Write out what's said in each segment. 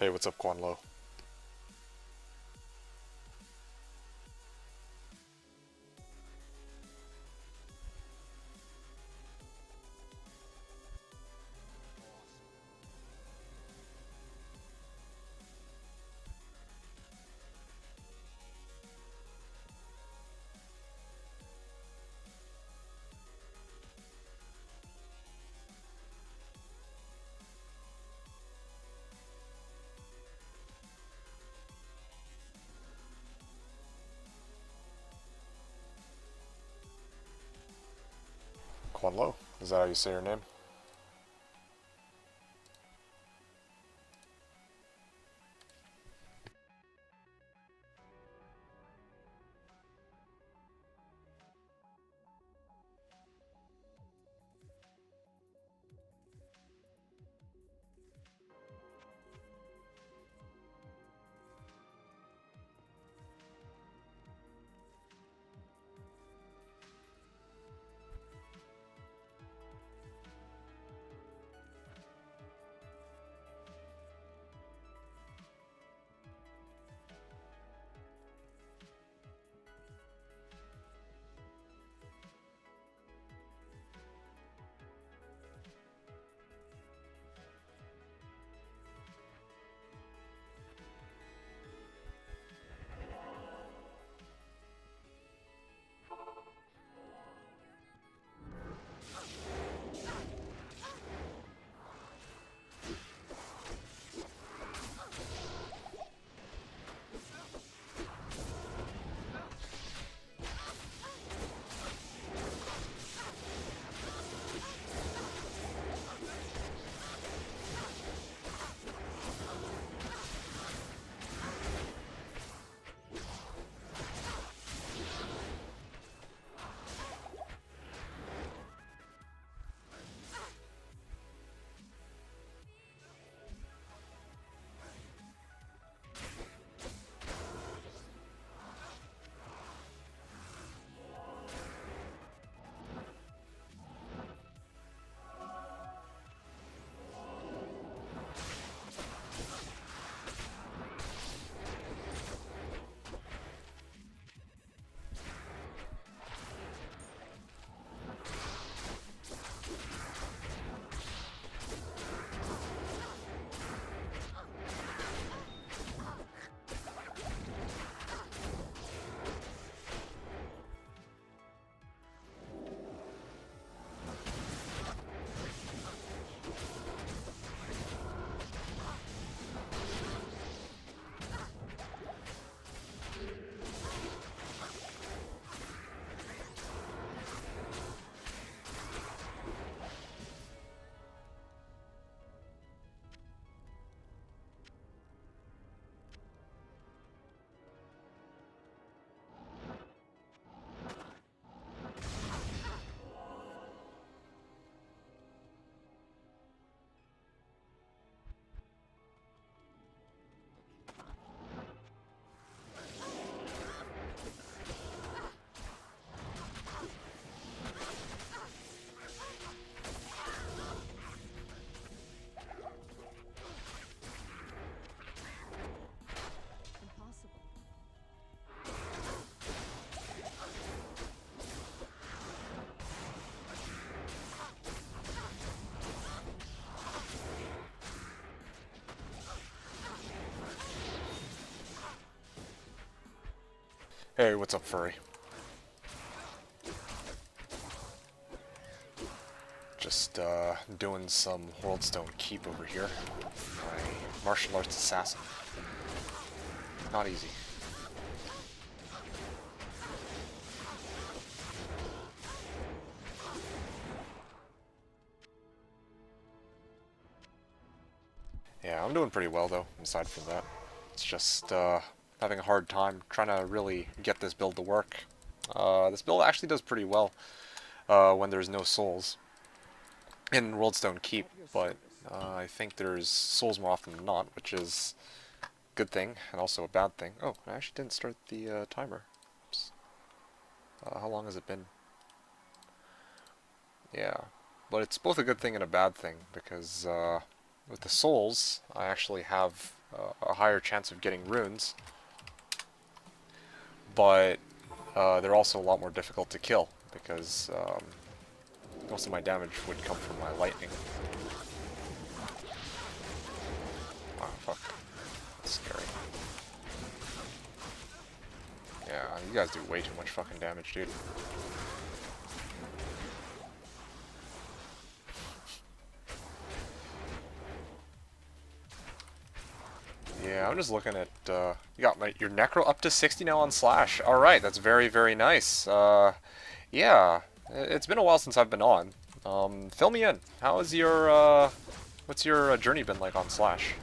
Hey, what's up, Quan Lo? Quan Lo? Is that how you say your name? Hey, what's up, Furry? Just, doing some Worldstone Keep over here. My martial arts assassin. Not easy. Yeah, I'm doing pretty well, though, aside from that. It's just, having a hard time trying to really get this build to work. This build actually does pretty well, when there's no souls in Worldstone Keep, but I think there's souls more often than not, which is a good thing and also a bad thing. Oh, I actually didn't start the timer. Oops. How long has it been? Yeah, but it's both a good thing and a bad thing because with the souls, I actually have a higher chance of getting runes, but they're also a lot more difficult to kill because most of my damage would come from my lightning. Oh, fuck. That's scary. Yeah, you guys do way too much fucking damage, dude. Yeah, I'm just looking at, you got your Necro up to 60 now on Slash. Alright, that's very, very nice. Yeah, it's been a while since I've been on. Fill me in. How is your, what's your journey been like on Slash?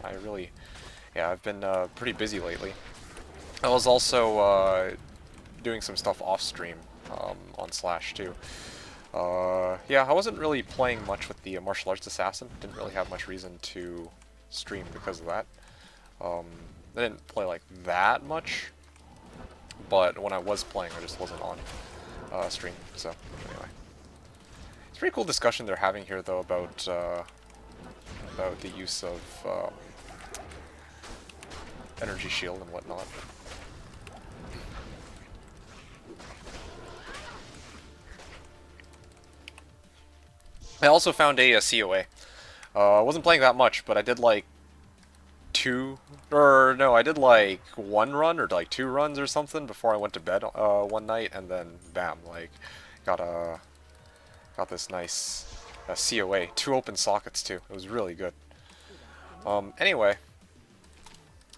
Yeah, I've been, pretty busy lately. I was also, doing some stuff off-stream, on Slash, too. Yeah, I wasn't really playing much with the martial arts assassin. Didn't really have much reason to stream because of that. I didn't play like that much, but when I was playing, I just wasn't on stream. So anyway, it's a pretty cool discussion they're having here, though, about the use of energy shield and whatnot. I also found a COA. I wasn't playing that much, but I did like I did like one run or like 2 runs or something before I went to bed one night, and then bam, like got this nice COA, 2 open sockets too. It was really good. Anyway,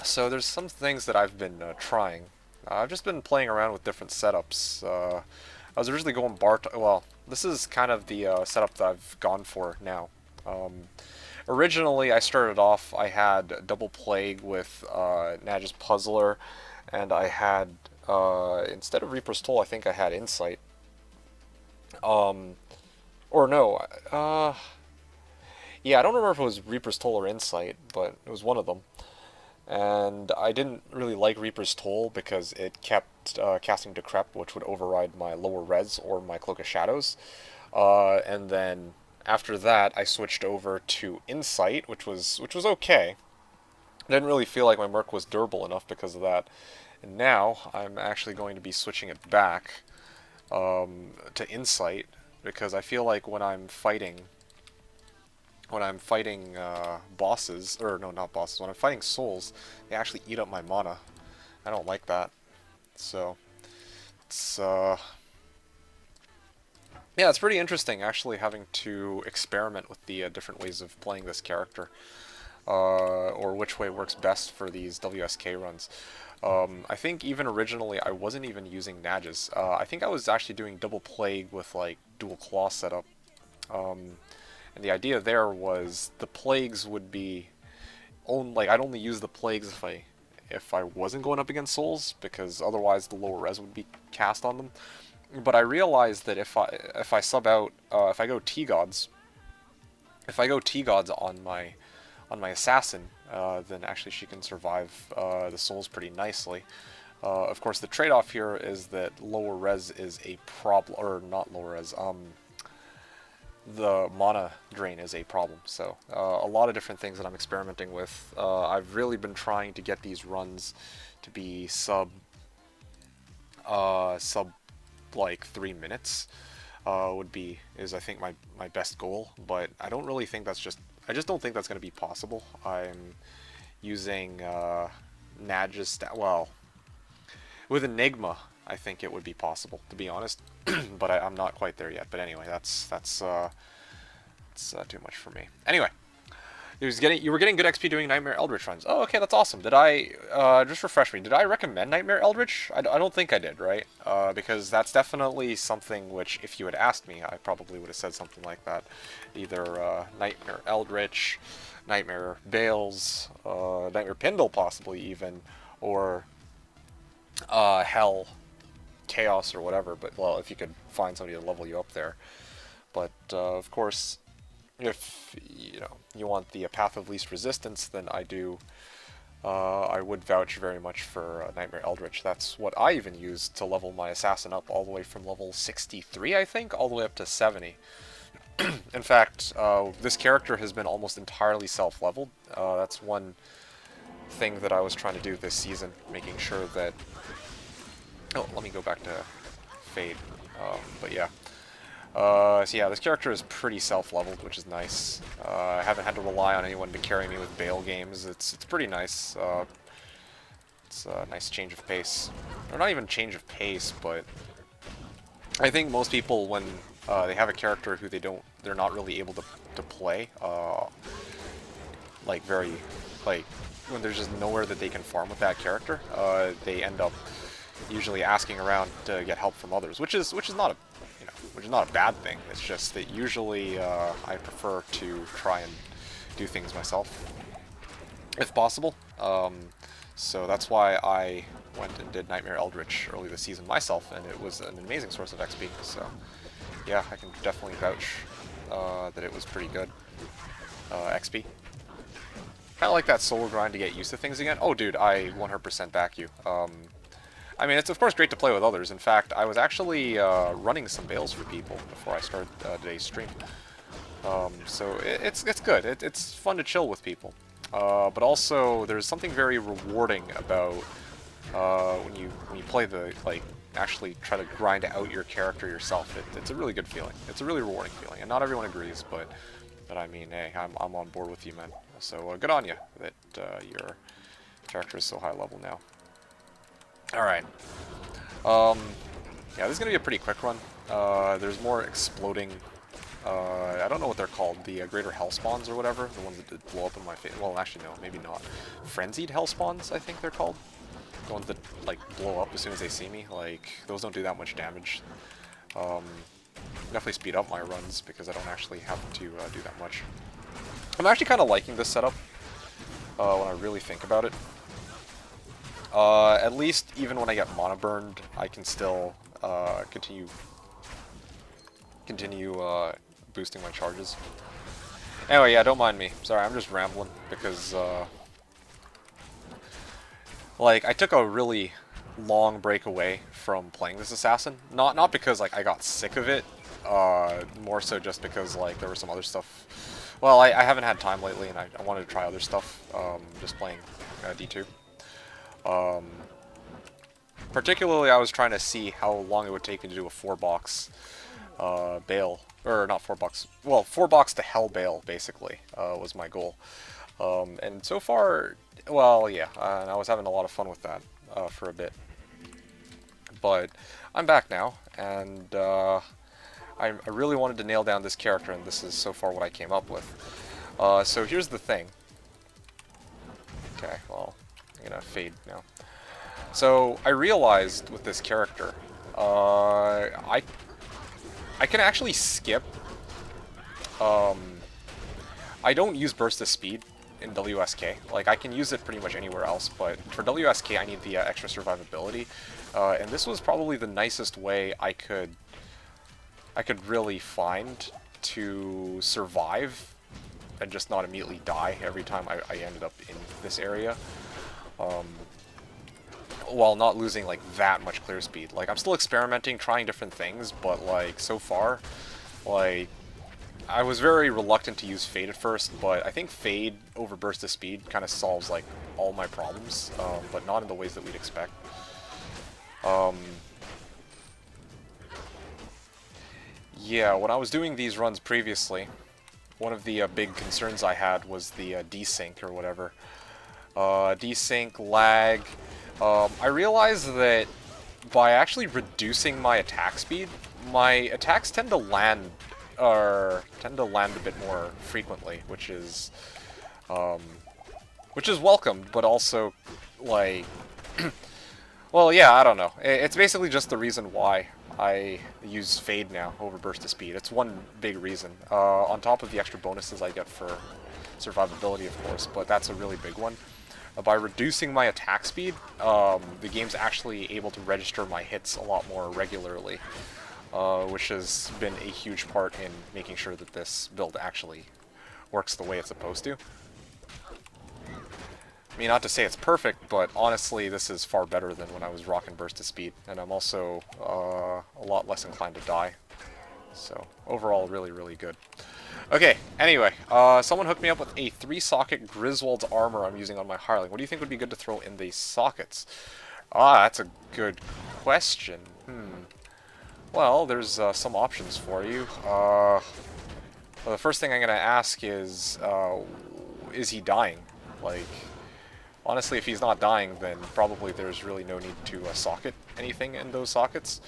so there's some things that I've been trying. I've just been playing around with different setups. I was originally going well, this is kind of the setup that I've gone for now. Originally, I started off, I had Double Plague with Nadge's Puzzler, and I had, instead of Reaper's Toll, I think I had Insight. Or no, yeah, I don't remember if it was Reaper's Toll or Insight, but it was one of them. And I didn't really like Reaper's Toll because it kept casting Decrep, which would override my lower res or my Cloak of Shadows. And then after that, I switched over to Insight, which was okay. I didn't really feel like my Merc was durable enough because of that. And now I'm actually going to be switching it back to Insight because I feel like when I'm fighting bosses, or no, not bosses, when I'm fighting souls, they actually eat up my mana. I don't like that. So it's yeah, it's pretty interesting actually having to experiment with the different ways of playing this character, or which way works best for these WSK runs. I think even originally I wasn't even using Nadges. I think I was actually doing Double Plague with like Dual Claw setup, and the idea there was the plagues would be I'd only use the plagues if I wasn't going up against souls, because otherwise the lower res would be cast on them. But I realized that if I sub out, if I go T-Gods on my assassin, then actually she can survive the souls pretty nicely. Of course, the trade-off here is that lower res is a problem, or not lower res. The mana drain is a problem. So a lot of different things that I'm experimenting with. I've really been trying to get these runs to be sub like 3 minutes is I think my best goal, but I don't really think I just don't think that's going to be possible. I'm using Nadge's well, with Enigma I think it would be possible, to be honest, but I'm not quite there yet. But anyway, that's too much for me. Anyway, you were getting good XP doing Nightmare Eldritch runs. Oh, okay, that's awesome. Did I, just refresh me, did I recommend Nightmare Eldritch? I don't think I did, right? Because that's definitely something which, if you had asked me, I probably would have said something like that. Either Nightmare Eldritch, Nightmare Bales, Nightmare Pindle possibly even, or Hell, Chaos or whatever, but, well, if you could find somebody to level you up there. But, of course, if you want the path of least resistance, then I would vouch very much for Nightmare Eldritch. That's what I even used to level my assassin up all the way from level 63, I think, all the way up to 70. In fact, this character has been almost entirely self-leveled. That's one thing that I was trying to do this season, making sure that... Oh, let me go back to Fade. But yeah. So yeah, this character is pretty self-leveled, which is nice. I haven't had to rely on anyone to carry me with Bale games. It's pretty nice. It's a nice change of pace. Or not even change of pace, but I think most people, when they have a character who they're not really able to play, like when there's just nowhere that they can farm with that character, they end up usually asking around to get help from others, which is not a bad thing. It's just that usually I prefer to try and do things myself, if possible. So that's why I went and did Nightmare Eldritch early this season myself, and it was an amazing source of XP. So yeah, I can definitely vouch that it was pretty good XP. Kind of like that soul grind to get used to things again. Oh, dude, I 100% back you. I mean, it's of course great to play with others. In fact, I was actually running some bales for people before I started today's stream. So it's good. It's fun to chill with people. But also, there's something very rewarding about when you play actually try to grind out your character yourself. It's a really good feeling. It's a really rewarding feeling, and not everyone agrees, but I mean, hey, I'm on board with you, man. So good on you that your character is so high level now. All right. Yeah, this is gonna be a pretty quick run. There's more exploding. I don't know what they're called, the greater hell spawns or whatever, the ones that did blow up in my face. Well, actually, no, maybe not. Frenzied hell spawns, I think they're called. The ones that, like, blow up as soon as they see me. Like, those don't do that much damage. Definitely speed up my runs because I don't actually have to do that much. I'm actually kind of liking this setup when I really think about it. At least, even when I get mana burned, I can still continue boosting my charges. Anyway, yeah, don't mind me. Sorry, I'm just rambling because, like, I took a really long break away from playing this assassin. Not because, like, I got sick of it, more so just because, like, there was some other stuff. Well, I haven't had time lately, and I wanted to try other stuff, just playing D2. Particularly, I was trying to see how long it would take me to do a 4-box Bale, or not 4-box, well, 4-box to Hell Bale, basically, was my goal. And so far, well, yeah, and I was having a lot of fun with that for a bit. But I'm back now, and I really wanted to nail down this character, and this is so far what I came up with. So here's the thing. Okay, well, I'm gonna fade now. So I realized with this character, I can actually skip. I don't use Burst of Speed in WSK. Like, I can use it pretty much anywhere else, but for WSK I need the extra survivability. And this was probably the nicest way I could really find to survive and just not immediately die every time I ended up in this area. While not losing, like, that much clear speed. Like, I'm still experimenting, trying different things, but, like, so far, like, I was very reluctant to use Fade at first, but I think Fade over Burst of Speed kind of solves, like, all my problems, but not in the ways that we'd expect. Yeah, when I was doing these runs previously, one of the big concerns I had was the desync or whatever. Desync, lag. I realized that by actually reducing my attack speed, my attacks tend to land a bit more frequently, which is welcomed, but also, like, well, yeah, I don't know. It's basically just the reason why I use Fade now over Burst of Speed. It's one big reason, on top of the extra bonuses I get for survivability, of course, but that's a really big one. By reducing my attack speed, the game's actually able to register my hits a lot more regularly, which has been a huge part in making sure that this build actually works the way it's supposed to. I mean, not to say it's perfect, but honestly, this is far better than when I was rocking Burst of Speed, and I'm also a lot less inclined to die. So, overall, really, really good. Okay, anyway, someone hooked me up with a 3-socket Griswold's armor I'm using on my Hireling. What do you think would be good to throw in the sockets? Ah, that's a good question. Well, there's some options for you. Well, the first thing I'm gonna ask is he dying? Like, honestly, if he's not dying, then probably there's really no need to socket anything in those sockets.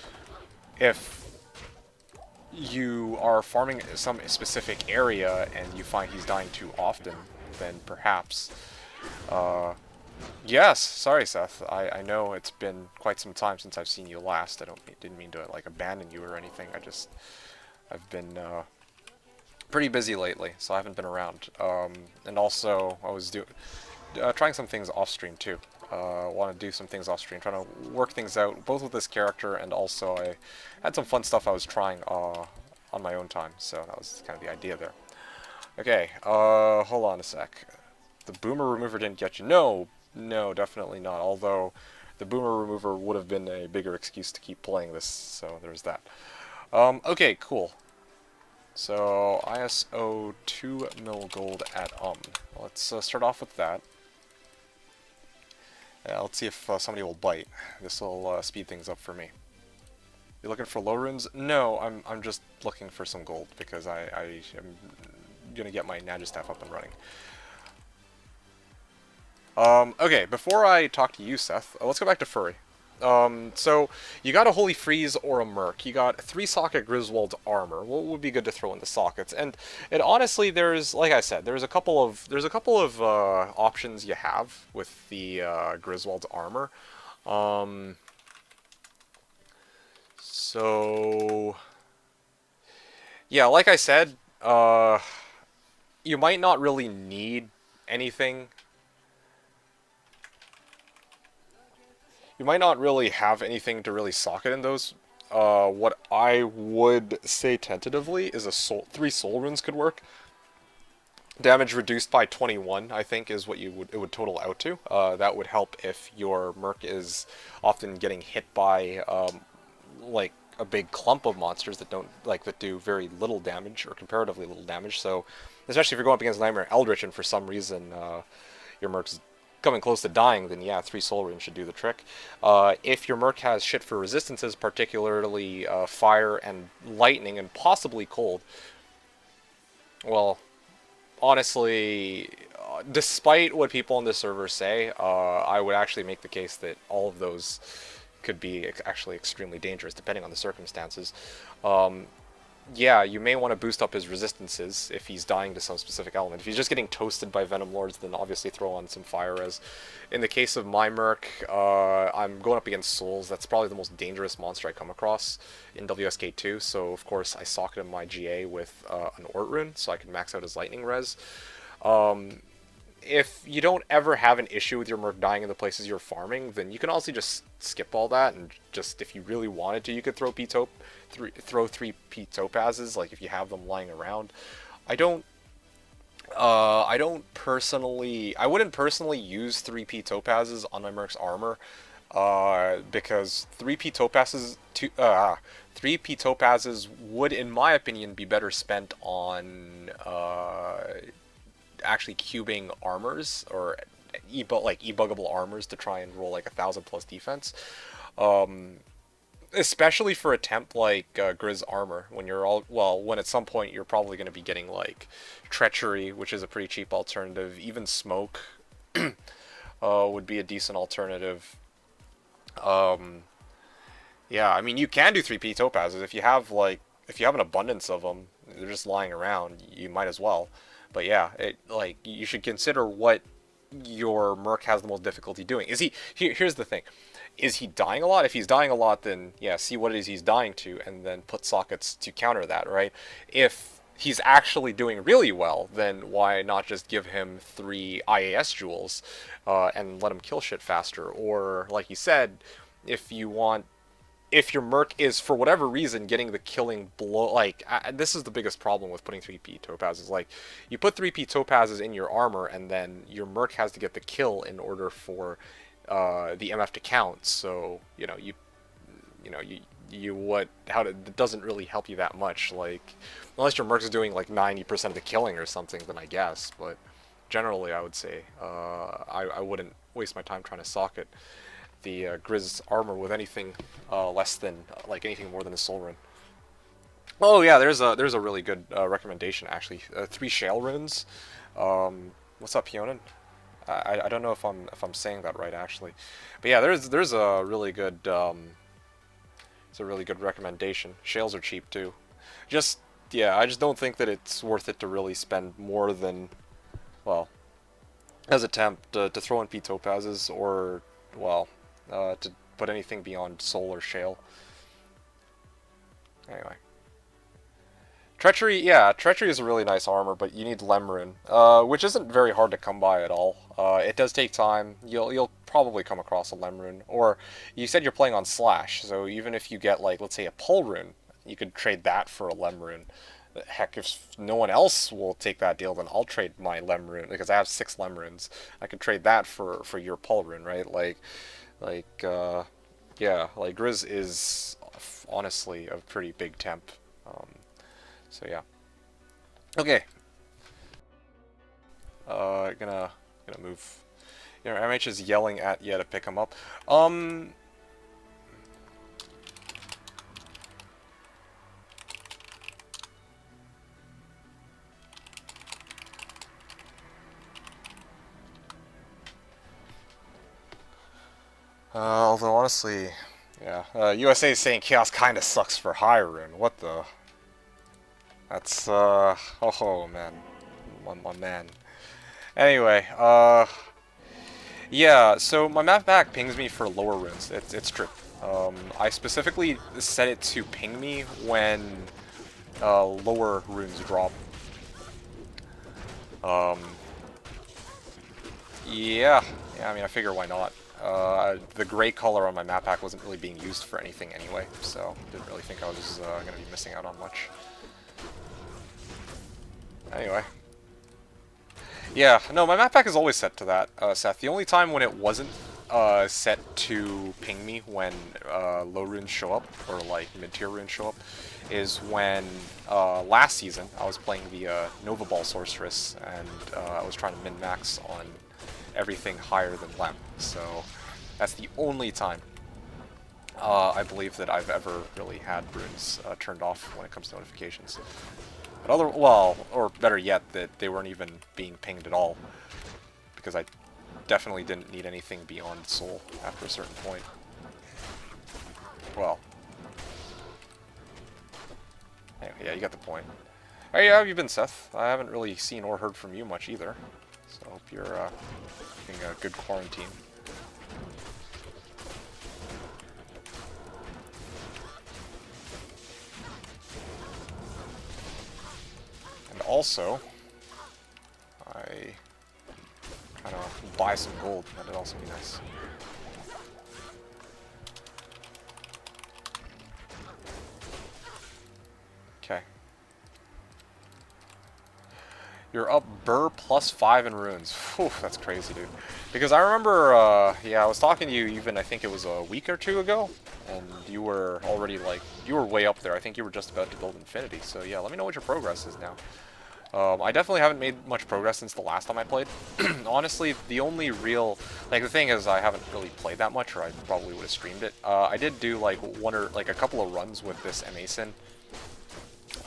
If you are farming some specific area and you find he's dying too often, then perhaps. Uh, yes, sorry, Seth. I know it's been quite some time since I've seen you last. Didn't mean to like abandon you or anything. I've been pretty busy lately, so I haven't been around. And also I was trying some things off stream too. Want to do some things off stream, trying to work things out, both with this character and also I had some fun stuff I was trying on my own time, so that was kind of the idea there. Okay, hold on a sec. The boomer remover didn't get you. No, no, definitely not. Although the boomer remover would have been a bigger excuse to keep playing this, so there's that. Okay, cool. So ISO 2 mil gold at Let's start off with that. Let's see if somebody will bite. This will speed things up for me. You looking for low runes? No, I'm just looking for some gold because I am gonna get my Naja staff up and running. Okay, before I talk to you, Seth, let's go back to Furry. So you got a Holy Freeze or a Merc. You got 3-socket Griswold's armor. What would be good to throw in the sockets? And honestly, there's, like I said, there's a couple of options you have with the Griswold's armor. So yeah, like I said, you might not really need anything. You might not really have anything to really socket in those. What I would say tentatively is 3 soul runes could work. Damage reduced by 21, I think, is what it would total out to. That would help if your Merc is often getting hit by like a big clump of monsters that do very little damage or comparatively little damage. So, especially if you're going up against Nightmare Eldritch and for some reason your Merc's coming close to dying, then yeah, 3 soul runes should do the trick. If your Merc has shit for resistances, particularly fire and lightning and possibly cold, well, honestly, despite what people on the server say, I would actually make the case that all of those could be actually extremely dangerous depending on the circumstances. Yeah, you may want to boost up his resistances if he's dying to some specific element. If he's just getting toasted by Venom Lords, then obviously throw on some Fire Res. In the case of my Merc, I'm going up against Souls. That's probably the most dangerous monster I come across in WSK2, so of course I socketed my GA with an Ort Rune, so I can max out his Lightning Res. If you don't ever have an issue with your Merc dying in the places you're farming, then you can also just skip all that and just, if you really wanted to, you could throw throw 3 P Topazes, like if you have them lying around. I wouldn't personally use 3 P Topazes on my Merc's armor, because 3 P Topazes, 3 P Topazes would, in my opinion, be better spent on, actually cubing armors or e-buggable armors to try and roll like 1,000+ defense, especially for a temp like Grizz armor, when at some point you're probably going to be getting like treachery, which is a pretty cheap alternative. Even smoke would be a decent alternative. Yeah, I mean, you can do 3P topazes if you have an abundance of them. They're just lying around, you might as well. But yeah, you should consider what your Merc has the most difficulty doing. Here's the thing. Is he dying a lot? If he's dying a lot, then yeah, see what it is he's dying to and then put sockets to counter that, right? If he's actually doing really well, then why not just give him 3 IAS jewels and let him kill shit faster? Or like you said, if your Merc is, for whatever reason, getting the killing blow, this is the biggest problem with putting 3P Topazes. Like, you put 3P Topazes in your armor, and then your Merc has to get the kill in order for the MF to count. So, it doesn't really help you that much. Like, unless your Merc's doing like 90% of the killing or something, then I guess. But generally, I would say I wouldn't waste my time trying to socket the Grizz armor with anything less than like anything more than a soul rune. Oh yeah, there's a really good recommendation actually. 3 shale runes. What's up, Hionin? I don't know if I'm saying that right actually, but yeah, there's a really good it's a really good recommendation. Shales are cheap too. Just yeah, I just don't think that it's worth it to really spend more than, well, as a temp to throw in P topazes or, well, to put anything beyond soul or shale. Anyway. Treachery, yeah, Treachery is a really nice armor, but you need Lemrune, which isn't very hard to come by at all. It does take time. You'll probably come across a Lemrune, or you said you're playing on Slash, so even if you get like, let's say, a Pull Rune, you could trade that for a Lemrune. Heck, if no one else will take that deal, then I'll trade my Lemrune because I have 6 Lemrunes. I could trade that for your Pull Rune, right? Yeah, like Grizz is honestly a pretty big temp. So yeah. Okay. Gonna move. You know, MH is yelling at you to pick him up. Although honestly, yeah. USA is saying Chaos kinda sucks for Hyrule. What the? That's oh man, my man. Anyway, yeah. So my map pack pings me for lower runes. It's true. I specifically set it to ping me when lower runes drop. Yeah. Yeah. I mean, I figure why not. The gray color on my map pack wasn't really being used for anything anyway, so didn't really think I was gonna be missing out on much. Anyway. Yeah, no, my map pack is always set to that, Seth. The only time when it wasn't set to ping me when low runes show up, or like mid-tier runes show up, is when last season I was playing the Nova Ball Sorceress, and I was trying to min-max on everything higher than Lem. So that's the only time I believe that I've ever really had runes turned off when it comes to notifications. But well, or better yet, that they weren't even being pinged at all, because I definitely didn't need anything beyond Soul after a certain point. Well, anyway, yeah, you got the point. Hey, how have you been, Seth? I haven't really seen or heard from you much either, so I hope you're having a good quarantine. Also, I kind of buy some gold. That'd also be nice. Okay. You're up Burr +5 in runes. Whew, that's crazy, dude. Because I remember, yeah, I was talking to you even, I think it was a week or 2 ago, and you were already, like, you were way up there. I think you were just about to build Infinity. So yeah, let me know what your progress is now. I definitely haven't made much progress since the last time I played. Honestly, the only real, like, the thing is I haven't really played that much, or I probably would have streamed it. I did do like a couple of runs with this Mason.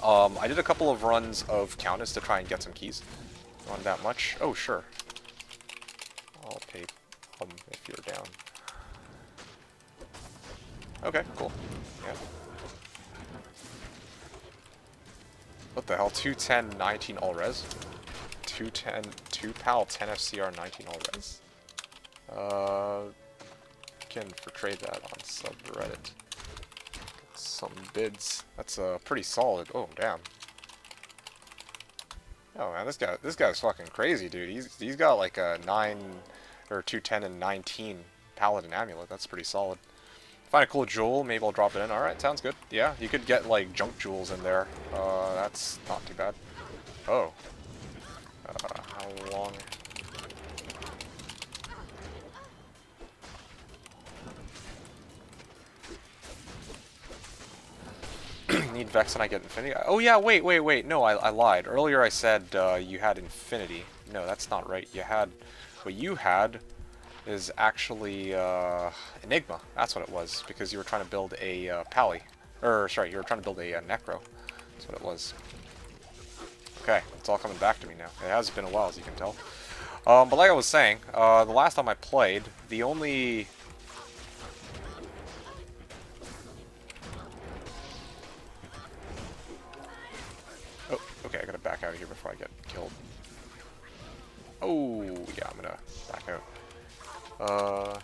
I did a couple of runs of Countess to try and get some keys. Not that much. Oh sure. I'll pay if you're down. Okay, cool. Yeah. What the hell? 210, 19 all res? 210, 2 pal, 10 FCR, 19 all res? Can for trade that on subreddit. Some bids. That's pretty solid. Oh damn. Oh man, this guy's fucking crazy, dude. He's got like a 9 or 210 and 19 paladin amulet. That's pretty solid. Find a cool jewel, maybe I'll drop it in. Alright, sounds good. Yeah, you could get, like, junk jewels in there. That's not too bad. Oh. How long? Need Vex and I get Infinity? Oh yeah, wait. No, I lied. Earlier I said you had Infinity. No, that's not right. You had... What you had is actually Enigma. That's what it was, because you were trying to build a Pally. Or, sorry, you were trying to build a Necro. That's what it was. Okay, it's all coming back to me now. It has been a while, as you can tell. But like I was saying, the last time I played, the only... Oh, okay, I gotta back out of here before I get killed. Oh, yeah, I'm gonna back out. 25.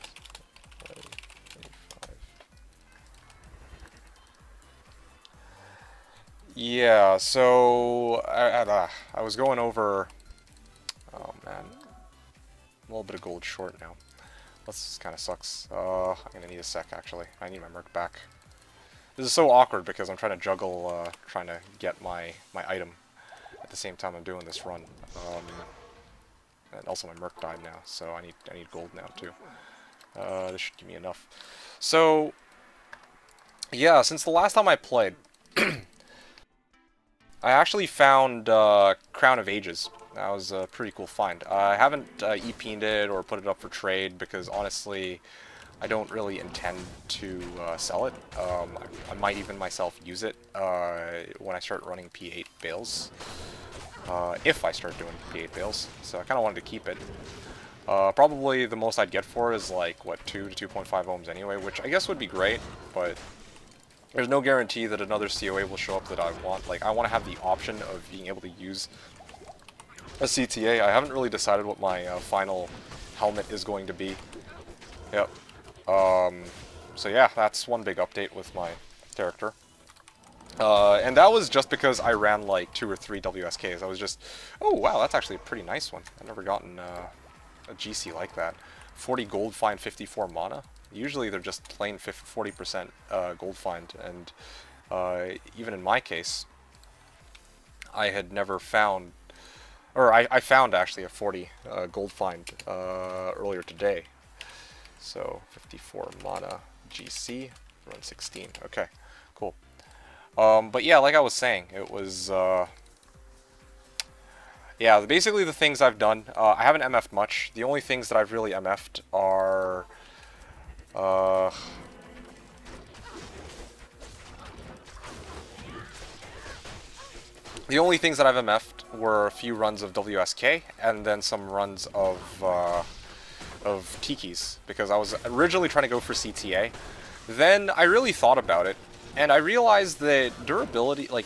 Yeah, so I was going over... Oh, man. A little bit of gold short now. This kind of sucks. I'm gonna need a sec, actually. I need my merc back. This is so awkward because I'm trying to juggle, trying to get my item at the same time I'm doing this run. And also my merc died now, so I need gold now too. This should give me enough. So, yeah, since the last time I played, I actually found Crown of Ages. That was a pretty cool find. I haven't EP-ed it or put it up for trade because honestly, I don't really intend to sell it. I might even myself use it when I start running P8 bales. If I start doing P8 bales. So I kind of wanted to keep it. Probably the most I'd get for it is like, what, 2 to 2.5 ohms anyway, which I guess would be great, but there's no guarantee that another COA will show up that I want. Like, I want to have the option of being able to use a CTA. I haven't really decided what my final helmet is going to be. Yep. So yeah, that's one big update with my character. And that was just because I ran like 2 or 3 WSKs. I was just, oh wow, that's actually a pretty nice one. I've never gotten a GC like that. 40 gold find, 54 mana. Usually they're just plain 40% gold find, and even in my case, I had never found, or I found actually a 40 gold find earlier today. So 54 mana GC, run 16. Okay, cool. But yeah, like I was saying, it was yeah, basically the things I've done. I haven't MF'd much. The only things that I've really MF'd are the only things that I've MF'd were a few runs of WSK and then some runs of Tikis, because I was originally trying to go for CTA. Then I really thought about it, and I realized that durability, like,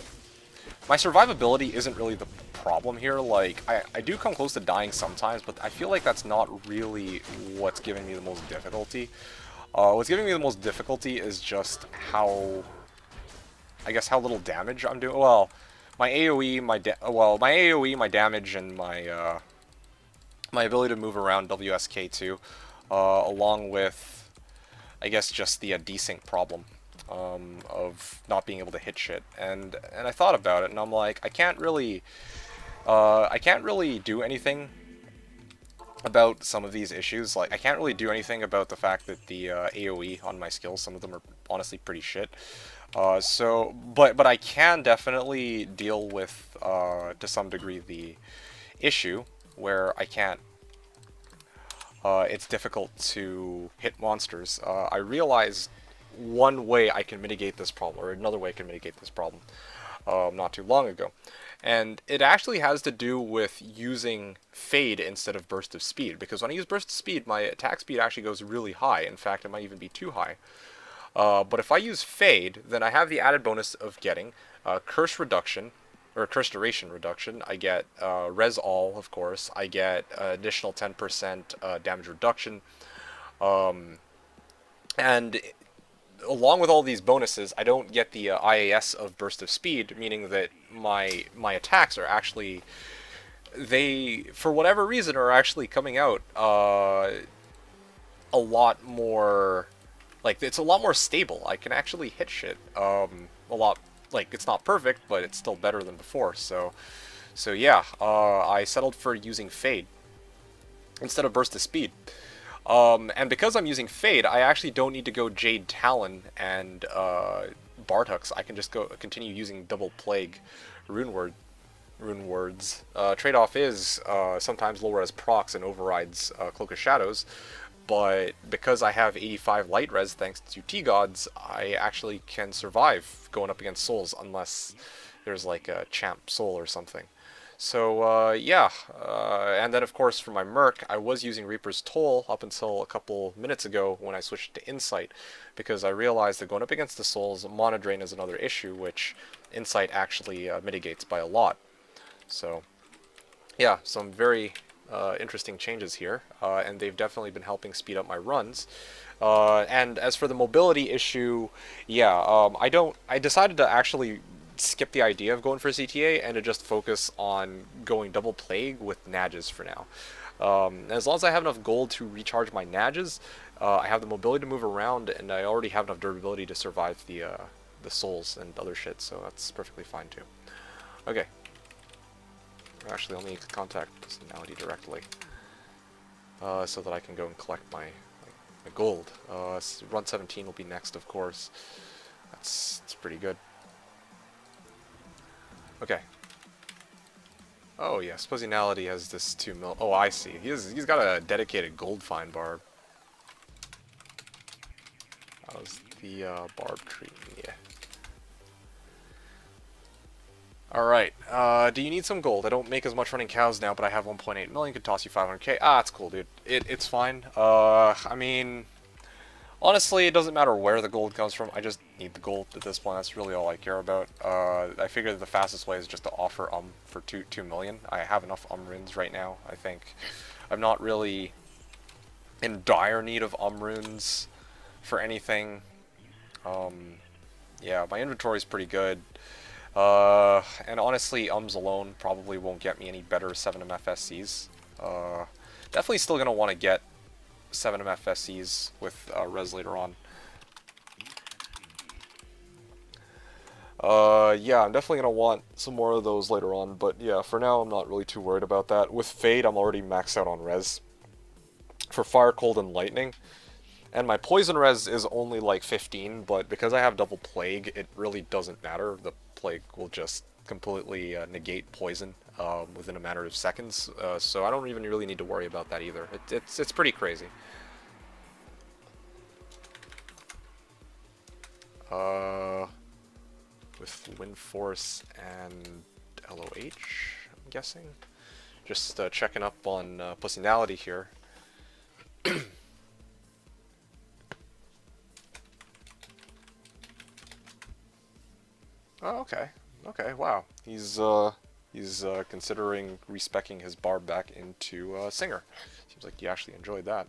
my survivability isn't really the problem here. Like, I do come close to dying sometimes, but I feel like that's not really what's giving me the most difficulty. What's giving me the most difficulty is just how, I guess, how little damage I'm doing. Well, my AoE, my AoE, my damage, and my my ability to move around WSK2, along with, I guess, just the desync problem of not being able to hit shit. And I thought about it, and I'm like, I can't really do anything about some of these issues. Like, I can't really do anything about the fact that the AoE on my skills, some of them are honestly pretty shit. But I can definitely deal with, to some degree, the issue where I can't, it's difficult to hit monsters. I realized one way I can mitigate this problem, or another way I can mitigate this problem, not too long ago. And it actually has to do with using Fade instead of Burst of Speed, because when I use Burst of Speed, my attack speed actually goes really high. In fact, it might even be too high. But if I use Fade, then I have the added bonus of getting Curse Reduction, or Curse Duration Reduction. I get Res All, of course. I get additional 10% damage reduction. And along with all these bonuses, I don't get the IAS of Burst of Speed, meaning that my attacks are actually, they, for whatever reason, are actually coming out a lot more, like, it's a lot more stable. I can actually hit shit a lot, like, it's not perfect, but it's still better than before. So yeah, I settled for using Fade instead of Burst of Speed. And because I'm using Fade, I actually don't need to go Jade Talon and Bartuks, I can just continue using double plague rune words. Trade-off is sometimes low res procs and overrides Cloak of Shadows, but because I have 85 light res thanks to T-Gods, I actually can survive going up against souls unless there's like a champ soul or something. So yeah, and then of course for my Merc, I was using Reaper's Toll up until a couple minutes ago when I switched to Insight, because I realized that going up against the souls, Mana Drain is another issue, which Insight actually mitigates by a lot. So yeah, some very interesting changes here, and they've definitely been helping speed up my runs. And as for the mobility issue, yeah, I decided to actually skip the idea of going for CTA and to just focus on going double plague with Nages for now. As long as I have enough gold to recharge my Nages, I have the mobility to move around, and I already have enough durability to survive the souls and other shit, so that's perfectly fine too. Okay. Actually, I'll need to contact personality directly, so that I can go and collect my gold. Run 17 will be next, of course. That's pretty good. Okay. Oh yes, Personality has this 2 mil. Oh, I see. He's got a dedicated gold find barb. How's the barb treating you? Alright, do you need some gold? I don't make as much running cows now, but I have 1.8 million, could toss you 500k. Ah, that's cool, dude. It's fine. I mean, honestly, it doesn't matter where the gold comes from, I just need the gold at this point, that's really all I care about. I figure that the fastest way is just to offer for 2 million. I have enough runes right now, I think. I'm not really in dire need of runes for anything. Yeah, my inventory's pretty good. And honestly, alone probably won't get me any better 7M FSCs. Definitely still gonna want to get 7M FSCs with res later on. Yeah, I'm definitely gonna want some more of those later on, but yeah, for now I'm not really too worried about that. With Fade, I'm already maxed out on res for Fire, Cold, and Lightning. And my Poison res is only like 15, but because I have double Plague, it really doesn't matter. The Plague will just completely negate Poison within a matter of seconds, so I don't even really need to worry about that either. It's pretty crazy. With Wind Force and LOH, I'm guessing. Just checking up on Personality here. Oh, okay. Okay, wow. He's considering respecking his barb back into Singer. Seems like he actually enjoyed that.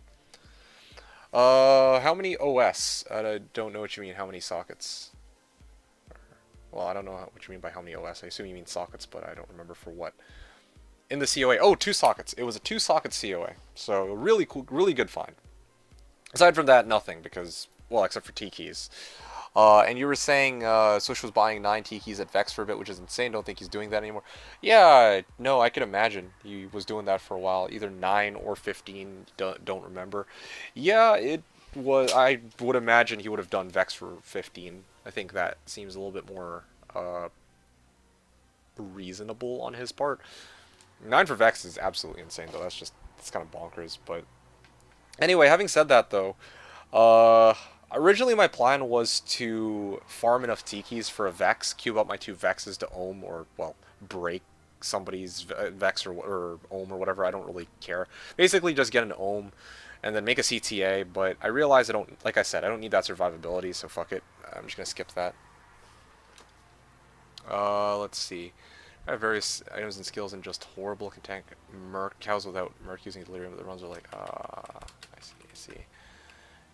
How many OS? I don't know what you mean, how many sockets. Well, I don't know what you mean by how many OS. I assume you mean sockets, but I don't remember for what. In the COA. Oh, 2 sockets. It was a 2-socket COA. So, really cool, really good find. Aside from that, nothing, because, well, except for T-keys. And you were saying Swish was buying 9 T-keys at Vex for a bit, which is insane. Don't think he's doing that anymore. Yeah, no, I can imagine he was doing that for a while. Either 9 or 15, don't remember. Yeah, it was. I would imagine he would have done Vex for 15. I think that seems a little bit more reasonable on his part. 9 for Vex is absolutely insane, though. It's kind of bonkers. But anyway, having said that, though, originally my plan was to farm enough T-keys for a Vex, cube up my 2 Vexes to Ohm, or, well, break somebody's Vex or Ohm or whatever, I don't really care. Basically just get an Ohm, and then make a CTA, but I realize like I said, I don't need that survivability, so fuck it. I'm just gonna skip that. Let's see. I have various items and skills and just horrible can tank Merc. Cows without Merc using Delirium, the runs are like, I see.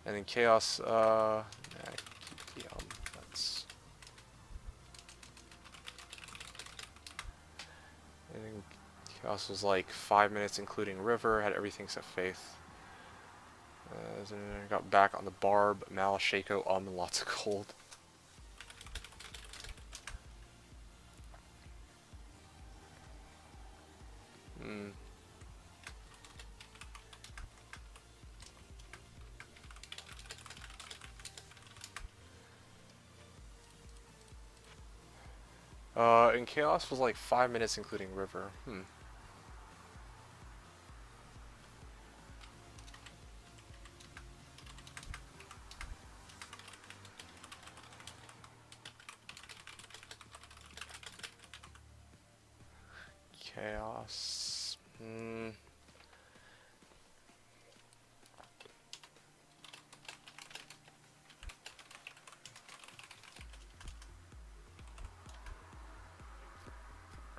And then Chaos, keep the, that's... And then Chaos was like 5 minutes including River, had everything except Faith. Got back on the Barb, Mal, Shaco, and lots of gold. And Chaos was like 5 minutes including River. Chaos.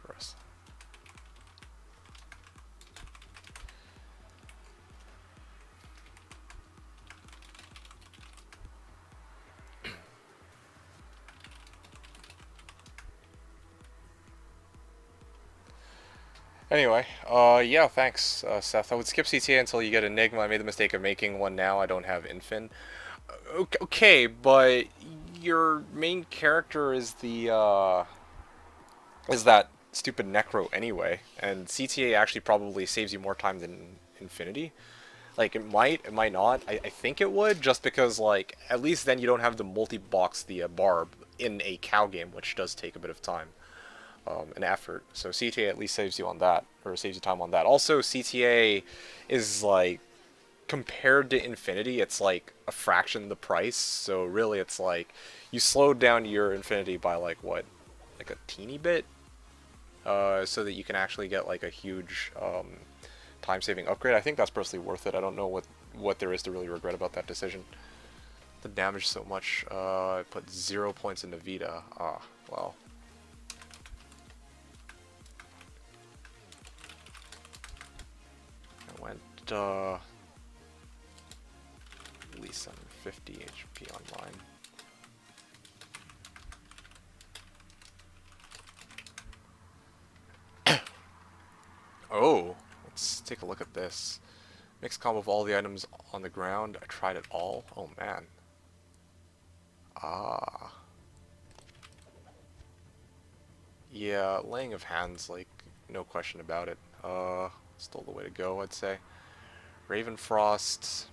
Gross. Anyway, yeah, thanks, Seth. I would skip CTA until you get Enigma. I made the mistake of making one now. I don't have Infin. Okay, but your main character is is that stupid Necro anyway, and CTA actually probably saves you more time than Infinity. Like, it might not. I think it would, just because, like, at least then you don't have to multi-box the barb in a cow game, which does take a bit of time. And effort. So CTA at least saves you on that, or saves you time on that. Also, CTA is like, compared to Infinity, it's like a fraction the price. So really, it's like you slowed down your Infinity by like what, like a teeny bit, so that you can actually get like a huge time-saving upgrade. I think that's personally worth it. I don't know what there is to really regret about that decision. The damage so much. I put 0 points into Vita. Ah, well. I went at least 750 HP online. Oh, let's take a look at this. Mixed combo of all the items on the ground. I tried it all. Oh man. Ah. Yeah, laying of hands, like, no question about it. Still the way to go, I'd say. Ravenfrost.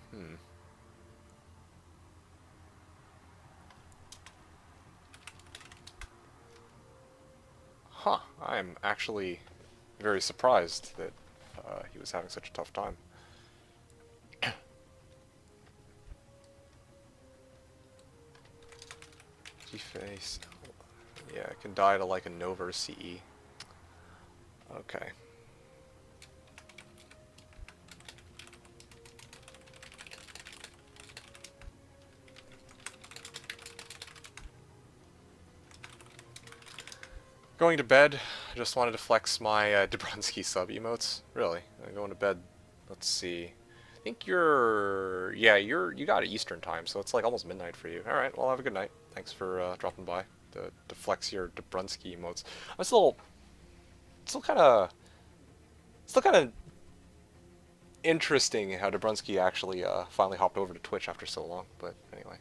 Huh. I'm actually very surprised that he was having such a tough time. G-Face. Yeah, it can die to like a Nova or CE. Okay. Going to bed. I just wanted to flex my Dabrowski sub emotes. Really. I'm going to bed. Let's see. I think yeah, you got it Eastern time, so it's like almost midnight for you. All right. Well, have a good night. Thanks for dropping by to flex your Dabrowski emotes. I'm still kind of interesting how Dabrowski actually finally hopped over to Twitch after so long. But anyway.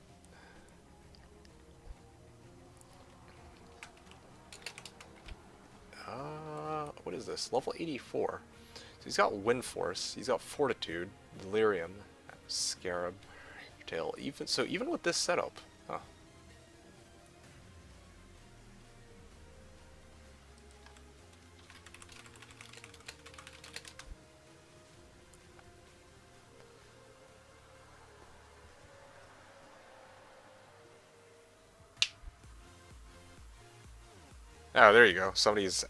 What is this? Level 84. So he's got Wind Force, he's got Fortitude, Delirium, Scarab, Tail. Even with this setup, huh? Oh, there you go. Somebody's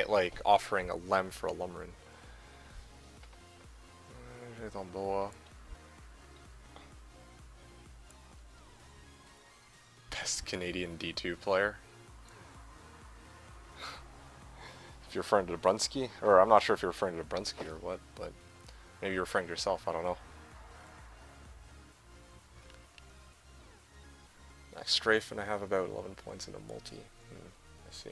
like offering a lem for a Lumrin. Best Canadian D2 player. If you're referring to Brunsky, or I'm not sure if you're referring to Brunsky or what, but maybe you're referring to yourself. I don't know. Next strafe, and I have about 11 points in a multi. I see.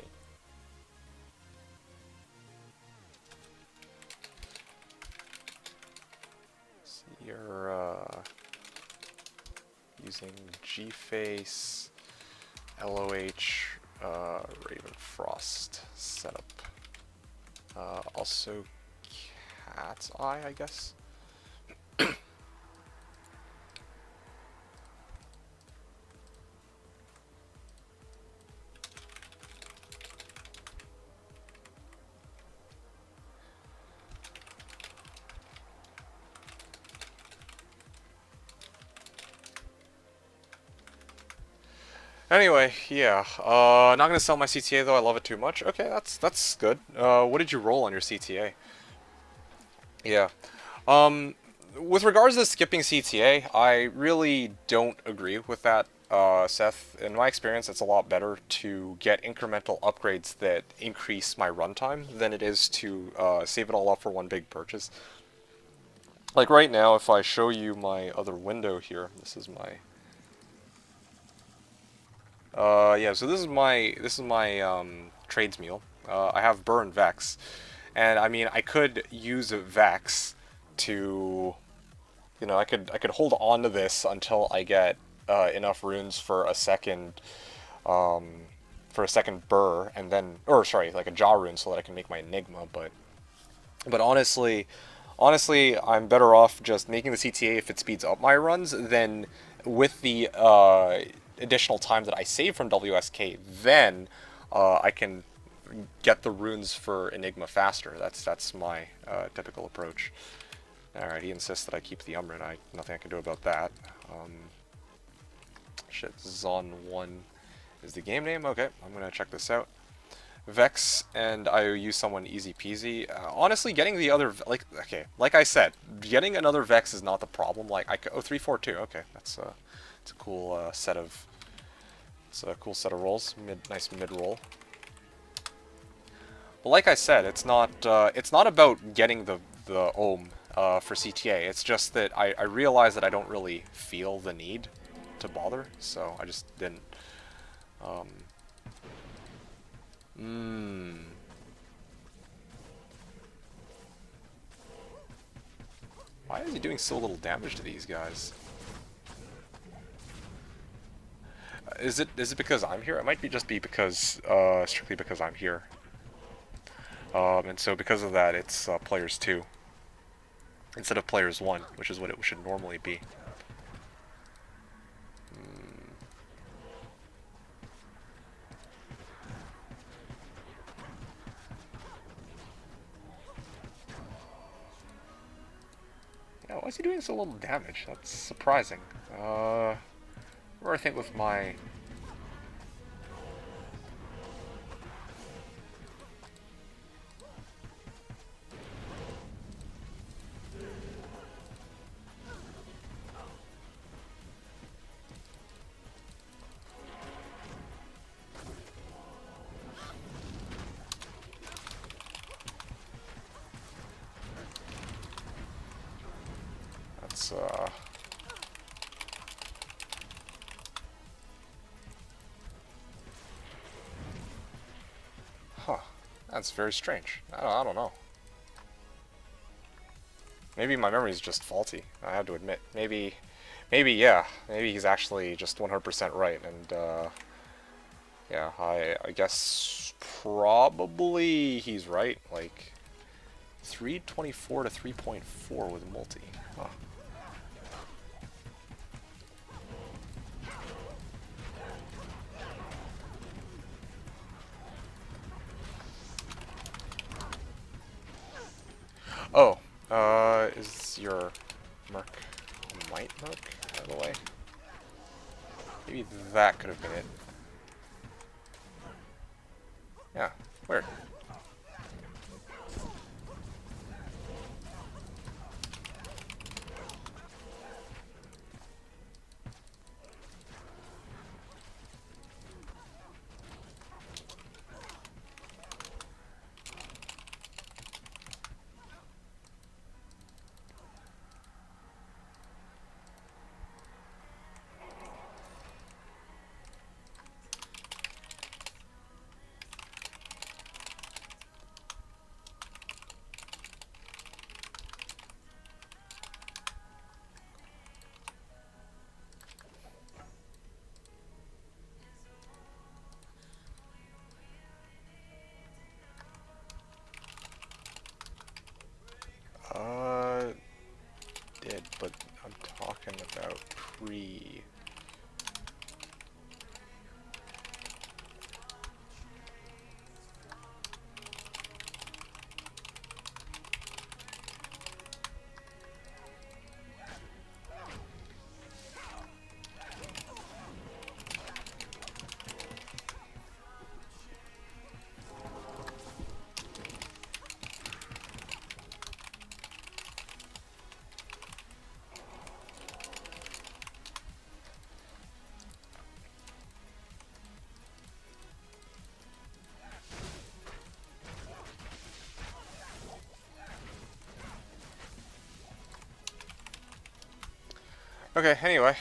So you're using G-Face, LOH, Ravenfrost setup. Also Cat's Eye, I guess. Anyway, yeah. Not gonna sell my CTA though. I love it too much. Okay, that's good. What did you roll on your CTA? Yeah. Um, with regards to skipping CTA, I really don't agree with that, Seth. In my experience, it's a lot better to get incremental upgrades that increase my runtime than it is to save it all up for one big purchase. Like right now, if I show you my other window here, this is my yeah, so this is my trades meal. I have Burr and Vex, and I mean I could use Vex to, I could hold on to this until I get enough runes for a second Burr, and then, or sorry, like a Jaw rune, so that I can make my Enigma. But honestly, I'm better off just making the CTA if it speeds up my runs than with the additional time that I save from WSK. Then I can get the runes for Enigma faster. That's my typical approach. All right, he insists that I keep the Umbran. Nothing I can do about that. Shit, Zon1 is the game name. Okay, I'm gonna check this out. Vex and IOU someone easy peasy. Honestly, getting the other, like I said, getting another Vex is not the problem. Like oh, 3-4-2. Okay, it's a cool set of rolls. Nice mid roll. But like I said, it's not about getting the ohm for CTA. It's just that I realize that I don't really feel the need to bother, so I just didn't. Hmm. Why is he doing so little damage to these guys? Is it because I'm here? It might be just be because strictly because I'm here. And so because of that, it's players 2 instead of players 1, which is what it should normally be. Yeah, why is he doing so little damage? That's surprising. Or I think with my... That's, Huh. That's very strange. I don't know. Maybe my memory is just faulty, I have to admit. Yeah. Maybe he's actually just 100% right, and, yeah, I guess probably he's right. Like, 324 to 3.4 with multi. Huh. Oh, is your Merc a Might Merc, by the way? Maybe that could have been it. Yeah, weird. Okay, anyway,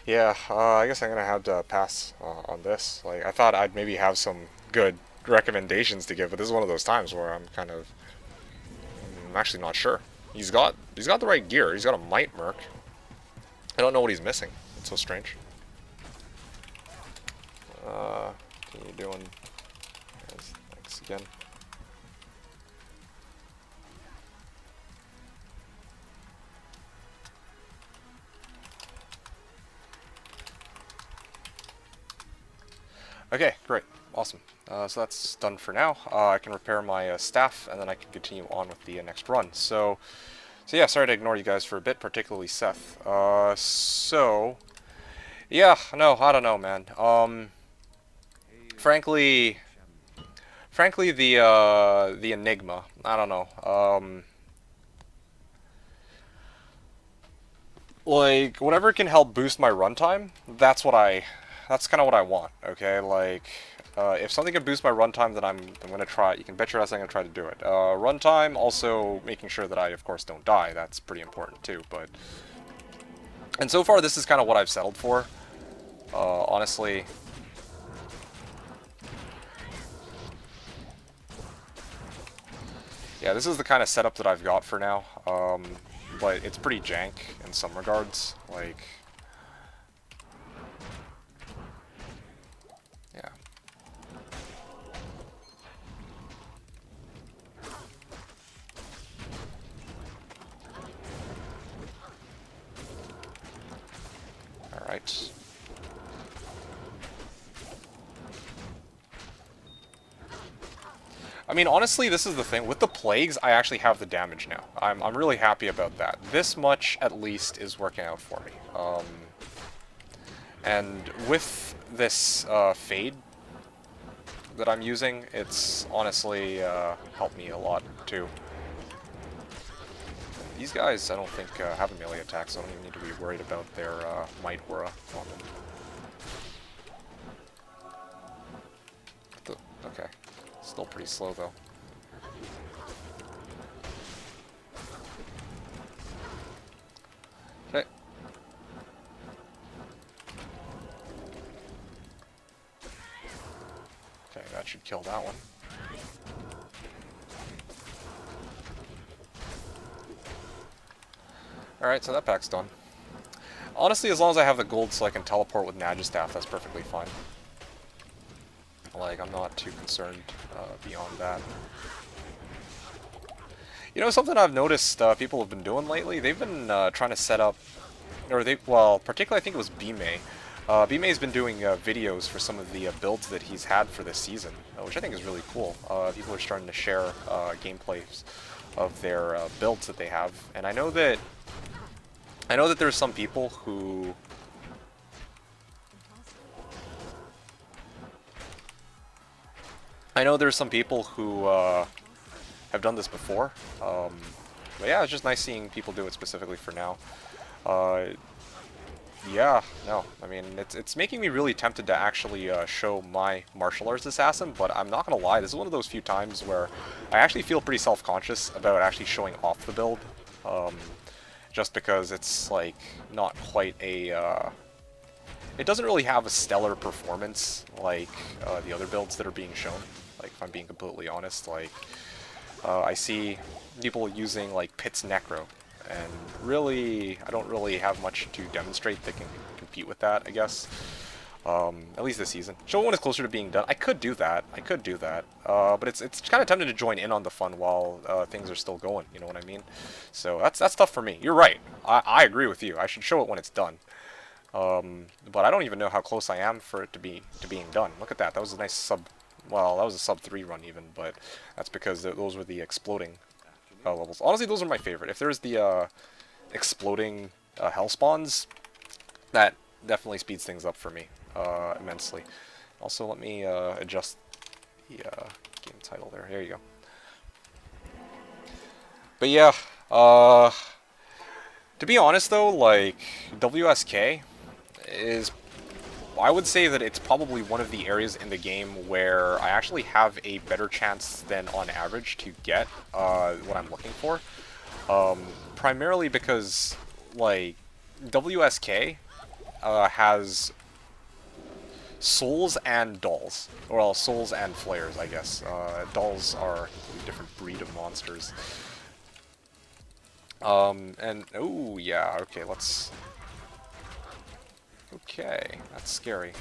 yeah, I guess I'm gonna have to pass on this. Like, I thought I'd maybe have some good recommendations to give, but this is one of those times where I'm actually not sure. He's got the right gear. He's got a Might Merc. I don't know what he's missing. It's so strange. What are you doing? Thanks again. Okay, great. Awesome. So that's done for now. I can repair my staff, and then I can continue on with the next run. So yeah, sorry to ignore you guys for a bit, particularly Seth. Yeah, no, I don't know, man. Frankly, the Enigma, I don't know. Like, whatever can help boost my runtime, that's kind of what I want, okay? Like, if something can boost my runtime, then I'm gonna try it. You can bet your ass I'm gonna try to do it. Runtime, also making sure that I, of course, don't die. That's pretty important, too, but... And so far, this is kind of what I've settled for. Honestly... Yeah, this is the kind of setup that I've got for now. But it's pretty jank in some regards. Like... Yeah. Alright. I mean, honestly, this is the thing. With the plagues, I actually have the damage now. I'm really happy about that. This much, at least, is working out for me. And with this fade that I'm using, it's honestly helped me a lot, too. These guys, I don't think, have a melee attack, so I don't even need to be worried about their Might Aura on them. Okay. Still pretty slow, though. Okay. Okay, that should kill that one. Alright, so that pack's done. Honestly, as long as I have the gold so I can teleport with Nagistaff, that's perfectly fine. Like, I'm not too concerned beyond that. You know, something I've noticed people have been doing lately? They've been trying to set up... well, particularly I think it was B-May. B-May's been doing videos for some of the builds that he's had for this season, which I think is really cool. People are starting to share gameplays of their builds that they have, and I know that there's some people who... have done this before. But yeah, it's just nice seeing people do it specifically for now. Yeah, no, I mean, it's making me really tempted to actually show my martial arts assassin, but I'm not gonna lie, this is one of those few times where I actually feel pretty self-conscious about actually showing off the build. Just because it's, like, not quite a... It doesn't really have a stellar performance like the other builds that are being shown, like, if I'm being completely honest. Like, I see people using, like, Pitt's Necro, and really, I don't really have much to demonstrate that can compete with that, I guess. At least this season. Show when it's closer to being done. I could do that. But it's kind of tempting to join in on the fun while things are still going, you know what I mean? So that's tough for me. You're right. I agree with you. I should show it when it's done. But I don't even know how close I am for it to being done. Look at that. That was a nice sub... Well, that was a sub 3 run even, but that's because those were the exploding levels. Honestly, those are my favorite. If there's the exploding hell spawns, that definitely speeds things up for me immensely. Also, let me adjust the game title there. There you go. But yeah, to be honest though, like, WSK is I would say that it's probably one of the areas in the game where I actually have a better chance than on average to get what I'm looking for. Primarily because, like, WSK has souls and dolls. Well, souls and flares, I guess. Dolls are a different breed of monsters. And, oh, yeah, okay, let's... Okay, that's scary.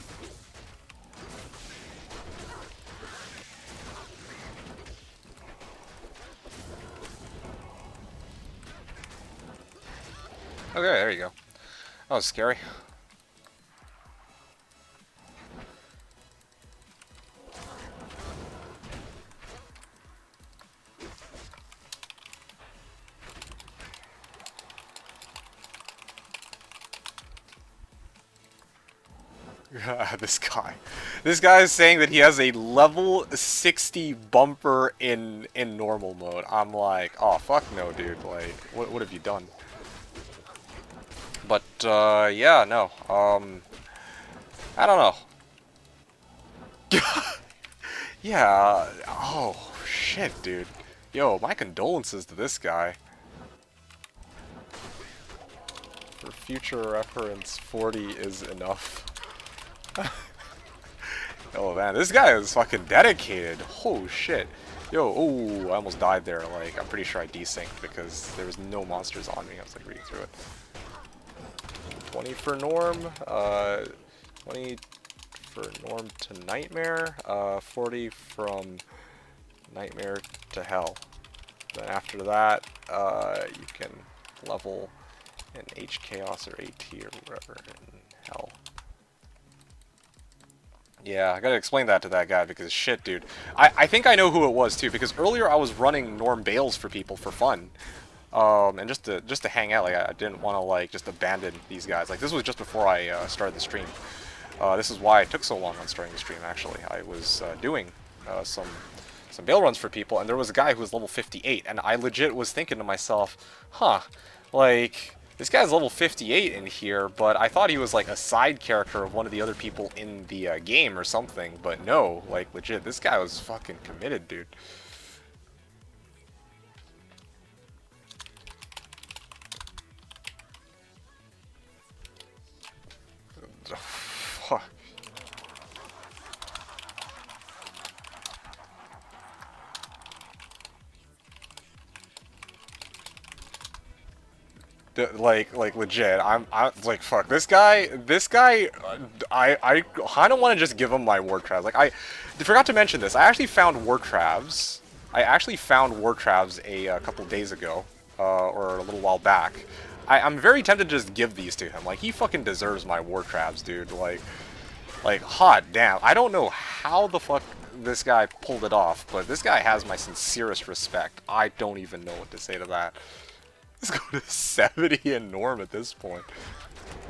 Okay, there you go. That was scary. This guy. This guy is saying that he has a level 60 bumper in normal mode. I'm like, oh, fuck no, dude. Like, what have you done? But, yeah, no. I don't know. Yeah, oh, shit, dude. Yo, my condolences to this guy. For future reference, 40 is enough. Oh man, this guy is fucking dedicated. Oh shit. Yo, oh, I almost died there. Like, I'm pretty sure I desynced because there was no monsters on me. I was like reading through it. 20 for Norm, 20 for Norm to Nightmare, 40 from Nightmare to Hell. Then after that, you can level in H Chaos or AT or whatever in Hell. Yeah, I gotta explain that to that guy because shit, dude. I think I know who it was too because earlier I was running Norm Bales for people for fun, and just to hang out. Like I didn't want to like just abandon these guys. Like this was just before I started the stream. This is why it took so long on starting the stream. Actually, I was doing some bail runs for people, and there was a guy who was level 58, and I legit was thinking to myself, huh, like. This guy's level 58 in here, but I thought he was like a side character of one of the other people in the game or something, but no, like legit, this guy was fucking committed, dude. Fuck. Like legit, I'm like fuck this guy. I kind of want to just give him my war traps. Like I forgot to mention this. I actually found war traps. I actually found war traps a couple days ago, or a little while back. I'm very tempted to just give these to him. Like he fucking deserves my war traps, dude. Like hot damn. I don't know how the fuck this guy pulled it off, but this guy has my sincerest respect. I don't even know what to say to that. Let's go to 70 and Norm at this point.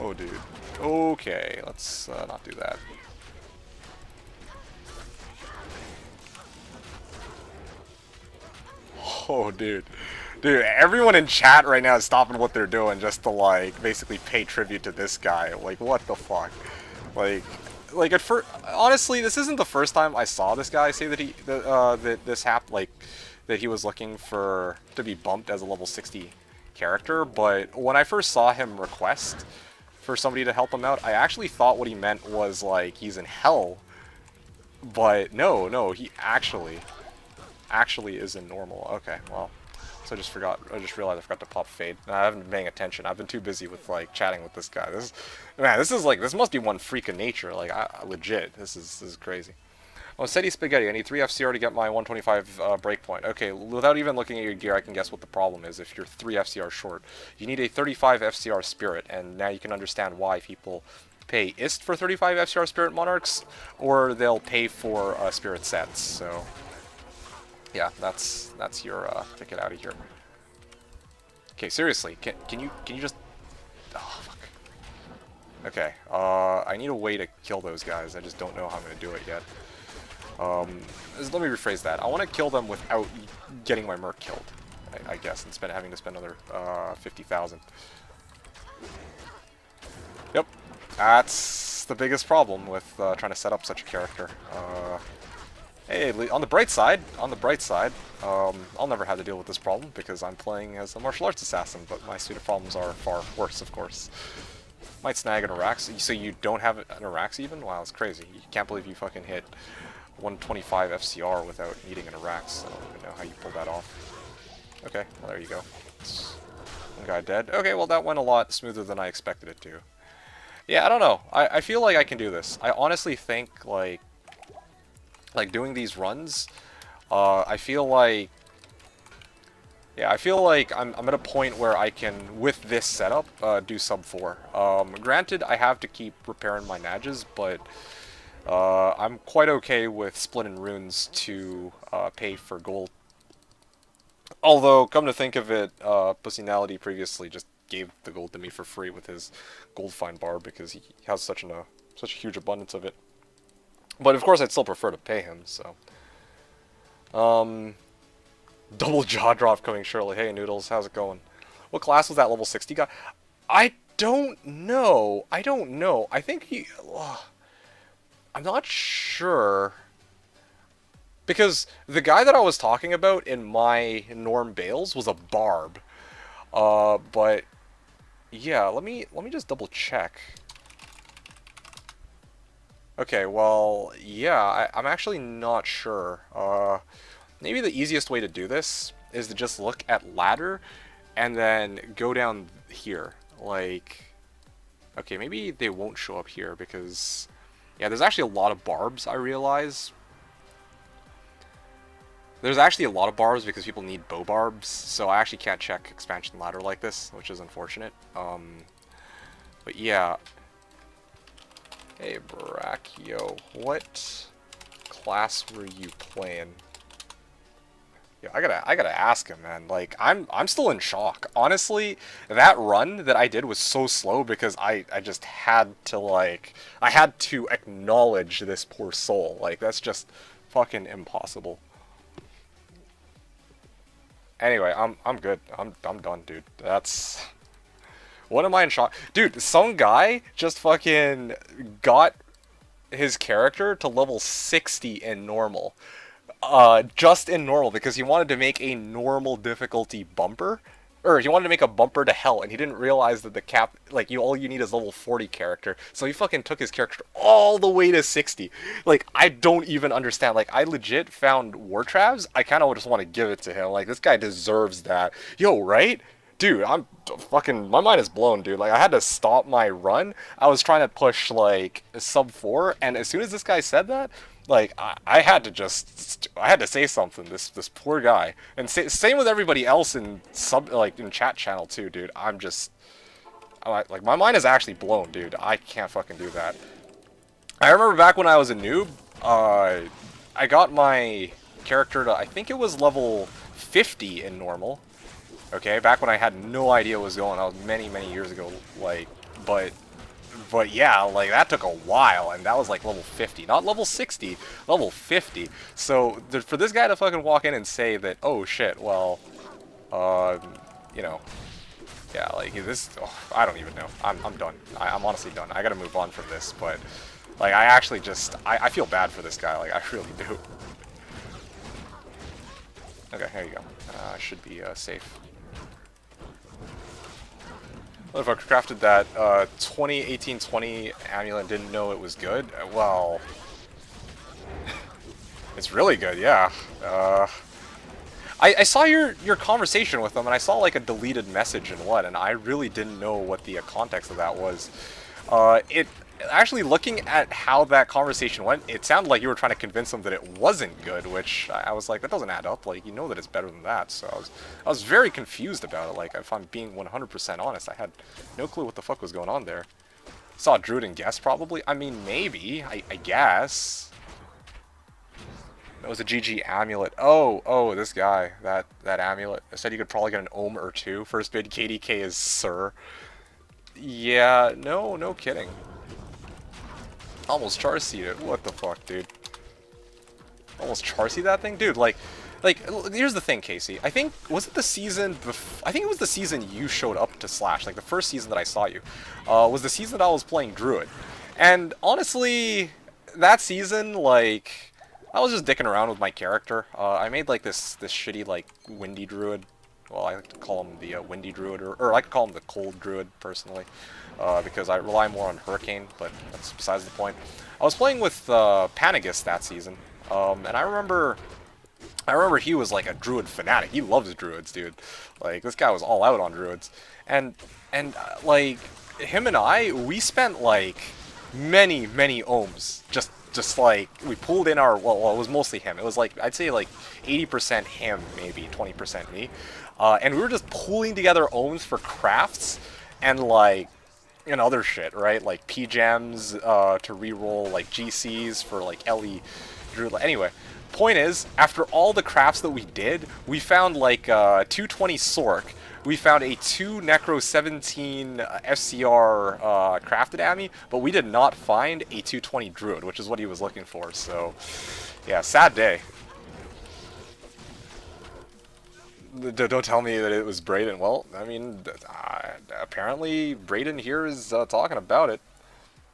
Oh, dude. Okay, let's not do that. Oh, dude. Dude, everyone in chat right now is stopping what they're doing just to, like, basically pay tribute to this guy. Like, what the fuck? Like at first, honestly, this isn't the first time I saw this guy say that that he was looking to be bumped as a level 60 character, but when I first saw him request for somebody to help him out, I actually thought what he meant was like he's in hell, but no, he actually is in normal. Okay, well, so I just realized I forgot to pop fade. I haven't been paying attention. I've been too busy with like chatting with this guy. This must be one freak of nature. Like legit, this is crazy. Oh, Seti Spaghetti, I need 3 FCR to get my 125 breakpoint. Okay, without even looking at your gear, I can guess what the problem is if you're 3 FCR short. You need a 35 FCR Spirit, and now you can understand why people pay IST for 35 FCR Spirit Monarchs, or they'll pay for Spirit sets, so... Yeah, that's your ticket out of here. Okay, seriously, can you just... Oh, fuck. Okay, I need a way to kill those guys, I just don't know how I'm going to do it yet. Let me rephrase that. I want to kill them without getting my merc killed, I guess, and having to spend another 50,000. Yep, that's the biggest problem with trying to set up such a character. Hey, on the bright side, I'll never have to deal with this problem because I'm playing as a martial arts assassin, but my suite of problems are far worse, of course. Might snag an Arax. So you don't have an Arax even? Wow, it's crazy. You can't believe you fucking hit 125 FCR without needing an Arax. I don't even know how you pulled that off. Okay, well there you go. One guy dead. Okay, well that went a lot smoother than I expected it to. Yeah, I don't know. I feel like I can do this. I honestly think, like doing these runs, I feel like... Yeah, I feel like I'm at a point where I can, with this setup, do sub 4. Granted, I have to keep repairing my Nages, but I'm quite okay with splitting runes to pay for gold. Although, come to think of it, Pussinality previously just gave the gold to me for free with his gold find bar because he has such a huge abundance of it. But of course, I'd still prefer to pay him. So, double jaw drop coming shortly. Hey Noodles, how's it going? What class was that level 60 guy? I don't know. I think he... I'm not sure. Because the guy that I was talking about in my Norm Bales was a Barb. But... Yeah, let me just double check. Okay, well, yeah, I'm actually not sure. Maybe the easiest way to do this is to just look at ladder and then go down here. Like, okay, maybe they won't show up here because, yeah, there's actually a lot of barbs, I realize. There's actually a lot of barbs because people need bow barbs, so I actually can't check expansion ladder like this, which is unfortunate. But yeah. Hey, Brachio, what class were you playing? Yeah, I gotta ask him, man. Like, I'm still in shock. Honestly, that run that I did was so slow because I just had to, like, I had to acknowledge this poor soul. Like, that's just fucking impossible. Anyway, I'm good. I'm done, dude. That's... What am I in shock? Dude, some guy just fucking got his character to level 60 in normal. Just in normal, because he wanted to make a normal difficulty bumper. Or he wanted to make a bumper to hell, and he didn't realize that the cap, like, all you need is level 40 character. So he fucking took his character all the way to 60. Like, I don't even understand. Like, I legit found Wartravs. I kind of just want to give it to him. Like, this guy deserves that. Yo, right? Dude, I'm fucking... My mind is blown, dude. Like, I had to stop my run. I was trying to push, like, sub 4, and as soon as this guy said that, like, I had to just... I had to say something. This poor guy. And same with everybody else in in chat channel, too, dude. I'm just... like, my mind is actually blown, dude. I can't fucking do that. I remember back when I was a noob, I got my character to... I think it was level 50 in normal. Okay, back when I had no idea what was going on, that was many, many years ago, like, but yeah, like, that took a while, and that was, like, level 50, not level 60, level 50, so, for this guy to fucking walk in and say that, oh, shit, well, you know, yeah, like, this, oh, I don't even know, I'm done, I'm honestly done, I gotta move on from this, but, like, I actually just, I feel bad for this guy, like, I really do. Okay, here you go, should be, safe. If I crafted that 2018-20 amulet and didn't know it was good, well, it's really good, yeah. I saw your conversation with them, and I saw like a deleted message and I really didn't know what the context of that was. Actually, looking at how that conversation went, it sounded like you were trying to convince them that it wasn't good, which I was like, that doesn't add up. Like, you know that it's better than that. So I was very confused about it. Like, if I'm being 100% honest, I had no clue what the fuck was going on there. Saw Druid and Guess, probably. I mean, maybe. I guess. It was a GG amulet. Oh, this guy. That amulet. I said you could probably get an Ohm or two. First bid KDK is Sir. Yeah, no kidding. Almost Charseed it. What the fuck, dude? Almost Charseed that thing? Dude, like, here's the thing, Casey. I think, was it the season, I think it was the season you showed up to Slash, like the first season that I saw you, was the season that I was playing Druid. And honestly, that season, like, I was just dicking around with my character. I made like this shitty like windy druid. Well, I like to call him the windy druid, or I like to call him the cold druid personally, because I rely more on hurricane. But that's besides the point. I was playing with Panagus that season, and I remember he was like a druid fanatic. He loves druids, dude. Like this guy was all out on druids, and like him and we spent like many ohms just like we pulled in our well it was mostly him. It was like I'd say like 80% him, maybe 20% me, and we were just pulling together ohms for crafts and like and other shit, right? Like P-gems to reroll like GCs for like LE Drew. Anyway, point is, after all the crafts that we did, we found like 220 Sork. We found a 2 Necro 17 FCR crafted Ami, but we did not find a 220 Druid, which is what he was looking for. So, yeah, sad day. Don't tell me that it was Brayden. Well, I mean, apparently Brayden here is talking about it.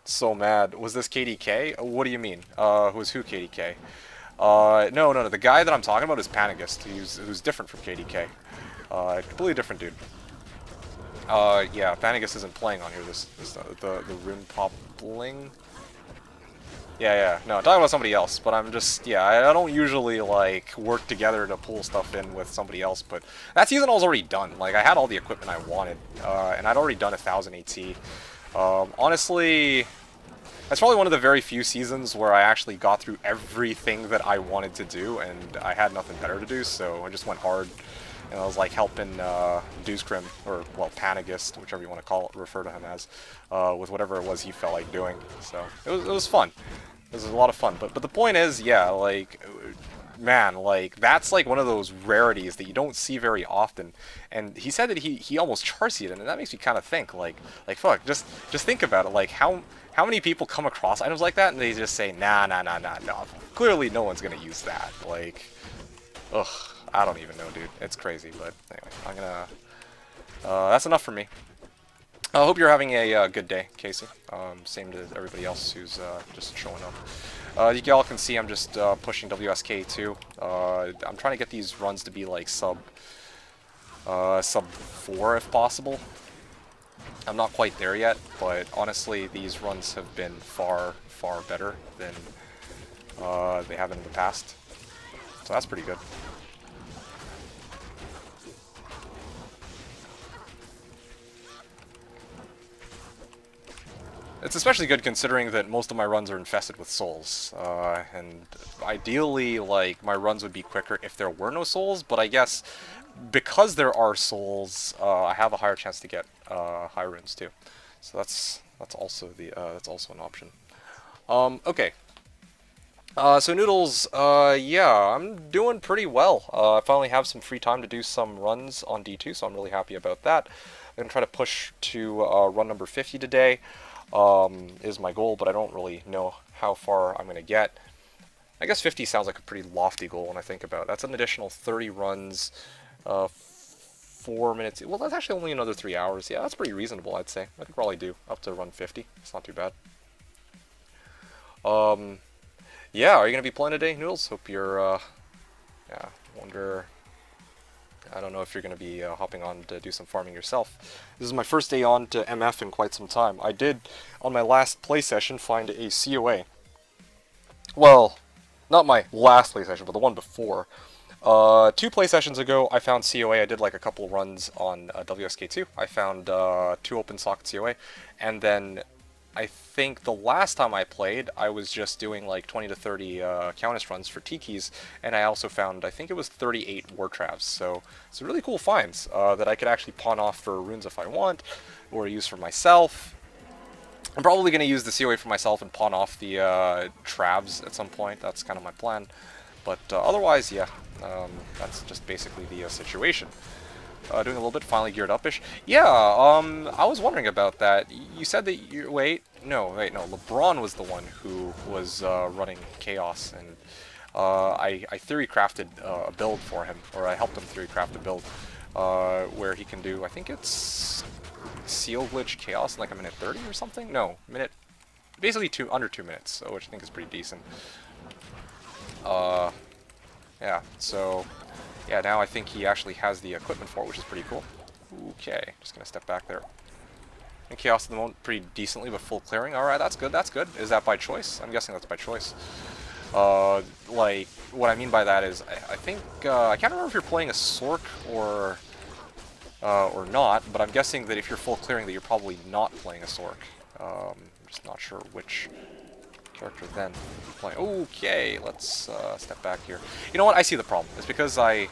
So mad. Was this KDK? What do you mean? Who's who KDK? No. The guy that I'm talking about is Panagist, who's different from KDK. Completely different dude. Yeah, Panagist isn't playing on here. The Rune Pop Bling. Yeah. No, I'm talking about somebody else, but I'm just, yeah, I don't usually, like, work together to pull stuff in with somebody else, but that season I was already done. Like, I had all the equipment I wanted, and I'd already done 1000 AT. Honestly, that's probably one of the very few seasons where I actually got through everything that I wanted to do, and I had nothing better to do, so I just went hard. And I was like helping Dewscrim, or well, Panagist, whichever you want to refer to him as, with whatever it was he felt like doing. So it was fun. It was a lot of fun. But the point is, yeah, like, man, like that's like one of those rarities that you don't see very often. And he said that he almost Charsied it, and that makes me kind of think, like fuck, just think about it, like how many people come across items like that and they just say nah, no, clearly no one's gonna use that, like, ugh. I don't even know, dude. It's crazy, but anyway, I'm gonna... that's enough for me. I hope you're having a good day, Casey. Same to everybody else who's just showing up. You all can see I'm just pushing WSK2. I'm trying to get these runs to be like sub 4 if possible. I'm not quite there yet, but honestly, these runs have been far better than they have been in the past. So that's pretty good. It's especially good considering that most of my runs are infested with souls, and ideally, like, my runs would be quicker if there were no souls, but I guess because there are souls, I have a higher chance to get high runes too. So that's also an option. Okay. So Noodles, yeah, I'm doing pretty well. I finally have some free time to do some runs on D2, so I'm really happy about that. I'm gonna try to push to run number 50 today. Is my goal, but I don't really know how far I'm going to get. I guess 50 sounds like a pretty lofty goal when I think about it. That's an additional 30 runs, 4 minutes. Well, that's actually only another 3 hours. Yeah, that's pretty reasonable, I'd say. I could probably do up to run 50. It's not too bad. Yeah, are you going to be playing today, Noodles? Hope you're, yeah, wonder... I don't know if you're going to be hopping on to do some farming yourself. This is my first day on to MF in quite some time. I did, on my last play session, find a COA. Well, not my last play session, but the one before. 2 play sessions ago, I found COA. I did like a couple runs on WSK2. I found 2 open socket COA, and then I think the last time I played, I was just doing like 20 to 30 Countess runs for Tikis, and I also found, I think it was 38 War Travs. So it's really cool finds that I could actually pawn off for runes if I want, or use for myself. I'm probably going to use the COA for myself and pawn off the Travs at some point. That's kind of my plan. But otherwise, yeah, that's just basically the situation. Doing a little bit, finally geared up-ish. Yeah, I was wondering about that. You said that you... Wait, no. LeBron was the one who was running Chaos, and I theory crafted a build for him, or I helped him theory craft a build where he can do, I think it's Seal Glitch Chaos in like a minute 30 or something? No, minute basically under 2 minutes, so, which I think is pretty decent. Uh, yeah, so, yeah, now I think he actually has the equipment for it, which is pretty cool. Okay, just gonna step back there. And Chaos at the moment pretty decently, but full clearing. Alright, that's good, that's good. Is that by choice? I'm guessing that's by choice. Like, what I mean by that is, I think, I can't remember if you're playing a Sork or not, but I'm guessing that if you're full clearing that you're probably not playing a Sork. I'm just not sure which character then you're playing. Okay, let's step back here. You know what, I see the problem. It's because I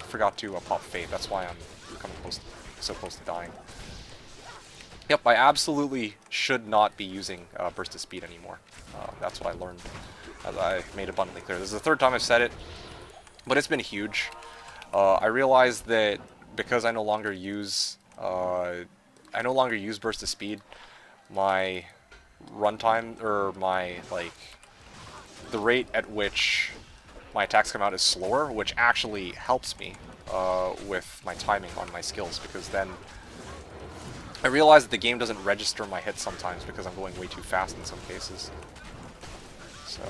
forgot to pop Fade. That's why I'm coming so close to dying. Yep, I absolutely should not be using Burst of Speed anymore. That's what I learned, as I made abundantly clear. This is the third time I've said it, but it's been huge. I realized that because I no longer use Burst of Speed, my runtime, or my, like, the rate at which my attacks come out is slower, which actually helps me with my timing on my skills, because then I realize that the game doesn't register my hits sometimes because I'm going way too fast in some cases. So,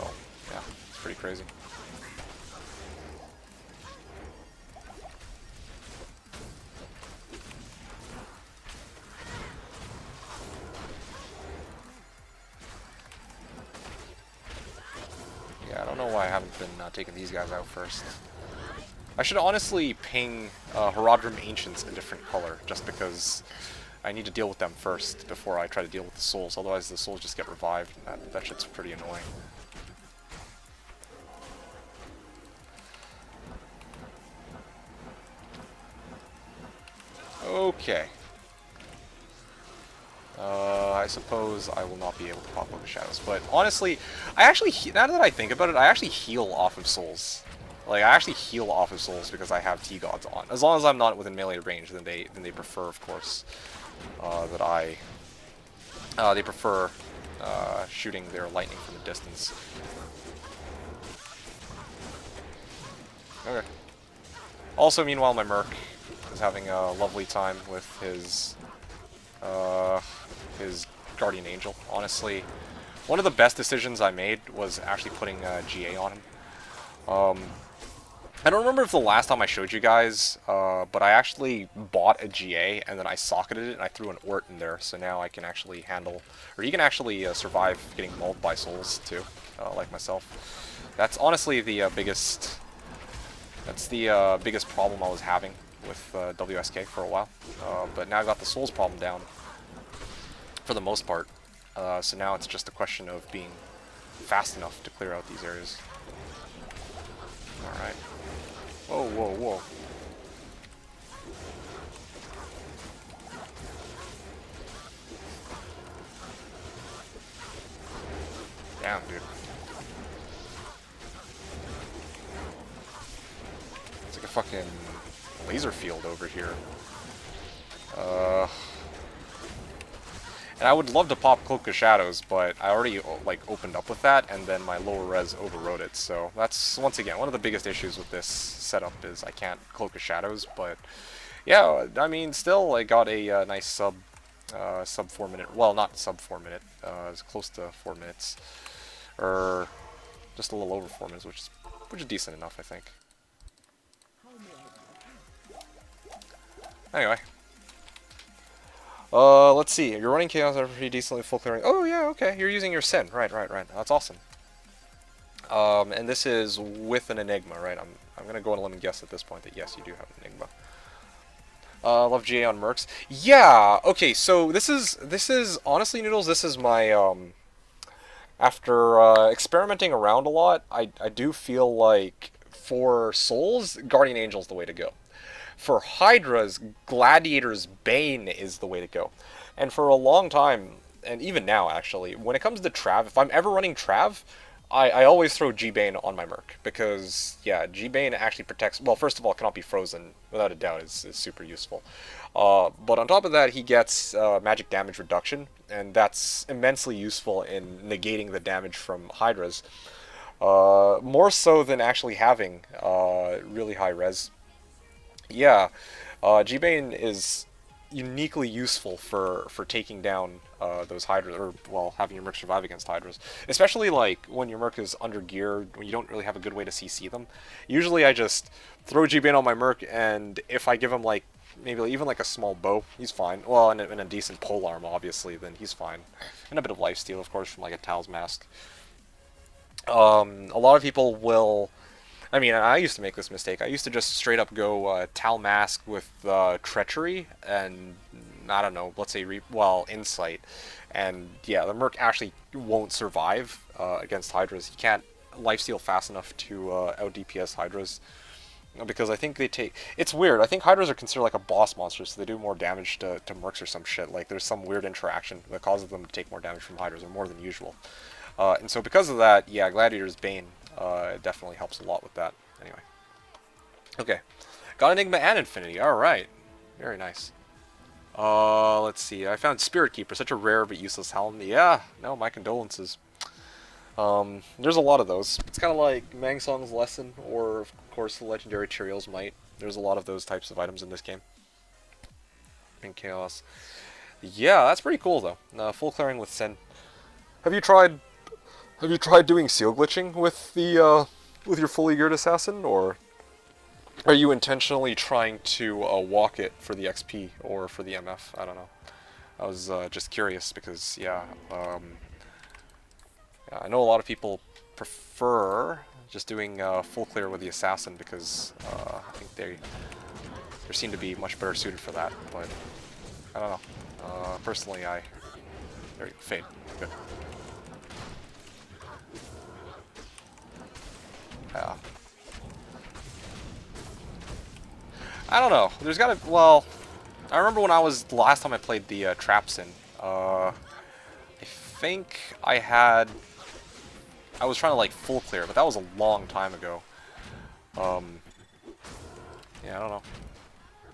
yeah, it's pretty crazy. Yeah, I don't know why I haven't been taking these guys out first. I should honestly ping Herodrum Ancients a different color, just because I need to deal with them first before I try to deal with the souls, otherwise the souls just get revived, and that shit's pretty annoying. Okay. I suppose I will not be able to pop up the shadows, but honestly, I actually, now that I think about it, I actually heal off of souls. Like, I actually heal off of souls because I have T-Gods on. As long as I'm not within melee range, then they prefer, of course, they prefer shooting their lightning from a distance. Okay. Also, meanwhile, my Merc is having a lovely time with his Guardian Angel. Honestly, one of the best decisions I made was actually putting GA on him. I don't remember if the last time I showed you guys, but I actually bought a GA and then I socketed it and I threw an Ort in there, so now I can actually handle, or you can actually survive getting mauled by souls too, like myself. That's honestly the biggest problem I was having with WSK for a while, but now I got the souls problem down for the most part, so now it's just a question of being fast enough to clear out these areas. Alright. Whoa, whoa, whoa. Damn, dude. It's like a fucking laser field over here. And I would love to pop Cloak of Shadows, but I already, like, opened up with that, and then my lower res overrode it, so that's, once again, one of the biggest issues with this setup is I can't Cloak of Shadows, but yeah, I mean, still, I got a nice sub 4 minute, well, not sub 4 minute, it's close to 4 minutes, or just a little over 4 minutes, which is decent enough, I think. Anyway. Let's see. You're running Chaos are pretty decently full clearing. Oh, yeah, okay. You're using your Sin. Right. That's awesome. And this is with an Enigma, right? I'm gonna go on a limb and guess at this point that yes, you do have an Enigma. Love GA on Mercs. Yeah, okay, so this is honestly, Noodles, this is my, after experimenting around a lot, I do feel like for Souls, Guardian Angel's the way to go. For Hydras, Gladiator's Bane is the way to go. And for a long time, and even now actually, when it comes to Trav, if I'm ever running Trav, I always throw G-Bane on my Merc, because, yeah, G-Bane actually protects, well, first of all, cannot be frozen, without a doubt, is super useful. But on top of that, he gets magic damage reduction, and that's immensely useful in negating the damage from Hydras. More so than actually having really high res. Yeah, G-Bane is uniquely useful for taking down those Hydras, or, well, having your Merc survive against Hydras. Especially, like, when your Merc is under gear, when you don't really have a good way to CC them. Usually I just throw GB on my Merc, and if I give him, like, maybe even, like, a small bow, he's fine. Well, and a decent polearm, obviously, then he's fine. And a bit of lifesteal, of course, from, like, a Tal's Mask. A lot of people will... I mean, I used to make this mistake. I used to just straight up go Tal Mask with Treachery and, I don't know, let's say, Insight. And yeah, the Merc actually won't survive against Hydras. He can't lifesteal fast enough to out DPS Hydras. Because I think they take... It's weird. I think Hydras are considered like a boss monster, so they do more damage to Mercs or some shit. Like, there's some weird interaction that causes them to take more damage from Hydras, or more than usual. And so because of that, yeah, Gladiator's Bane it definitely helps a lot with that. Anyway. Okay. Got Enigma and Infinity. Alright. Very nice. Let's see. I found Spirit Keeper. Such a rare but useless helm. Yeah. No, my condolences. There's a lot of those. It's kind of like Mang Song's Lesson, or, of course, the Legendary Cheerios Might. There's a lot of those types of items in this game. In Chaos. Yeah, that's pretty cool, though. Full clearing with Sin. Have you tried doing seal glitching with the with your fully geared assassin, or are you intentionally trying to walk it for the XP or for the MF? I don't know. I was just curious because yeah, I know a lot of people prefer just doing full clear with the assassin because I think they seem to be much better suited for that. But I don't know. Personally, there you go, fade. Good. Yeah. I don't know. There's gotta... Well, I remember when the last time I played the Traps in, I think I was trying to, like, full clear, but that was a long time ago. Yeah, I don't know.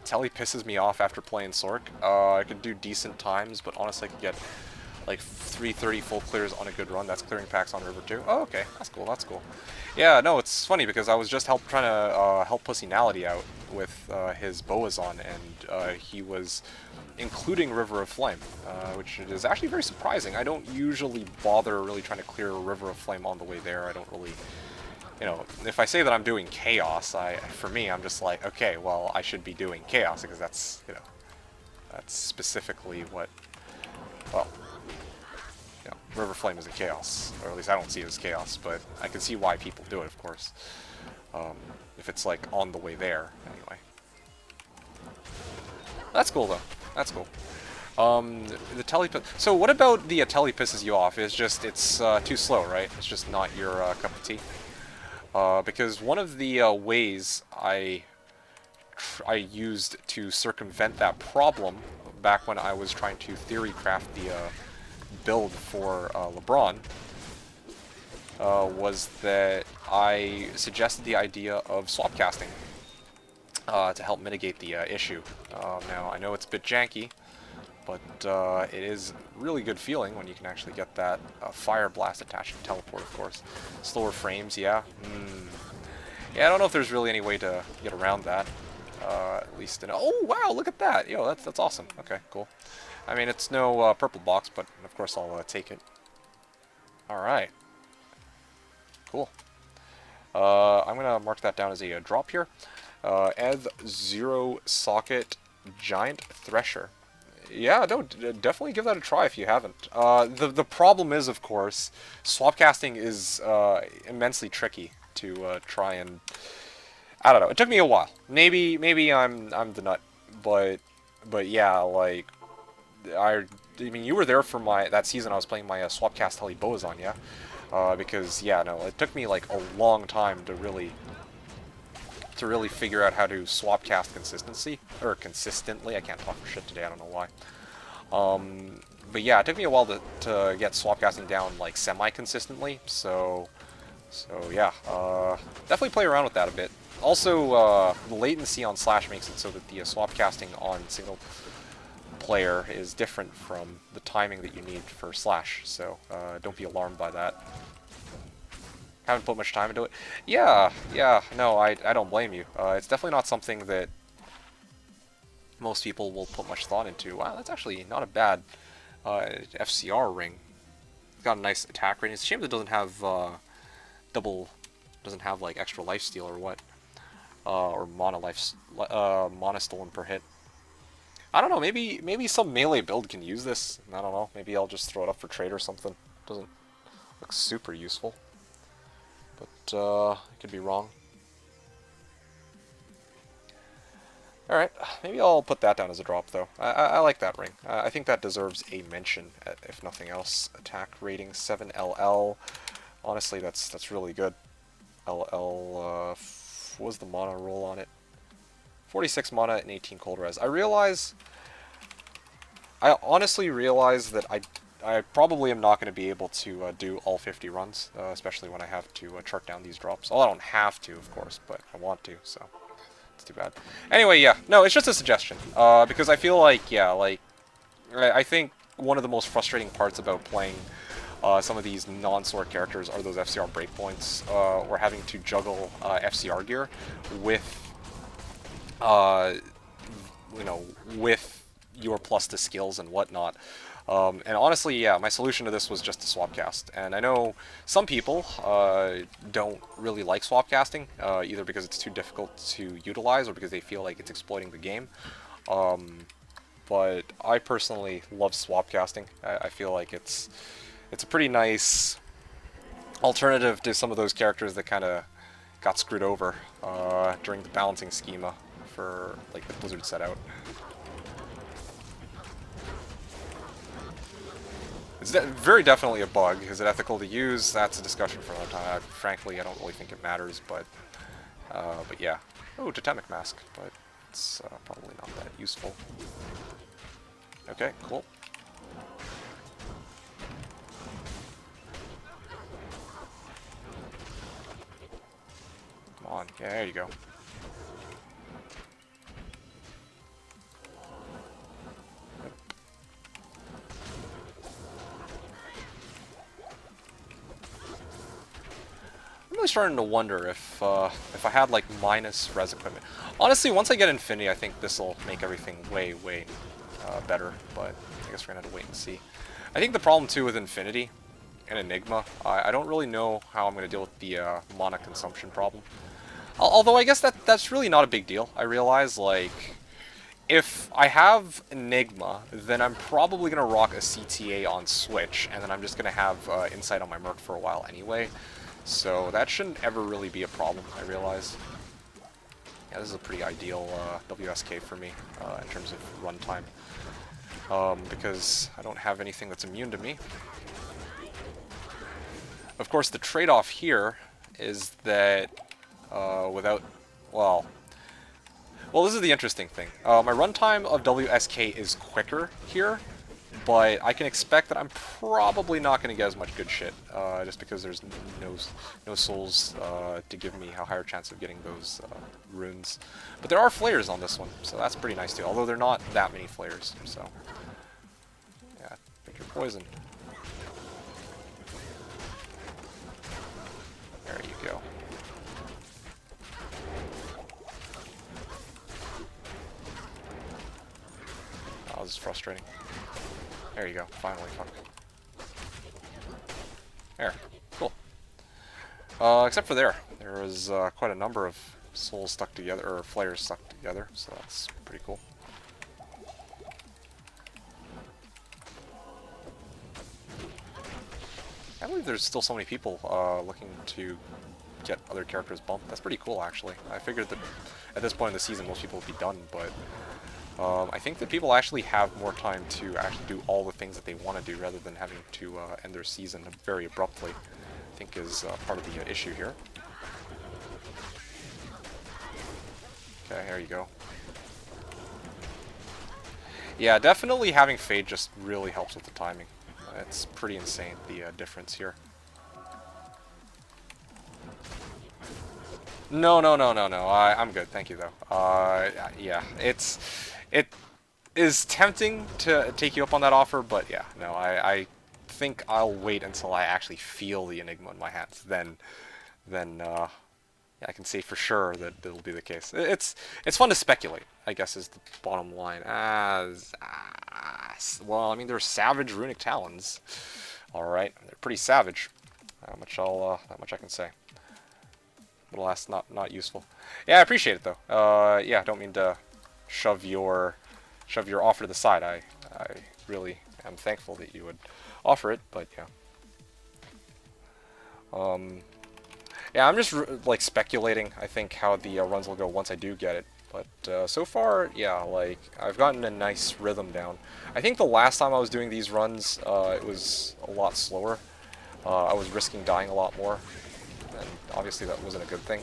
Telly pisses me off after playing Sork. I could do decent times, but honestly I could get, like, 330 full clears on a good run. That's clearing packs on River 2. Oh, okay. That's cool, that's cool. Yeah, no, it's funny because I was just trying to help Pussynality out with his Boazon, and he was including River of Flame, which is actually very surprising. I don't usually bother really trying to clear River of Flame on the way there. I don't really... You know, if I say that I'm doing Chaos, for me, I'm just like, okay, well, I should be doing Chaos, because that's, you know, that's specifically what... Well... River Flame isn't Chaos, or at least I don't see it as Chaos, but I can see why people do it, of course. If it's, like, on the way there, anyway. That's cool, though. That's cool. The Telly... So what about the Telly pisses you off? It's just, it's too slow, right? It's just not your cup of tea. Because one of the ways I used to circumvent that problem back when I was trying to theory craft the build for LeBron was that I suggested the idea of swap casting to help mitigate the issue. Now, I know it's a bit janky, but it is really good feeling when you can actually get that Fire Blast attached to Teleport, of course. Slower frames, yeah. Yeah, I don't know if there's really any way to get around that. At least in... Oh, wow, look at that! Yo, that's awesome. Okay, cool. I mean, it's no purple box, but of course I'll take it. Alright. Cool. I'm going to mark that down as a drop here. Zero Socket Giant Thresher. Yeah, no, definitely give that a try if you haven't. The problem is, of course, swap casting is immensely tricky to try and... I don't know. It took me a while. Maybe I'm the nut, but yeah, like I mean, you were there for that season. I was playing my Swapcast Telly Boazon, yeah. Because yeah, no, it took me like a long time to really figure out how to swapcast consistently. I can't talk for shit today. I don't know why. But yeah, it took me a while to get swapcasting down like semi-consistently. So yeah, definitely play around with that a bit. Also, the latency on Slash makes it so that the swapcasting on single player is different from the timing that you need for Slash. So don't be alarmed by that. Haven't put much time into it. Yeah, no, I don't blame you. It's definitely not something that most people will put much thought into. Wow, that's actually not a bad FCR ring. It's got a nice attack rating. It's a shame it doesn't have doesn't have like extra lifesteal or what, or mana stolen per hit. I don't know. Maybe some melee build can use this. I don't know. Maybe I'll just throw it up for trade or something. Doesn't look super useful, but I could be wrong. Alright, maybe I'll put that down as a drop, though. I like that ring. I think that deserves a mention, if nothing else. Attack rating 7 LL. Honestly, that's really good. LL, what was the mana roll on it? 46 mana and 18 cold res. I honestly realize that I probably am not going to be able to do all 50 runs, especially when I have to chart down these drops. Well, I don't have to, of course, but I want to, so... It's too bad. Anyway, yeah. No, it's just a suggestion. Because I feel like, yeah, like... I think one of the most frustrating parts about playing some of these non-sword characters are those FCR breakpoints, or having to juggle FCR gear with, you know, with your plus to skills and whatnot. And honestly, yeah, my solution to this was just to swap cast. And I know some people don't really like swap casting, either because it's too difficult to utilize or because they feel like it's exploiting the game. But I personally love swap casting. I feel like it's a pretty nice alternative to some of those characters that kind of got screwed over during the balancing schema for like the Blizzard set out. It's very definitely a bug. Is it ethical to use? That's a discussion for another time. Frankly, I don't really think it matters, but yeah. Oh, totemic mask, but it's probably not that useful. Okay, cool. Come on, yeah, there you go. I'm really starting to wonder if I had like minus res equipment. Honestly, once I get Infinity, I think this will make everything way better. But I guess we're gonna have to wait and see. I think the problem too with Infinity and Enigma, I don't really know how I'm gonna deal with the mana consumption problem. Although I guess that's really not a big deal. I realize like if I have Enigma, then I'm probably gonna rock a CTA on Switch, and then I'm just gonna have Insight on my Merc for a while anyway. So that shouldn't ever really be a problem, I realize. Yeah, this is a pretty ideal WSK for me in terms of runtime. Because I don't have anything that's immune to me. Of course, the trade-off here is that without... Well, this is the interesting thing. My runtime of WSK is quicker here, but I can expect that I'm probably not going to get as much good shit, just because there's no souls to give me a higher chance of getting those runes. But there are flares on this one, so that's pretty nice too, although they're not that many flares, so... Yeah, pick your poison. There you go. Oh, this is frustrating. There you go, finally, fuck. There, cool. Except for there was quite a number of souls stuck together, or flares stuck together, so that's pretty cool. I believe there's still so many people looking to get other characters bumped. That's pretty cool, actually. I figured that at this point in the season most people would be done, but I think that people actually have more time to actually do all the things that they want to do rather than having to end their season very abruptly, I think is part of the issue here. Okay, there you go. Yeah, definitely having Fade just really helps with the timing. It's pretty insane, the difference here. No. I'm good, thank you though. Yeah, it is tempting to take you up on that offer, but yeah, no, I think I'll wait until I actually feel the Enigma in my hands. Then Yeah, I can say for sure that it'll be the case. It's fun to speculate, I guess, is the bottom line. Well, I mean, they're savage runic talons. All right, they're pretty savage. That much I can say. But alas, not useful. Yeah, I appreciate it though. Yeah, I don't mean to shove your offer to the side. I really am thankful that you would offer it, but yeah. Yeah, I'm just like speculating. I think how the runs will go once I do get it. But so far, yeah, like I've gotten a nice rhythm down. I think the last time I was doing these runs, it was a lot slower. I was risking dying a lot more, and obviously that wasn't a good thing.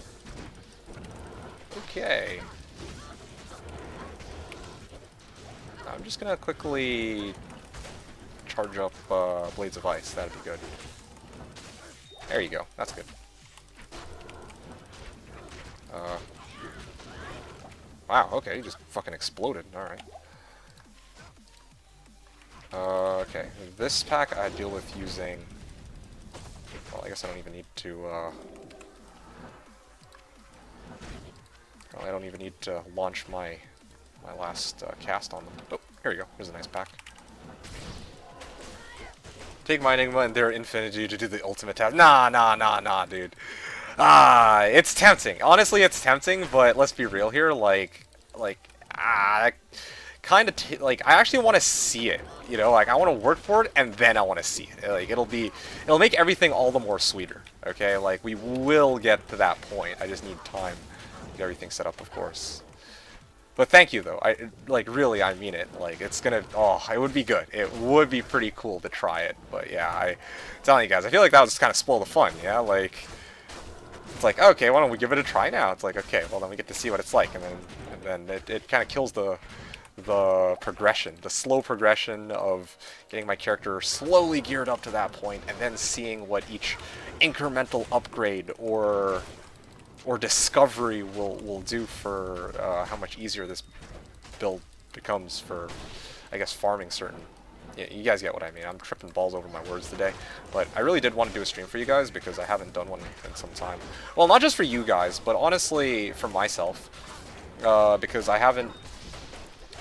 Okay. I'm just gonna quickly charge up Blades of Ice. That'd be good. There you go. That's good. Wow, okay, he just fucking exploded. Alright. Okay, this pack I deal with using... Well, I guess I don't even need to, well, I don't even need to launch my last cast on them. Oh, here we go. Here's a nice pack. Take my Enigma and their Infinity to do the ultimate task. Nah, dude. It's tempting. Honestly, it's tempting, but let's be real here. Kind of like I actually want to see it. You know, like I want to work for it, and then I want to see it. Like it'll make everything all the more sweeter. Okay, like we will get to that point. I just need time to get everything set up, of course. But thank you, though. Really, I mean it. Like, it's gonna, it would be good. It would be pretty cool to try it. But yeah, I'm telling you guys, I feel like that would just kind of spoil the fun, yeah? Like, it's like, okay, why don't we give it a try now? It's like, okay, well then we get to see what it's like, and then it kind of kills the progression, the slow progression of getting my character slowly geared up to that point, and then seeing what each incremental upgrade or discovery will do for how much easier this build becomes for, I guess, farming certain... Yeah, you guys get what I mean. I'm tripping balls over my words today. But I really did want to do a stream for you guys because I haven't done one in some time. Well, not just for you guys, but honestly for myself. Because I haven't...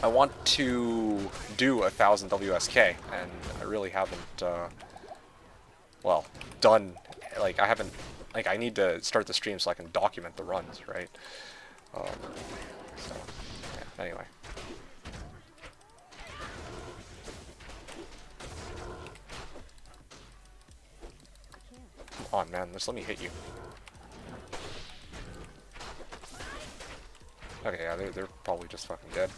I want to do 1,000 WSK, and I really haven't, well, done... Like, I haven't... Like, I need to start the stream so I can document the runs, right? So, yeah, anyway. Come on, man. Just let me hit you. Okay, yeah, they're probably just fucking dead.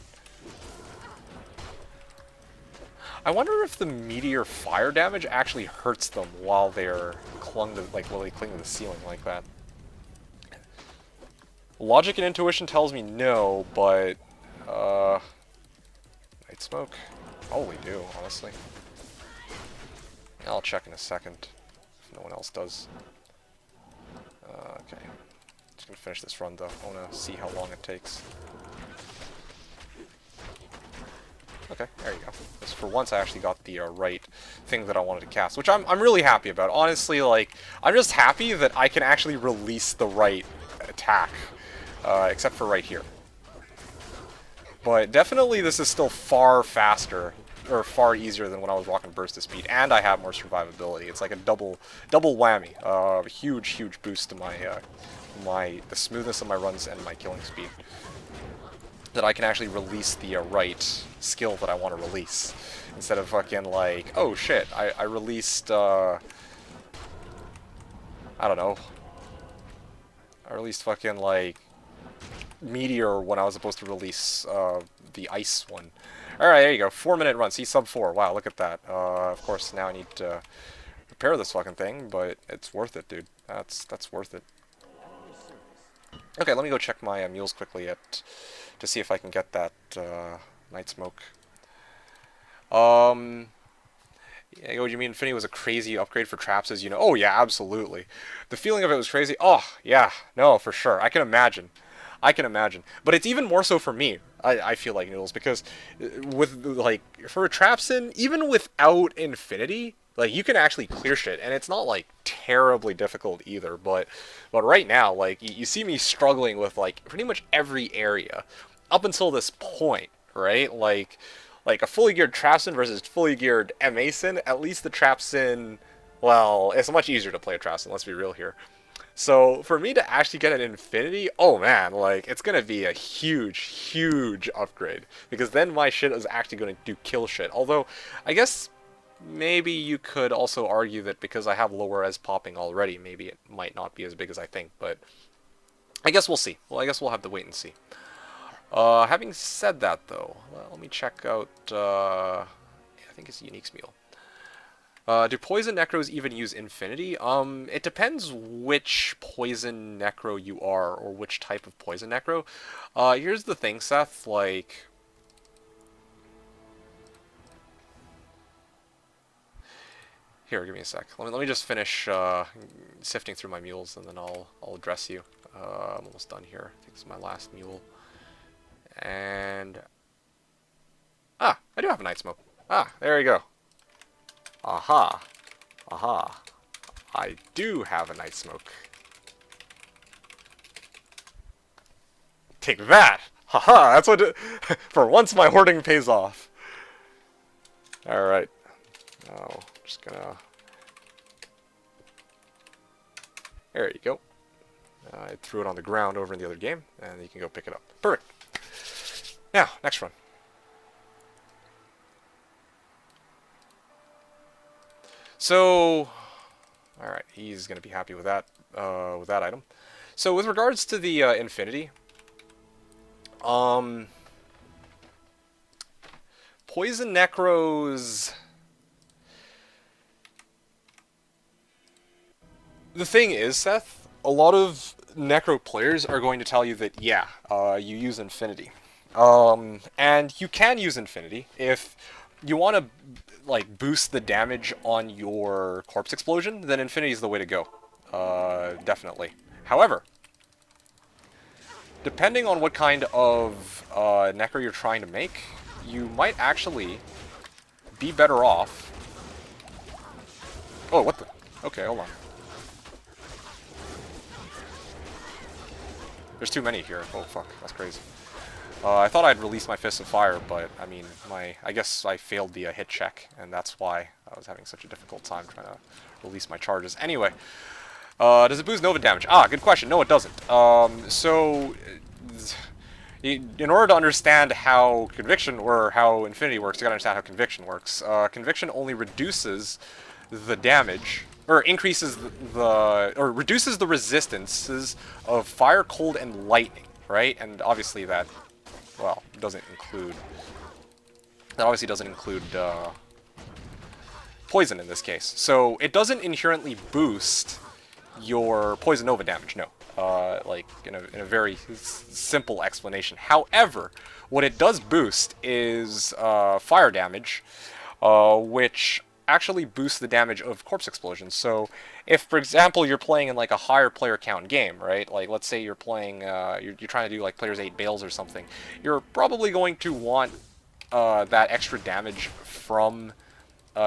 I wonder if the meteor fire damage actually hurts them while they're while they cling to the ceiling like that. Logic and intuition tells me no, but Night Smoke probably do, honestly. I'll check in a second if no one else does. Okay, just gonna finish this run though. I wanna see how long it takes. Okay, there you go. Just for once I actually got the right thing that I wanted to cast, which I'm really happy about. Honestly, like, I'm just happy that I can actually release the right attack, except for right here. But definitely this is still far faster, or far easier than when I was rocking burst of speed, and I have more survivability. It's like a double whammy. A huge boost to the smoothness of my runs and my killing speed. That I can actually release the right skill that I want to release. Instead of fucking like, oh shit, I released, I don't know. I released fucking like Meteor when I was supposed to release the Ice one. Alright, there you go. 4-minute run. See, sub 4. Wow, look at that. Of course, now I need to repair this fucking thing, but it's worth it, dude. That's worth it. Okay, let me go check my mules quickly to see if I can get that Night Smoke. Yeah, what do you mean Infinity was a crazy upgrade for traps, as you know? Oh, yeah, absolutely. The feeling of it was crazy. Oh, yeah, no, for sure. I can imagine. I can imagine. But it's even more so for me, I feel like, Noodles, because with, like, for traps in, even without Infinity, Like, you can actually clear shit, and it's not, like, terribly difficult either, but right now, like, you see me struggling with, like, pretty much every area up until this point, right? Like a fully geared Trapsin versus fully geared Mason, at least the Trapsin, well, it's much easier to play a Trapsin, let's be real here. So for me to actually get an Infinity, oh man, like it's gonna be a huge, huge upgrade because then my shit is actually gonna do kill shit. Although, I guess maybe you could also argue that because I have lower res popping already, maybe it might not be as big as I think. But I guess we'll see. Well, I guess we'll have to wait and see. Having said that, though, let me check out. I think it's Unique's Meal. Do Poison Necros even use Infinity? It depends which Poison Necro you are, or which type of Poison Necro. Here's the thing, Seth, like... Here, give me a sec. Let me just finish sifting through my mules, and then I'll address you. I'm almost done here. I think this is my last mule. And... Ah, I do have a Night Smoke. Ah, there you go. Aha. Aha. I do have a Night Smoke. Take that! Haha, that's what... For once my hoarding pays off. Alright. Oh, just gonna... There you go. I threw it on the ground over in the other game, and you can go pick it up. Perfect. Now, next run. So, all right, he's going to be happy with that item. So, with regards to the Infinity, Poison Necros. The thing is, Seth, a lot of Necro players are going to tell you that yeah, you use Infinity, and you can use Infinity if you want to like boost the damage on your corpse explosion, then Infinity is the way to go. Definitely. However, depending on what kind of Necro you're trying to make, you might actually be better off. Oh, what the? Okay, hold on. There's too many here. Oh fuck, that's crazy. I thought I'd release my Fist of Fire, but I mean, I guess I failed the hit check, and that's why I was having such a difficult time trying to release my charges. Anyway, does it boost Nova damage? Ah, good question. No, it doesn't. In order to understand how Conviction or how Infinity works, you gotta understand how Conviction works. Conviction only reduces the damage, or increases or reduces the resistances of fire, cold, and lightning, right? And obviously that, well, doesn't include... That obviously doesn't include poison in this case. So it doesn't inherently boost your Poison Nova damage, no. Like, in a very simple explanation. However, what it does boost is fire damage, which actually boosts the damage of corpse explosions. So if, for example, you're playing in like a higher player count game, right? Like, let's say you're playing, you're trying to do like players 8 bales or something. You're probably going to want that extra damage from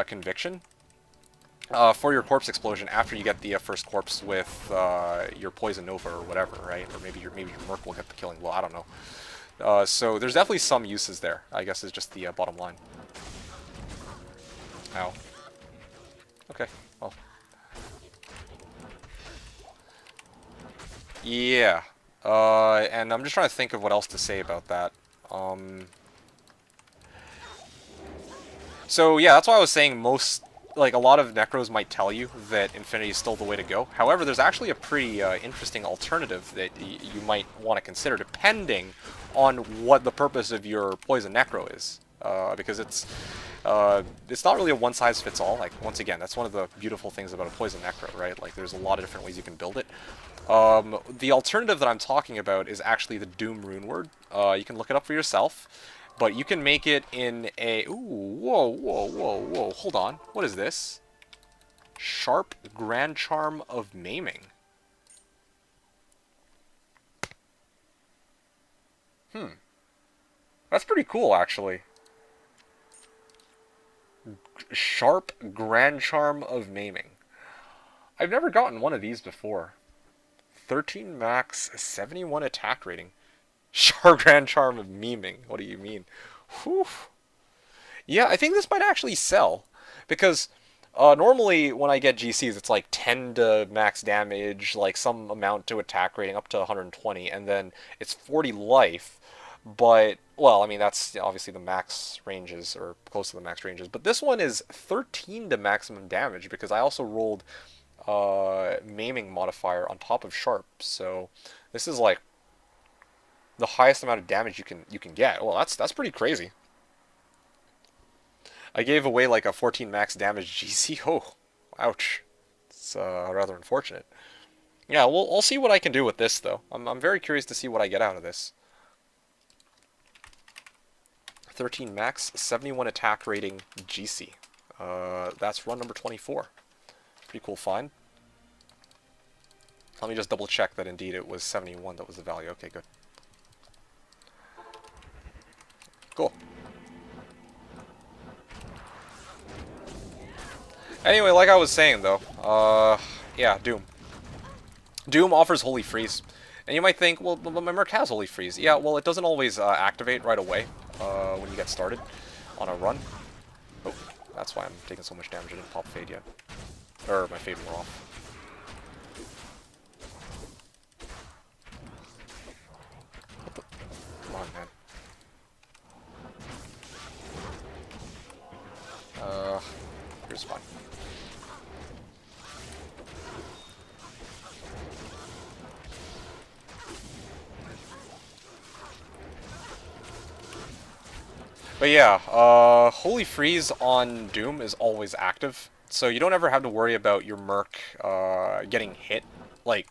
Conviction for your corpse explosion after you get the first corpse with your Poison Nova or whatever, right? Or maybe your Merc will get the killing blow. I don't know. So there's definitely some uses there, I guess, is just the bottom line. Ow. Okay, well. Yeah. And I'm just trying to think of what else to say about that. So yeah, that's why I was saying like a lot of Necros might tell you that Infinity is still the way to go. However, there's actually a pretty interesting alternative that you might want to consider depending on what the purpose of your Poison Necro is. Because it's not really a one-size-fits-all. Like, once again, that's one of the beautiful things about a Poison Necro, right? Like, there's a lot of different ways you can build it. The alternative that I'm talking about is actually the Doom Rune Word. You can look it up for yourself, but you can make it in a... Ooh, whoa, hold on. What is this? Sharp Grand Charm of Maiming. That's pretty cool, actually. Sharp Grand Charm of Maiming. I've never gotten one of these before. 13 max, 71 attack rating. Sharp Grand Charm of Memeing. What do you mean? Whew. Yeah, I think this might actually sell. Because normally when I get GCs, it's like 10 to max damage, like some amount to attack rating, up to 120, and then it's 40 life. But, well, I mean, that's obviously the max ranges, or close to the max ranges. But this one is 13 to maximum damage, because I also rolled maiming modifier on top of sharp. So this is like the highest amount of damage you can get. Well, that's pretty crazy. I gave away like a 14 max damage GC. Oh, ouch. It's rather unfortunate. Yeah, well, I'll see what I can do with this, though. I'm very curious to see what I get out of this. 13 max, 71 attack rating GC. That's run number 24. Pretty cool find. Let me just double check that indeed it was 71 that was the value. Okay, good. Cool. Anyway, like I was saying though, yeah, Doom. Doom offers Holy Freeze. And you might think, well, my Merc has Holy Freeze. Yeah, well, it doesn't always activate right away when you get started on a run. Oh, that's why I'm taking so much damage. I didn't pop Fade yet. Or my Fade wore off. Come on, man. Here's fine. But yeah, Holy Freeze on Doom is always active, so you don't ever have to worry about your Merc getting hit. Like,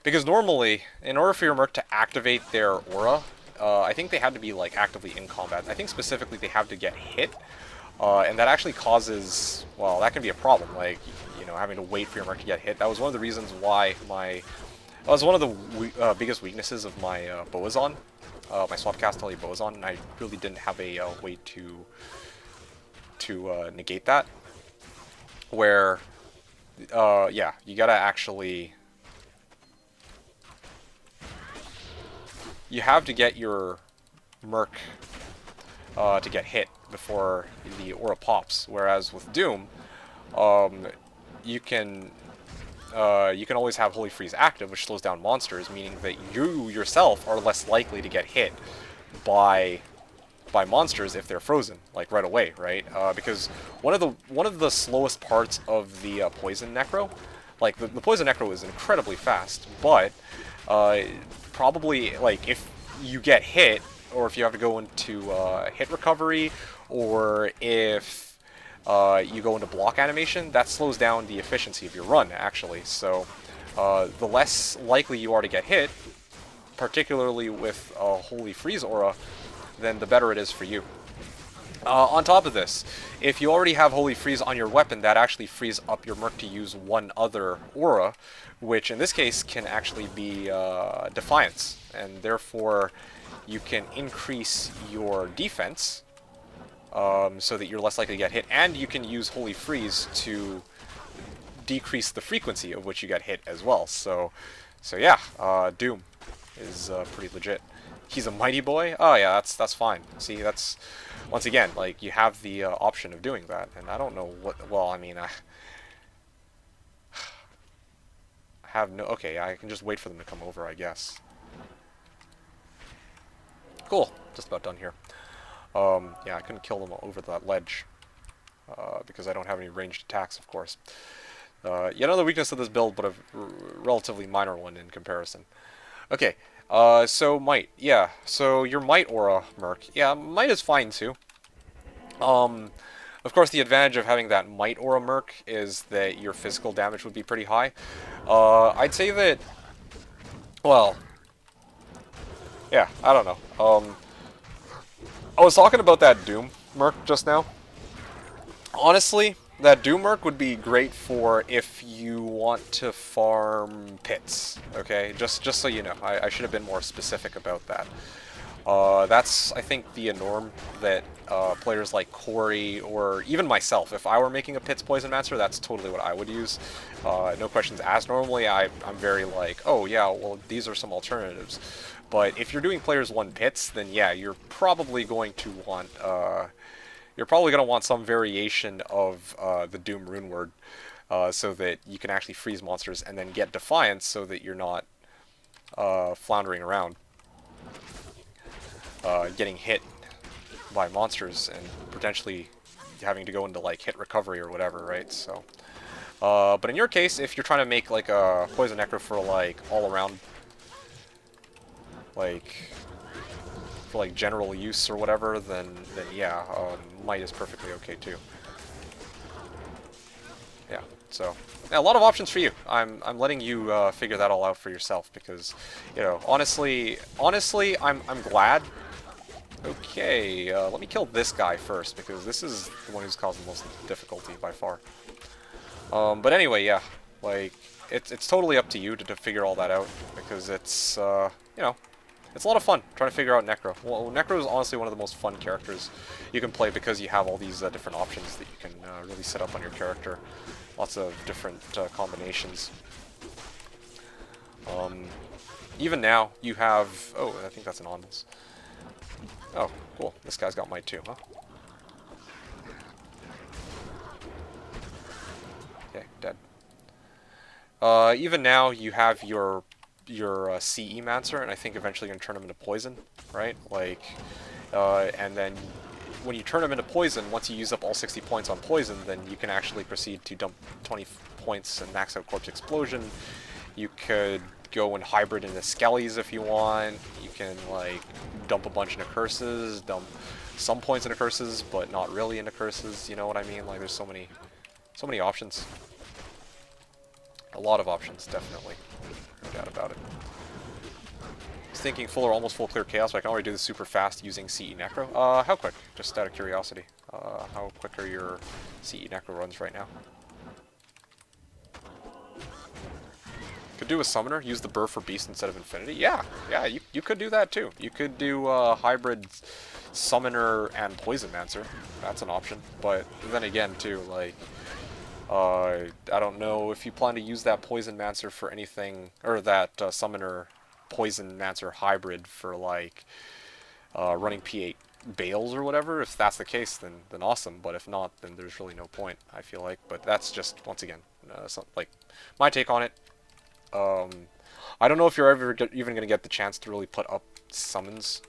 because normally, in order for your Merc to activate their aura, I think they had to be like actively in combat. I think specifically they have to get hit, and that actually causes, well, that can be a problem. Like, you know, having to wait for your Merc to get hit. That was one of the reasons why that was one of the biggest weaknesses of my Boazon. My Swapcast Telly Boazon, and I really didn't have a way to negate that. Where, yeah, you gotta actually, you have to get your Merc to get hit before the aura pops. Whereas with Doom, you can always have Holy Freeze active, which slows down monsters, meaning that you yourself are less likely to get hit by monsters if they're frozen, like right away, right? Because one of the slowest parts of the Poison Necro, like the Poison Necro is incredibly fast, but probably like if you get hit, or if you have to go into hit recovery, or if you go into block animation, that slows down the efficiency of your run, actually. So the less likely you are to get hit, particularly with a Holy Freeze aura, then the better it is for you. On top of this, if you already have Holy Freeze on your weapon, that actually frees up your Merc to use one other aura, which in this case can actually be Defiance, and therefore you can increase your defense so that you're less likely to get hit, and you can use Holy Freeze to decrease the frequency of which you get hit as well. So yeah, Doom is pretty legit. He's a mighty boy? Oh yeah, that's fine. See, that's, once again, like, you have the option of doing that, and I don't know what, well, I mean, I have no, okay, I can just wait for them to come over, I guess. Cool, just about done here. Yeah, I couldn't kill them over that ledge, because I don't have any ranged attacks, of course. Yet another weakness of this build, but a relatively minor one in comparison. Okay, so Might, yeah, so your Might aura, Merc, yeah, Might is fine too. Of course, the advantage of having that Might aura Merc is that your physical damage would be pretty high. I'd say that, well, yeah, I don't know. I was talking about that Doom Merc just now. Honestly, that Doom Merc would be great for if you want to farm pits, okay? Just so you know, I should have been more specific about that. That's, I think, the norm that players like Corey or even myself, if I were making a Pit's Poison Master, that's totally what I would use. No questions asked. Normally, I'm very like, oh yeah, well, these are some alternatives. But if you're doing players 1 Pits, then yeah, you're probably going to want some variation of the Doom Rune Word, so that you can actually freeze monsters and then get Defiance, so that you're not floundering around, getting hit by monsters and potentially having to go into like hit recovery or whatever, right? So, but in your case, if you're trying to make like a Poison Necro for like all around, like for like general use or whatever, then yeah, Might is perfectly okay too. Yeah, so yeah, a lot of options for you. I'm letting you figure that all out for yourself because, you know, honestly, I'm glad. Okay, let me kill this guy first because this is the one who's caused the most difficulty by far. But anyway, yeah, like it's totally up to you to figure all that out because it's you know, it's a lot of fun trying to figure out Necro. Well, Necro is honestly one of the most fun characters you can play because you have all these different options that you can really set up on your character. Lots of different combinations. Even now, you have... Oh, I think that's an Ondals. Oh, cool. This guy's got Might too, huh? Okay, dead. Even now, you have your CE Mancer, and I think eventually you're going to turn him into Poison, right? Like, and then when you turn him into Poison, once you use up all 60 points on Poison, then you can actually proceed to dump 20 points and max out Corpse Explosion. You could go and hybrid into Skellies if you want. You can, like, dump a bunch into Curses, dump some points into Curses, but not really into Curses, you know what I mean? Like, there's so many options. A lot of options, definitely. No doubt about it. I was thinking full or almost full clear Chaos, but I can already do this super fast using CE Necro. How quick? Just out of curiosity. How quick are your CE Necro runs right now? Could do a Summoner, use the Burr for Beast instead of Infinity. Yeah, you could do that too. You could do hybrid Summoner and Poison Mancer. That's an option. But then again, too, like, I don't know if you plan to use that Poison Mancer for anything, or that Summoner Poison Mancer hybrid for, like, running P8 Bales or whatever. If that's the case, then awesome. But if not, then there's really no point, I feel like. But that's just, once again, like, my take on it. I don't know if you're ever even going to get the chance to really put up summons.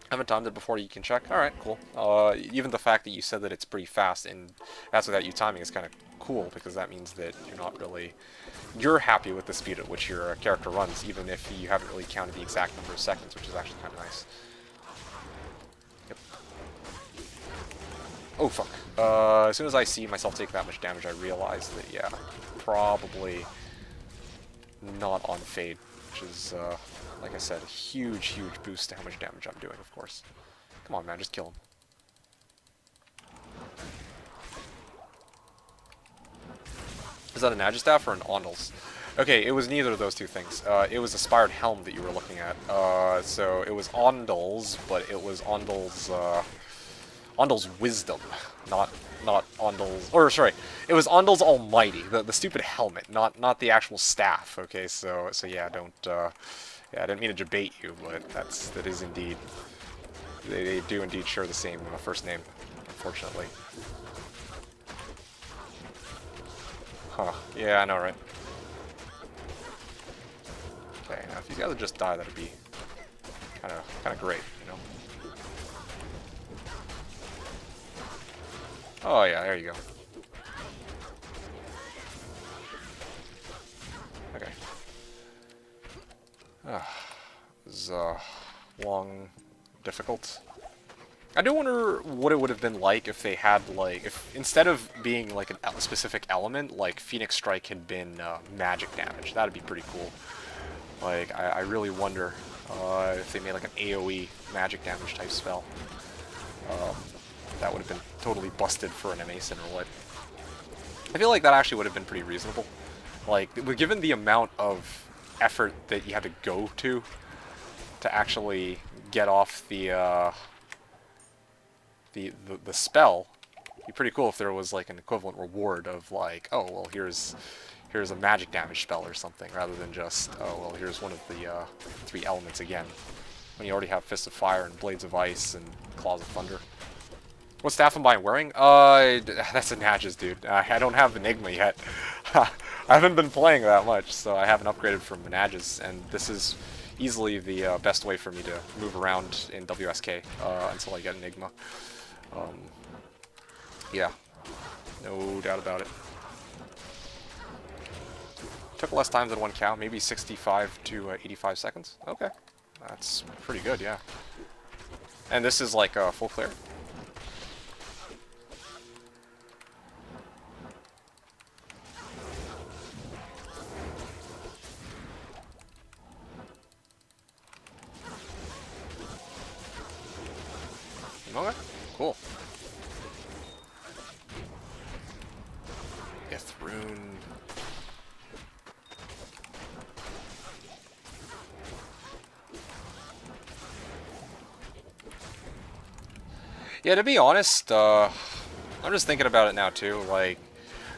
I haven't timed it before, you can check. Alright, cool. Even the fact that you said that it's pretty fast and that's without you timing is kind of cool, because that means that you're happy with the speed at which your character runs, even if you haven't really counted the exact number of seconds, which is actually kind of nice. Yep. Oh, fuck. As soon as I see myself take that much damage, I realize that, yeah, probably not on Fade, which is, like I said, a huge, huge boost to how much damage I'm doing, of course. Come on, man, just kill him. Is that a Magistaff or an Ondals? Okay, it was neither of those two things. It was a Spired Helm that you were looking at. So it was Ondals, but it was Ondals, Ondal's Wisdom, not Ondal's, or sorry, it was Ondal's Almighty, the stupid helmet, not the actual staff. Okay, so yeah, don't yeah, I didn't mean to debate you, but that is indeed, they do indeed share the same first name, unfortunately. Huh? Yeah, I know, right? Okay, now if these guys would just die, that'd be kind of great, you know. Oh yeah, there you go. Okay. This is long, difficult. I do wonder what it would have been like if they had, like, if instead of being like a specific element, like Phoenix Strike had been magic damage. That'd be pretty cool. Like, I really wonder if they made like an AoE magic damage type spell. That would have been totally busted for an Mason or what. I feel like that actually would have been pretty reasonable. Like, given the amount of effort that you had to go to to actually get off the spell. It'd be pretty cool if there was like an equivalent reward of like, oh well, here's a magic damage spell or something, rather than just, oh well, here's one of the 3 elements again. When you already have Fists of Fire and Blades of Ice and Claws of Thunder. What staff am I wearing? That's a Natchez, dude. I don't have Enigma yet. I haven't been playing that much, so I haven't upgraded from Natchez, and this is easily the best way for me to move around in WSK until I get Enigma. Yeah, no doubt about it. Took less time than 1 cow, maybe 65 to 85 seconds. Okay, that's pretty good, yeah. And this is like full clear. Okay, cool. Ithrune. Yeah, to be honest, I'm just thinking about it now too. Like,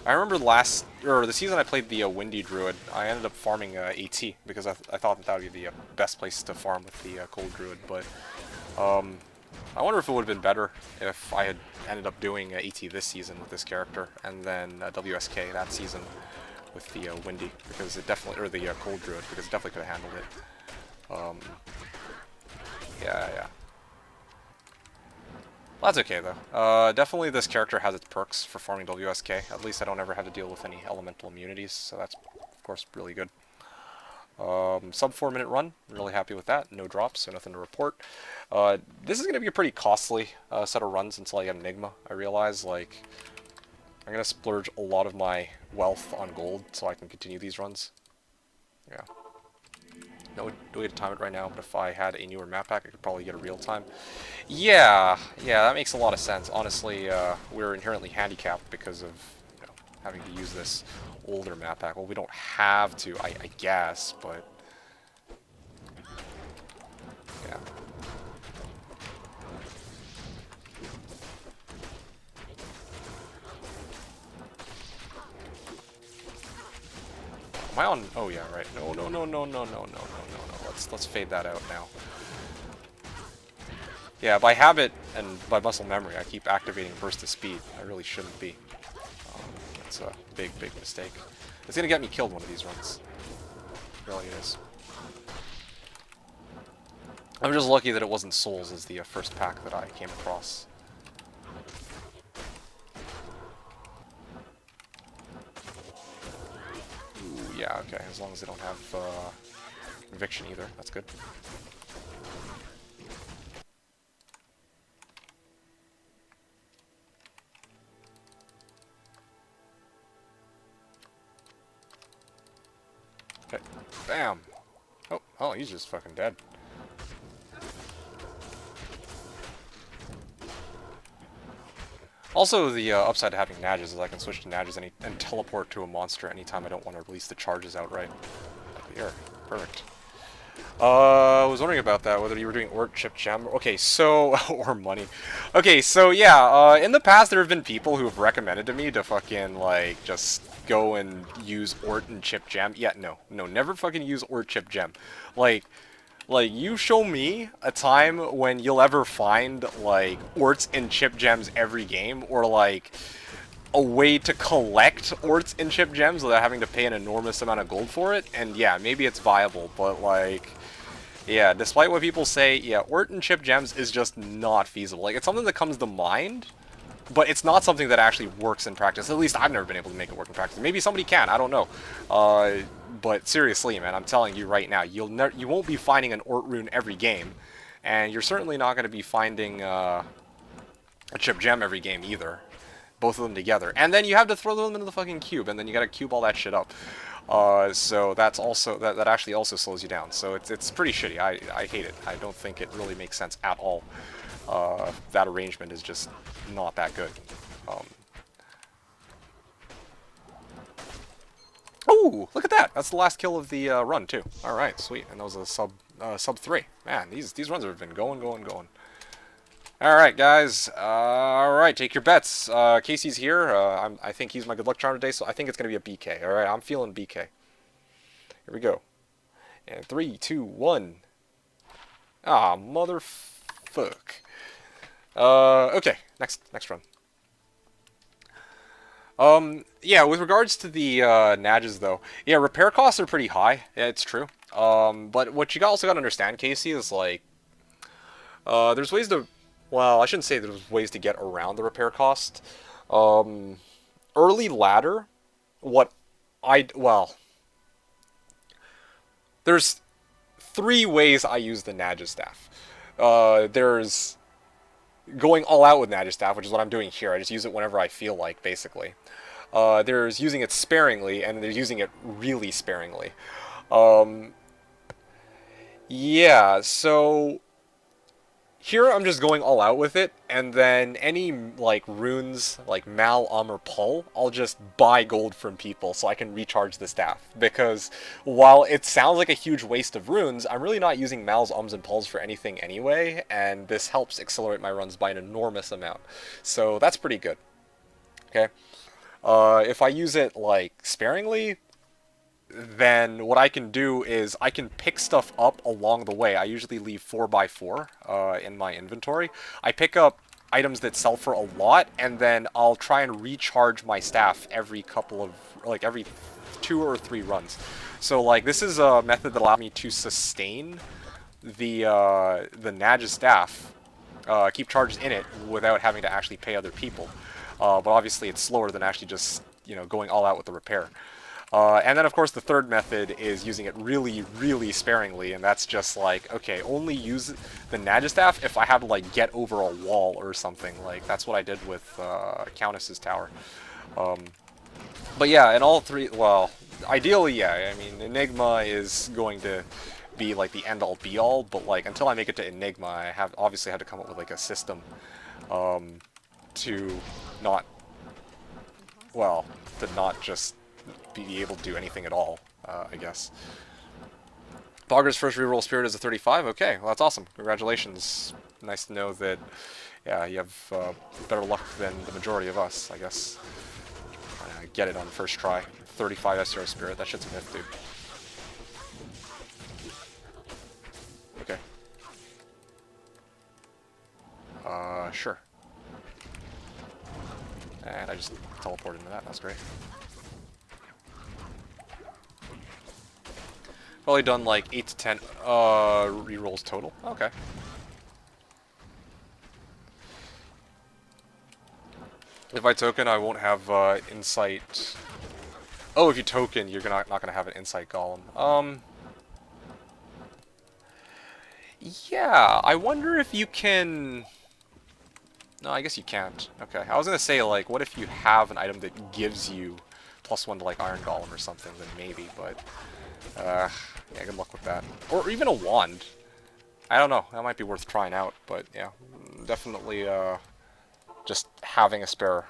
I remember the season I played the Windy Druid, I ended up farming AT because I thought that would be the best place to farm with the Cold Druid. But I wonder if it would have been better if I had ended up doing AT this season with this character, and then WSK that season with the Windy, because it definitely, or the Cold Druid, because it definitely could have handled it. Yeah. Well, that's okay though. Definitely this character has its perks for farming WSK. At least I don't ever have to deal with any elemental immunities, so that's of course really good. Sub 4 minute run, really happy with that. No drops, so nothing to report. This is going to be a pretty costly set of runs until I get Enigma. I realize, like, I'm going to splurge a lot of my wealth on gold so I can continue these runs. Yeah. No way to time it right now, but if I had a newer map pack, I could probably get a real time. Yeah, that makes a lot of sense. Honestly, we're inherently handicapped because of having to use this older map pack. Well, we don't have to, I guess, but yeah. Am I on? Oh yeah, right. No. Let's fade that out now. Yeah, by habit and by muscle memory, I keep activating Burst of Speed. I really shouldn't be. That's a big mistake. It's gonna get me killed one of these runs. Really it is. I'm just lucky that it wasn't Souls as the first pack that I came across. Ooh, yeah, okay, as long as they don't have Conviction either, that's good. Okay, bam! Oh, he's just fucking dead. Also, the upside to having Natchez is I can switch to Natchez and teleport to a monster anytime I don't want to release the charges outright. Here, perfect. I was wondering about that, whether you were doing Ort, Chip, Gem. Okay, so... or money. Okay, so yeah, in the past there have been people who have recommended to me to fucking, like, just go and use Ort and Chip Gem. Yeah, no, never fucking use Ort, Chip, Gem. Like, you show me a time when you'll ever find, like, Orts and Chip Gems every game, or, like, a way to collect Orts and Chip Gems without having to pay an enormous amount of gold for it, and yeah, maybe it's viable, but, like, yeah, despite what people say, yeah, Ort and Chip Gems is just not feasible. Like, it's something that comes to mind, but it's not something that actually works in practice. At least I've never been able to make it work in practice. Maybe somebody can, I don't know. But seriously, man, I'm telling you right now, you won't be finding an Ort rune every game, and you're certainly not going to be finding a Chip Gem every game either. Both of them together. And then you have to throw them into the fucking cube, and then you got to cube all that shit up. So that's also, that actually also slows you down. So it's pretty shitty. I hate it. I don't think it really makes sense at all. That arrangement is just not that good. Oh, look at that. That's the last kill of the run, too. All right, sweet. And that was a sub 3. Man, these runs have been going. All right, guys. All right, take your bets. Casey's here. I think he's my good luck charm today, so I think it's going to be a BK. All right, I'm feeling BK. Here we go. And 3, 2, 1. Ah, motherfuck. Okay, next run. Yeah, with regards to the Nadges, though, yeah, repair costs are pretty high. Yeah, it's true. But what you also got to understand, Casey, is like, there's ways to, well, I shouldn't say there's ways to get around the repair cost. Early ladder, well, there's 3 ways I use the Nadges staff. There's going all out with Nadges staff, which is what I'm doing here. I just use it whenever I feel like, basically. There's using it sparingly, and there's using it really sparingly. Yeah, so here I'm just going all out with it, and then any, like, runes, like Mal, or Pull, I'll just buy gold from people so I can recharge the staff. Because while it sounds like a huge waste of runes, I'm really not using Mal's, and Pulls for anything anyway, and this helps accelerate my runs by an enormous amount. So that's pretty good. Okay? If I use it, like, sparingly, then what I can do is I can pick stuff up along the way. I usually leave 4x4 in my inventory. I pick up items that sell for a lot, and then I'll try and recharge my staff every couple of, like, every 2 or 3 runs. So, like, this is a method that allows me to sustain the Nadges staff, keep charges in it without having to actually pay other people. But obviously it's slower than actually just, you know, going all out with the repair. And then, of course, the third method is using it really, really sparingly, and that's just like, okay, only use the Nadges staff if I have to, like, get over a wall or something. Like, that's what I did with Countess's tower. But yeah, in all 3, well, ideally, yeah, I mean, Enigma is going to be, like, the end-all, be-all, but, like, until I make it to Enigma, I obviously had to come up with, like, a system to not, well, to not just be able to do anything at all, I guess. Bogger's first reroll spirit is a 35. Okay, well, that's awesome. Congratulations. Nice to know that, yeah, you have better luck than the majority of us, I guess. Get it on the first try. 35 SR spirit. That shit's a myth, dude. Okay. Sure. And I just teleported into that. That's great. Probably done like 8 to 10 rerolls total. Okay. If I token, I won't have insight. Oh, if you token, you're not going to have an insight golem. Yeah, I wonder if you can. No, I guess you can't. Okay, I was going to say, like, what if you have an item that gives you +1 to, like, Iron Golem or something, then maybe, but yeah, good luck with that. Or even a wand. I don't know. That might be worth trying out, but yeah, definitely just having a spare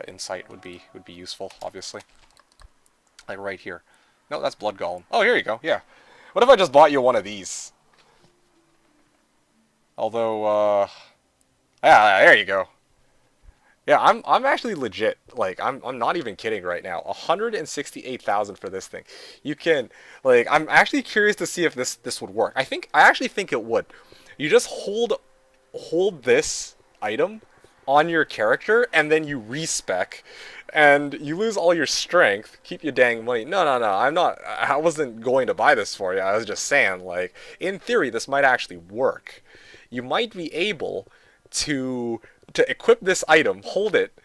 insight would be useful, obviously. Like right here. No, that's Blood Golem. Oh, here you go. Yeah. What if I just bought you one of these? Although, yeah, there you go. Yeah, I'm actually legit. Like, I'm not even kidding right now. 168,000 for this thing. You can, like, I'm actually curious to see if this would work. I actually think it would. You just hold this item on your character, and then you respec, and you lose all your strength. Keep your dang money. No, I wasn't going to buy this for you. I was just saying, like, in theory, this might actually work. You might be able to equip this item, hold it,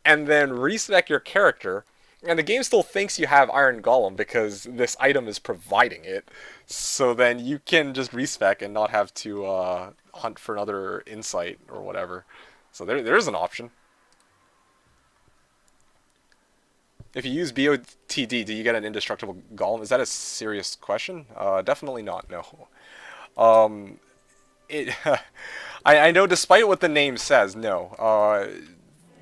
and then respec your character, and the game still thinks you have Iron Golem because this item is providing it, so then you can just respec and not have to hunt for another insight or whatever. So there is an option. If you use BOTD, do you get an indestructible Golem? Is that a serious question? Definitely not, no. I know, despite what the name says, no.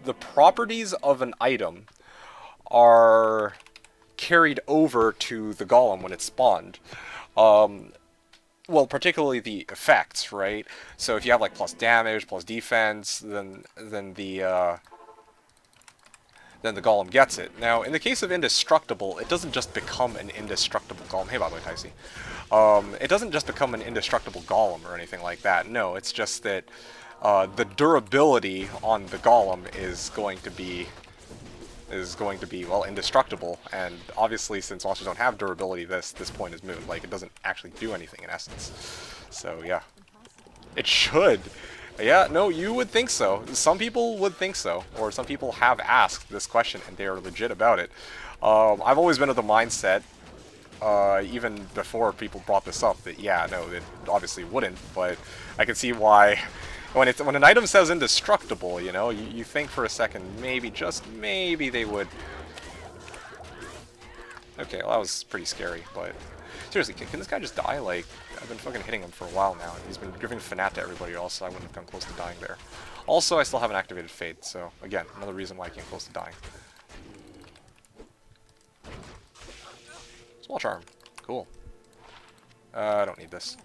The properties of an item are carried over to the golem when it spawned. Well, particularly the effects, right? So if you have like plus damage, plus defense, then the golem gets it. Now, in the case of indestructible, it doesn't just become an indestructible golem. Hey, by the way, Ticey. It doesn't just become an indestructible golem or anything like that. No, it's just that the durability on the golem is going to be well indestructible, and obviously since monsters don't have durability, this point is moot. Like, it doesn't actually do anything in essence. So yeah, it should. Yeah, no, you would think so. Some people would think so, or some people have asked this question and they are legit about it. I've always been of the mindset, even before people brought this up, that yeah, no, it obviously wouldn't, but I can see why. When an item says indestructible, you know, you think for a second, maybe, just maybe they would. Okay, well that was pretty scary, but seriously, can this guy just die? Like, I've been fucking hitting him for a while now, and he's been giving Fanat to everybody else, so I wouldn't have come close to dying there. Also, I still haven't activated Fade, so again, another reason why I came close to dying. Small Charm. Cool. I don't need this.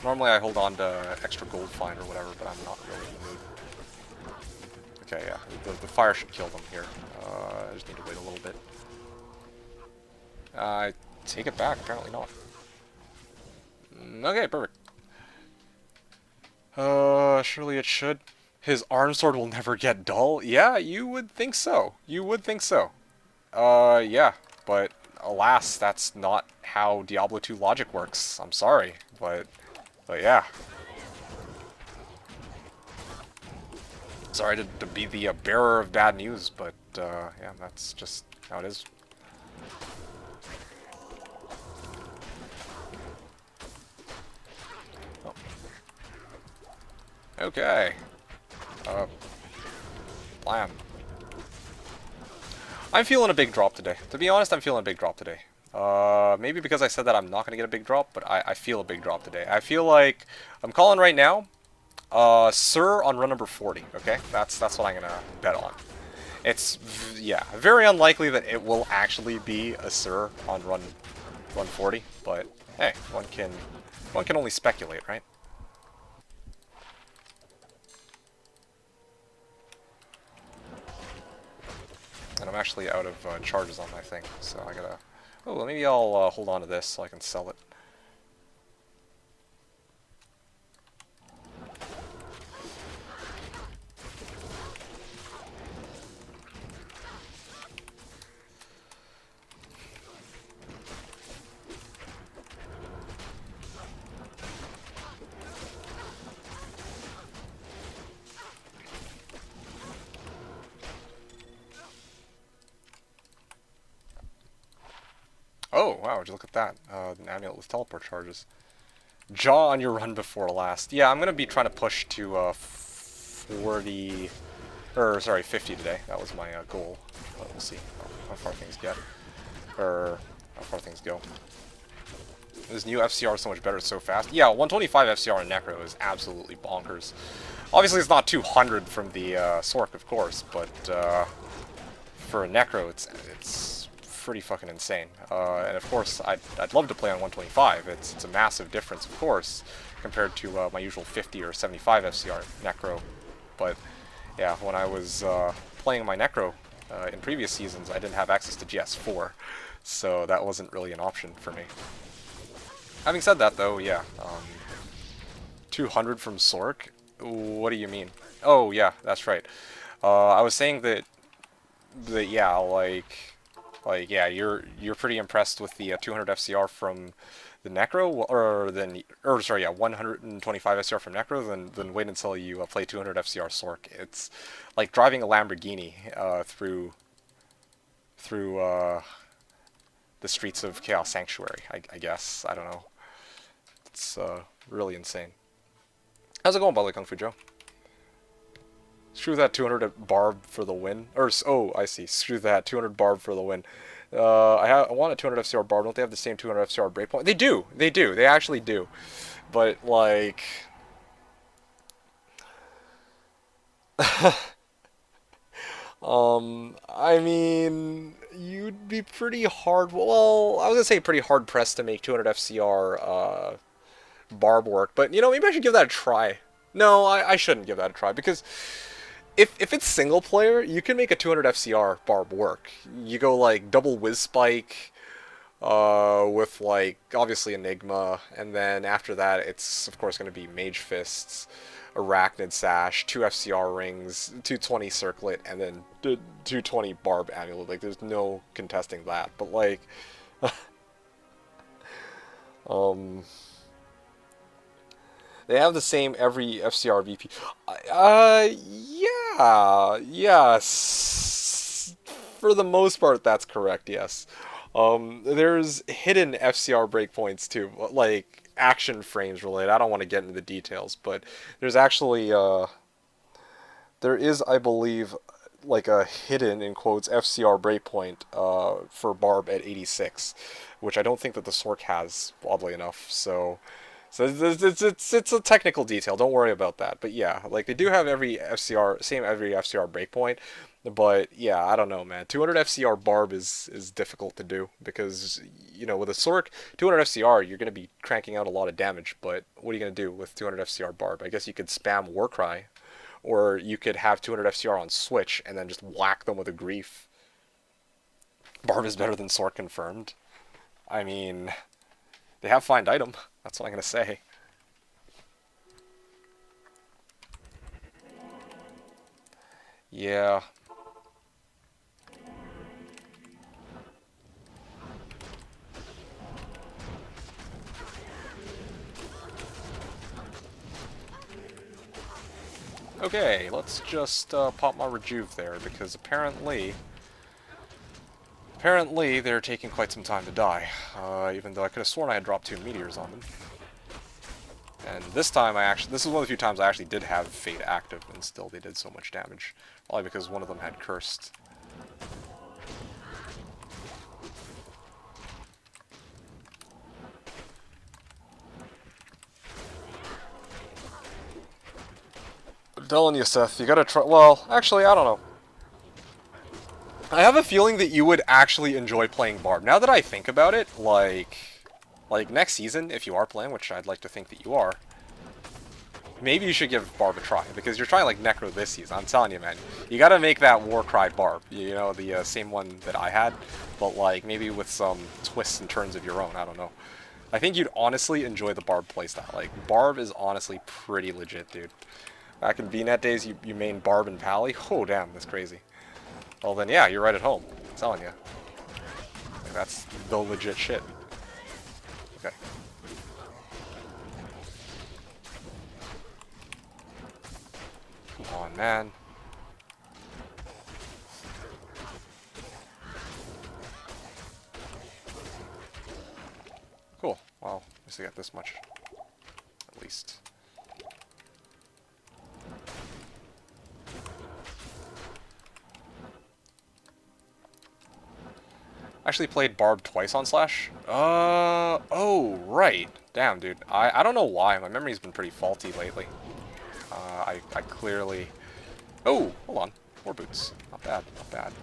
Normally I hold on to extra gold find or whatever, but I'm not really in the mood. Okay, yeah, the fire should kill them here. I just need to wait a little bit. I take it back, apparently not. Okay, perfect. Surely it should. His arm sword will never get dull? Yeah, you would think so. You would think so. Yeah, but alas, that's not how Diablo 2 logic works. I'm sorry, but yeah. Sorry to be the bearer of bad news, but yeah, that's just how it is. Oh. Okay. Blam. I'm feeling a big drop today. To be honest, I'm feeling a big drop today. Maybe because I said that I'm not going to get a big drop, but I feel a big drop today. I feel like I'm calling right now, Sir on run number 40, okay? That's what I'm going to bet on. It's, yeah, very unlikely that it will actually be a Sir on run 40, but hey, one can only speculate, right? And I'm actually out of charges on my thing, so I gotta... Oh, well, maybe I'll hold on to this so I can sell it. Oh, wow, would you look at that? An amulet with teleport charges. Jaw on your run before last. Yeah, I'm going to be trying to push to 40... Or, sorry, 50 today. That was my goal. But we'll see how far things get. Or how far things go. This new FCR is so much better so fast. Yeah, 125 FCR in Necro is absolutely bonkers. Obviously, it's not 200 from the Sork, of course, but for a Necro, it's pretty fucking insane. And of course, I'd love to play on 125. It's a massive difference, of course, compared to my usual 50 or 75 FCR Necro. But yeah, when I was playing my Necro in previous seasons, I didn't have access to GS4, so that wasn't really an option for me. Having said that, though, yeah, 200 from Sork? What do you mean? Oh, yeah, that's right. I was saying that yeah, yeah, you're pretty impressed with the 200 FCR from the Necro, or sorry, yeah, 125 FCR from Necro. Then wait until you play 200 FCR Sork. It's like driving a Lamborghini through the streets of Chaos Sanctuary. I guess, I don't know. It's really insane. How's it going, by the way, Kung Fu Joe? Screw that 200 barb for the win. Or, oh, I see. Screw that 200 barb for the win. I want a 200 FCR barb. Don't they have the same 200 FCR breakpoint? They do. They do. They actually do. But, like... I mean, you'd be pretty hard. Well, I was gonna say pretty hard pressed to make 200 FCR barb work, but you know, maybe I should give that a try. No, I shouldn't give that a try because if it's single player, you can make a 200 FCR barb work. You go like double whiz spike, with like obviously Enigma, and then after that, it's of course going to be Mage Fists, Arachnid Sash, two FCR rings, 220 Circlet, and then 220 Barb Amulet. Like, there's no contesting that. But like, um, they have the same every FCR VP. Yeah, yes. For the most part, that's correct. Yes. There's hidden FCR breakpoints too, like action frames related. I don't want to get into the details, but there's actually there is, I believe, like a hidden in quotes FCR breakpoint for Barb at 86, which I don't think that the Sork has, oddly enough. So it's a technical detail. Don't worry about that. But yeah, like they do have every FCR every FCR breakpoint. But yeah, I don't know, man. 200 FCR Barb is difficult to do because you know with a Sork 200 FCR you're gonna be cranking out a lot of damage. But what are you gonna do with 200 FCR Barb? I guess you could spam Warcry, or you could have 200 FCR on Switch and then just whack them with a Grief. Barb is better than Sork confirmed. I mean, they have Find Item. That's what I'm gonna say. Yeah. Okay, let's just pop my Rejuve there because apparently they're taking quite some time to die. Even though I could have sworn I had dropped 2 meteors on them. And this time this is one of the few times I actually did have Fate active, and still they did so much damage. Probably because one of them had cursed. I'm telling you, Seth, you gotta try. Well, actually, I don't know. I have a feeling that you would actually enjoy playing Barb. Now that I think about it, like next season, if you are playing, which I'd like to think that you are, maybe you should give Barb a try, because you're trying like Necro this season. I'm telling you, man, you gotta make that Warcry Barb. You know, the same one that I had, but like maybe with some twists and turns of your own. I don't know. I think you'd honestly enjoy the Barb playstyle. Like, Barb is honestly pretty legit, dude. Back in VNet days, you main Barb and Pally. Oh, damn, that's crazy. Well, then, yeah, you're right at home. I'm telling you. Like, that's the legit shit. Okay. Come on, man. Cool. Well, at least I got this much. At least. Actually played Barb twice on Slash. Oh, right. Damn, dude. I don't know why. My memory's been pretty faulty lately. I clearly... Oh, hold on. War boots. Not bad, not bad.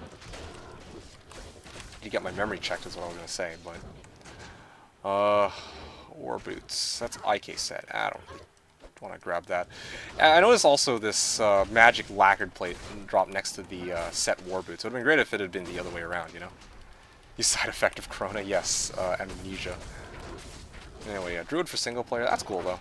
You get my memory checked is what I was going to say, but... War boots. That's IK set. I don't want to grab that. I noticed also this magic lacquered plate dropped next to the set war boots. It would have been great if it had been the other way around, you know? The side effect of Corona, yes. Amnesia. Anyway, yeah, Druid for single player. That's cool, though.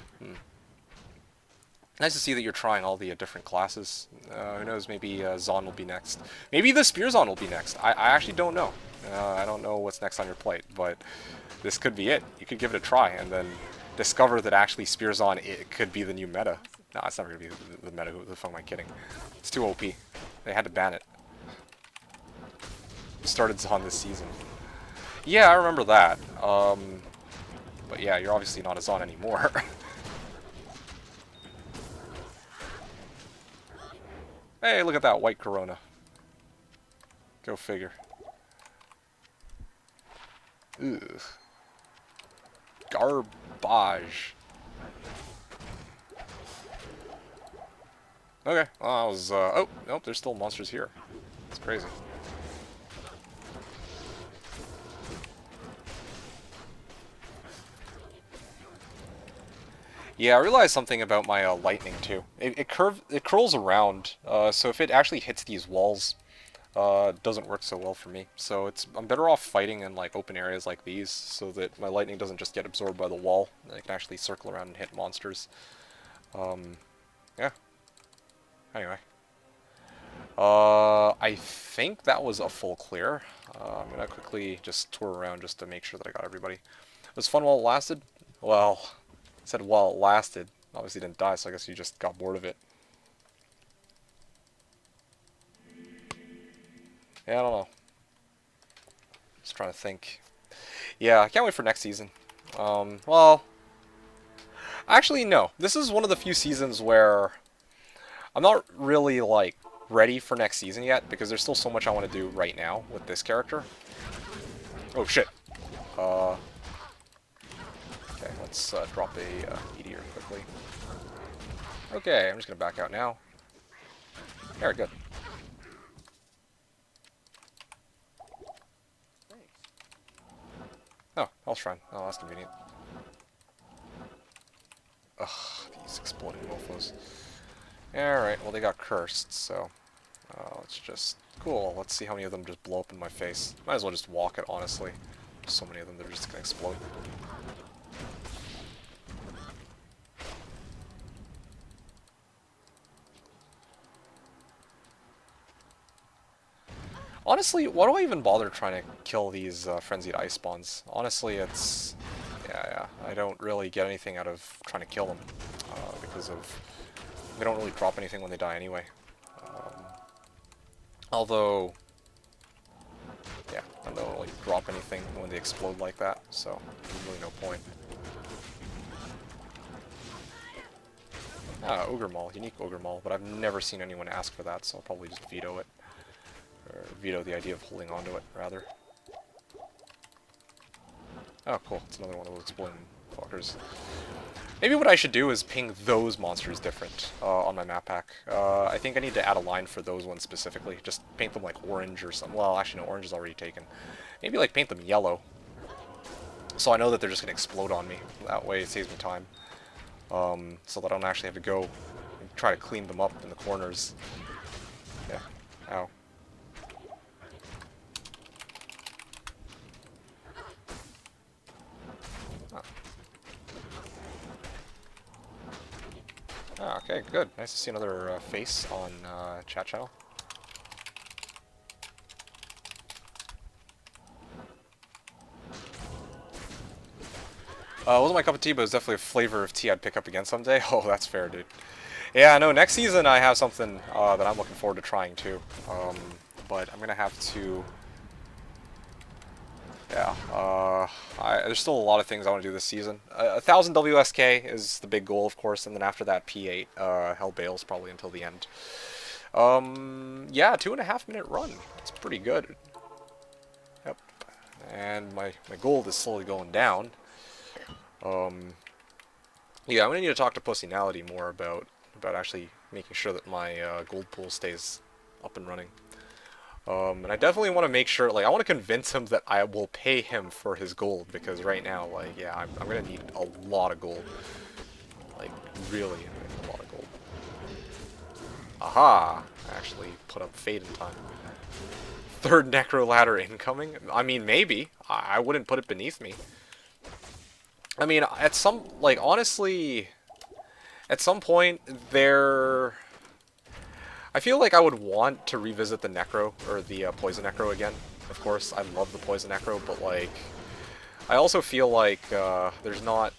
Nice to see that you're trying all the different classes. Who knows, maybe Zon will be next. Maybe the Spear Zon will be next. I actually don't know. I don't know what's next on your plate, but this could be it. You could give it a try and then discover that actually Spear Zon it could be the new meta. No, it's never going to be the meta. Who the fuck am I kidding? It's too OP. They had to ban it. Started Zon this season. Yeah, I remember that. But yeah, you're obviously not a Zon anymore. Hey, look at that white Corona. Go figure. Ugh. Garbage. Okay, well, I was, oh, nope, there's still monsters here. It's crazy. Yeah, I realized something about my lightning too. It curls around, so if it actually hits these walls, it doesn't work so well for me. So I'm better off fighting in like open areas like these, so that my lightning doesn't just get absorbed by the wall. And I can actually circle around and hit monsters. Yeah. Anyway, I think that was a full clear. I'm gonna quickly just tour around just to make sure that I got everybody. It was fun while it lasted. Well, I said while it lasted. Obviously didn't die, so I guess you just got bored of it. Yeah, I don't know. Just trying to think. Yeah, I can't wait for next season. Well, actually, no. This is one of the few seasons where I'm not really, like, ready for next season yet, because there's still so much I want to do right now with this character. Oh, shit. Okay, let's drop a meteor quickly. Okay, I'm just going to back out now. Very good. Oh, health shrine. Oh, that's convenient. Ugh, these exploding mofos. Alright, well they got cursed, so... let's just... Cool, let's see how many of them just blow up in my face. Might as well just walk it, honestly. There's so many of them, they're just gonna explode. Honestly, why do I even bother trying to kill these frenzied ice spawns? Honestly, it's... Yeah, I don't really get anything out of trying to kill them. Because of... They don't really drop anything when they die anyway. Although... Yeah, they don't really drop anything when they explode like that, so there's really no point. Ah, Ogre Maul, unique Ogre Maul, but I've never seen anyone ask for that, so I'll probably just veto it. Or veto the idea of holding onto it, rather. Oh, cool. It's another one of those exploding fuckers. Maybe what I should do is ping those monsters different on my map pack. I think I need to add a line for those ones specifically. Just paint them like orange or something. Well, actually, no, orange is already taken. Maybe like paint them yellow. So I know that they're just going to explode on me. That way it saves me time. So that I don't actually have to go and try to clean them up in the corners. Yeah. Ow. Oh, okay, good. Nice to see another face on chat channel. Wasn't my cup of tea, but it was definitely a flavor of tea I'd pick up again someday. Oh, that's fair, dude. Yeah, no, next season I have something that I'm looking forward to trying too. But I'm gonna have to... Yeah, there's still a lot of things I want to do this season. 1,000 WSK is the big goal, of course, and then after that, P8, Hell Bales probably until the end. Yeah, 2.5-minute run. It's pretty good. Yep. And my gold is slowly going down. Yeah, I'm gonna need to talk to Pussinality more about actually making sure that my gold pool stays up and running. And I definitely want to make sure, like, I want to convince him that I will pay him for his gold, because right now, like, yeah, I'm going to need a lot of gold. Like, really a lot of gold. Aha! I actually put up Fade in time. Third Necro Ladder incoming? I mean, maybe. I wouldn't put it beneath me. I mean, at some, like, honestly, at some point, there... I feel like I would want to revisit the Necro, or the Poison Necro again. Of course, I love the Poison Necro, but like, I also feel like there's not...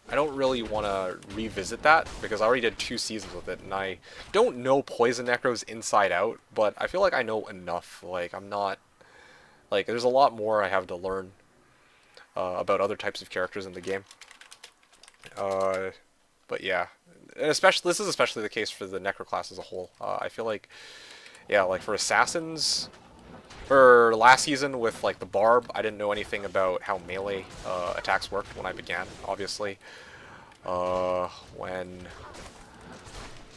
I don't really want to revisit that, because I already did 2 seasons with it, and I don't know Poison Necros inside out, but I feel like I know enough. Like, I'm not... Like, there's a lot more I have to learn about other types of characters in the game. But yeah. And especially, this is especially the case for the Necro class as a whole. I feel like, yeah, like for Assassins, for last season with like the Barb, I didn't know anything about how melee attacks worked when I began, obviously. When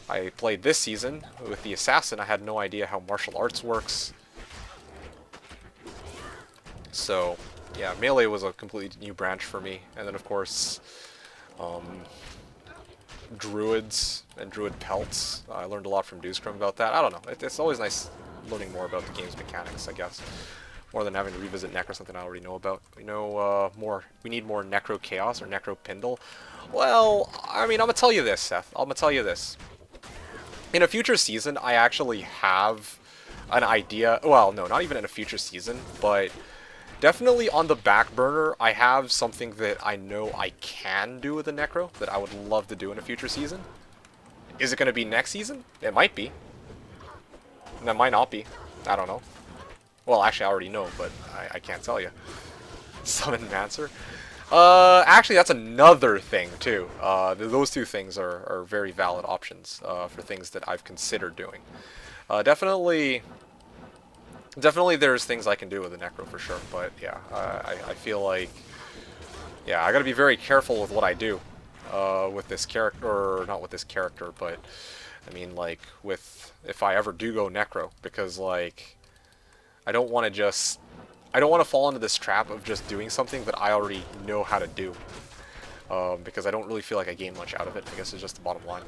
I played this season with the Assassin. I had no idea how martial arts works. So, yeah, melee was a completely new branch for me. And then, of course, druids and druid pelts. I learned a lot from Dewscrum about that. I don't know. It's always nice learning more about the game's mechanics, I guess. More than having to revisit Necro, something I already know about. We know we need more Necro Chaos or Necro Pindle. Well, I mean, I'm going to tell you this, Seth. I'm going to tell you this. In a future season, I actually have an idea. Well, no, not even in a future season, but definitely on the back burner, I have something that I know I can do with the Necro that I would love to do in a future season. Is it going to be next season? It might be. And it might not be. I don't know. Well, actually, I already know, but I can't tell you. Summon Mancer. Actually, that's another thing, too. Those two things are very valid options for things that I've considered doing. Definitely there's things I can do with the Necro for sure, but yeah, I feel like, yeah, I gotta be very careful with what I do with this character, or not with this character, but I mean, like, if I ever do go Necro, because, like, I don't want to fall into this trap of just doing something that I already know how to do. Because I don't really feel like I gain much out of it, I guess it's just the bottom line.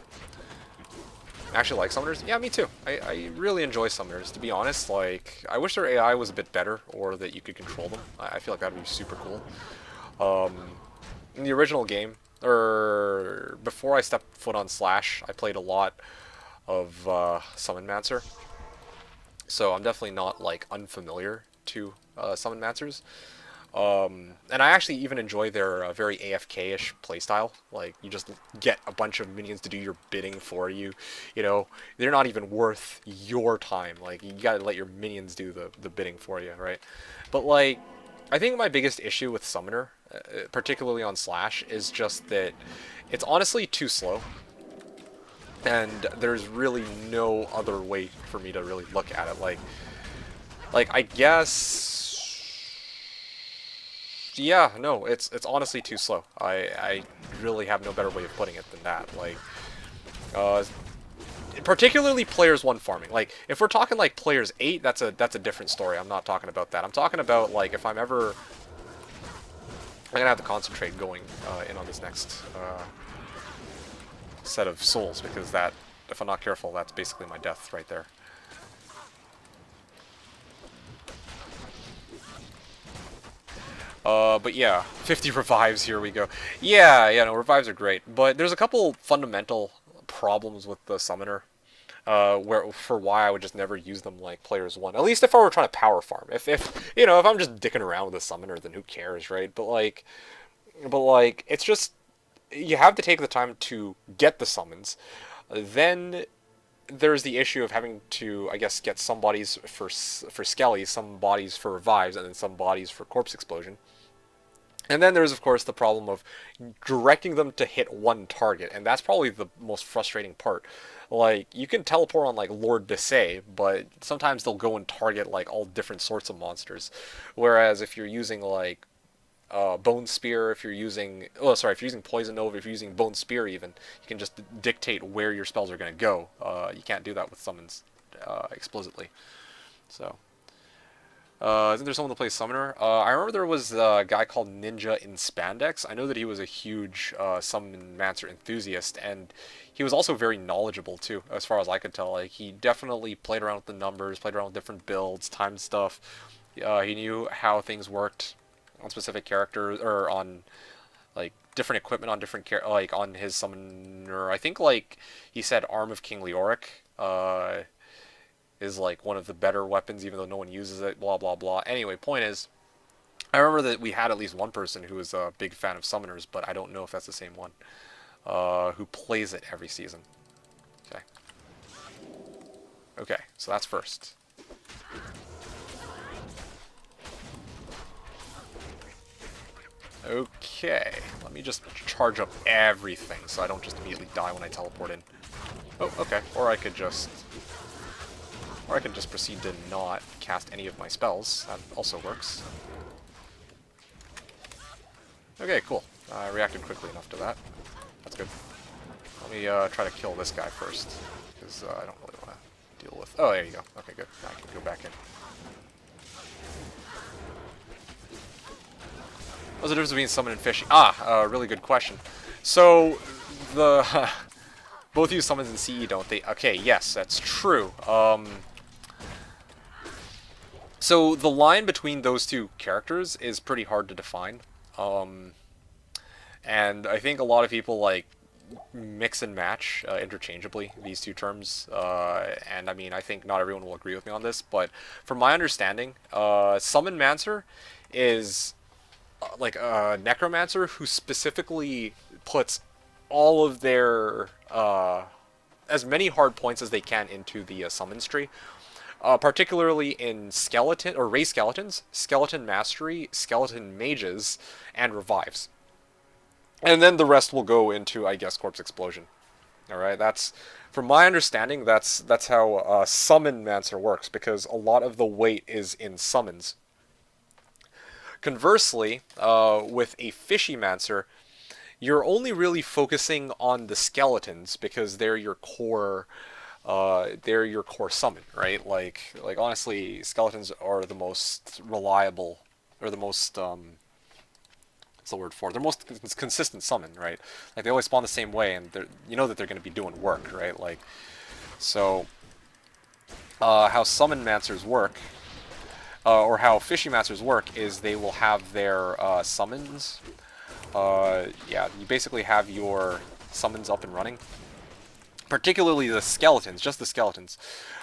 I actually like summoners. Yeah, me too. I really enjoy summoners, to be honest. Like, I wish their AI was a bit better, or that you could control them. I feel like that would be super cool. In the original game, or before I stepped foot on Slash, I played a lot of Summon Mancer. So I'm definitely not, like, unfamiliar to Summon Mancers. And I actually even enjoy their very AFK-ish playstyle. Like, you just get a bunch of minions to do your bidding for you. You know, they're not even worth your time. Like, you gotta let your minions do the bidding for you, right? But, like, I think my biggest issue with Summoner, particularly on Slash, is just that it's honestly too slow. And there's really no other way for me to really look at it. Like I guess, yeah, no, it's honestly too slow. I really have no better way of putting it than that. Like, particularly players 1 farming. Like, if we're talking like players 8, that's a different story. I'm not talking about that. I'm talking about, like, if I'm gonna have to concentrate going in on this next set of souls, because that, if I'm not careful, that's basically my death right there. But yeah, 50 revives, here we go. Yeah, no, revives are great, but there's a couple fundamental problems with the summoner, for why I would just never use them like players 1. At least if I were trying to power farm. If you know, if I'm just dicking around with a summoner, then who cares, right? But like, it's just, you have to take the time to get the summons. Then there's the issue of having to, I guess, get some bodies for Skelly, some bodies for revives, and then some bodies for corpse explosion. And then there's, of course, the problem of directing them to hit one target, and that's probably the most frustrating part. Like, you can teleport on, like, Lord Desay, but sometimes they'll go and target, like, all different sorts of monsters. Whereas if you're using, like, Bone Spear, if you're using Poison Nova, if you're using Bone Spear even, you can just dictate where your spells are going to go. You can't do that with summons explicitly. So, isn't there someone that plays Summoner? I remember there was a guy called Ninja in Spandex. I know that he was a huge Summon Mancer enthusiast, and he was also very knowledgeable too, as far as I could tell. Like, he definitely played around with the numbers, played around with different builds, timed stuff. He knew how things worked on specific characters, or on, like, different equipment on different like on his summoner. I think, like, he said Arm of King Leoric is like one of the better weapons, even though no one uses it, blah blah blah. Anyway, point is, I remember that we had at least one person who was a big fan of summoners, but I don't know if that's the same one, who plays it every season. Okay, so that's first. Okay, let me just charge up everything so I don't just immediately die when I teleport in. Oh, okay. Or I could just proceed to not cast any of my spells. That also works. Okay, cool. I reacted quickly enough to that. That's good. Well, Let me try to kill this guy first, because I don't really want to deal with... Oh, there you go. Okay, good. Now I can go back in. What's the difference between summon and fishing? Really good question. So, the... both use summons in CE, don't they? Okay, yes, that's true. So the line between those two characters is pretty hard to define. And I think a lot of people, like, mix and match interchangeably these two terms, and I mean, I think not everyone will agree with me on this, but from my understanding, Summon Mancer is like a necromancer who specifically puts all of their as many hard points as they can into the summons tree, particularly in skeleton or raised skeletons, skeleton mastery, skeleton mages, and revives. And then the rest will go into, I guess, corpse explosion. All right, that's, from my understanding, that's how summon mancer works, because a lot of the weight is in summons. Conversely, with a fishy mancer, you're only really focusing on the skeletons because they're your core summon, right? Like honestly, skeletons are the most reliable, or the most what's the word for it? They're most consistent summon, right? Like they always spawn the same way, and you know that they're going to be doing work, right? Like, so how summon mancers work, or how fishy mancers work, is they will have their summons. Yeah, you basically have your summons up and running. Particularly the skeletons, just the skeletons.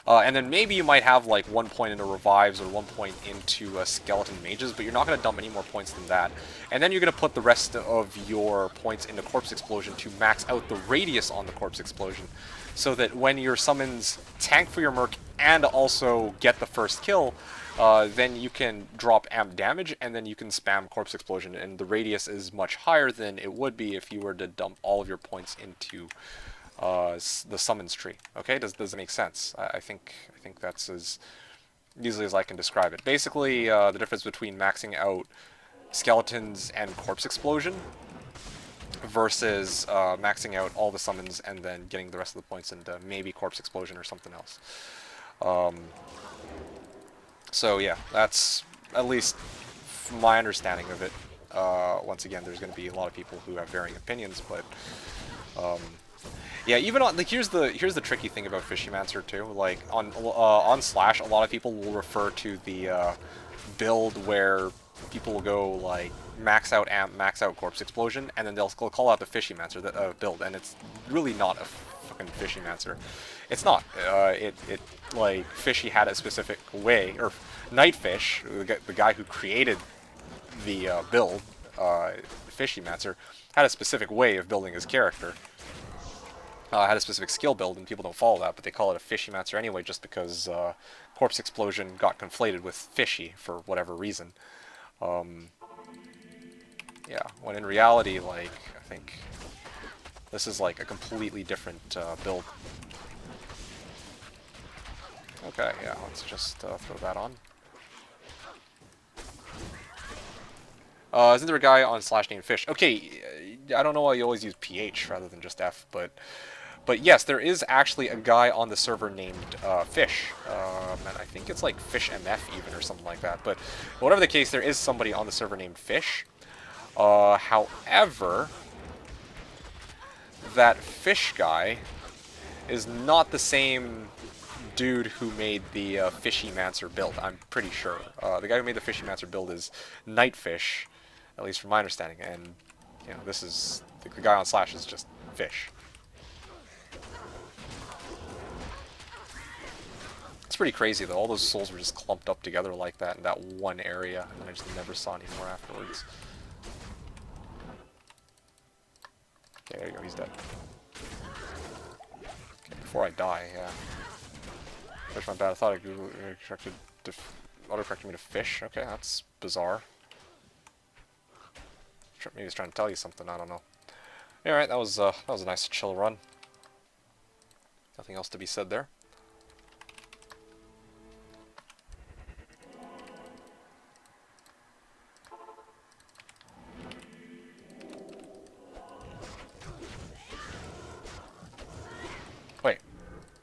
And then maybe you might have like 1 point into revives or 1 point into skeleton mages, but you're not going to dump any more points than that. And then you're going to put the rest of your points into corpse explosion to max out the radius on the corpse explosion, so that when your summons tank for your merc and also get the first kill, then you can drop amp damage, and then you can spam corpse explosion, and the radius is much higher than it would be if you were to dump all of your points into the summons tree. Okay, does it make sense? I think that's as easily as I can describe it. Basically, the difference between maxing out skeletons and corpse explosion versus maxing out all the summons and then getting the rest of the points into maybe corpse explosion or something else. So yeah, that's at least my understanding of it. Once again, there's going to be a lot of people who have varying opinions, but yeah, even on, like, here's the tricky thing about Fishy Mancer too. Like on Slash, a lot of people will refer to the build where people will go like max out amp, max out corpse explosion, and then they'll call out the Fishy Mancer build, and it's really not a fucking Fishy Mancer. It's not. It like Fishy had a specific way, or Nightfish, the guy who created the build, Fishy Mancer, had a specific way of building his character. Had a specific skill build, and people don't follow that, but they call it a Fishy Mancer anyway, just because Corpse Explosion got conflated with Fishy for whatever reason. Yeah, when in reality, like, I think this is like a completely different build. Okay, yeah, let's just throw that on. Isn't there a guy on Slash named Fish? Okay, I don't know why you always use PH rather than just F, but yes, there is actually a guy on the server named Fish, and I think it's like Fish MF even or something like that. But whatever the case, there is somebody on the server named Fish. However, that Fish guy is not the same dude who made the Fishy Mancer build, I'm pretty sure. The guy who made the Fishy Mancer build is Nightfish, at least from my understanding, and you know, this is the guy on Slash is just Fish. It's pretty crazy though. All those souls were just clumped up together like that in that one area, and then I just never saw any more afterwards. Okay, there you go. He's dead. Okay, before I die, yeah. That's my bad. I thought it auto-corrected me to Fish. Okay, that's bizarre. Maybe he's trying to tell you something. I don't know. Alright, that was a nice chill run. Nothing else to be said there.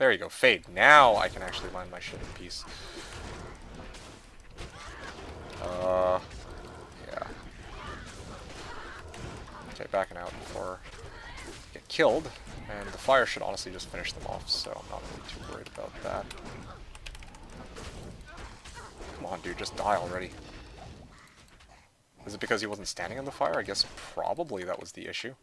There you go, Fade. Now I can actually land my shit in peace. Yeah. Okay, backing out before I get killed. And the fire should honestly just finish them off, so I'm not really too worried about that. Come on, dude, just die already. Is it because he wasn't standing in the fire? I guess probably that was the issue.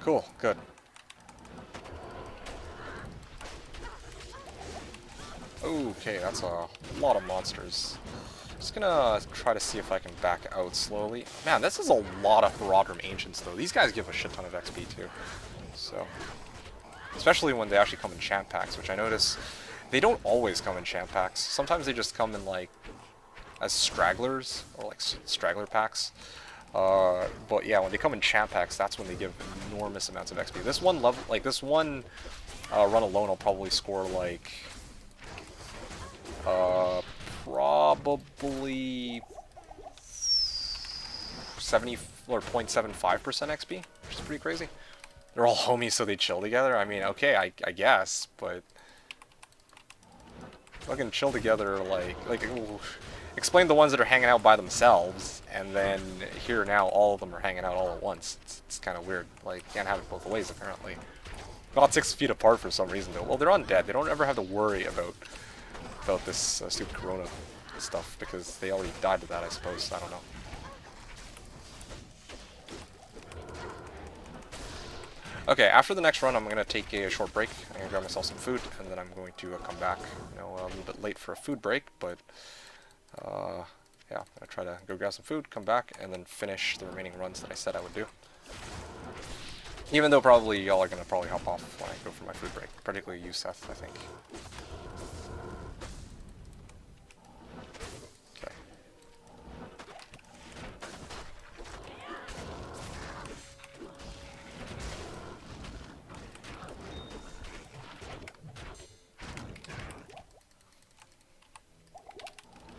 Cool, good. Okay, that's a lot of monsters. Just gonna try to see if I can back out slowly. Man, this is a lot of Haradrim Ancients, though. These guys give a shit ton of XP, too. So, especially when they actually come in champ packs, which I notice they don't always come in champ packs. Sometimes they just come in, like, as stragglers, or, like, straggler packs. But yeah, when they come in champ packs, that's when they give enormous amounts of XP. This one level, like, this one run alone, I'll probably score, like, probably 70 or 0.75% XP, which is pretty crazy. They're all homies, so they chill together. I mean, okay, I guess, but fucking chill together, like explain the ones that are hanging out by themselves, and then here now all of them are hanging out all at once. It's kind of weird. Like, can't have it both ways apparently. Not 6 feet apart for some reason though. Well, they're undead. They don't ever have to worry about this stupid corona stuff, because they already died to that, I suppose. I don't know. Okay, after the next run, I'm going to take a short break. I'm going to grab myself some food, and then I'm going to come back. You know, a little bit late for a food break, but yeah, I'm going to try to go grab some food, come back, and then finish the remaining runs that I said I would do. Even though probably y'all are going to probably hop off when I go for my food break, particularly you, Seth, I think.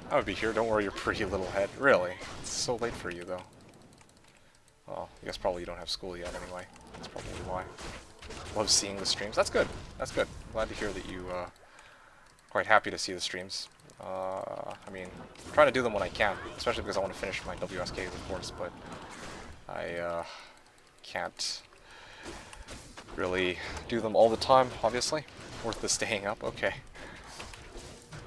I would be here, don't worry your pretty little head. Really? It's so late for you, though. Oh, I guess probably you don't have school yet anyway. That's probably why. Love seeing the streams. That's good. That's good. Glad to hear that you, quite happy to see the streams. I mean, I'm trying to do them when I can, especially because I want to finish my WSK, of course, but I, can't really do them all the time, obviously. Worth the staying up, okay.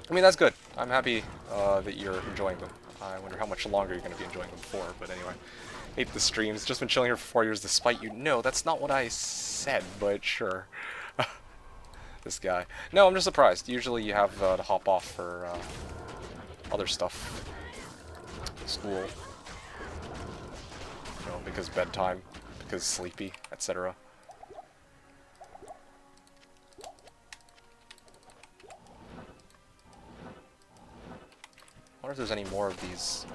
I mean, that's good. I'm happy that you're enjoying them. I wonder how much longer you're going to be enjoying them for, but anyway. Hate the streams. Just been chilling here for 4 years despite you. No, that's not what I said, but sure. This guy. No, I'm just surprised. Usually you have to hop off for other stuff. School. You know, because bedtime, because sleepy, etc. I wonder if there's any more of these.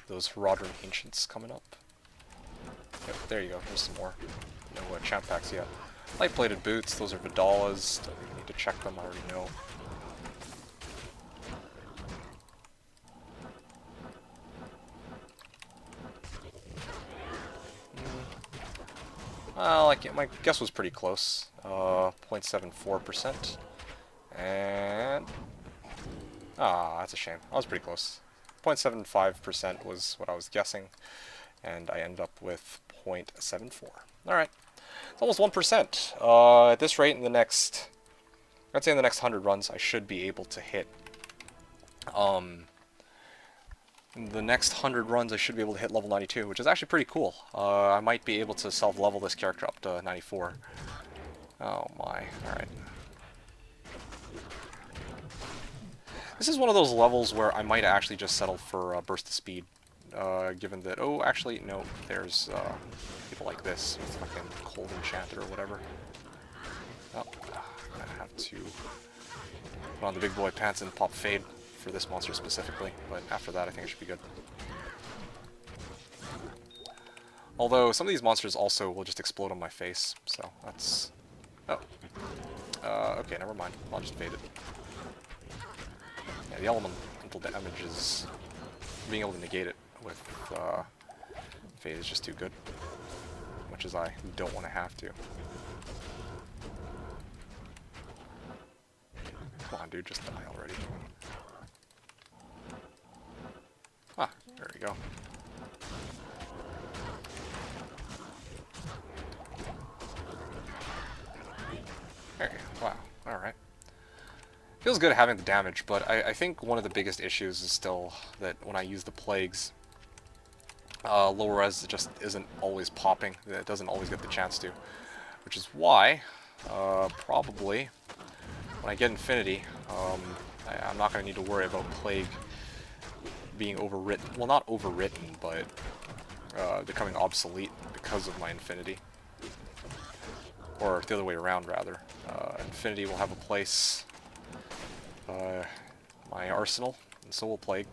Those Haradrim Ancients coming up. Yep, there you go. There's some more. No champ packs yet. Light-plated boots. Those are Vidalas. Don't even need to check them. I already know. Well, my guess was pretty close. 0.74%. And... ah, that's a shame. I was pretty close. 0.75% was what I was guessing, and I end up with 0.74. Alright. It's almost 1%. At this rate, in the next... I'd say in the next 100 runs, I should be able to hit... in the next 100 runs, I should be able to hit level 92, which is actually pretty cool. I might be able to self-level this character up to 94. Oh my. Alright. This is one of those levels where I might actually just settle for Burst of Speed, given that... oh, actually, no, there's people like this, with fucking Cold Enchanted or whatever. Oh, I'm gonna have to put on the big boy pants and pop Fade for this monster specifically, but after that I think it should be good. Although some of these monsters also will just explode on my face, so that's... Oh. Okay, never mind. I'll just fade it. Yeah, the elemental damage is... being able to negate it with fade is just too good. Much as I don't want to have to. Come on, dude, just die already. Ah, there we go. There you go. Wow, alright. Feels good having the damage, but I think one of the biggest issues is still that when I use the plagues, low res just isn't always popping. It doesn't always get the chance to. Which is why, probably, when I get Infinity, I'm not going to need to worry about Plague being overwritten. Well, not overwritten, but becoming obsolete because of my Infinity. Or the other way around, rather. Infinity will have a place, my arsenal, and so will Plague.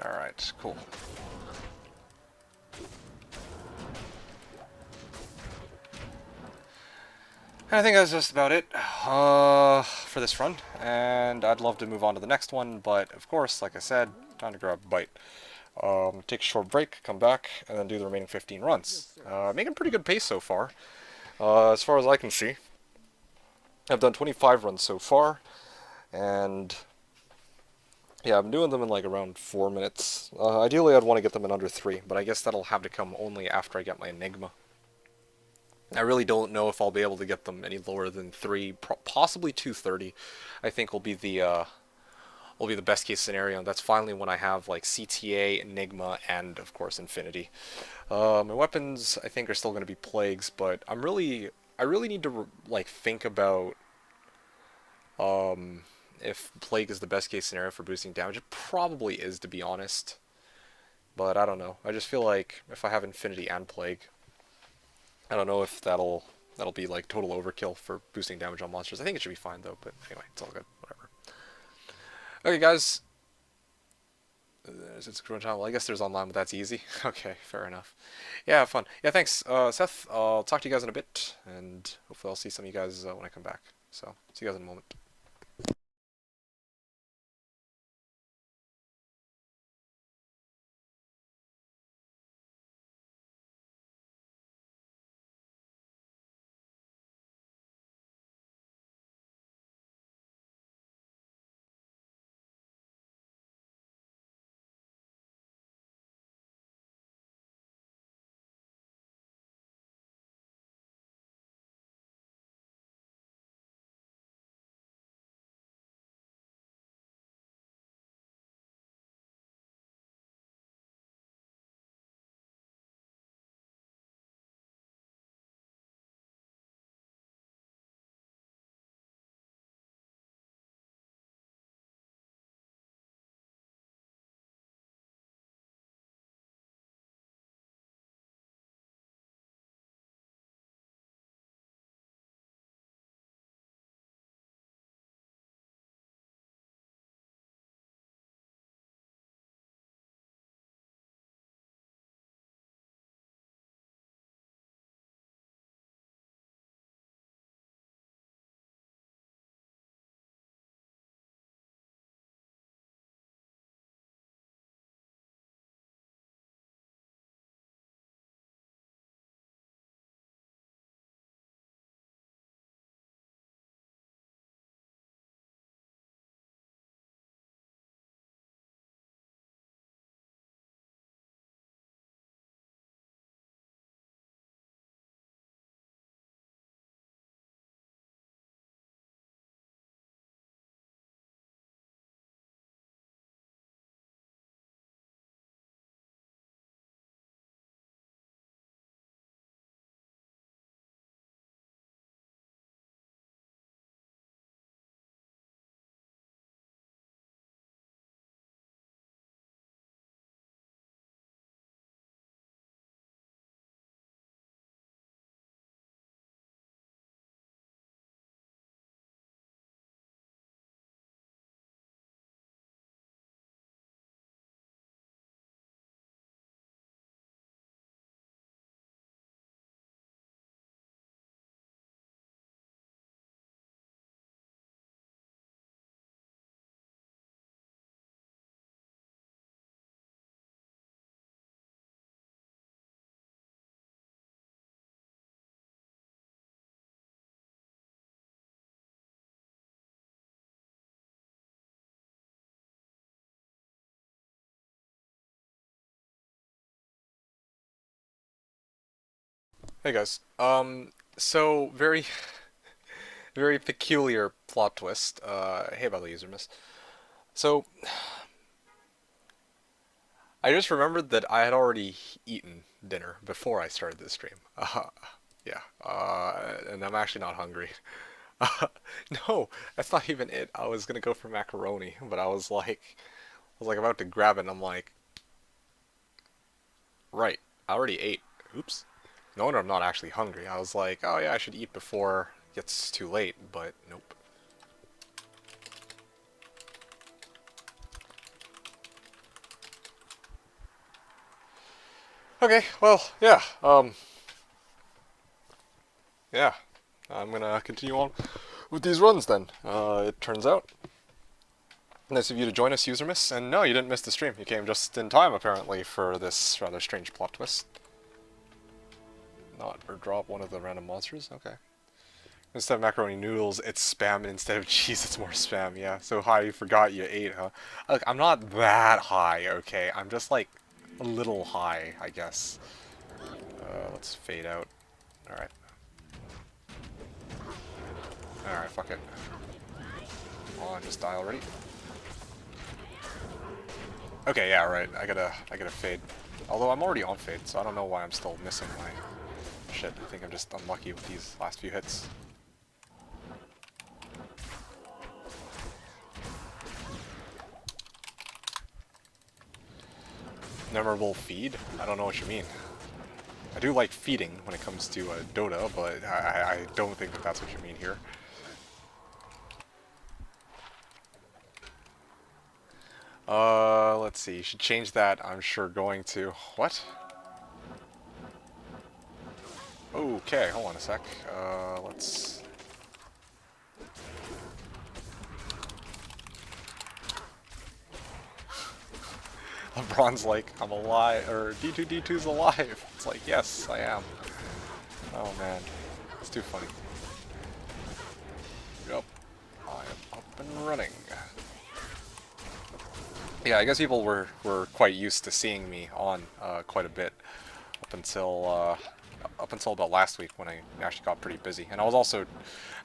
Alright, cool. I think that's just about it for this run, and I'd love to move on to the next one, but of course, like I said, time to grab a bite. Take a short break, come back, and then do the remaining 15 runs. Making pretty good pace so far, as far as I can see. I've done 25 runs so far, and yeah, I'm doing them in like around 4 minutes. Ideally, I'd want to get them in under 3, but I guess that'll have to come only after I get my Enigma. I really don't know if I'll be able to get them any lower than 3, possibly 230. I think will be the best case scenario. That's finally when I have like CTA, Enigma, and of course Infinity. My weapons I think are still going to be plagues, but I really need to like think about if plague is the best case scenario for boosting damage. It probably is, to be honest, but I don't know. I just feel like if I have Infinity and plague, I don't know if that'll be like total overkill for boosting damage on monsters. I think it should be fine though, but anyway, it's all good. Whatever. Okay, guys. It's a channel. Well, I guess there's online, but that's easy. Okay, fair enough. Yeah, fun. Yeah, thanks, Seth. I'll talk to you guys in a bit, and hopefully I'll see some of you guys when I come back. So, see you guys in a moment. Hey guys. So very, very peculiar plot twist. Hey, by the user miss. So I just remembered that I had already eaten dinner before I started this stream. Yeah. And I'm actually not hungry. No, that's not even it. I was gonna go for macaroni, but I was like about to grab it, and I'm like, right, I already ate. Oops. No wonder I'm not actually hungry. I was like, oh yeah, I should eat before it gets too late, but nope. Okay, well, yeah, yeah. I'm gonna continue on with these runs then. It turns out. Nice of you to join us, User Miss. And no, you didn't miss the stream. You came just in time, apparently, for this rather strange plot twist. Not or drop one of the random monsters? Okay. Instead of macaroni noodles, it's spam, and instead of cheese, it's more spam, yeah. So high you forgot you ate, huh? Look, I'm not that high, okay? I'm just, like, a little high, I guess. Let's fade out. Alright. Alright, fuck it. Come on, just die already. Okay, yeah, right. I gotta fade. Although I'm already on fade, so I don't know why I'm still missing my shit. I think I'm just unlucky with these last few hits. Memorable feed? I don't know what you mean. I do like feeding when it comes to Dota, but I don't think that that's what you mean here. Let's see. You should change that. I'm sure going to. What? Okay, hold on a sec. Let's... LeBron's like, I'm alive, or D2D2's alive. It's like, yes, I am. Oh man, it's too funny. Yep, I am up and running. Yeah, I guess people were quite used to seeing me on quite a bit up until about last week when I actually got pretty busy. And I was also,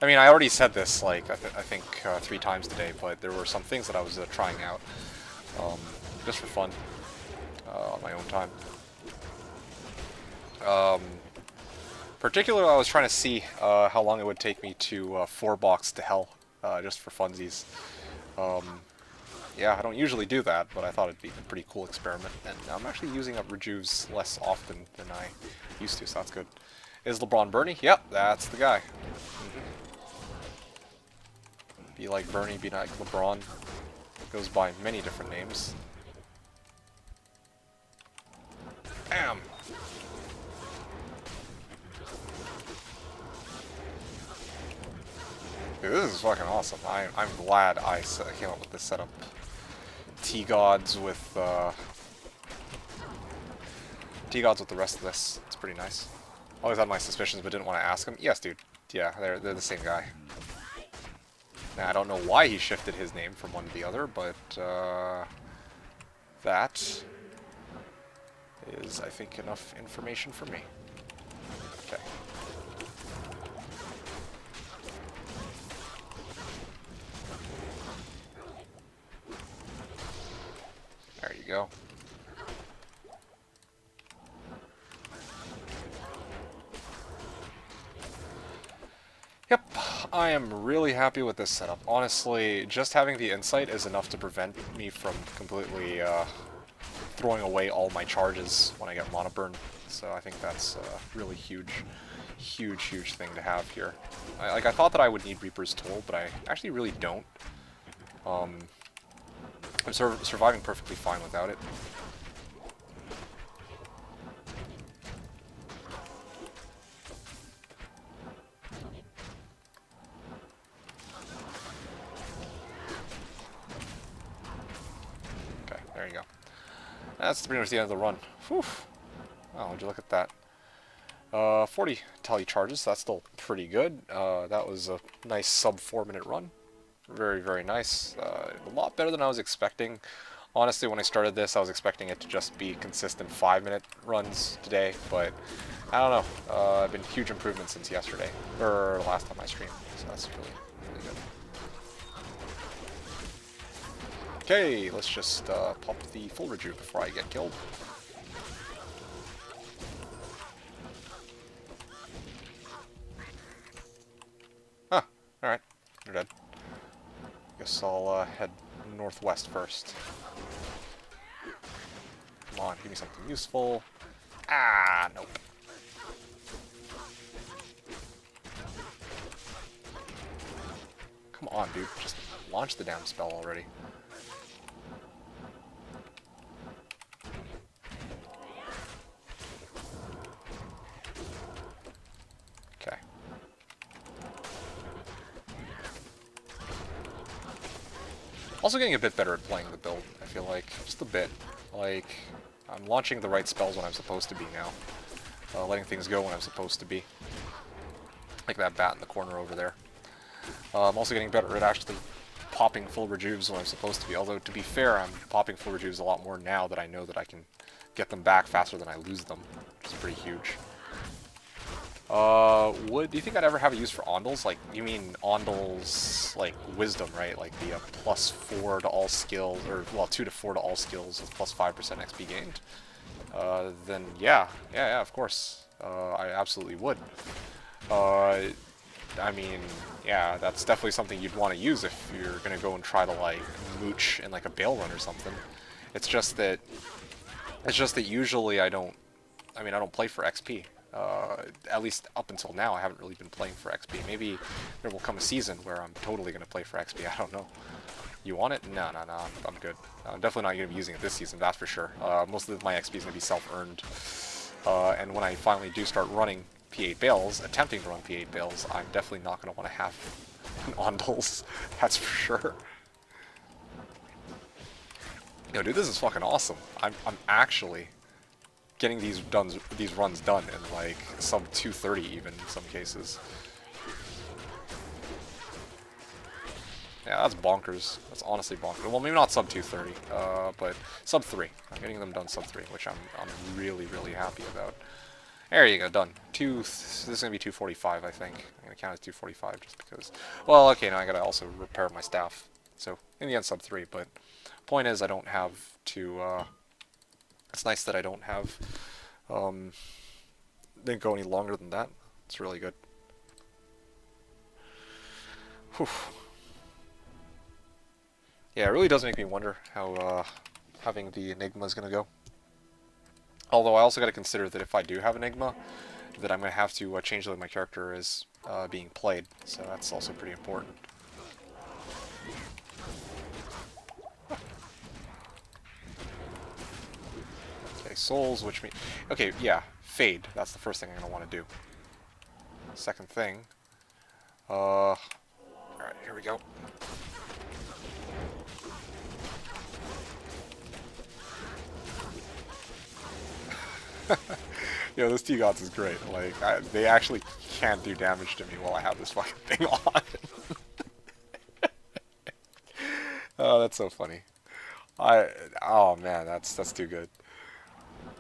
I mean, I already said this like I think 3 times today, but there were some things that I was trying out just for fun on my own time. Particularly, I was trying to see how long it would take me to 4-box to hell just for funsies. Yeah, I don't usually do that, but I thought it'd be a pretty cool experiment. And I'm actually using up rejuves less often than I used to, so that's good. Is LeBron Bernie? Yep, that's the guy. Be like Bernie, be like LeBron. Goes by many different names. Bam! Dude, this is fucking awesome. I'm glad I came up with this setup. T-Gods with the rest of this. It's pretty nice. Always had my suspicions, but didn't want to ask him. Yes, dude. Yeah, they're the same guy. Now, I don't know why he shifted his name from one to the other, but that is, I think, enough information for me. Okay. There you go. Yep, I am really happy with this setup. Honestly, just having the insight is enough to prevent me from completely throwing away all my charges when I get mana burn. So I think that's a really huge thing to have here. I thought that I would need Reaper's Toll, but I actually really don't. I'm surviving perfectly fine without it. Okay, there you go. That's pretty much the end of the run. Whew. Oh, would you look at that. 40 tally charges, that's still pretty good. That was a nice sub 4-minute run. Very, very nice. A lot better than I was expecting. Honestly, when I started this, I was expecting it to just be consistent 5-minute runs today, but I don't know. I've been huge improvements since yesterday, or last time I streamed, so that's really, really good. Okay, let's just pop the full rejuve before I get killed. Huh, alright, you're dead. Guess I'll head northwest first. Come on, give me something useful. Ah, nope. Come on, dude, just launch the damn spell already. Okay. Also getting a bit better at playing the build, I feel like. Just a bit. Like, I'm launching the right spells when I'm supposed to be now. Letting things go when I'm supposed to be. Like that bat in the corner over there. I'm also getting better at actually popping full rejuves when I'm supposed to be. Although, to be fair, I'm popping full rejuves a lot more now that I know that I can get them back faster than I lose them. Which is pretty huge. Do you think I'd ever have a use for Ondals? Like, you mean Ondals, like, wisdom, right? Like the +4 to all skills, or, well, 2 to 4 to all skills with +5% XP gained? Then yeah, of course. I absolutely would. I mean, yeah, that's definitely something you'd want to use if you're gonna go and try to, like, mooch in, like, a Bale run or something. It's just that usually I don't play for XP. At least up until now, I haven't really been playing for XP. Maybe there will come a season where I'm totally going to play for XP. I don't know. You want it? No, I'm good. I'm definitely not going to be using it this season, that's for sure. Most of my XP is going to be self-earned. And when I finally do start running P8 Bales, attempting to run P8 Bales, I'm definitely not going to want to have an Ondals. That's for sure. Yo, dude, this is fucking awesome. I'm actually getting these runs done in like sub 230 even in some cases. Yeah, that's bonkers. That's honestly bonkers. Well, maybe not sub 230, but sub 3. I'm getting them done sub 3, which I'm really, really happy about. There you go, done. This is gonna be 245, I think. I'm gonna count as 245 just because. Well, okay, now I gotta also repair my staff. So in the end, sub 3. But point is, I don't have to. It's nice that I don't have. Didn't go any longer than that. It's really good. Whew. Yeah, it really does make me wonder how having the Enigma is going to go. Although I also got to consider that if I do have Enigma, that I'm going to have to change the way my character is being played. So that's also pretty important. Okay, souls, which means... Okay, yeah, fade. That's the first thing I'm going to want to do. Second thing... Alright, here we go. Yo, this T-Gods is great. Like, they actually can't do damage to me while I have this fucking thing on. Oh, that's so funny. Oh man, that's too good.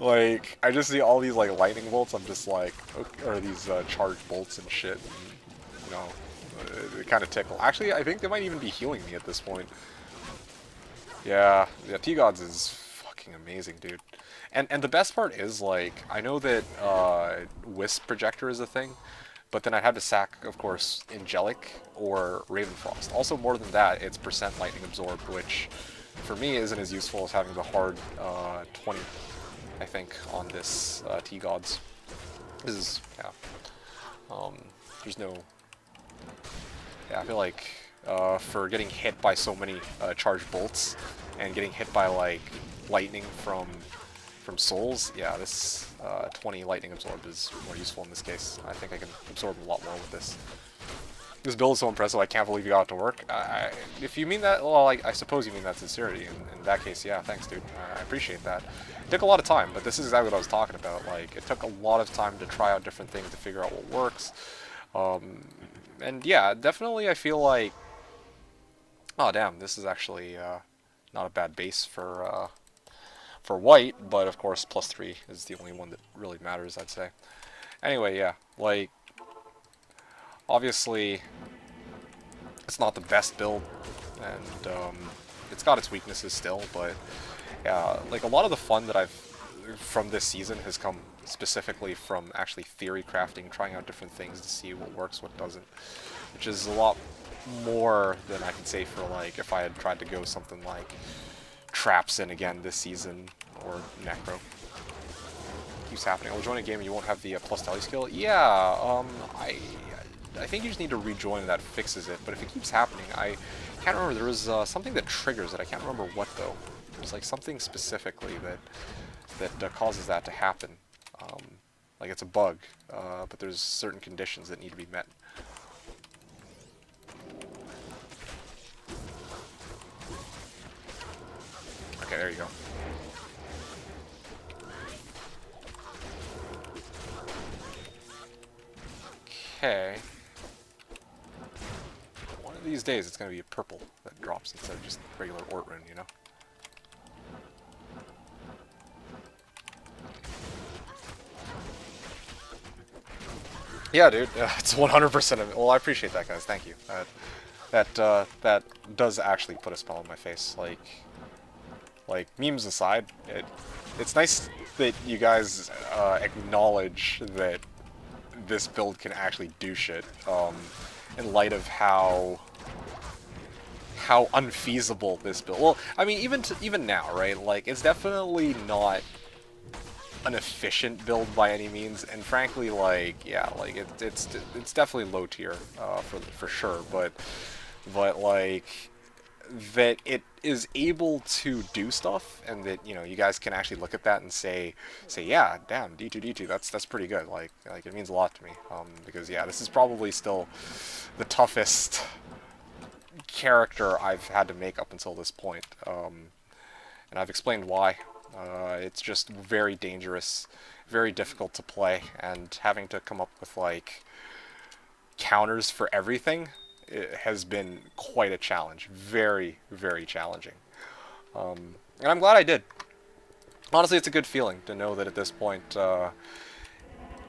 Like, I just see all these, like, lightning bolts, I'm just like, okay, or these charged bolts and shit, and, you know, they kind of tickle. Actually, I think they might even be healing me at this point. Yeah, T-Gods is fucking amazing, dude. And the best part is, like, I know that Wisp Projector is a thing, but then I'd have to sack, of course, Angelic or Ravenfrost. Also, more than that, it's percent Lightning Absorbed, which, for me, isn't as useful as having the hard 20, I think, on this T-Gods. This is, yeah. There's no... Yeah, I feel like for getting hit by so many charged bolts and getting hit by, like, lightning from souls, yeah, this 20 lightning absorb is more useful in this case. I think I can absorb a lot more with this. This build is so impressive, I can't believe you got it to work. If you mean that, well, I suppose you mean that sincerity. In that case, yeah, thanks, dude. I appreciate that. It took a lot of time, but this is exactly what I was talking about. Like, it took a lot of time to try out different things to figure out what works. And yeah, definitely I feel like... Oh, damn, this is actually... not a bad base for white, but of course +3 is the only one that really matters, I'd say. Anyway, yeah, like, obviously, it's not the best build, and it's got its weaknesses still, but yeah, like, a lot of the fun that I've from this season has come specifically from actually theory crafting, trying out different things to see what works, what doesn't, which is a lot more than I could say for, like, if I had tried to go something like Traps in again this season, or Necro. Keeps happening. I'll join a game and you won't have the plus tele skill. Yeah, I think you just need to rejoin and that fixes it, but if it keeps happening, I can't remember, there was something that triggers it, I can't remember what though. There's like something specifically that causes that to happen. Like it's a bug, but there's certain conditions that need to be met. Okay, there you go. Okay. One of these days it's going to be a purple that drops instead of just regular Ort rune, you know? Yeah, dude, it's 100% of it. Well, I appreciate that, guys. Thank you. That does actually put a spell on my face. Like memes aside, it's nice that you guys acknowledge that this build can actually do shit. In light of how unfeasible this build. Well, I mean, even now, right? Like, it's definitely not an efficient build by any means, and frankly, like, yeah, like it's definitely low tier for sure, but like that it is able to do stuff, and that, you know, you guys can actually look at that and say yeah, damn, D2 that's pretty good. Like it means a lot to me, because yeah, this is probably still the toughest character I've had to make up until this point, and I've explained why. It's just very dangerous, very difficult to play, and having to come up with like counters for everything, it has been quite a challenge. Very, very challenging. And I'm glad I did. Honestly, it's a good feeling to know that at this point I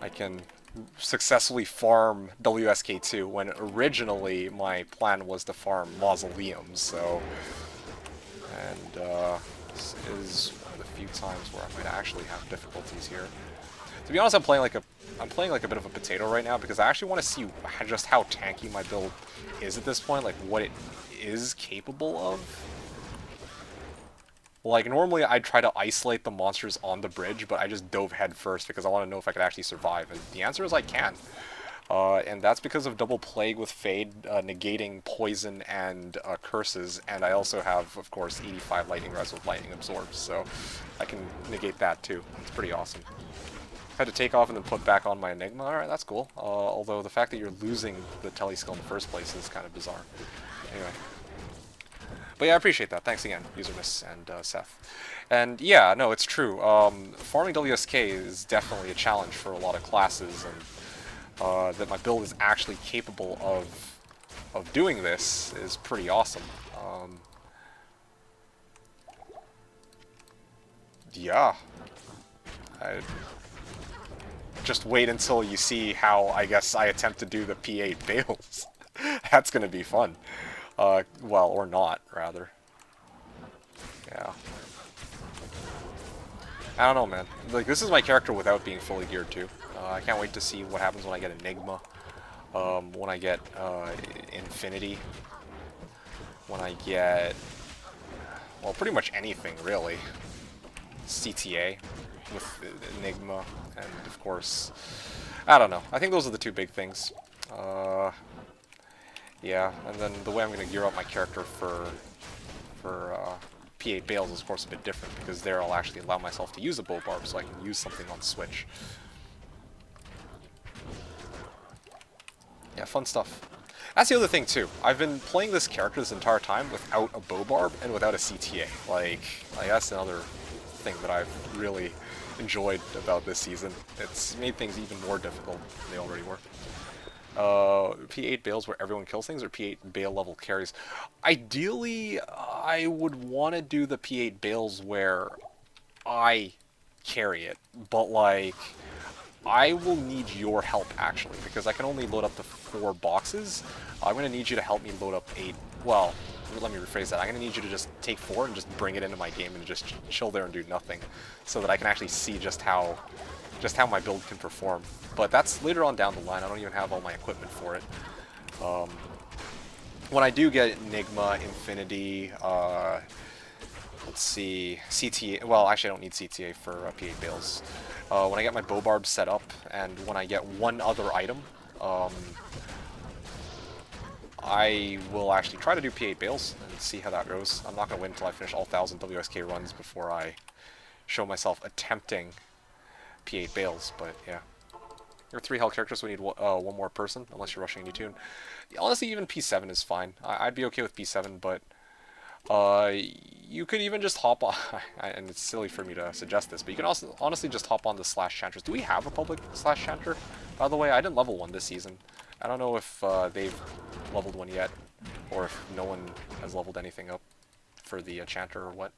can successfully farm WSK2 when originally my plan was to farm Mausoleums, so... And this is one of the few times where I might actually have difficulties here. To be honest, I'm playing like a bit of a potato right now, because I actually want to see just how tanky my build is at this point, like what it is capable of. Like, normally I'd try to isolate the monsters on the bridge, but I just dove head first because I want to know if I could actually survive, and the answer is I can. And that's because of double plague with Fade, negating poison and curses, and I also have, of course, 85 lightning res with lightning absorbs, so I can negate that too. It's pretty awesome. Had to take off and then put back on my Enigma. Alright, that's cool. Although the fact that you're losing the tele skill in the first place is kind of bizarre. Anyway. But yeah, I appreciate that. Thanks again, Usermiss and Seth. And yeah, no, it's true. Farming WSK is definitely a challenge for a lot of classes, and that my build is actually capable of doing this is pretty awesome. Yeah. Just wait until you see how, I guess, I attempt to do the P8 Bales. That's gonna be fun. Well, or not, rather. Yeah. I don't know, man. Like, this is my character without being fully geared, too. I can't wait to see what happens when I get Enigma, when I get Infinity, when I get, well, pretty much anything, really. CTA with Enigma, and of course, I don't know. I think those are the two big things. Yeah, and then the way I'm going to gear up my character for P8 Bales is, of course, a bit different, because there I'll actually allow myself to use a bow barb, so I can use something on Switch. Yeah, fun stuff. That's the other thing, too. I've been playing this character this entire time without a bow barb and without a CTA. Like that's another thing that I've really enjoyed about this season. It's made things even more difficult than they already were. P8 bales where everyone kills things, or P8 bale level carries. Ideally, I would want to do the P8 bales where I carry it, but like I will need your help actually because I can only load up to 4 boxes. I'm gonna need you to help me load up 8. Well, let me rephrase that. I'm gonna need you to just take 4 and just bring it into my game and just chill there and do nothing, so that I can actually see just how my build can perform. But that's later on down the line. I don't even have all my equipment for it. When I do get Enigma, Infinity, let's see, CTA. Well, actually, I don't need CTA for P8 bales. When I get my bow barb set up, and when I get one other item, I will actually try to do P8 bales and see how that goes. I'm not going to wait until I finish all 1,000 WSK runs before I show myself attempting P8 bales, but yeah. You're 3 hell characters, so we need one more person, unless you're rushing a new tune. Honestly, even P7 is fine. I'd be okay with P7, but you could even just hop on, and it's silly for me to suggest this, but you can also honestly just hop on the Slash Chanters. Do we have a public Slash Chanter? By the way, I didn't level one this season. I don't know if they've leveled one yet, or if no one has leveled anything up for the Chanter or what.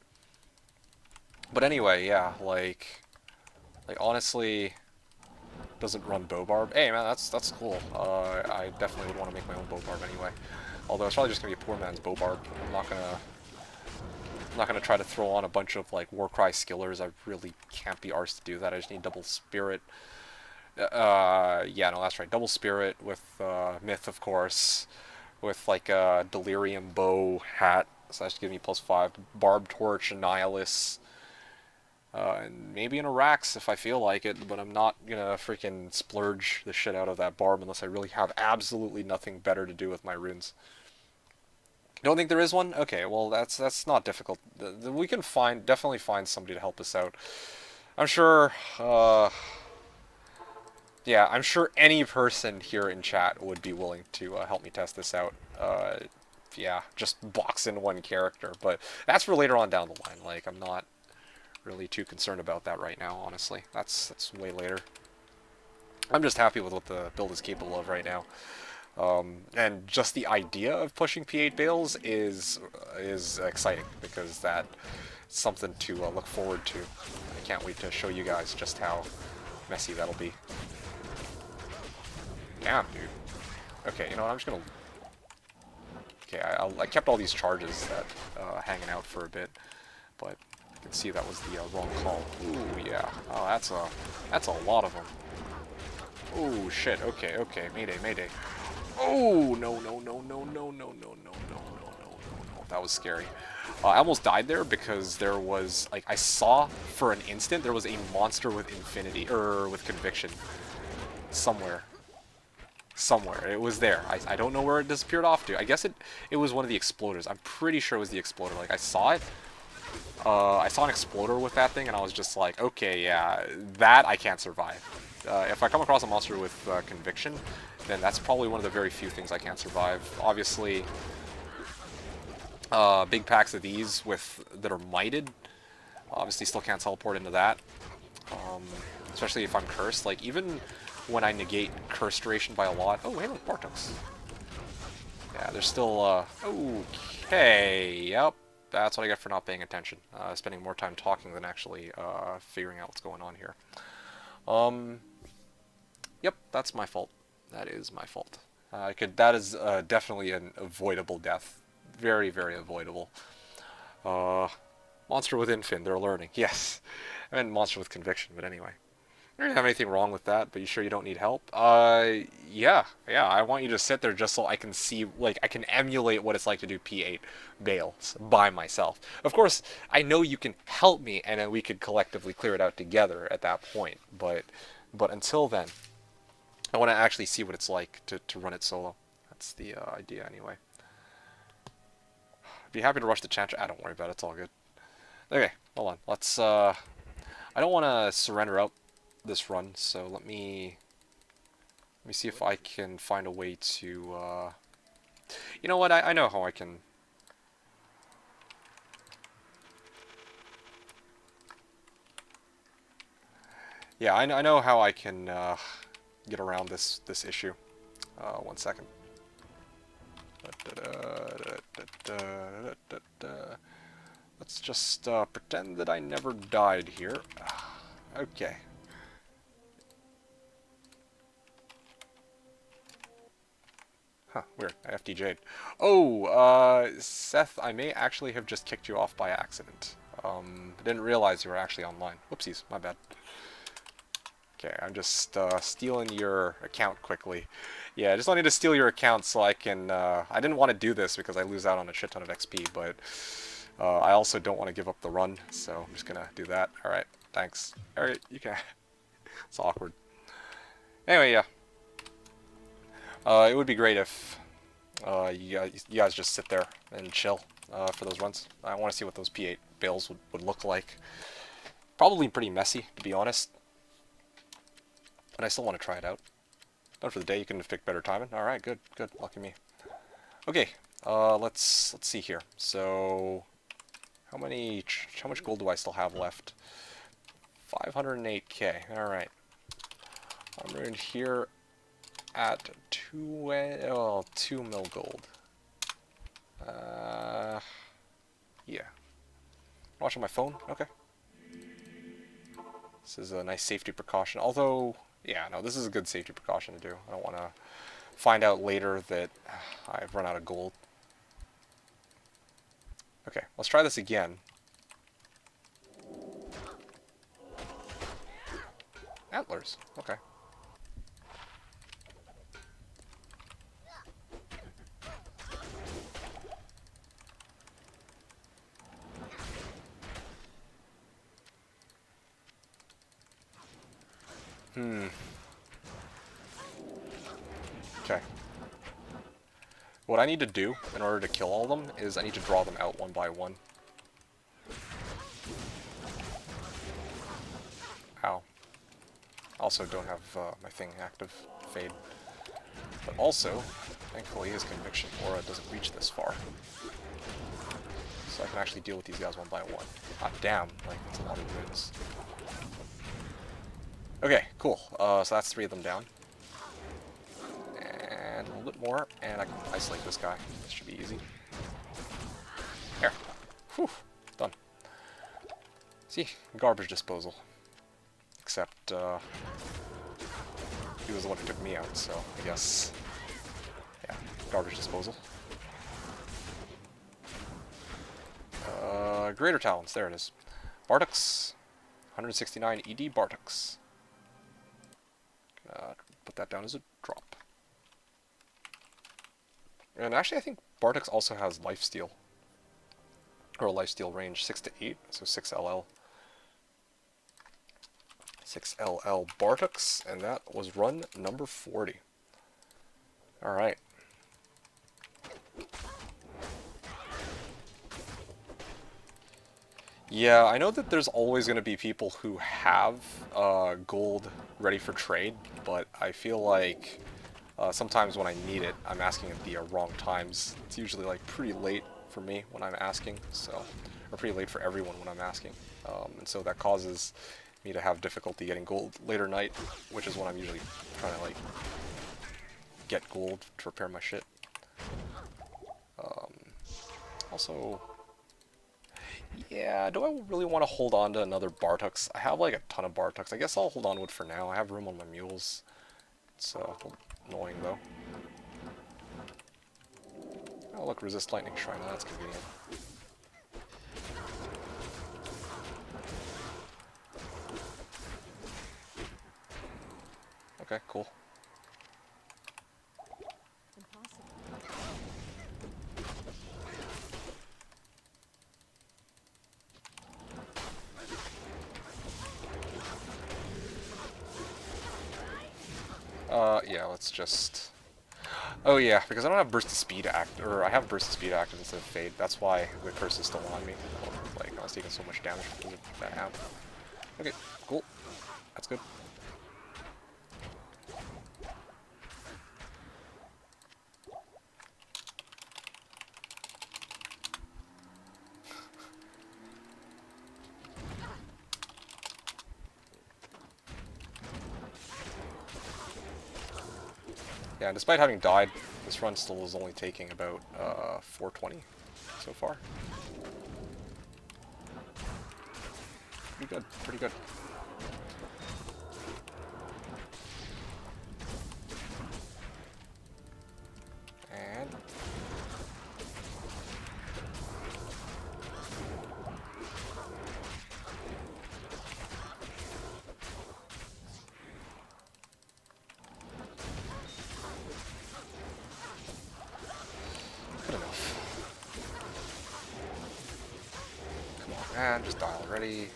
But anyway, yeah, like honestly, doesn't run bow barb. Hey man, that's cool. I definitely would want to make my own bow barb anyway. Although it's probably just gonna be a poor man's bow barb. I'm not gonna try to throw on a bunch of like Warcry skillers. I really can't be arsed to do that. I just need double spirit. Yeah, no, that's right. Double spirit with myth, of course, with like a delirium bow hat. So that's give me +5. Barb torch, annihilus. And maybe an Arax if I feel like it, but I'm not gonna freaking splurge the shit out of that barb unless I really have absolutely nothing better to do with my runes. Don't think there is one? Okay, well that's not difficult. We can definitely find somebody to help us out. I'm sure. Yeah, I'm sure any person here in chat would be willing to help me test this out. Yeah, just box in one character, but that's for later on down the line. Like I'm not really too concerned about that right now, honestly. That's way later. I'm just happy with what the build is capable of right now. And just the idea of pushing P8 bales is exciting, because that's something to look forward to. I can't wait to show you guys just how messy that'll be. Damn, dude. Okay, you know what, I'm just gonna... Okay, I kept all these charges that hanging out for a bit, but you can see that was the wrong call. Ooh, yeah. Oh, that's a lot of them. Oh, shit. Okay, okay. Mayday, mayday. Oh, no, no, no, no, no, no, no, no, no, no, no, no. That was scary. I almost died there because there was, like, I saw for an instant there was a monster with infinity, or with conviction. Somewhere. Somewhere. It was there. I don't know where it disappeared off to. I guess it was one of the exploders. I'm pretty sure it was the exploder. Like, I saw it. I saw an exploder with that thing, and I was just like, okay, yeah, that I can't survive. If I come across a monster with conviction, then that's probably one of the very few things I can't survive. Obviously, big packs of these that are mited, obviously still can't teleport into that. Especially if I'm cursed. Like, even when I negate curse duration by a lot... Oh, hey, look, Bartox. Yeah, there's still... Okay, yep. That's what I get for not paying attention. Spending more time talking than actually figuring out what's going on here. Yep, that's my fault. That is my fault. That is definitely an avoidable death. Very, very avoidable. Monster with infin, they're learning. Yes. I meant monster with conviction, but anyway. I don't have anything wrong with that, but you sure you don't need help? Yeah. I want you to sit there just so I can see, like, I can emulate what it's like to do P8 bales by myself. Of course, I know you can help me, and then we could collectively clear it out together at that point. But until then, I want to actually see what it's like to run it solo. That's the idea, anyway. Be happy to rush the chant. Don't worry about it. It's all good. Okay, hold on. Let's. I don't want to surrender out this run, so let me see if I can find a way to you know what, I know how I can. Yeah, I know how I can get around this issue. 1 second. Let's just pretend that I never died here. Okay. Huh, weird. I FTJ'd. Oh, Seth, I may actually have just kicked you off by accident. Didn't realize you were actually online. Whoopsies, my bad. Okay, I'm just stealing your account quickly. Yeah, I just wanted to steal your account so I can... I didn't want to do this because I lose out on a shit ton of XP, but I also don't want to give up the run, so I'm just going to do that. Alright, thanks. Alright, you can... It's awkward. Anyway, yeah. It would be great if you guys just sit there and chill for those runs. I want to see what those P8 builds would look like. Probably pretty messy, to be honest. But I still want to try it out. Done for the day, you can pick better timing. Alright, good, good. Lucky me. Okay, let's see here. So, how much gold do I still have left? 508k. Alright. I'm ruined here at 2 mil gold. Yeah. Watching my phone? Okay. This is a nice safety precaution. Although, yeah, no, this is a good safety precaution to do. I don't want to find out later that I've run out of gold. Okay, let's try this again. Antlers. Okay. Okay. What I need to do in order to kill all of them is I need to draw them out one by one. Ow. Also don't have my thing active, fade. But also, thankfully his conviction aura doesn't reach this far. So I can actually deal with these guys one by one. Ah, damn, like, that's a lot of wounds. Okay, cool. So that's 3 of them down. And a little bit more, and I can isolate this guy. This should be easy. There. Whew. Done. See, garbage disposal. Except, he was the one who took me out, so I guess, yeah, garbage disposal. Greater Talons, there it is. Bartux, 169 ED Bartux. Put that down as a drop. And actually I think Bartux also has lifesteal. Or a lifesteal range, 6 to 8, so 6 LL. 6 LL Bartux, and that was run number 40. Alright. Yeah, I know that there's always going to be people who have gold ready for trade, but I feel like sometimes when I need it, I'm asking at the wrong times. It's usually like pretty late for me when I'm asking, so, or pretty late for everyone when I'm asking, and so that causes me to have difficulty getting gold later night, which is when I'm usually trying to like get gold to repair my shit. Also, yeah, do I really want to hold on to another Bartux? I have like a ton of Bartux. I guess I'll hold on to it for now. I have room on my mules. It's annoying though. Oh look, resist lightning shrine. That's convenient. Okay, cool. Yeah, let's just... Oh yeah, because I don't have burst of speed or I have burst of speed active instead of fade. That's why the curse is still on me. Like, I was taking so much damage because of that happened. Okay, cool. That's good. Yeah, and despite having died, this run still is only taking about 420 so far. Pretty good, pretty good. And good enough. Come on, man, just die already.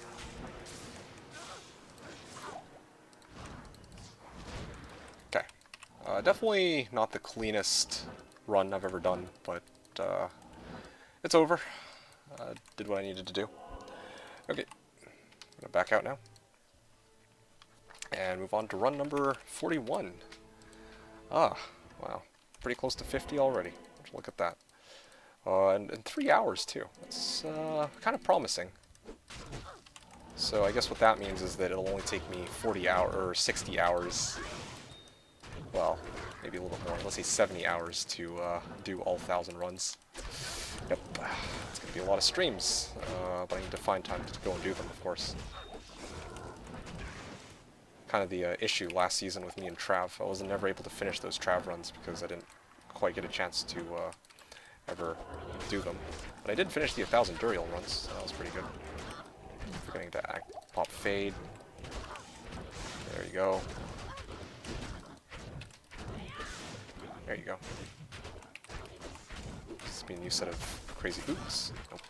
Okay. Definitely not the cleanest run I've ever done, but it's over. Did what I needed to do. Okay, I'm gonna back out now. And move on to run number 41. Ah, wow. Pretty close to 50 already. Look at that. And in 3 hours, too. That's kind of promising. So I guess what that means is that it'll only take me 40 hours, or 60 hours. Well, maybe a little more. Let's say 70 hours to do all 1,000 runs. Yep. It's going to be a lot of streams, but I need to find time to go and do them, of course. Kind of the issue last season with me and Trav. I was never able to finish those Trav runs because I didn't quite get a chance to ever do them. But I did finish the 1,000 Duriel runs, so that was pretty good. Forgetting to pop fade. There you go. There you go. This be a new set of crazy boots. Nope.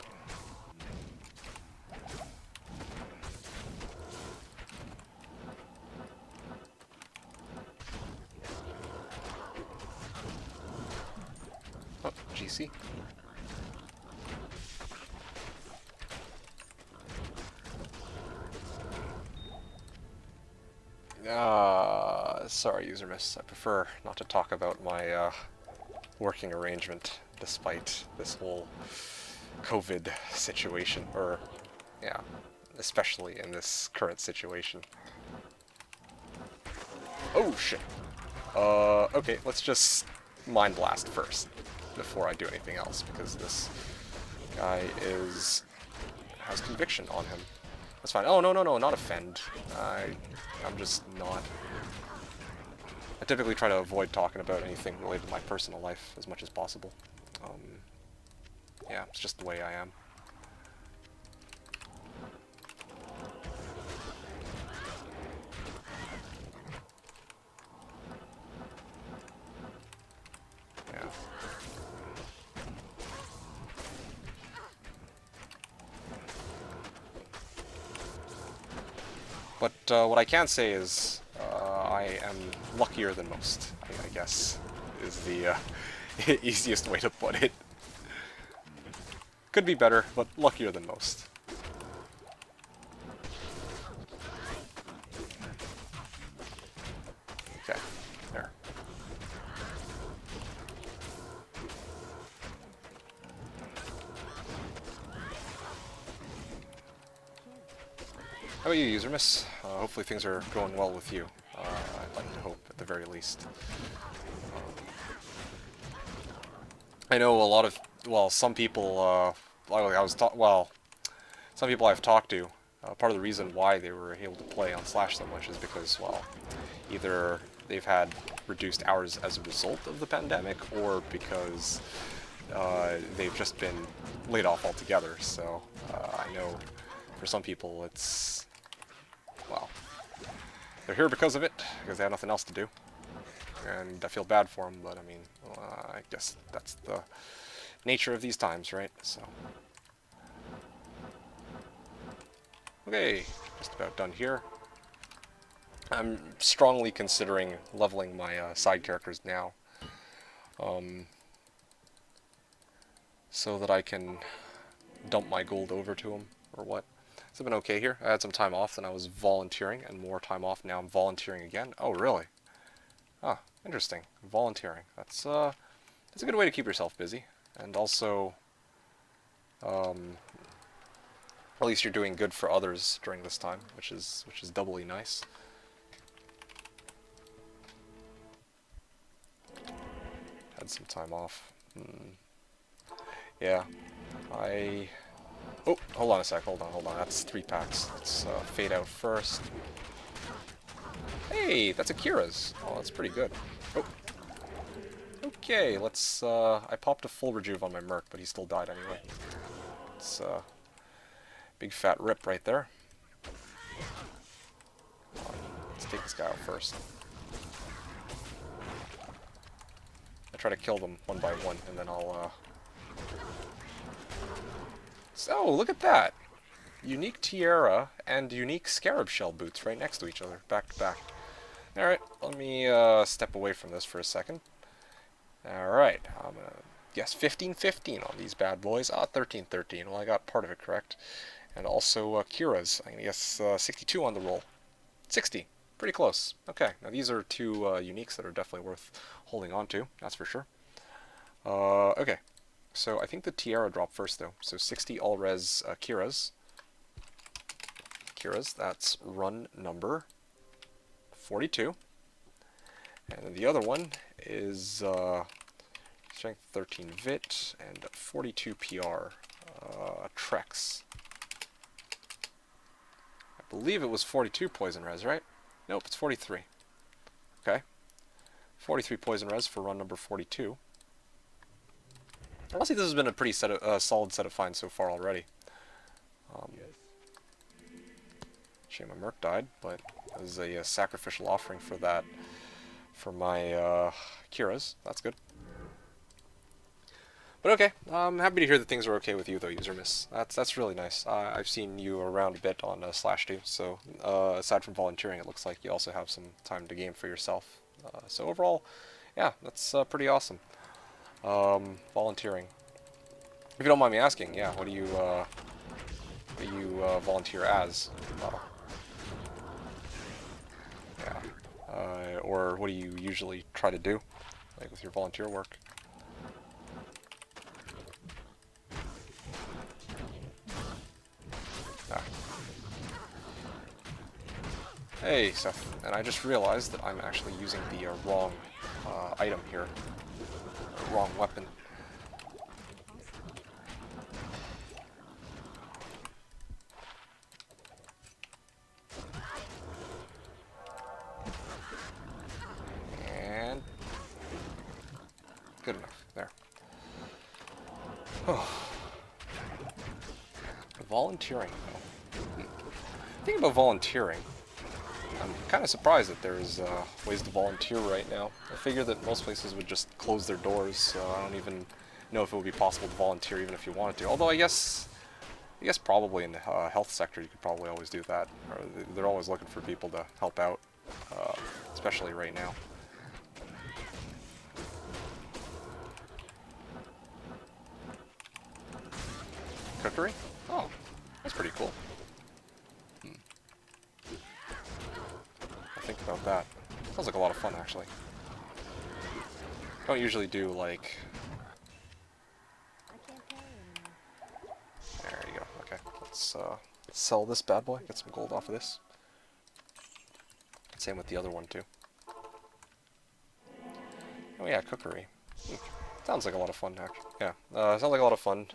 Oh, GC. Sorry, user miss. I prefer not to talk about my working arrangement despite this whole COVID situation, or yeah, especially in this current situation. Oh shit. Okay, let's just Mind Blast first before I do anything else, because this guy has conviction on him. That's fine. Oh, no, no, no, not offend. I'm just not... I typically try to avoid talking about anything related to my personal life as much as possible. Yeah, it's just the way I am. Yeah. But what I can say is I am luckier than most, I guess, is the easiest way to put it. Could be better, but luckier than most. Okay, there. How about you, user miss? Hopefully things are going well with you. I'd like to hope, at the very least. I know a lot of, well, some people, some people I've talked to, part of the reason why they were able to play on Slash so much is because, well, either they've had reduced hours as a result of the pandemic, or because they've just been laid off altogether. So I know for some people it's, well, they're here because of it, because they have nothing else to do. And I feel bad for them, but I mean, I guess that's the nature of these times, right? So, okay, just about done here. I'm strongly considering leveling my side characters now, so that I can dump my gold over to them, or what. So I've been okay here. I had some time off, then I was volunteering, and more time off, now I'm volunteering again. Oh, really? Ah, interesting. Volunteering. That's a good way to keep yourself busy, and also, at least you're doing good for others during this time, which is doubly nice. Had some time off. Yeah, Oh, hold on a sec. Hold on. That's 3 packs. Let's fade out first. Hey, that's Akira's. Oh, that's pretty good. Oh. Okay, let's, I popped a full rejuve on my Merc, but he still died anyway. It's, big fat rip right there. Let's take this guy out first. I try to kill them one by one, and then I'll, So, look at that! Unique Tiara and unique Scarab Shell boots right next to each other, back to back. Alright, let me step away from this for a second. Alright, I'm gonna guess 15-15 on these bad boys. 13-13. Well, I got part of it correct. And also Kira's. I'm gonna guess 62 on the roll. 60. Pretty close. Okay, now these are 2 uniques that are definitely worth holding on to, that's for sure. Okay, so I think the Tiara dropped first though. So 60 all-res Kira's. That's run number 42. And then the other one is strength 13 Vit and 42 PR Trex. I believe it was 42 poison res, right? Nope, it's 43. Okay. 43 poison res for run number 42. Honestly, this has been a pretty solid set of finds so far already. Shame my Merc died, but it was a sacrificial offering for that, for my Kira's. That's good. But okay, I'm happy to hear that things are okay with you though, User Miss. That's really nice. I've seen you around a bit on Slashdiablo, so aside from volunteering, it looks like you also have some time to game for yourself. So overall, yeah, that's pretty awesome. Volunteering. If you don't mind me asking, yeah, what do you volunteer as? Or what do you usually try to do, like with your volunteer work? Hey, Seth, and I just realized that I'm actually using the wrong item here. Wrong weapon. And good enough. There. Oh. Volunteering, though. The thing about volunteering, I'm kind of surprised that there's ways to volunteer right now. I figure that most places would just close their doors, so I don't even know if it would be possible to volunteer even if you wanted to. Although I guess probably in the health sector you could probably always do that. Or they're always looking for people to help out, especially right now. Cookery? Oh, that's pretty cool. Think about that. Sounds like a lot of fun, actually. Don't usually do, like... There you go. Okay, let's sell this bad boy, get some gold off of this. Same with the other one, too. Oh yeah, cookery. Sounds like a lot of fun, actually. Yeah, sounds like a lot of fun.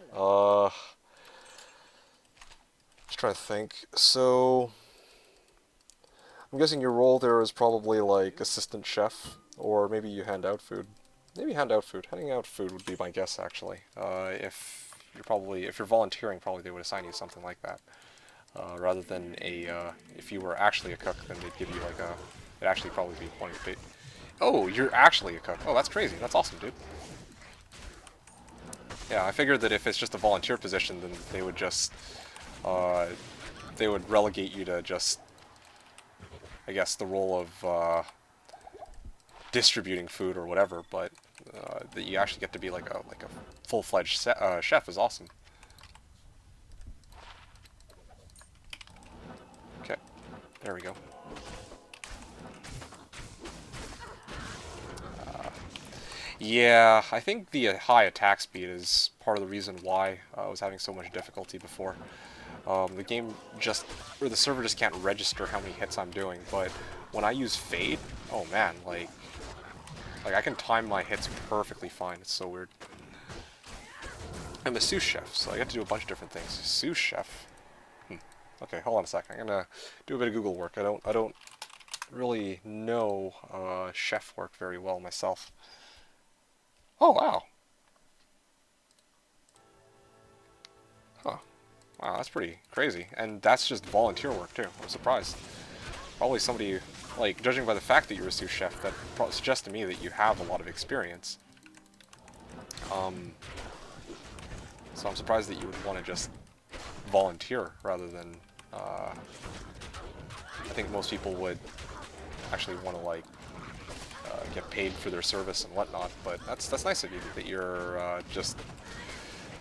Just trying to think. So... I'm guessing your role there is probably like assistant chef, or maybe you hand out food. Maybe hand out food. Handing out food would be my guess, actually. If you're volunteering, probably they would assign you something like that, rather than if you were actually a cook, then they'd give you like it'd actually probably be one of your Oh, you're actually a cook. Oh, that's crazy. That's awesome, dude. Yeah, I figured that if it's just a volunteer position, then they would just they would relegate you to just, I guess, the role of distributing food or whatever, but that you actually get to be like a full-fledged chef is awesome. Okay, there we go. Yeah, I think the high attack speed is part of the reason why I was having so much difficulty before. The game or the server just can't register how many hits I'm doing, but when I use Fade, oh man, like, Like, I can time my hits perfectly fine. It's so weird. I'm a sous chef, so I get to do a bunch of different things. Sous chef? Okay, hold on a second. I'm gonna do a bit of Google work. I don't really know chef work very well myself. Oh, wow. Huh. Wow, that's pretty crazy. And that's just volunteer work, too. I'm surprised. Probably somebody, like, judging by the fact that you're a sous chef, that suggests to me that you have a lot of experience. So I'm surprised that you would want to just volunteer rather than, I think most people would actually want to, like, get paid for their service and whatnot, but that's nice of you, that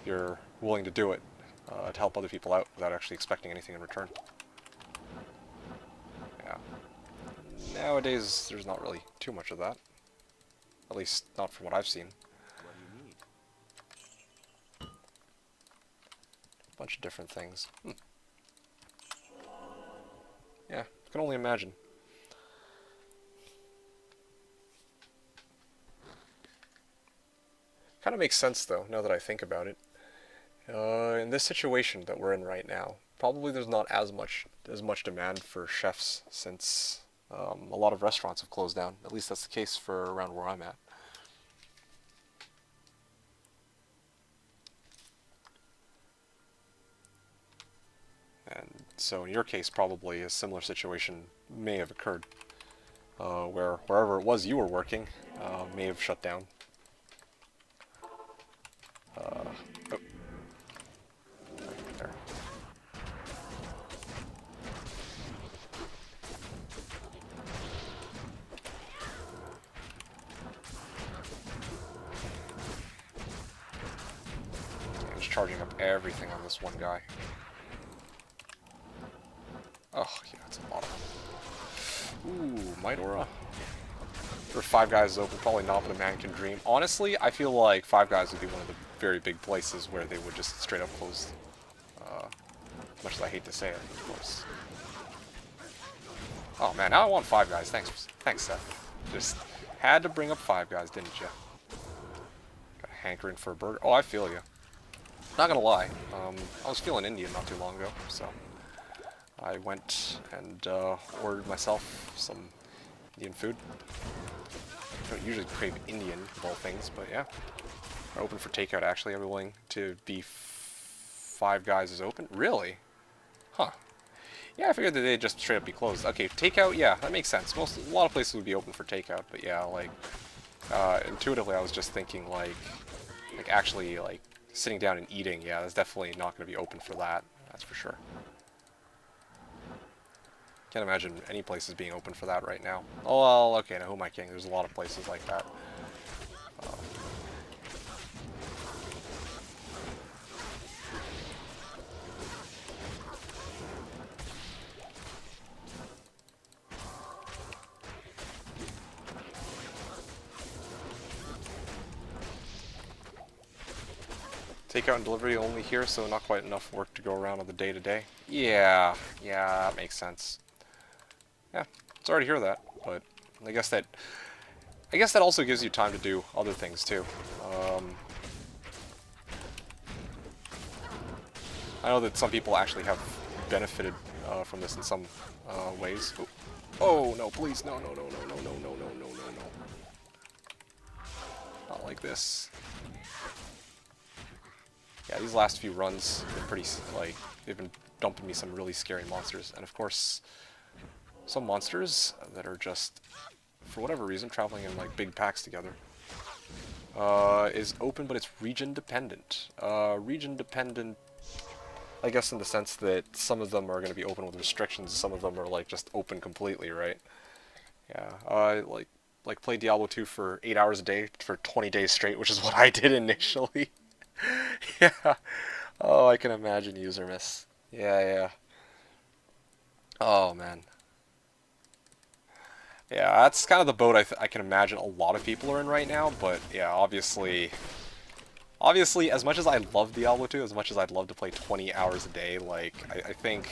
you're willing to do it, to help other people out without actually expecting anything in return. Yeah. Nowadays, there's not really too much of that. At least, not from what I've seen. What do you need? A bunch of different things. Yeah, I can only imagine. Kind of makes sense, though, now that I think about it. In this situation that we're in right now, probably there's not as much demand for chefs, since a lot of restaurants have closed down. At least that's the case for around where I'm at. And so in your case, probably a similar situation may have occurred, where wherever it was you were working may have shut down. Oh. There. I'm just charging up everything on this one guy. Oh, yeah, that's a lot of them. Ooh, Might Aura. There are 5 Guys open, probably not what a man can dream. Honestly, I feel like 5 Guys would be one of the very big places where they would just straight up close. Much as I hate to say it, of course. Oh man, now I want 5 Guys. Thanks, Seth. Just had to bring up 5 Guys, didn't you? Got a hankering for a burger. Oh, I feel you. Not gonna lie, I was feeling Indian not too long ago, so I went and ordered myself some Indian food. I don't usually crave Indian of all things, but yeah. We're open for takeout, actually. I'm willing to be 5 Guys is open? Really? Huh. Yeah, I figured that they'd just straight up be closed. Okay, takeout, yeah, that makes sense. A lot of places would be open for takeout, but yeah, like, intuitively I was just thinking, like actually, like, sitting down and eating, yeah, that's definitely not going to be open for that. That's for sure. Can't imagine any places being open for that right now. Oh, well, okay, now who am I kidding? There's a lot of places like that. Takeout and delivery only here, so not quite enough work to go around on the day-to-day. Yeah, that makes sense. Yeah, sorry to hear that, but I guess that also gives you time to do other things too. I know that some people actually have benefited from this in some ways. Oh no! Please, no! Not like this. Yeah, these last few runs have been pretty, like, they've been dumping me some really scary monsters. And of course, some monsters that are just, for whatever reason, traveling in, like, big packs together. Is open, but it's region dependent. Region dependent, I guess, in the sense that some of them are going to be open with restrictions, some of them are, like, just open completely, right? Yeah, like play Diablo 2 for 8 hours a day for 20 days straight, which is what I did initially. Yeah. Oh, I can imagine user miss. Yeah. Oh, man. Yeah, that's kind of the boat I can imagine a lot of people are in right now, but yeah, obviously, as much as I love Diablo 2, as much as I'd love to play 20 hours a day, like, I think,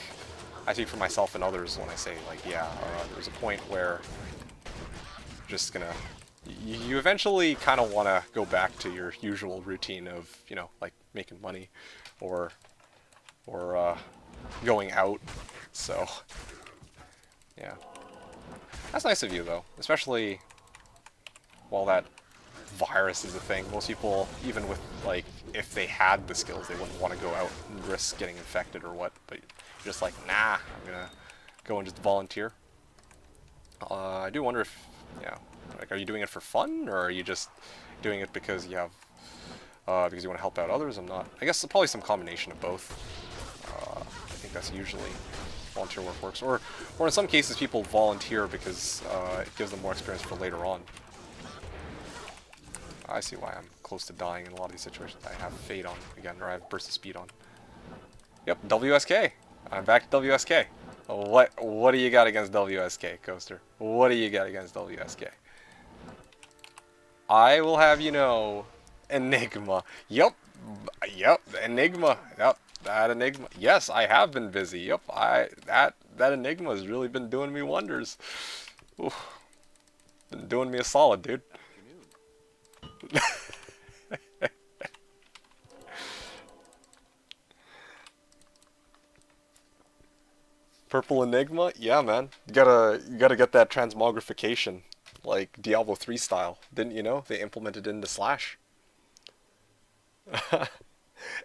I speak for myself and others when I say, like, yeah, there's a point where I'm just gonna you eventually kind of want to go back to your usual routine of, you know, like making money or or going out. So, yeah. That's nice of you, though. Especially while that virus is a thing. Most people, even with, like, if they had the skills, they wouldn't want to go out and risk getting infected or what. But you're just like, nah, I'm gonna go and just volunteer. I do wonder if, yeah, like, are you doing it for fun, or are you just doing it because you have, because you want to help out others? I'm not. I guess probably some combination of both. I think that's usually volunteer work works, or in some cases people volunteer because it gives them more experience for later on. I see why I'm close to dying in a lot of these situations. I have Fade on again, or I have Burst of Speed on. Yep, WSK. I'm back to WSK. What do you got against WSK, Coaster? What do you got against WSK? I will have you know, Enigma. Yep, Enigma. Yep, that Enigma. Yes, I have been busy. Yep, that Enigma has really been doing me wonders. Oof. Been doing me a solid, dude. Purple Enigma? Yeah, man. You gotta get that transmogrification, like Diablo 3 style. Didn't you know? They implemented it into Slash.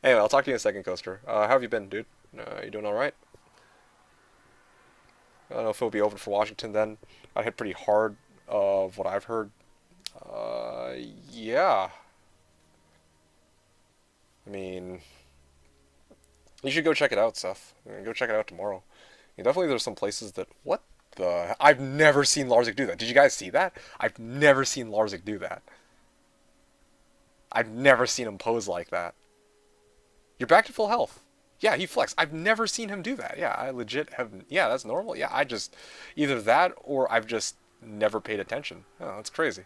Anyway, I'll talk to you in a second, Coaster. How have you been, dude? You doing alright? I don't know if it'll be open for Washington then. I hit pretty hard of what I've heard. Uh, yeah. I mean, you should go check it out, Seth. I mean, go check it out tomorrow. Definitely there's some places that... What the... I've never seen Larzik do that. Did you guys see that? I've never seen Larzik do that. I've never seen him pose like that. You're back to full health. Yeah, he flexed. I've never seen him do that. Yeah, I legit have... Yeah, that's normal. Yeah, I just... Either that or I've just never paid attention. Oh, that's crazy.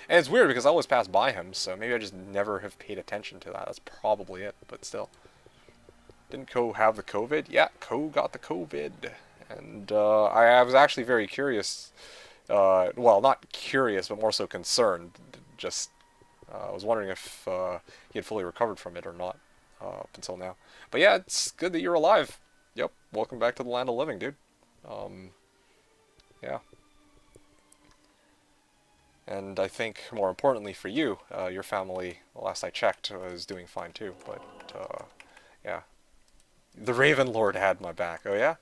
And it's weird because I always pass by him, so maybe I just never have paid attention to that. That's probably it, but still. Didn't Co have the COVID? Yeah, Co got the COVID. And I was actually very curious. Well, not curious, but more so concerned. Just, I was wondering if he had fully recovered from it or not up until now. But yeah, it's good that you're alive. Yep, welcome back to the land of living, dude. Yeah. And I think, more importantly for you, your family, last I checked, was doing fine too. But, yeah. The Raven Lord had my back. Oh, yeah?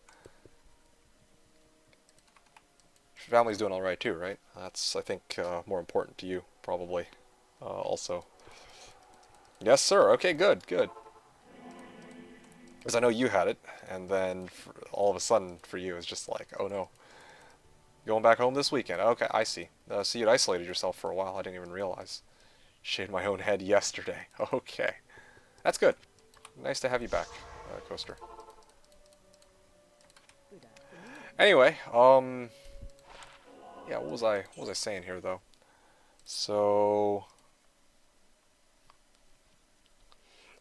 Your family's doing alright too, right? That's, I think, more important to you, probably, also. Yes, sir. Okay, good, good. Because I know you had it, and then all of a sudden, for you, it's just like, oh no. Going back home this weekend. Okay, I see. So you'd isolated yourself for a while. I didn't even realize. Shaved my own head yesterday. Okay. That's good. Nice to have you back, Coaster. Anyway, yeah, what was I saying here though? So,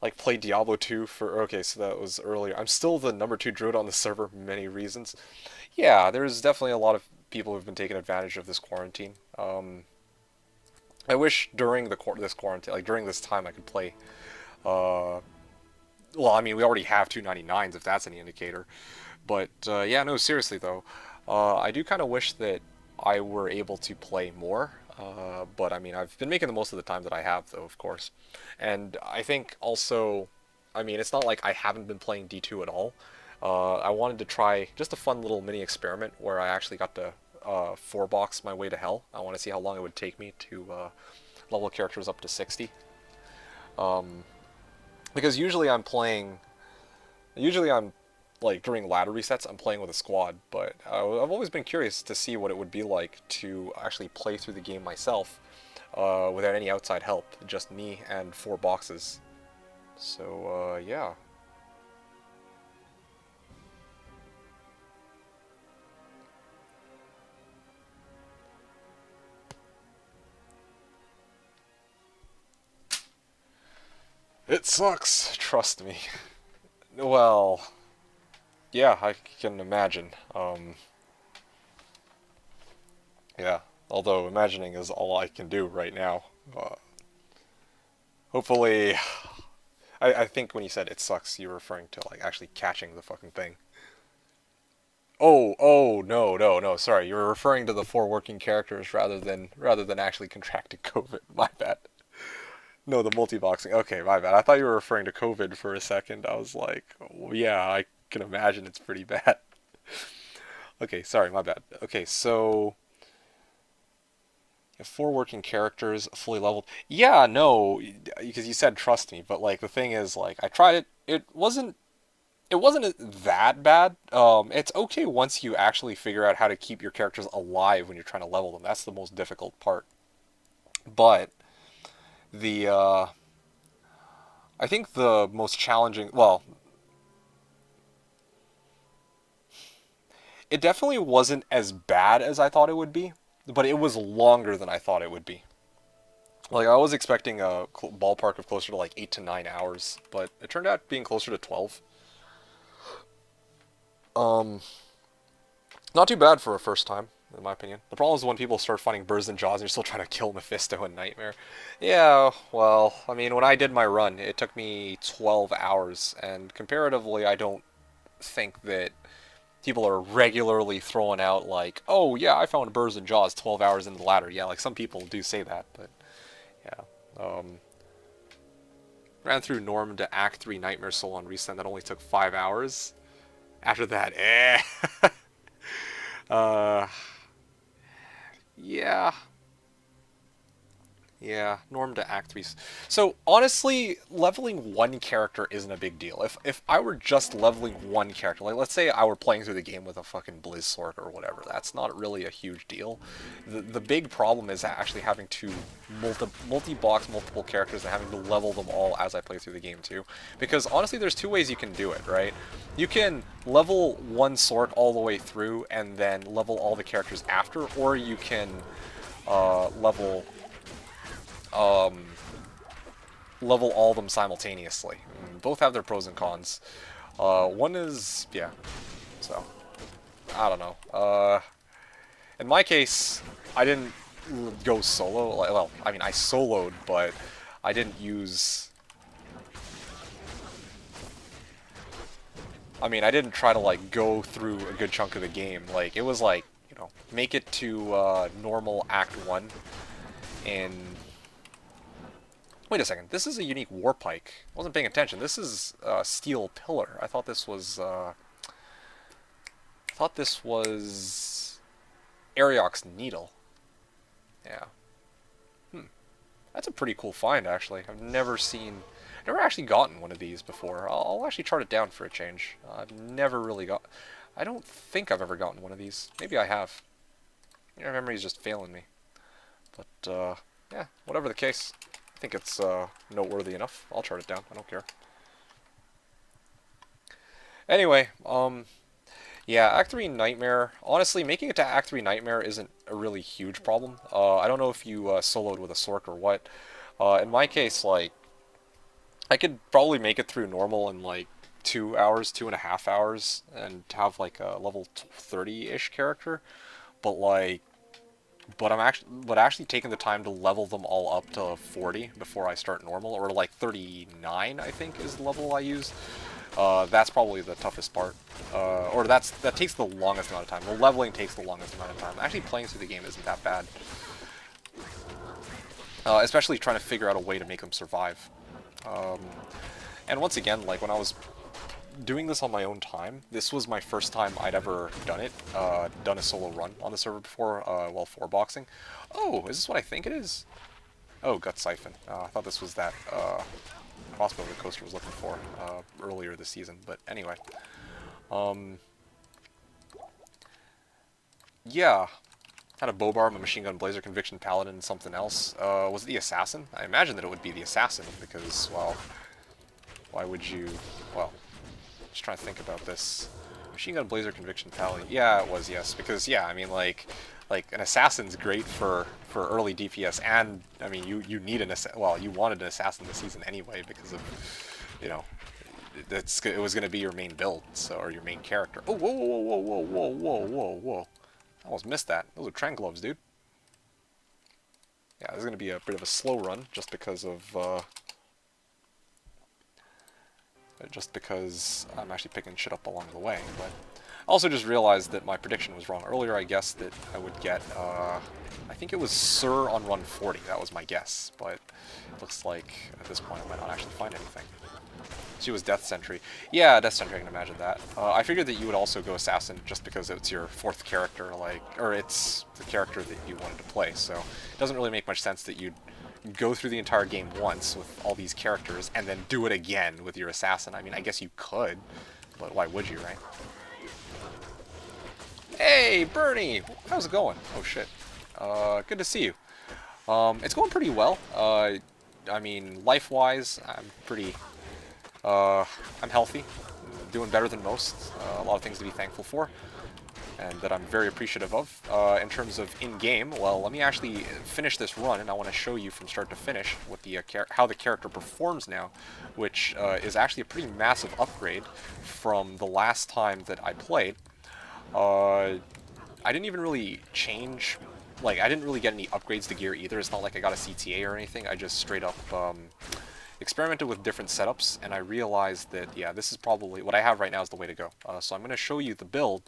like, play Diablo 2 for, okay, so that was earlier. I'm still the number 2 druid on the server for many reasons. Yeah, there's definitely a lot of people who've been taking advantage of this quarantine. I wish during this quarantine, like during this time, I could play. Well, I mean, we already have 299s if that's any indicator. But yeah, no, seriously though, I do kind of wish that I were able to play more. But I mean, I've been making the most of the time that I have, though, of course. And I think also, I mean, it's not like I haven't been playing D2 at all. I wanted to try just a fun little mini experiment where I actually got to 4-box my way to hell. I want to see how long it would take me to level characters up to 60. Because usually I'm playing... Usually I'm, like, during ladder resets, I'm playing with a squad, but I've always been curious to see what it would be like to actually play through the game myself without any outside help. Just me and 4 boxes. So, yeah. It sucks, trust me. Well, yeah, I can imagine. Yeah, Although imagining is all I can do right now. Hopefully, I think when you said it sucks, you were referring to like actually catching the fucking thing. Oh, no, no, no. Sorry, you were referring to the four working characters rather than actually contracting COVID. My bad. No, the multi-boxing. Okay, my bad. I thought you were referring to COVID for a second. I was like, oh, yeah, I can imagine it's pretty bad. Okay, sorry, my bad. Okay, so you have four working characters, fully leveled. Yeah, no, because you said trust me, but like the thing is, like I tried it. It wasn't that bad. It's okay once you actually figure out how to keep your characters alive when you're trying to level them. That's the most difficult part. But the I think the most challenging, well, it definitely wasn't as bad as I thought it would be, but it was longer than I thought it would be. Like I was expecting a ballpark of closer to like 8 to 9 hours, but it turned out being closer to 12. Um, Not too bad for a first time, in my opinion. The problem is when people start finding birds and jaws and you're still trying to kill Mephisto and Nightmare. Yeah, well, I mean, when I did my run, it took me 12 hours, and comparatively, I don't think that people are regularly throwing out like, oh yeah, I found birds and jaws 12 hours into the ladder. Yeah, like some people do say that, but yeah. Ran through Norm to Act 3 Nightmare Soul on Resend. That only took 5 hours. After that, Uh, yeah. Yeah, Norm to Act 3. So, honestly, leveling one character isn't a big deal. If I were just leveling one character, like let's say I were playing through the game with a fucking Blizzsork or whatever, that's not really a huge deal. The big problem is actually having to multi-box multiple characters and having to level them all as I play through the game too. Because honestly, there's two ways you can do it, right? You can level one Sork all the way through and then level all the characters after, or you can level um, level all of them simultaneously. Both have their pros and cons. One is, yeah, so, I don't know. In my case, I didn't go solo. Well, I mean, I soloed, but I didn't use... I mean, I didn't try to, like, go through a good chunk of the game. Like, it was like, you know, make it to normal Act 1 and... Wait a second, this is a unique Warpike. I wasn't paying attention. This is Steel Pillar. I thought this was Ariok's Needle. Yeah. That's a pretty cool find, actually. I've never actually gotten one of these before. I'll actually chart it down for a change. I've never really got... I don't think I've ever gotten one of these. Maybe I have. Your memory's just failing me. But, yeah, whatever the case. I think it's noteworthy enough. I'll chart it down. I don't care. Anyway, yeah, Act 3 Nightmare. Honestly, making it to Act 3 Nightmare isn't a really huge problem. I don't know if you soloed with a Sork or what. In my case, like, I could probably make it through normal in like 2 hours, 2.5 hours, and have like a level 30-ish character. But like, but actually taking the time to level them all up to 40 before I start normal, or like 39, I think is the level I use. That's probably the toughest part, or that takes the longest amount of time. The leveling takes the longest amount of time. Actually, playing through the game isn't that bad, especially trying to figure out a way to make them survive. And once again, like when I was doing this on my own time, this was my first time I'd ever done it, done a solo run on the server before, while 4-boxing. Oh, is this what I think it is? Oh, Gut Siphon. I thought this was that crossbow the coaster was looking for earlier this season, but anyway. Yeah. Had a bow barb, a machine gun blazer, conviction paladin, and something else. Was it the assassin? I imagine that it would be the assassin, because, well, why would you... Well, just trying to think about this. Machine gun blazer, conviction paladin. Yeah, it was, yes, because, yeah, I mean, like an assassin's great for early DPS, and I mean you need an well, you wanted an assassin this season anyway because of, you know, it was going to be your main build, so, or your main character. Oh, whoa, whoa, whoa, whoa, whoa, whoa, whoa, whoa, whoa! I almost missed that. Those are trend gloves, dude. Yeah, this is going to be a bit of a slow run, just because I'm actually picking shit up along the way. But I also just realized that my prediction was wrong. Earlier I guessed that I would get, I think it was Sir on run 40. That was my guess, but it looks like at this point I might not actually find anything. She was Death Sentry. Yeah, Death Sentry, I can imagine that. I figured that you would also go Assassin just because it's your fourth character, or it's the character that you wanted to play, so it doesn't really make much sense that you'd go through the entire game once with all these characters and then do it again with your Assassin. I mean, I guess you could, but why would you, right? Hey, Bernie! How's it going? Oh, shit. Good to see you. It's going pretty well. I mean, life-wise, I'm healthy, doing better than most, a lot of things to be thankful for, and that I'm very appreciative of. In terms of in-game, well, let me actually finish this run, and I want to show you from start to finish what the how the character performs now, which is actually a pretty massive upgrade from the last time that I played. I didn't even really change, like, I didn't really get any upgrades to gear either. It's not like I got a CTA or anything. I just straight up experimented with different setups, and I realized that, yeah, this is probably, what I have right now is the way to go. So I'm going to show you the build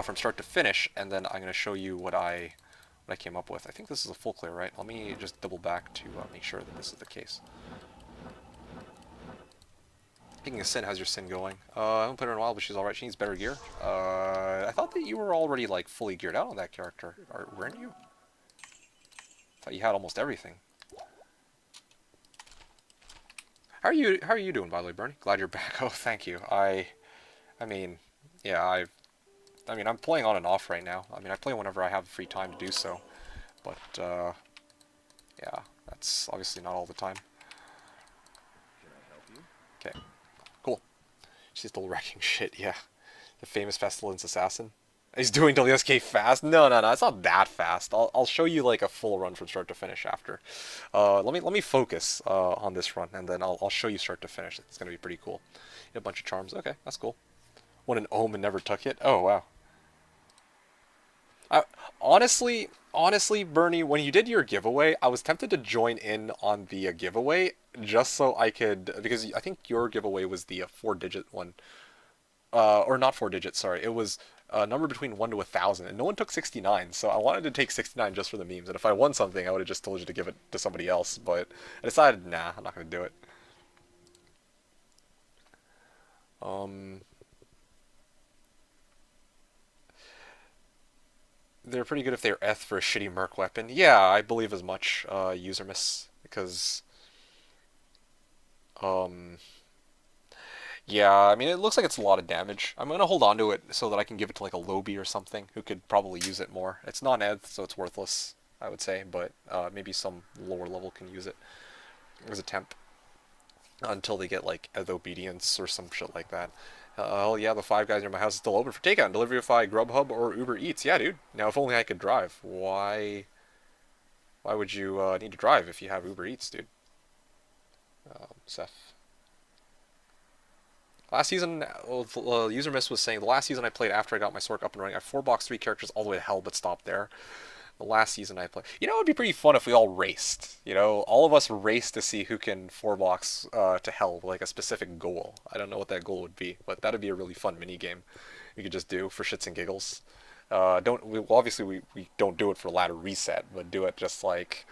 from start to finish, and then I'm going to show you what I came up with. I think this is a full clear, right? Let me just double back to make sure that this is the case. Speaking of Sin, how's your Sin going? I haven't played her in a while, but she's alright. She needs better gear. I thought that you were already, like, fully geared out on that character. Or weren't you? I thought you had almost everything. How are you doing, by the way, Bernie? Glad you're back. Oh, thank you. I mean, yeah, I mean, I'm playing on and off right now. I mean, I play whenever I have free time to do so. But, yeah, that's obviously not all the time. Okay, cool. She's still wrecking shit, yeah. The famous Pestilence Assassin. He's doing WSK fast? No, it's not that fast. I'll show you like a full run from start to finish after. Let me focus on this run, and then I'll show you start to finish. It's gonna be pretty cool. A bunch of charms. Okay, that's cool. Won an ohm and never took it. Oh wow. Honestly, Bernie, when you did your giveaway, I was tempted to join in on the giveaway just so I could, because I think your giveaway was the 4-digit one. Or not 4 digits, sorry. It was a number between 1 to 1,000, and no one took 69, so I wanted to take 69 just for the memes, and if I won something, I would have just told you to give it to somebody else, but I decided, nah, I'm not going to do it. They're pretty good if they're Eth for a shitty merc weapon. Yeah, I believe as much, user miss, because, um, yeah, I mean, it looks like it's a lot of damage. I'm going to hold on to it so that I can give it to, like, a Lobby or something who could probably use it more. It's non-Eth, so it's worthless, I would say, but maybe some lower level can use it as a temp until they get, like, Eth Obedience or some shit like that. Oh, yeah, the Five Guys near my house is still open for takeout and delivery via Grubhub or Uber Eats. Yeah, dude. Now, if only I could drive. Why would you need to drive if you have Uber Eats, dude? Seth. Last season, User Miss was saying, the last season I played after I got my Sork up and running, I 4-boxed 3 characters all the way to hell, but stopped there. The last season I played. You know, it would be pretty fun if we all raced. You know, all of us raced to see who can 4-box to hell, like a specific goal. I don't know what that goal would be, but that'd be a really fun mini game we could just do for shits and giggles. Obviously we don't do it for ladder reset, but do it just like,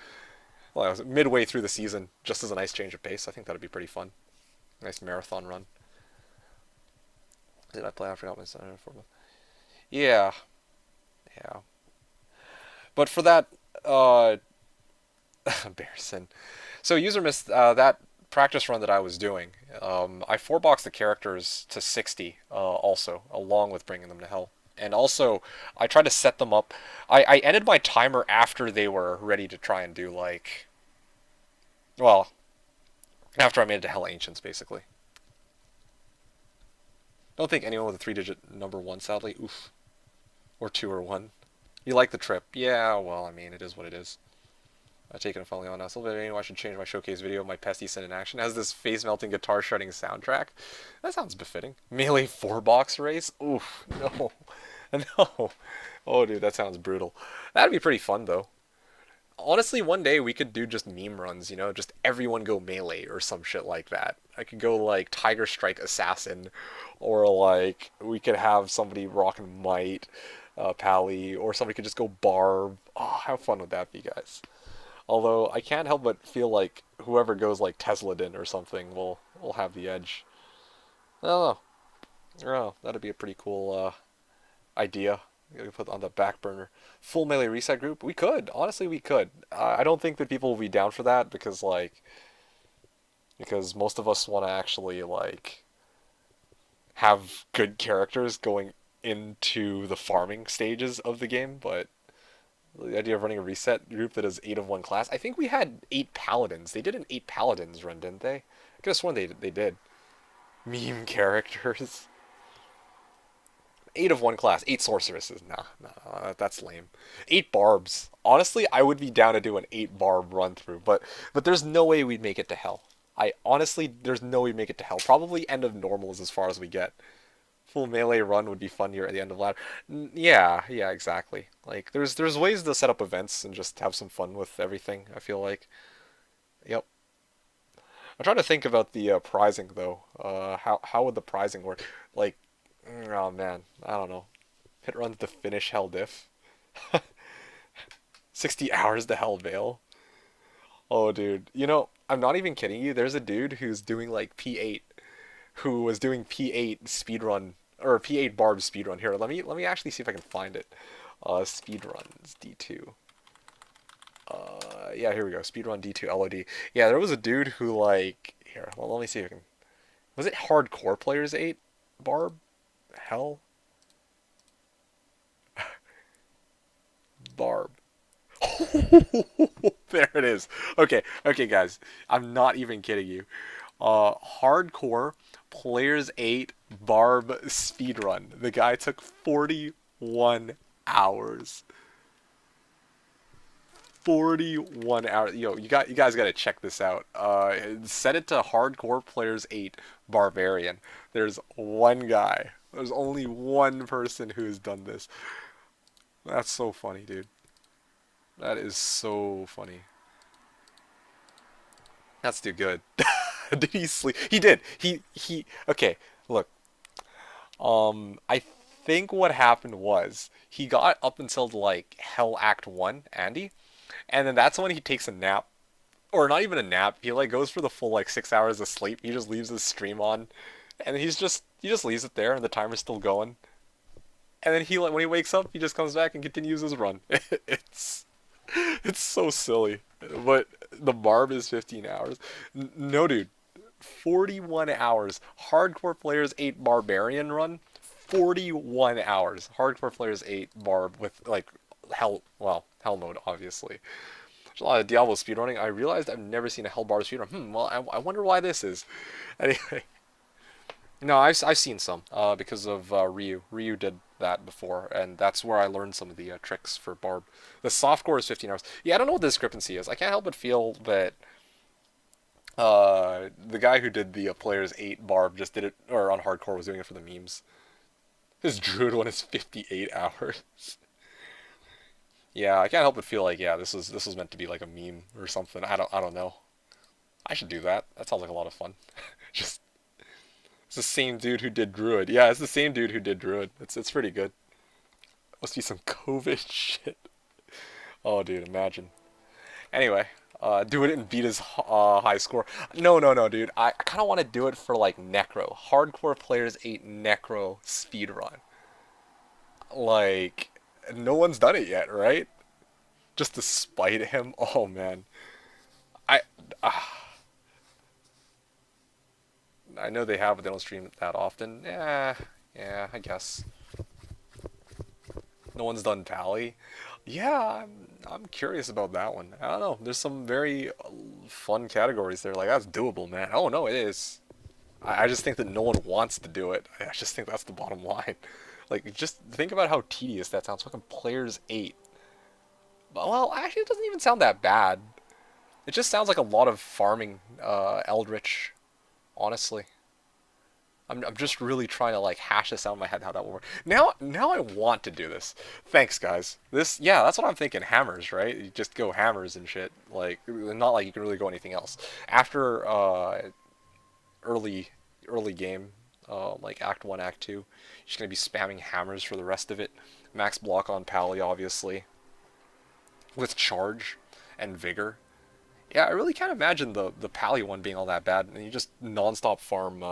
well, midway through the season, just as a nice change of pace. I think that'd be pretty fun. Nice marathon run. Did I play? I forgot my center for me. Yeah, yeah. But for that, Bearson. So user missed that practice run that I was doing. I 4-boxed the characters to 60 also, along with bringing them to hell. And also, I tried to set them up. I ended my timer after they were ready to try and do, like, well, after I made it to Hell Ancients, basically. Don't think anyone with a 3-digit number 1, sadly. Oof. Or 2 or 1. You like the trip. Yeah, well, I mean, it is what it is. I've taken it finally on now. Still, I should change my showcase video of my Pesty Sin in action. It has this face-melting guitar shredding soundtrack. That sounds befitting. Melee 4-box race? Oof, no. No. Oh, dude, that sounds brutal. That'd be pretty fun, though. Honestly, one day we could do just meme runs, you know, just everyone go melee or some shit like that. I could go like Tiger Strike Assassin, or like we could have somebody rocking Might, Pally, or somebody could just go Barb. Oh, how fun would that be, guys? Although I can't help but feel like whoever goes like Tesladin or something will have the edge. I don't know. I don't know. That'd be a pretty cool idea. We put on the back burner. Full melee reset group. We could. Honestly, we could. I don't think that people will be down for that because most of us want to actually like have good characters going into the farming stages of the game. But the idea of running a reset group that is 8 of one class. I think we had 8 paladins. They did an 8 paladins run, didn't they? I could have sworn they did. Meme characters. 8 of one class, 8 sorceresses. Nah, that's lame. 8 barbs. Honestly, I would be down to do an 8 barb run through, but there's no way we'd make it to hell. I honestly, there's no way we'd make it to hell. Probably end of normal is as far as we get. Full melee run would be fun here at the end of ladder. Yeah, exactly. Like there's ways to set up events and just have some fun with everything. I feel like. Yep. I'm trying to think about the prizing though. How would the prizing work? Like, oh man, I don't know. Hit runs to finish Hell Diff. 60 hours to Hell Veil. Oh, dude. You know, I'm not even kidding you. There's a dude who's doing like P8, who was doing P8 speedrun, or P8 Barb speedrun. Here, let me actually see if I can find it. Speedruns, D2. Yeah, here we go. Speedrun D2 LOD. Yeah, there was a dude who like, here, well, let me see if I can. Was it Hardcore Players 8 Barb? Hell? Barb. There it is. Okay, guys. I'm not even kidding you. Hardcore Players 8 Barb speedrun. The guy took 41 hours. 41 hours. Yo, you guys got to check this out. Set it to Hardcore Players 8 Barbarian. There's one guy. There's only one person who's done this. That's so funny, dude. That is so funny. That's too good. Did he sleep? He did. He. Okay, look. I think what happened was he got up until like Hell Act 1, Andy, and then that's when he takes a nap. Or not even a nap. He like goes for the full like 6 hours of sleep. He just leaves his stream on, and he just leaves it there, and the timer's still going. And then he like when he wakes up, he just comes back and continues his run. It's it's so silly. But the barb is 15 hours. No, dude. 41 hours. Hardcore Players 8 Barbarian run. 41 hours. Hardcore Players 8 Barb with like hell mode, obviously. There's a lot of Diablo speedrunning. I realized I've never seen a Hell Barb speedrun. Well, I wonder why this is. Anyway, no, I've seen some because of Ryu. Ryu did that before, and that's where I learned some of the tricks for Barb. The softcore is 15 hours. Yeah, I don't know what the discrepancy is. I can't help but feel that the guy who did the Players 8 Barb just did it, or on Hardcore was doing it for the memes. His Druid one is 58 hours. Yeah, I can't help but feel like yeah, this was meant to be like a meme or something. I don't know. I should do that. That sounds like a lot of fun. Just it's the same dude who did Druid. Yeah, it's the same dude who did Druid. It's pretty good. Must be some COVID shit. Oh, dude, imagine. Anyway, do it and beat his high score. No, dude. I kind of want to do it for like Necro. Hardcore Players 8 Necro speedrun. Like, no one's done it yet, right? Just to spite him. Oh man, I uh, I know they have, but they don't stream it that often. Yeah, I guess. No one's done Pally. Yeah, I'm curious about that one. I don't know. There's some very fun categories there. Like that's doable, man. Oh no, it is. I just think that no one wants to do it. I just think that's the bottom line. Like, just think about how tedious that sounds. Fucking Players 8. Well, actually, it doesn't even sound that bad. It just sounds like a lot of farming Eldritch, honestly. I'm just really trying to like hash this out in my head how that will work. Now I want to do this. Thanks, guys. This, yeah, that's what I'm thinking. Hammers, right? You just go hammers and shit. Like, not like you can really go anything else. After early early game, like Act 1, Act 2, you're just gonna be spamming hammers for the rest of it. Max block on Pally, obviously, with charge and vigor. Yeah, I really can't imagine the Pally one being all that bad. And you just non-stop farm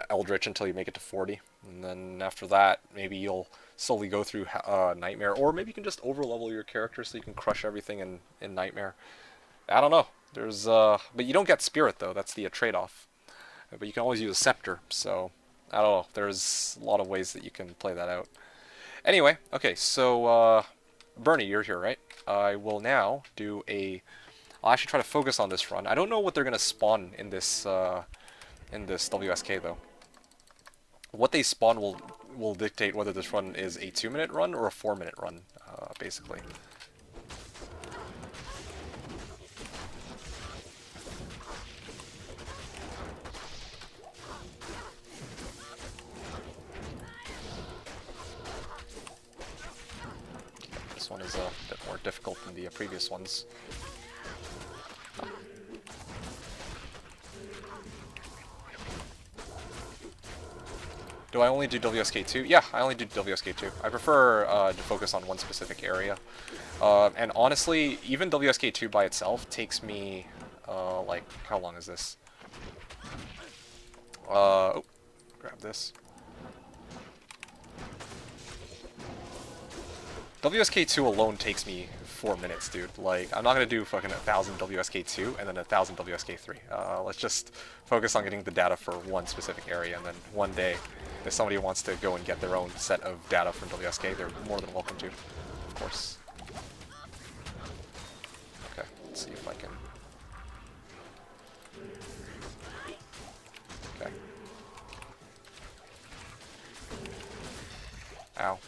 Eldritch until you make it to 40, and then after that, maybe you'll slowly go through Nightmare, or maybe you can just overlevel your character so you can crush everything in Nightmare. I don't know. There's but you don't get Spirit though. That's the trade-off. But you can always use a Scepter, so I don't know. There's a lot of ways that you can play that out. Anyway, okay, so Bernie, you're here, right? I will now do a. I'll actually try to focus on this run. I don't know what they're gonna spawn in this WSK though. What they spawn will dictate whether this run is a 2-minute run or a 4-minute run, basically. This one is a bit more difficult than the previous ones. Do I only do WSK2? Yeah, I only do WSK2. I prefer to focus on one specific area. And honestly, even WSK2 by itself takes me, like, how long is this? Oh, grab this. WSK2 alone takes me 4 minutes, dude. Like, I'm not gonna do fucking 1,000 WSK2 and then 1,000 WSK3. Let's just focus on getting the data for one specific area, and then one day, if somebody wants to go and get their own set of data from WSK, they're more than welcome to, of course. Okay, let's see if I can... Okay. Ow.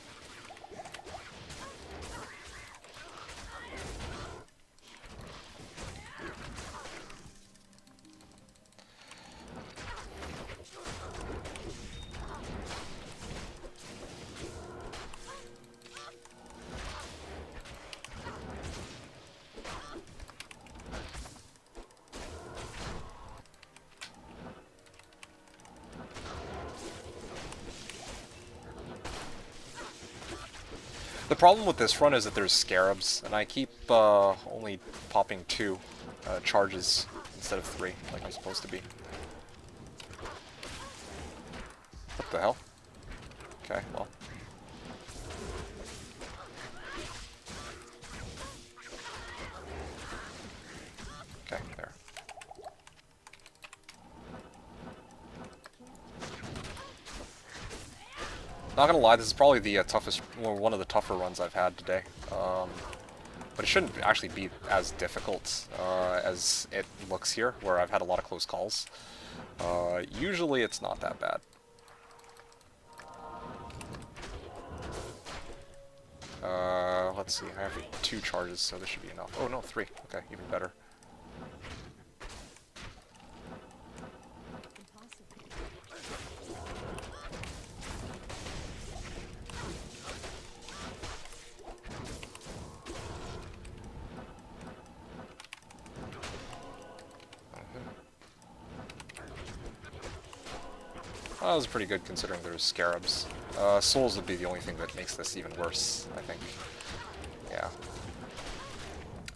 The problem with this run is that there's scarabs, and I keep only popping 2 charges instead of 3, like I'm supposed to be. What the hell? Okay, well. Okay, there. Not gonna lie, this is probably the toughest, well, one of the tougher runs I've had today. But it shouldn't actually be as difficult as it looks here, where I've had a lot of close calls. Usually it's not that bad. Let's see, I have 2 charges, so this should be enough. Oh no, 3. Okay, even better. That was pretty good considering there's scarabs. Souls would be the only thing that makes this even worse, I think. Yeah.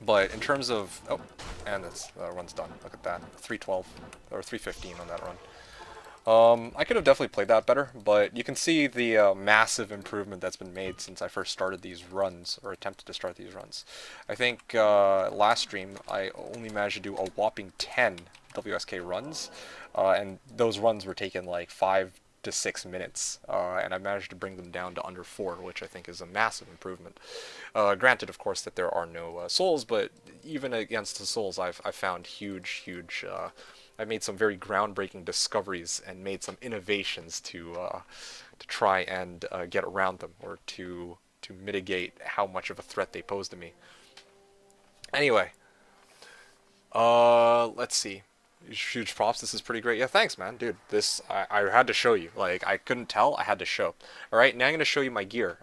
But in terms of... Oh, and this run's done. Look at that. 312, or 315 on that run. I could have definitely played that better, but you can see the massive improvement that's been made since I first started these runs, or attempted to start these runs. I think last stream I only managed to do a whopping 10 WSK runs, and those runs were taking like 5 to 6 minutes, and I managed to bring them down to under 4, which I think is a massive improvement. Granted, of course, that there are no souls, but even against the souls, I've found huge I've made some very groundbreaking discoveries and made some innovations to try and get around them, or to mitigate how much of a threat they pose to me. Anyway, let's see. Huge props. This is pretty great. Yeah, thanks, man, dude. This I had to show you. Like I couldn't tell. I had to show. All right, now I'm gonna show you my gear.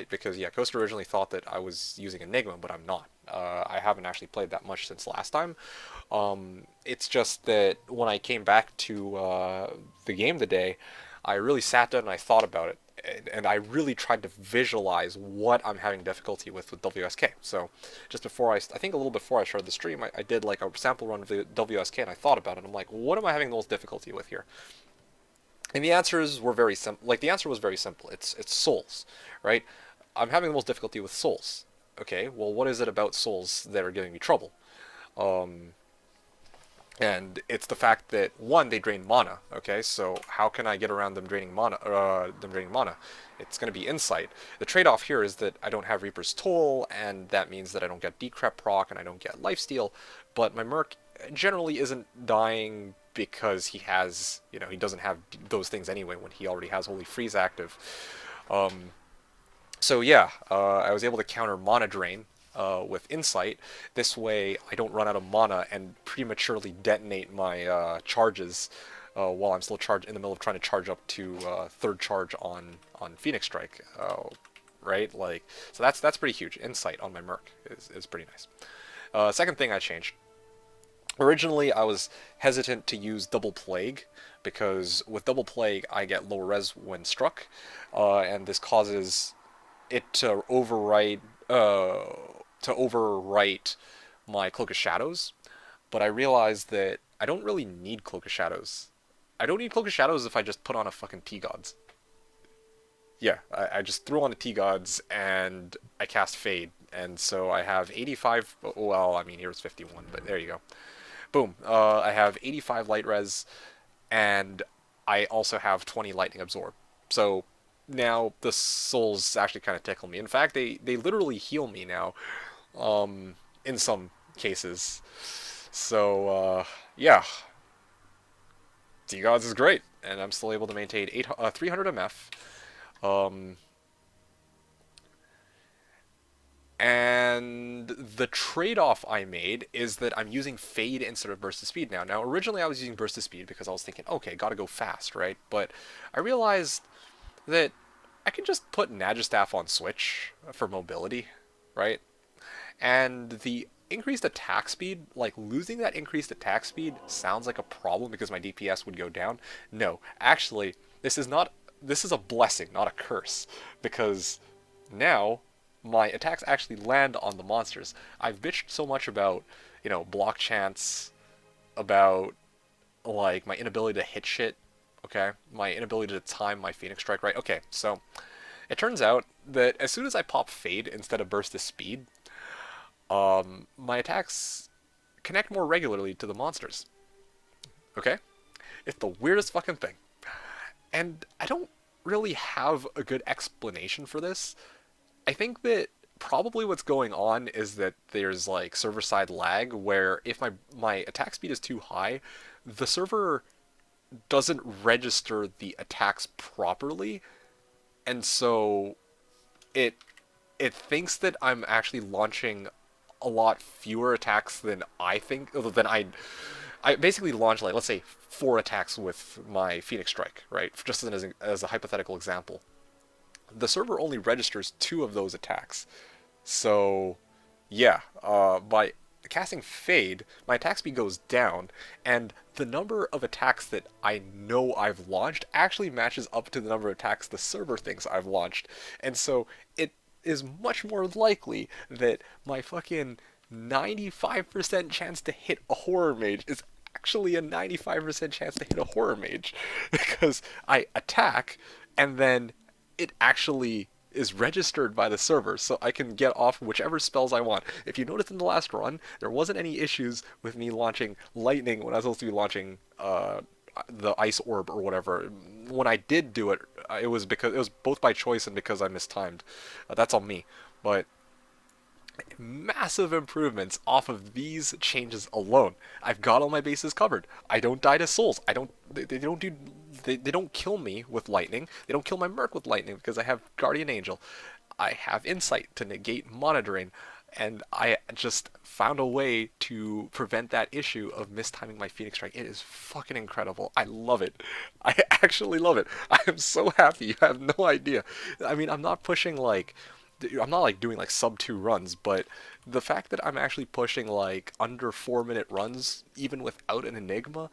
Because yeah, Coaster originally thought that I was using Enigma, but I'm not. I haven't actually played that much since last time. It's just that when I came back to the game today, I really sat down and I thought about it, and I really tried to visualize what I'm having difficulty with WSK. So just before I think a little before I started the stream, I did like a sample run of the WSK and I thought about it. I'm like, what am I having the most difficulty with here? And the answers were very simple. Like the answer was very simple. It's souls, right? I'm having the most difficulty with souls. Okay, well, what is it about souls that are giving me trouble? Um, and it's the fact that one, they drain mana. Okay, so how can I get around them draining mana? It's going to be insight. The trade-off here is that I don't have Reaper's Toll, and that means that I don't get decrep proc and I don't get lifesteal. But my Merc generally isn't dying because he has, he doesn't have those things anyway when he already has Holy Freeze active. Um, so yeah, I was able to counter mana drain with Insight. This way, I don't run out of mana and prematurely detonate my charges while I'm still in the middle of trying to charge up to third charge on Phoenix Strike. Right, like so that's pretty huge. Insight on my Merc is pretty nice. Second thing I changed. Originally, I was hesitant to use Double Plague because with Double Plague I get low res when struck, and this causes it to overwrite my Cloak of Shadows, but I realized that I don't really need Cloak of Shadows. I don't need Cloak of Shadows if I just put on a fucking T-Gods. Yeah, I just threw on a T-Gods and I cast Fade, and so I have 85, well, I mean, here's 51, but there you go. Boom, I have 85 light res, and I also have 20 lightning absorb. So now the souls actually kind of tickle me. In fact, they literally heal me now, in some cases. So yeah, D-Gods is great, and I'm still able to maintain 300 MF. Um, and the trade-off I made is that I'm using Fade instead of Burst of Speed now. Now, originally I was using Burst of Speed because I was thinking, okay, gotta go fast, right? But I realized that I can just put Magistaff on Switch for mobility, right? And the increased attack speed, like losing that increased attack speed sounds like a problem because my DPS would go down. No, actually, this is a blessing, not a curse, because now my attacks actually land on the monsters. I've bitched so much about, block chance, about like my inability to hit shit, okay? My inability to time my Phoenix Strike right. Okay, so it turns out that as soon as I pop Fade instead of Burst of Speed, my attacks connect more regularly to the monsters. Okay? It's the weirdest fucking thing. And I don't really have a good explanation for this. I think that probably what's going on is that there's like server side lag where if my attack speed is too high, the server doesn't register the attacks properly, and so it it thinks that I'm actually launching a lot fewer attacks than I think than I basically launched, like, let's say 4 attacks with my Phoenix Strike, right? Just as a hypothetical example. The server only registers 2 of those attacks. So, yeah, by casting Fade, my attack speed goes down, and the number of attacks that I know I've launched actually matches up to the number of attacks the server thinks I've launched. And so it is much more likely that my fucking 95% chance to hit a horror mage is actually a 95% chance to hit a horror mage because I attack and then it actually is registered by the server, so I can get off whichever spells I want. If you noticed in the last run, there wasn't any issues with me launching lightning when I was supposed to be launching the ice orb or whatever. When I did do it, it was because it was both by choice and because I mistimed. That's on me, but massive improvements off of these changes alone. I've got all my bases covered. I don't die to souls. I don't. They don't do. They don't kill me with lightning. They don't kill my Merc with lightning because I have Guardian Angel. I have Insight to negate mana drain. and I just found a way to prevent that issue of mistiming my Phoenix Strike. It is fucking incredible. I love it. I actually love it. I am so happy. You have no idea. I mean, I'm not pushing like, I'm not like doing like sub 2 runs, but the fact that I'm actually pushing like under 4 minute runs, even without an Enigma,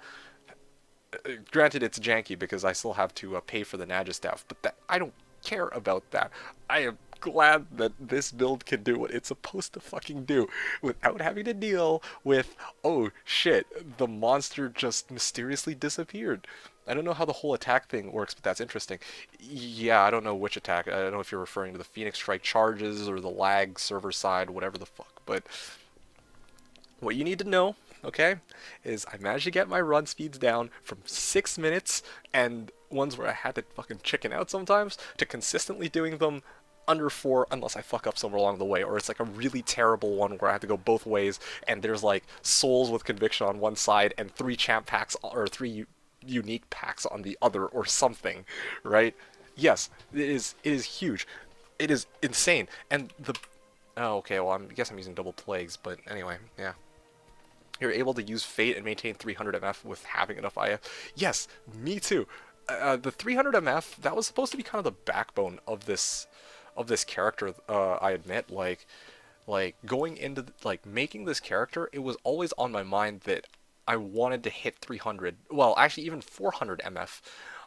granted it's janky because I still have to pay for the Nagistaff, but that I don't care about that. I am glad that this build can do what it's supposed to fucking do without having to deal with, oh shit, the monster just mysteriously disappeared. I don't know how the whole attack thing works, but that's interesting. Yeah, I don't know which attack. I don't know if you're referring to the Phoenix Strike charges or the lag server side, whatever the fuck, but what you need to know, okay, is I managed to get my run speeds down from 6 minutes and ones where I had to fucking chicken out sometimes to consistently doing them under 4 unless I fuck up somewhere along the way, or it's like a really terrible one where I have to go both ways and there's like souls with conviction on one side and 3 champ packs or 3 unique packs on the other or something, right? Yes, it is huge. It is insane. And the oh, okay, well, I guess I'm using double plagues, but anyway, yeah. You're able to use Fate and maintain 300 MF with having enough IF. Yes, me too. The 300 MF, that was supposed to be kind of the backbone of this character. I admit, like going into like making this character, it was always on my mind that I wanted to hit 300. Well, actually, even 400 MF.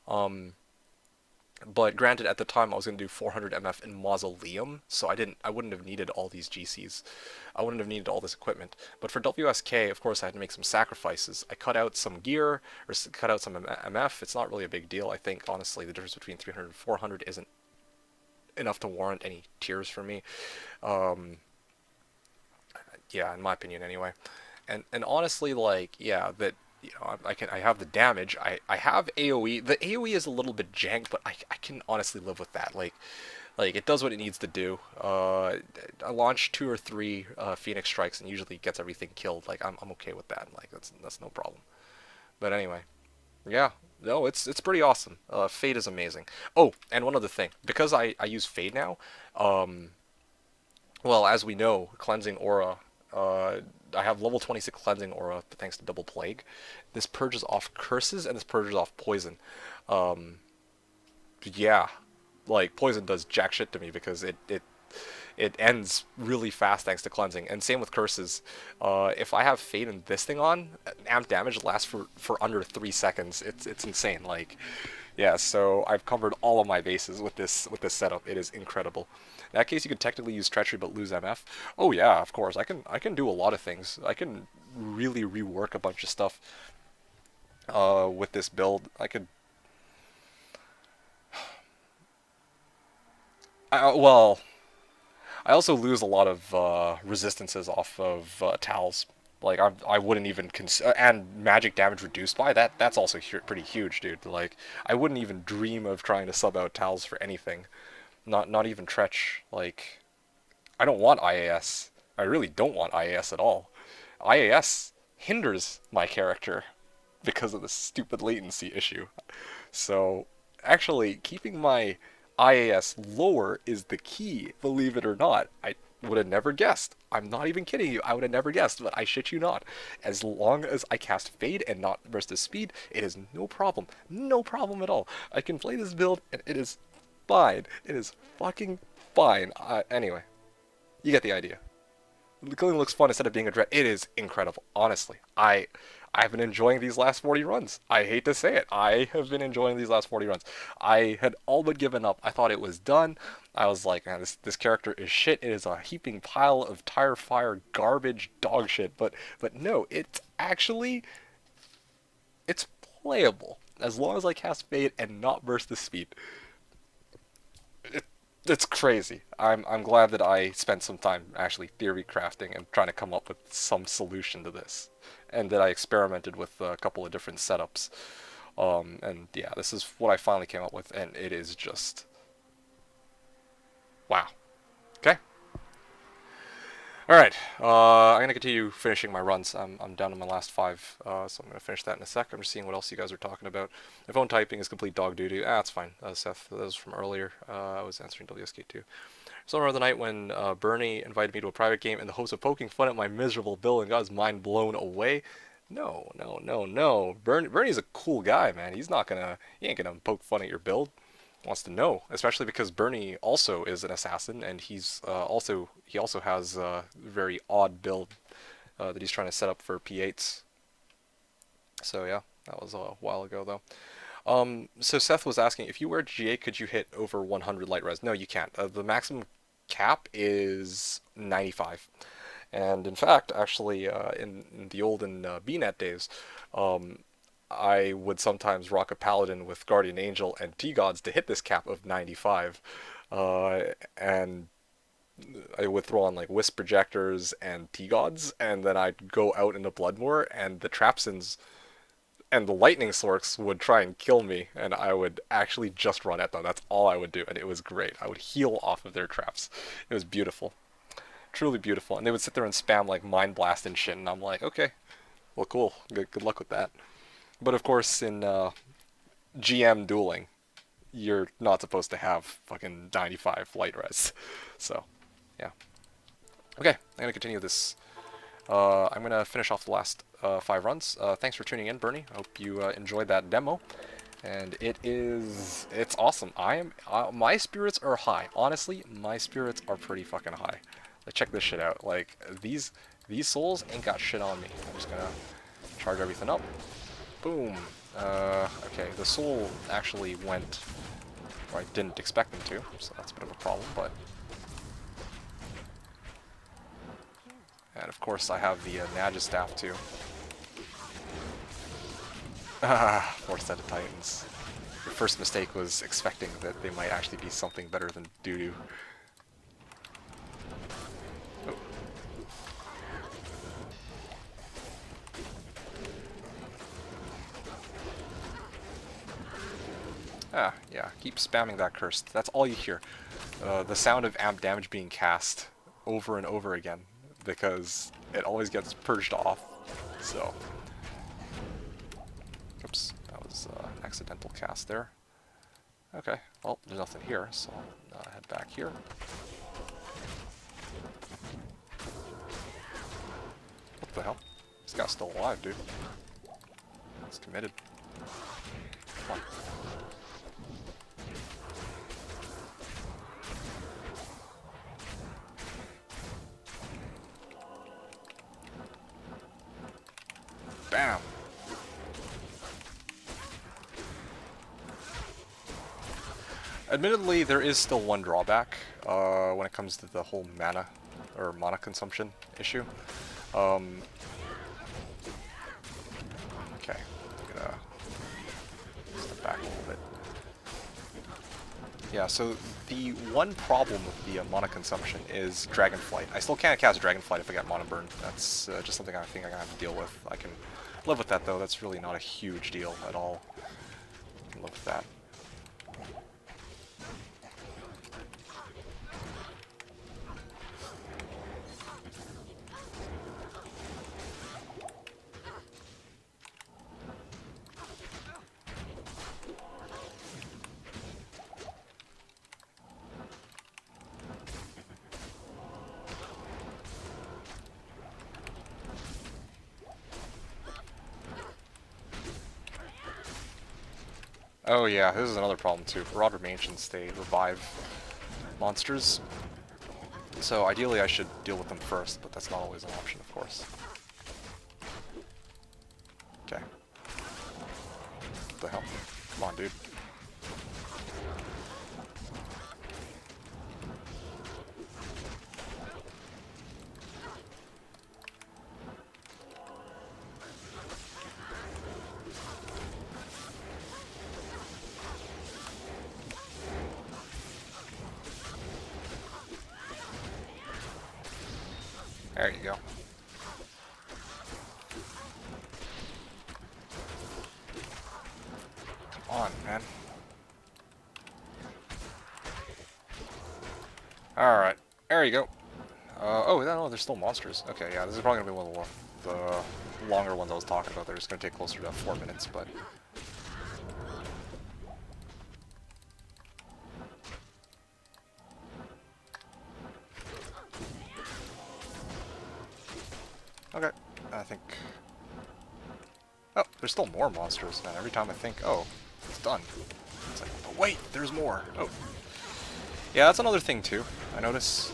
Um, but granted, at the time I was going to do 400 MF in Mausoleum, so I wouldn't have needed all these GCs. I wouldn't have needed all this equipment. But for WSK, of course, I had to make some sacrifices. I cut out some gear, or cut out some MF. It's not really a big deal. I think, honestly, the difference between 300 and 400 isn't enough to warrant any tears for me. Um, yeah, in my opinion, anyway. And honestly, like, yeah, that I have the damage. I have AoE. The AoE is a little bit jank, but I can honestly live with that. Like it does what it needs to do. I launch 2 or 3 Phoenix strikes and usually gets everything killed. Like I'm okay with that. Like that's no problem. But anyway, yeah, no, it's pretty awesome. Fade is amazing. Oh, and one other thing, because I use Fade now. Um, well, as we know, cleansing aura. I have level 26 cleansing aura thanks to double plague. This purges off curses and this purges off poison. Um, yeah, like poison does jack shit to me because it ends really fast thanks to cleansing. And same with curses. If I have Fate and this thing on, amp damage lasts for under 3 seconds. It's insane. Like, yeah. So I've covered all of my bases with this setup. It is incredible. In that case, you could technically use treachery but lose MF. Oh yeah, of course. I can do a lot of things. I can really rework a bunch of stuff with this build. Well, I also lose a lot of resistances off of towels. Like I wouldn't even and magic damage reduced by that. That's also pretty huge, dude. Like I wouldn't even dream of trying to sub out towels for anything. Not even Tretch. Like I don't want IAS. I really don't want IAS at all. IAS hinders my character because of the stupid latency issue. So actually keeping my IAS lower is the key, believe it or not. I would have never guessed. I'm not even kidding you. I would have never guessed, but I shit you not. As long as I cast Fade and not Burst of Speed, it is no problem. No problem at all. I can play this build and it is fine. It is fucking fine. Anyway, you get the idea. The killing looks fun instead of being a dread. It is incredible. Honestly, I've been enjoying these last 40 runs. I hate to say it. I have been enjoying these last 40 runs. I had all but given up. I thought it was done. I was like, man, this character is shit. It is a heaping pile of tire fire garbage dog shit. But no, it's playable as long as I cast Fade and not burst the speed. It's crazy. I'm glad that I spent some time actually theory crafting and trying to come up with some solution to this, and that I experimented with a couple of different setups. And yeah, this is what I finally came up with, and it is just wow. Okay. All right. I'm gonna continue finishing my runs. I'm down to my last 5, so I'm gonna finish that in a sec. I'm just seeing what else you guys are talking about. My phone typing is complete dog doo doo. Ah, that's fine. Seth, that was from earlier. I was answering WSK2. So the night when Bernie invited me to a private game in the hopes of poking fun at my miserable build and got his mind blown away. No, no, no, no. Bernie's a cool guy, man. He ain't gonna poke fun at your build. Wants to know, especially because Bernie also is an assassin, and he also has a very odd build that he's trying to set up for P8s. So yeah, that was a while ago though. So Seth was asking, if you wear GA, could you hit over 100 light res? No, you can't. The maximum cap is 95. And in fact, actually, in the olden BNet days, um, I would sometimes rock a Paladin with Guardian Angel and T-Gods to hit this cap of 95. And I would throw on like Wisp Projectors and T-Gods, and then I'd go out into Bloodmoor, and the Trapsins and the lightning sorks would try and kill me, and I would actually just run at them. That's all I would do, and it was great. I would heal off of their traps. It was beautiful. Truly beautiful. And they would sit there and spam like Mind Blast and shit, and I'm like, okay, well, cool. Good luck with that. But of course, in GM dueling, you're not supposed to have fucking 95 light res. So, yeah. Okay, I'm gonna continue this. I'm gonna finish off the last 5 runs. Thanks for tuning in, Bernie. I hope you enjoyed that demo. And it's awesome. My spirits are high. Honestly, my spirits are pretty fucking high. Like, check this shit out. Like, these souls ain't got shit on me. I'm just gonna charge everything up. Boom. Okay, the soul actually went where I didn't expect them to, so that's a bit of a problem, but... And of course I have the Nagistaff too. Ah, fourth set of Titans. Your first mistake was expecting that they might actually be something better than doo-doo. Oh. Ah, yeah, keep spamming that curse. That's all you hear. The sound of amp damage being cast over and over again, because it always gets purged off, so... Oops, that was an accidental cast there. Okay, well, there's nothing here, so I'll head back here. What the hell? This guy's still alive, dude. It's committed. Come on. Bam! Admittedly, there is still one drawback when it comes to the whole mana consumption issue. Okay, I'm gonna step back a little bit. Yeah, so the one problem with the mana consumption is Dragonflight. I still can't cast Dragonflight if I get mana burn. That's just something I think I'm gonna have to deal with. I can live with that though. That's really not a huge deal at all. I can live with that. Oh yeah, this is another problem too. For Rod Ancients, they revive monsters. So ideally I should deal with them first, but that's not always an option, of course. Okay. What the hell? Come on, dude. There you go. Come on, man. Alright, there you go. Oh, no, there's still monsters. Okay, yeah, this is probably going to be one of the longer ones I was talking about. They're just going to take closer to 4 minutes, but... Okay, I think... Oh, there's still more monsters, man. Every time I think, oh, it's done. It's like, oh wait, there's more. Oh. Yeah, that's another thing too. I notice,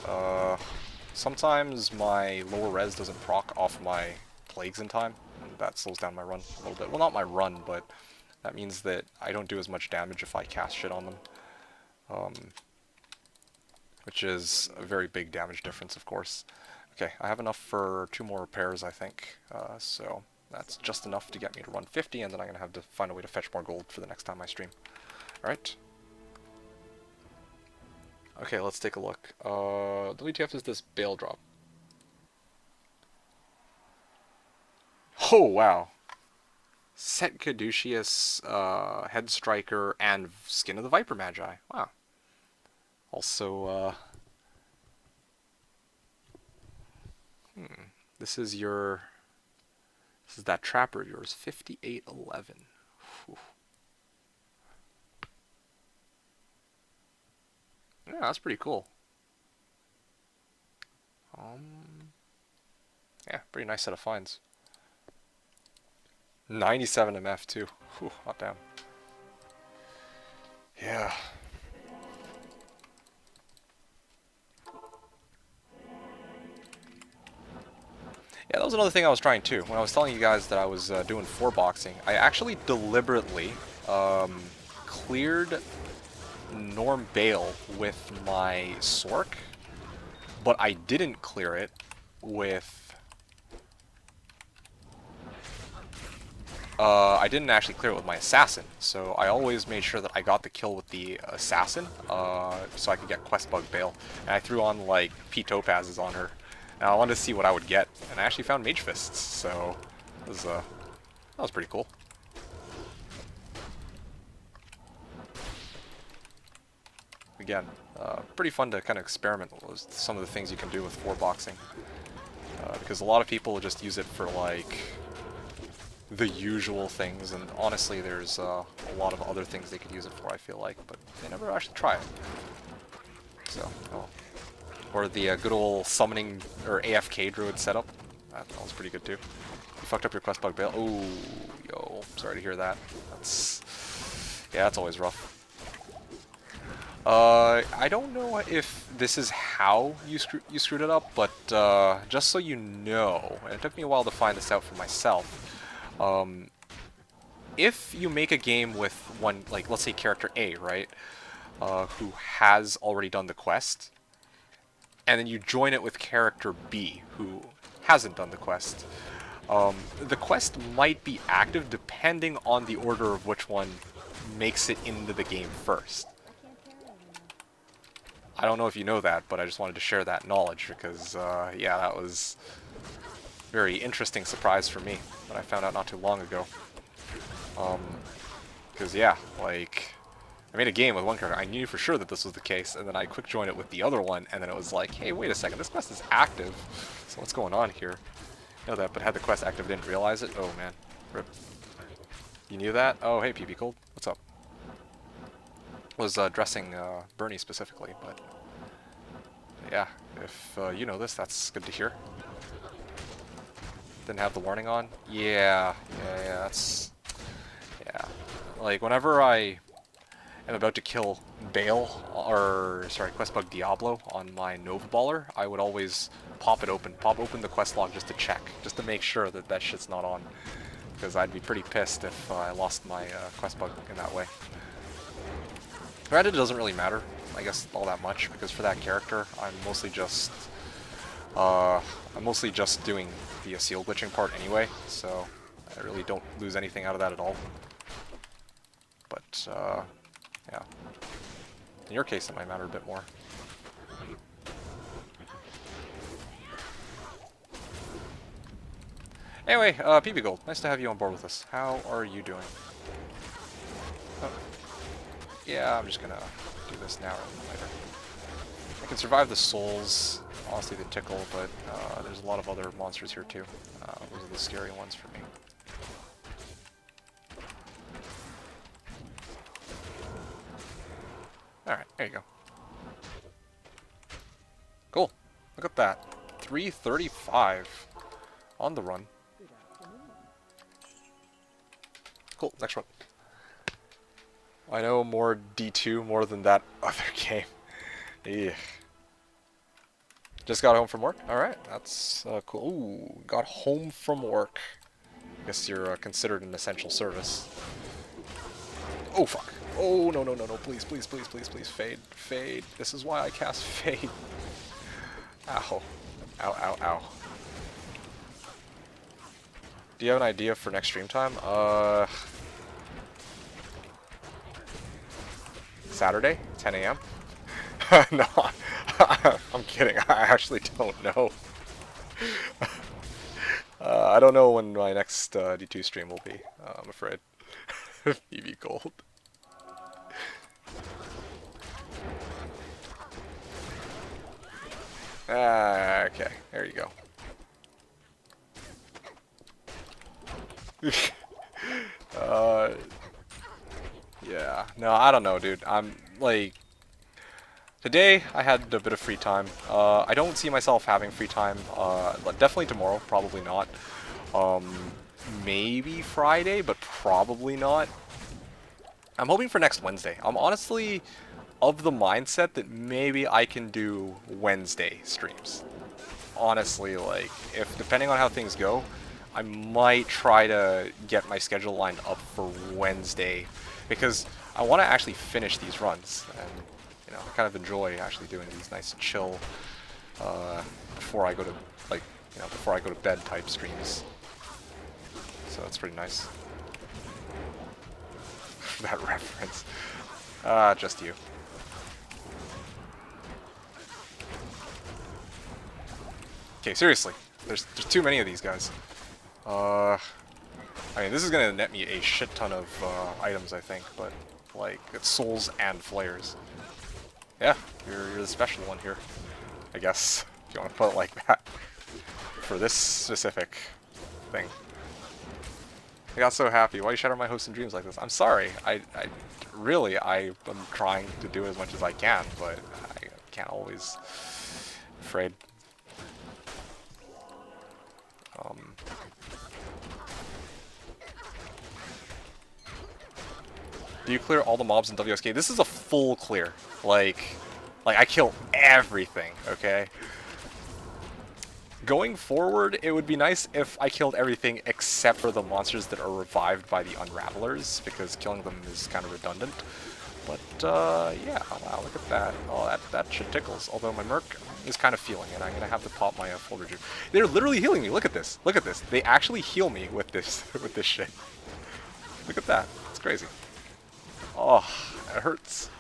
sometimes my lower res doesn't proc off my plagues in time, and that slows down my run a little bit. Well, not my run, but that means that I don't do as much damage if I cast shit on them. Which is a very big damage difference, of course. Okay, I have enough for 2 more repairs, I think, so that's just enough to get me to run 50, and then I'm going to have to find a way to fetch more gold for the next time I stream. Alright. Okay, let's take a look. WTF is this Bale drop? Oh, wow. Set Caduceus, Head Striker, and Skin of the Viper Magi. Wow. Also, this is your... This is that trapper of yours, 5811. Whew. Yeah, that's pretty cool. Yeah, pretty nice set of finds. 97 MF too. Whew, hot damn. Yeah. Yeah, that was another thing I was trying too. When I was telling you guys that I was doing 4-boxing, I actually deliberately cleared Norm Bale with my Sork, but I didn't clear it with... I didn't actually clear it with my Assassin, so I always made sure that I got the kill with the Assassin, so I could get Quest Bug Bale. And I threw on, like, P Topazes on her. And I wanted to see what I would get, and I actually found Mage Fists, so that was pretty cool. Again, pretty fun to kind of experiment with some of the things you can do with 4-boxing. Because a lot of people just use it for, like, the usual things, and honestly there's a lot of other things they could use it for, I feel like, but they never actually try it. So, oh. Or the good old summoning, or AFK druid setup. That was pretty good too. You fucked up your quest bug Bale. Ooh, yo, sorry to hear that. Yeah, that's always rough. I don't know if this is how you screwed it up, but just so you know, and it took me a while to find this out for myself, if you make a game with one, like, let's say character A, right, who has already done the quest, and then you join it with character B, who hasn't done the quest might be active depending on the order of which one makes it into the game first. I don't know if you know that, but I just wanted to share that knowledge because, yeah, that was a very interesting surprise for me that I found out not too long ago. Because, yeah, like, I made a game with one character, I knew for sure that this was the case, and then I quick joined it with the other one, and then it was like, hey, wait a second, this quest is active, so what's going on here? I know that, but had the quest active, didn't realize it? Oh, man. Rip. You knew that? Oh, hey, PB Cold. What's up? Was addressing Bernie specifically, but yeah, if you know this, that's good to hear. Didn't have the warning on? Yeah, that's... Yeah. Like, whenever I am about to kill Bale, or, sorry, Questbug Diablo on my Nova Baller, I would always pop open the quest log just to check, just to make sure that that shit's not on. Because I'd be pretty pissed if I lost my Questbug in that way. Granted, it doesn't really matter, I guess, all that much, because for that character, I'm mostly just doing the seal glitching part anyway, so I really don't lose anything out of that at all. But, yeah. In your case, it might matter a bit more. Anyway, PB Gold, nice to have you on board with us. How are you doing? Oh. Yeah, I'm just gonna do this now rather than later. I can survive the souls, honestly the tickle, but there's a lot of other monsters here too. Those are the scary ones for me. Alright, there you go. Cool. Look at that. 335. On the run. Cool, next run. I know more D2 more than that other game. Yeah. Just got home from work? Alright, that's cool. Ooh, got home from work. Guess you're considered an essential service. Oh, fuck. Oh, no, no, no, no. Please, please, please, please, please. Fade. Fade. This is why I cast Fade. Ow. Ow, ow, ow. Do you have an idea for next stream time? Saturday, 10 a.m.? No, I'm kidding. I actually don't know. I don't know when my next D2 stream will be, I'm afraid. BB Gold. Okay, there you go. Yeah, no, I don't know, dude. I'm, like... Today, I had a bit of free time. I don't see myself having free time. Definitely tomorrow, probably not. Maybe Friday, but probably not. I'm hoping for next Wednesday. I'm honestly of the mindset that maybe I can do Wednesday streams. Honestly, like, if depending on how things go, I might try to get my schedule lined up for Wednesday, because I want to actually finish these runs, and you know, I kind of enjoy actually doing these nice chill before I go to, like, you know, before I go to bed type streams. So that's pretty nice. That reference. Just you. Okay, seriously. There's too many of these guys. I mean, this is gonna net me a shit ton of items, I think, but like, it's souls and flares. Yeah, you're the special one here, I guess, if you want to put it like that, for this specific thing. I got so happy. Why you shatter my hopes and dreams like this? I'm sorry. I am trying to do as much as I can, but I can't always. Afraid. Do you clear all the mobs in WSK? This is a full clear. Like I kill everything, okay? Going forward, it would be nice if I killed everything except for the monsters that are revived by the Unravelers, because killing them is kind of redundant. But, yeah, wow, look at that. Oh, that shit tickles. Although my Merc is kind of feeling it. I'm gonna have to pop my full rejuve. They're literally healing me. Look at this. Look at this. They actually heal me with this, with this shit. Look at that. It's crazy. Oh, it hurts.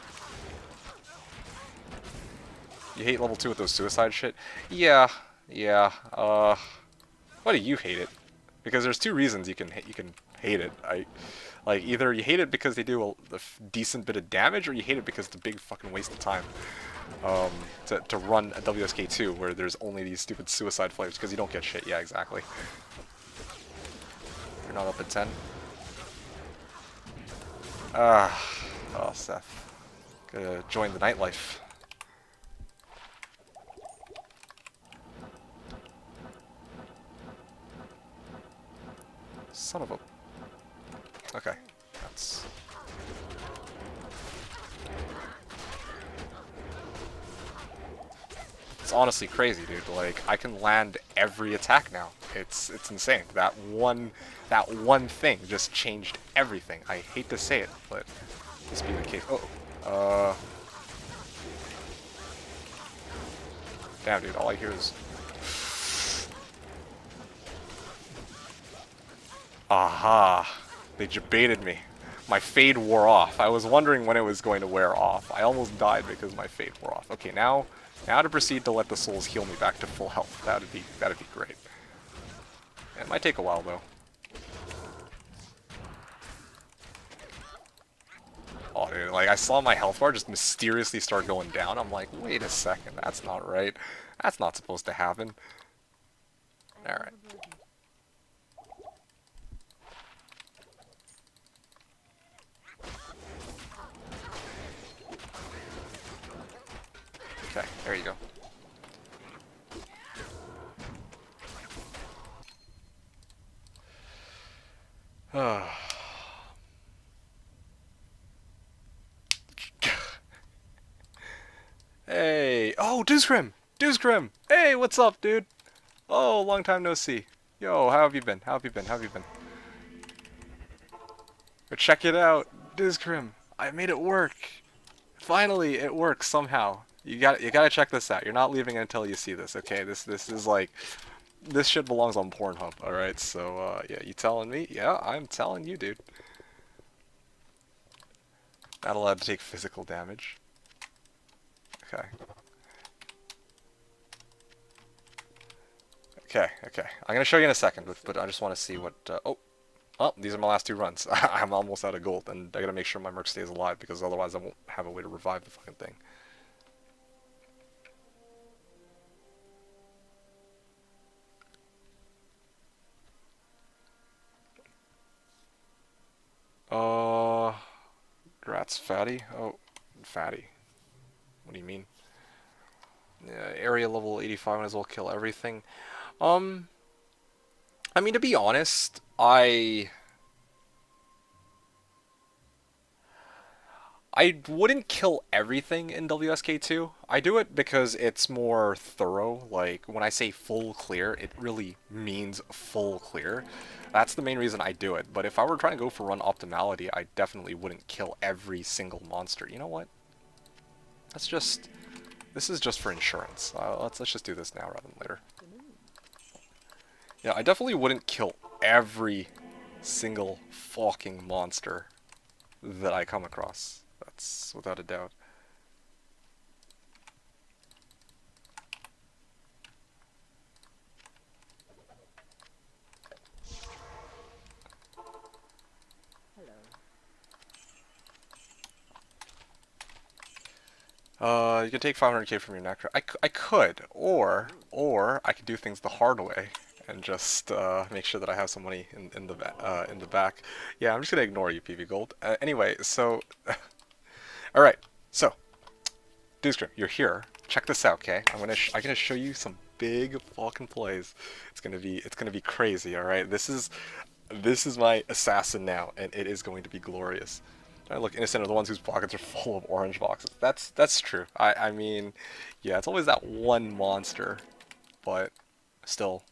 You hate level 2 with those suicide shit? Yeah. Yeah, why do you hate it? Because there's two reasons you can hate it. Like, either you hate it because they do a decent bit of damage, or you hate it because it's a big fucking waste of time to run a WSK2 where there's only these stupid suicide flames, because you don't get shit. Yeah, exactly. You're not up at 10? Oh, Seth. Gotta join the nightlife. Son of a... Okay, that's... It's honestly crazy, dude. Like, I can land every attack now. It's insane. That one thing just changed everything. I hate to say it, but this be the case. Oh, damn, dude. All I hear is... Aha! They baited me. My fade wore off. I was wondering when it was going to wear off. I almost died because my fade wore off. Okay, now to proceed to let the souls heal me back to full health. That'd be great. It might take a while though. Oh, dude, like I saw my health bar just mysteriously start going down. I'm like, wait a second, that's not right. That's not supposed to happen. All right. Okay, there you go. Hey! Oh, Dewsgrim! Dewsgrim! Hey, what's up, dude? Oh, long time no see. Yo, how have you been? How have you been? How have you been? But check it out, Dewsgrim! I made it work! Finally, it works somehow. You gotta check this out. You're not leaving until you see this, okay? This is like this shit belongs on Pornhub, alright? So yeah, you telling me? Yeah, I'm telling you, dude. Not allowed to take physical damage. Okay. Okay. I'm gonna show you in a second, but I just want to see what. Oh, well, these are my last two runs. I'm almost out of gold, and I gotta make sure my merc stays alive because otherwise I won't have a way to revive the fucking thing. Uh, Grat's fatty. Oh, fatty. What do you mean? Yeah, area level 85 might as well kill everything. Um, I mean to be honest, I wouldn't kill everything in WSK2. I do it because it's more thorough. Like, when I say full clear, it really means full clear. That's the main reason I do it. But if I were trying to go for run optimality, I definitely wouldn't kill every single monster. You know what? Let's just... This is just for insurance. Let's just do this now rather than later. Yeah, I definitely wouldn't kill every single fucking monster that I come across. That's without a doubt. You can take 500k from your necro. I could, or I could do things the hard way and just make sure that I have some money in the back. Yeah, I'm just gonna ignore you, PV Gold. Anyway, so, all right, so, Dewsgrim, you're here. Check this out, okay? I'm gonna show you some big fucking plays. It's gonna be crazy. All right, this is my assassin now, and it is going to be glorious. I look innocent are the ones whose pockets are full of orange boxes. That's true. I mean, yeah, it's always that one monster, but still.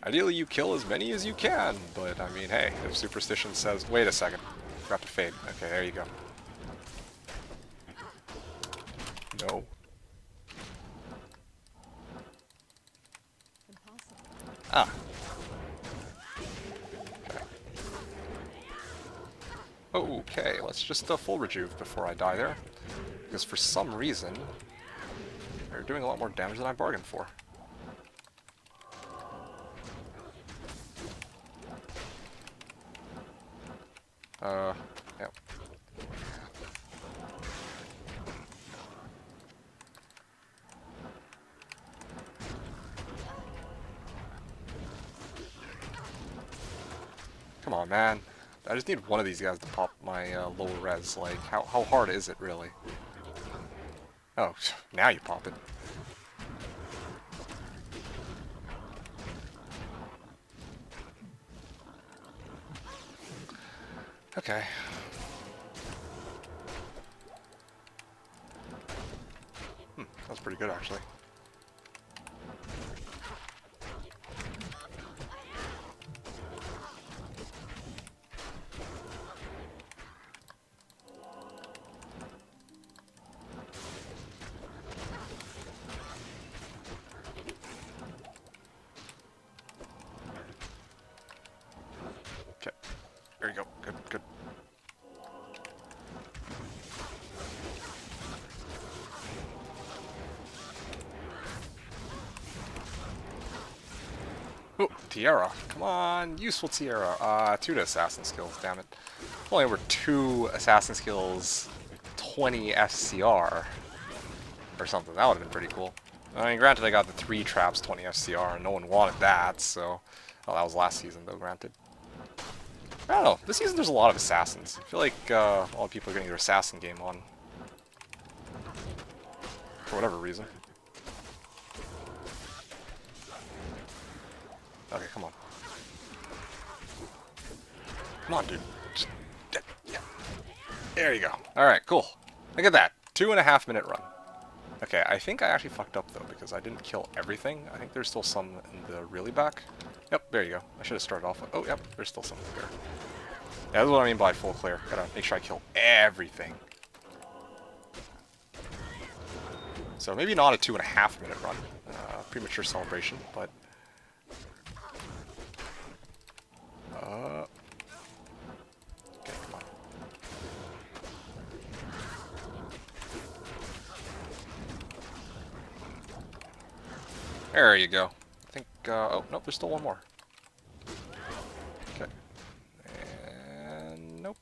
Ideally, you kill as many as you can, but I mean, hey, if superstition says, wait a second, forgot to fade. Okay, there you go. No. Ah. Okay, let's just full rejuve before I die there, because for some reason they're doing a lot more damage than I bargained for. Yep. Come on, man. I just need one of these guys to pop my lower res. Like, how hard is it, really? Oh, now you pop it. Okay. That was pretty good, actually. Okay. There you go. Good, good. Oh, Tiara. Come on, useful Tiara. 2 to assassin skills, damn it. Only over 2 assassin skills, 20 FCR. Or something. That would have been pretty cool. I mean, granted, I got the 3 traps, 20 FCR, and no one wanted that, so... Well, that was last season, though, granted. I don't know. This season there's a lot of assassins. I feel like a lot of people are getting their assassin game on. For whatever reason. Okay, come on. Come on, dude. Just, yeah. There you go. Alright, cool. Look at that. 2.5-minute run. Okay, I think I actually fucked up, though, because I didn't kill everything. I think there's still some in the really back. Yep, there you go. I should have started off with... Oh, yep, there's still some there. Yeah, that's what I mean by full clear. Gotta make sure I kill everything. So maybe not a 2.5-minute run. Premature celebration, but... Okay, come on. There you go. I think, oh, nope, there's still one more. Okay. And, nope.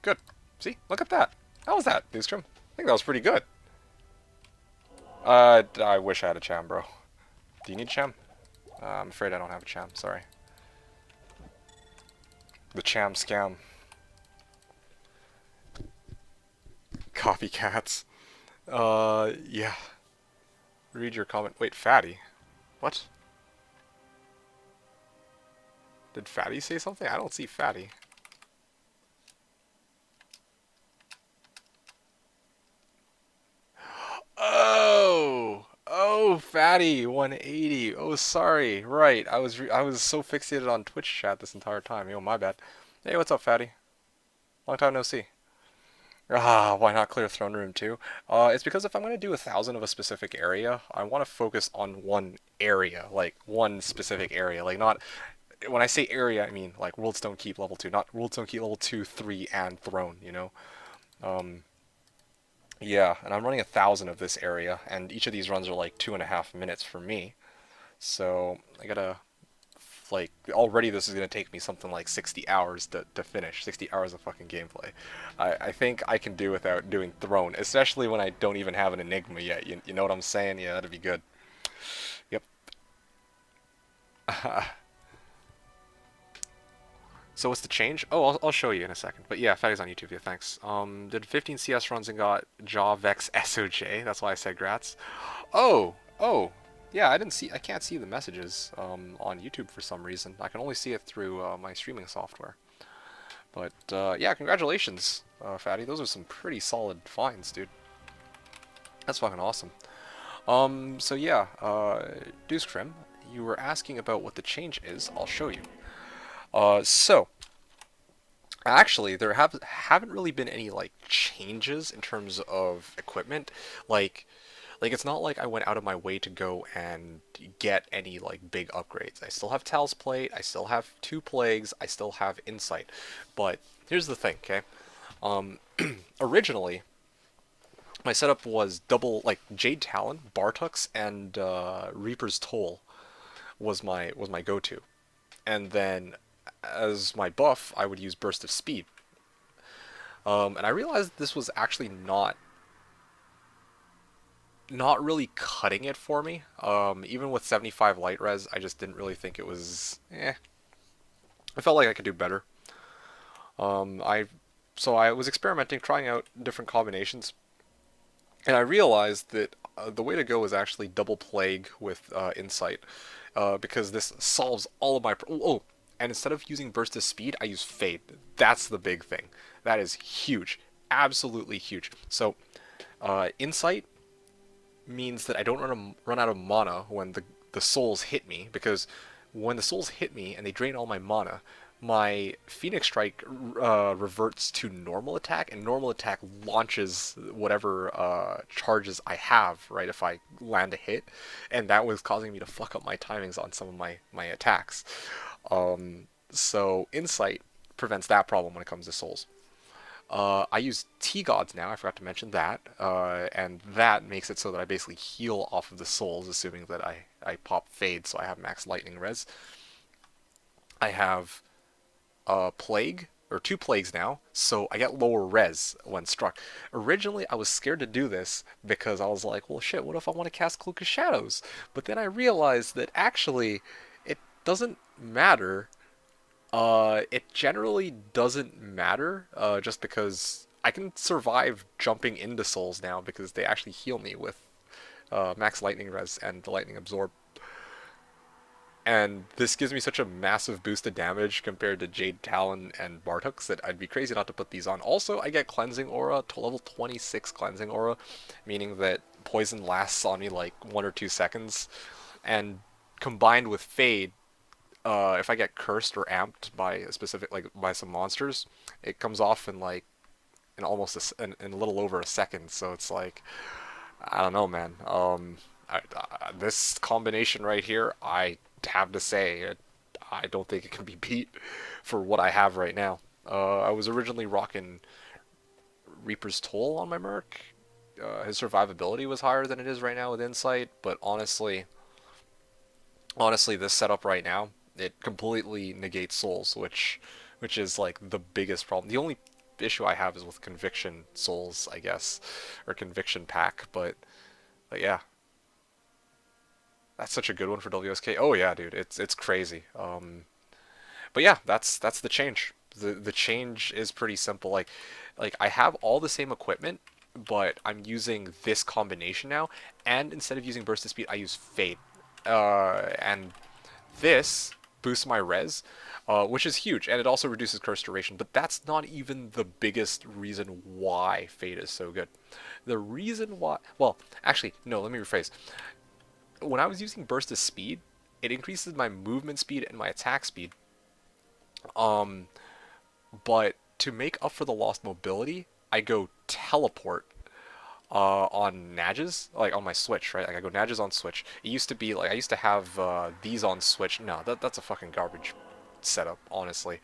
Good. See? Look at that. How was that, Newstrom? I think that was pretty good. I wish I had a cham, bro. Do you need a cham? I'm afraid I don't have a cham, sorry. The cham scam. Copycats. Yeah. Read your comment. Wait, Fatty? What? Did Fatty say something? I don't see Fatty. Oh! Oh, Fatty 180. Oh, sorry. Right. I was so fixated on Twitch chat this entire time. Yo, my bad. Hey, what's up, Fatty? Long time no see. Ah, why not clear throne room too? It's because if I'm going to do 1,000 of a specific area, I want to focus on one area, like one specific area. Like not, when I say area, I mean like Worldstone Keep level 2, not Worldstone Keep level 2, 3, and Throne, you know? Yeah, and I'm running 1,000 of this area, and each of these runs are like 2.5 minutes for me. So I gotta, like, already this is going to take me something like 60 hours to finish. 60 hours of fucking gameplay. I think I can do without doing Throne, especially when I don't even have an Enigma yet. You know what I'm saying? Yeah, that'd be good. Yep. So what's the change? Oh, I'll show you in a second. But yeah, Fatty's on YouTube. Yeah, thanks. Did 15 CS runs and got Jaw Vex SOJ. That's why I said grats. Oh. Yeah, I can't see the messages on YouTube for some reason. I can only see it through my streaming software. But yeah, congratulations, Fatty. Those are some pretty solid finds, dude. That's fucking awesome. So yeah, Deuce Crim, you were asking about what the change is. I'll show you. So actually, there haven't really been any like changes in terms of equipment. Like it's not like I went out of my way to go and get any like big upgrades. I still have Tal's Plate, I still have 2 Plagues, I still have Insight. But here's the thing, okay? Originally, my setup was double like Jade Talon, Bartux, and Reaper's Toll was my go-to. And then as my buff, I would use Burst of Speed. And I realized this was actually not really cutting it for me. Even with 75 light res, I just didn't really think it was. I felt like I could do better. I so I was experimenting, trying out different combinations, and I realized that the way to go is actually double plague with insight, because this solves all of my. And instead of using burst of speed, I use fade. That's the big thing. That is huge, absolutely huge. So, insight means that I don't run out of mana when the souls hit me, because when the souls hit me and they drain all my mana, my Phoenix Strike reverts to normal attack, and normal attack launches whatever charges I have, right, if I land a hit, and that was causing me to fuck up my timings on some of my attacks. So Insight prevents that problem when it comes to souls. I use T-Gods now, I forgot to mention that, and that makes it so that I basically heal off of the souls, assuming that I pop Fade, so I have max lightning res. I have Plague, or 2 Plagues now, so I get lower res when struck. Originally, I was scared to do this because I was like, well shit, what if I want to cast Cloak of Shadows? But then I realized that actually, it doesn't matter. It generally doesn't matter, just because I can survive jumping into souls now because they actually heal me with max lightning res and the lightning absorb. And this gives me such a massive boost of damage compared to Jade Talon and Bartooks that I'd be crazy not to put these on. Also, I get Cleansing Aura to level 26 Cleansing Aura, meaning that poison lasts on me like 1 or 2 seconds. And combined with Fade, if I get cursed or amped by a specific, like by some monsters, it comes off in like in almost in a little over a second. So it's like, I don't know, man. This combination right here, I have to say, I don't think it can be beat for what I have right now. I was originally rocking Reaper's Toll on my Merc. His survivability was higher than it is right now with Insight, but honestly, this setup right now, it completely negates souls, which is like the biggest problem. The only issue I have is with conviction souls, I guess, or conviction pack, but yeah, that's such a good one for WSK. Oh yeah, dude, it's crazy. But yeah, that's the change. The change is pretty simple. Like I have all the same equipment, but I'm using this combination now, and instead of using burst of speed, I use fade. And this boosts my res, which is huge, and it also reduces curse duration. But that's not even the biggest reason why fade is so good. The reason why, well, actually, no, let me rephrase. When I was using burst of speed, it increases my movement speed and my attack speed. Um, but to make up for the lost mobility, I go teleport on Nadges, like on my Switch, right? Like I go Nadges on Switch. It used to be like I used to have these on Switch. No, that's a fucking garbage setup, honestly.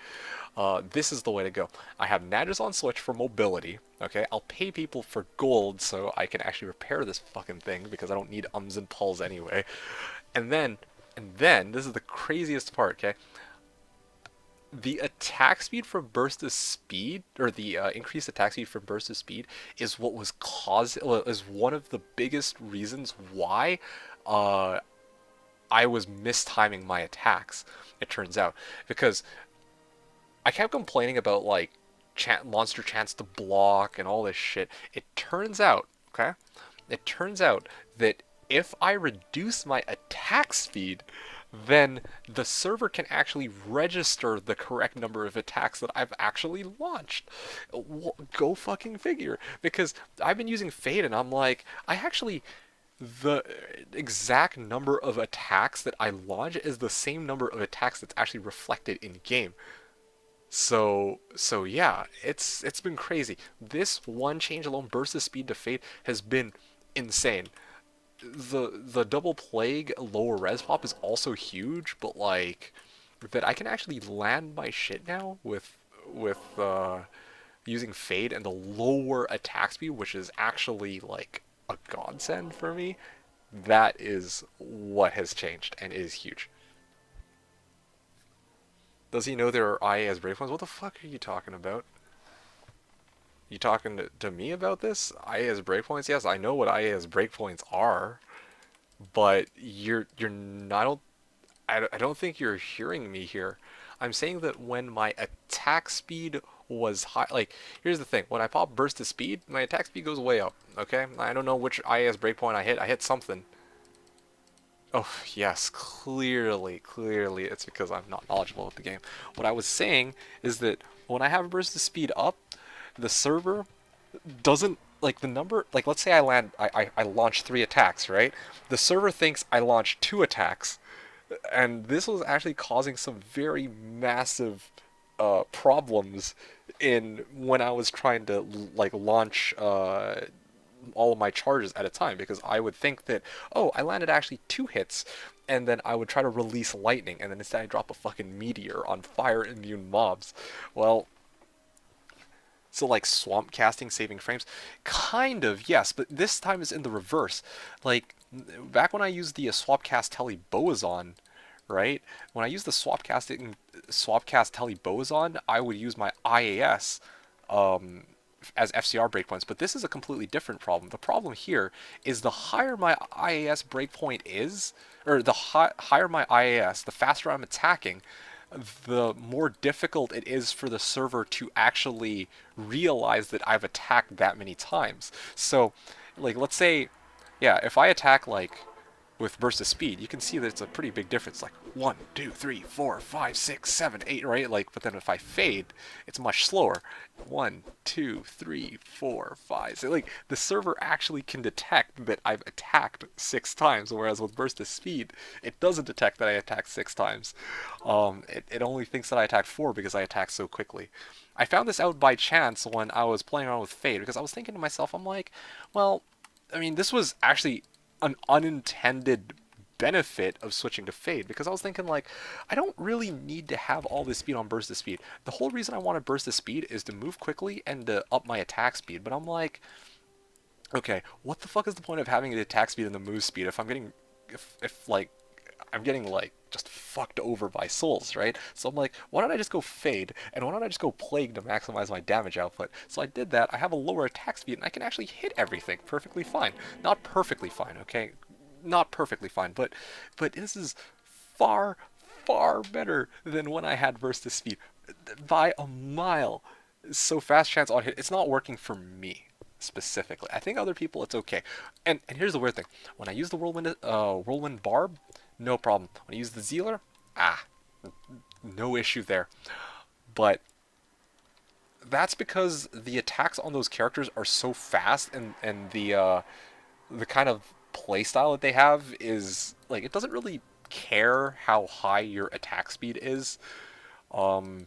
This is the way to go. I have Nadges on Switch for mobility. Okay, I'll pay people for gold so I can actually repair this fucking thing because I don't need ums and pulls anyway. And then, this is the craziest part. Okay, the attack speed from burst of speed, or the increased attack speed from burst of speed, is what was is one of the biggest reasons why uh, I was mistiming my attacks. It turns out because I kept complaining about like monster chance to block and all this shit. It turns out, okay, it turns out that if I reduce my attack speed, then the server can actually register the correct number of attacks that I've actually launched. Go fucking figure. Because I've been using Fade and I'm like, the exact number of attacks that I launch is the same number of attacks that's actually reflected in game. So yeah, it's been crazy. This one change alone, burst of speed to Fade, has been insane. The double plague lower res pop is also huge, but like that I can actually land my shit now with using Fade and the lower attack speed, which is actually like a godsend for me. That is what has changed and is huge. Does he know there are IA as breakpoints? What the fuck are you talking about? You talking to me about this? IA as breakpoints? Yes, I know what IA as breakpoints are, but you're not. I don't think you're hearing me here. I'm saying that when my attack speed was high, like here's the thing: when I pop burst of speed, my attack speed goes way up. Okay, I don't know which IAS breakpoint I hit. I hit something. Oh yes, clearly, it's because I'm not knowledgeable with the game. What I was saying is that when I have burst of speed up, the server doesn't like the number. Like let's say I launch 3 attacks, right? The server thinks I launched 2 attacks, and this was actually causing some very massive problems in when I was trying to like launch all of my charges at a time, because I would think that, oh, I landed actually 2 hits, and then I would try to release lightning, and then instead I drop a fucking meteor on fire immune mobs. Well, so like swamp casting saving frames, kind of yes, but this time is in the reverse. Like back when I used the swap cast tele Boazon, right? When I used the swap cast tele Boazon, I would use my IAS as FCR breakpoints, but this is a completely different problem. The problem here is the higher my IAS breakpoint is, or the higher my IAS, the faster I'm attacking, the more difficult it is for the server to actually realize that I've attacked that many times. So, like, let's say, yeah, if I attack, like, with burst of speed, you can see that it's a pretty big difference. Like 1, 2, 3, 4, 5, 6, 7, 8, right? Like, but then if I fade, it's much slower. 1, 2, 3, 4, 5. So like the server actually can detect that I've attacked 6 times, whereas with burst of speed, it doesn't detect that I attacked 6 times. It only thinks that I attacked 4 because I attacked so quickly. I found this out by chance when I was playing around with Fade because I was thinking to myself, I'm like, well, I mean, this was actually an unintended benefit of switching to Fade because I was thinking like I don't really need to have all this speed on burst of speed. The whole reason I want to burst of speed is to move quickly and to up my attack speed. But I'm like, okay, what the fuck is the point of having the attack speed and the move speed if I'm getting if like I'm getting like just fucked over by souls, right? So I'm like, why don't I just go Fade and why don't I just go Plague to maximize my damage output? So I did that. I have a lower attack speed and I can actually hit everything perfectly fine. Not perfectly fine, okay? Not perfectly fine, but this is far far better than when I had burst of speed by a mile. So fast chance on hit. It's not working for me specifically. I think other people it's okay. And here's the weird thing: when I use the whirlwind barb, no problem. When I use the Zealer, ah, no issue there. But that's because the attacks on those characters are so fast, and the kind of playstyle that they have is like it doesn't really care how high your attack speed is. Um,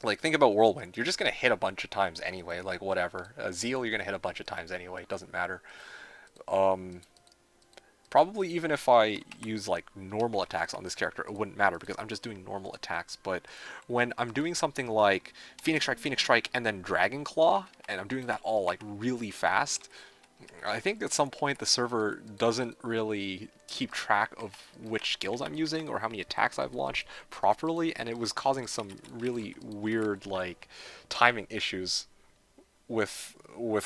like think about whirlwind, you're just gonna hit a bunch of times anyway. Like whatever, Zeal, you're gonna hit a bunch of times anyway. It doesn't matter. Um, Probably even if I use like normal attacks on this character, it wouldn't matter because I'm just doing normal attacks. But when I'm doing something like Phoenix Strike, and then Dragon Claw, and I'm doing that all like really fast, I think at some point the server doesn't really keep track of which skills I'm using or how many attacks I've launched properly, and it was causing some really weird like timing issues with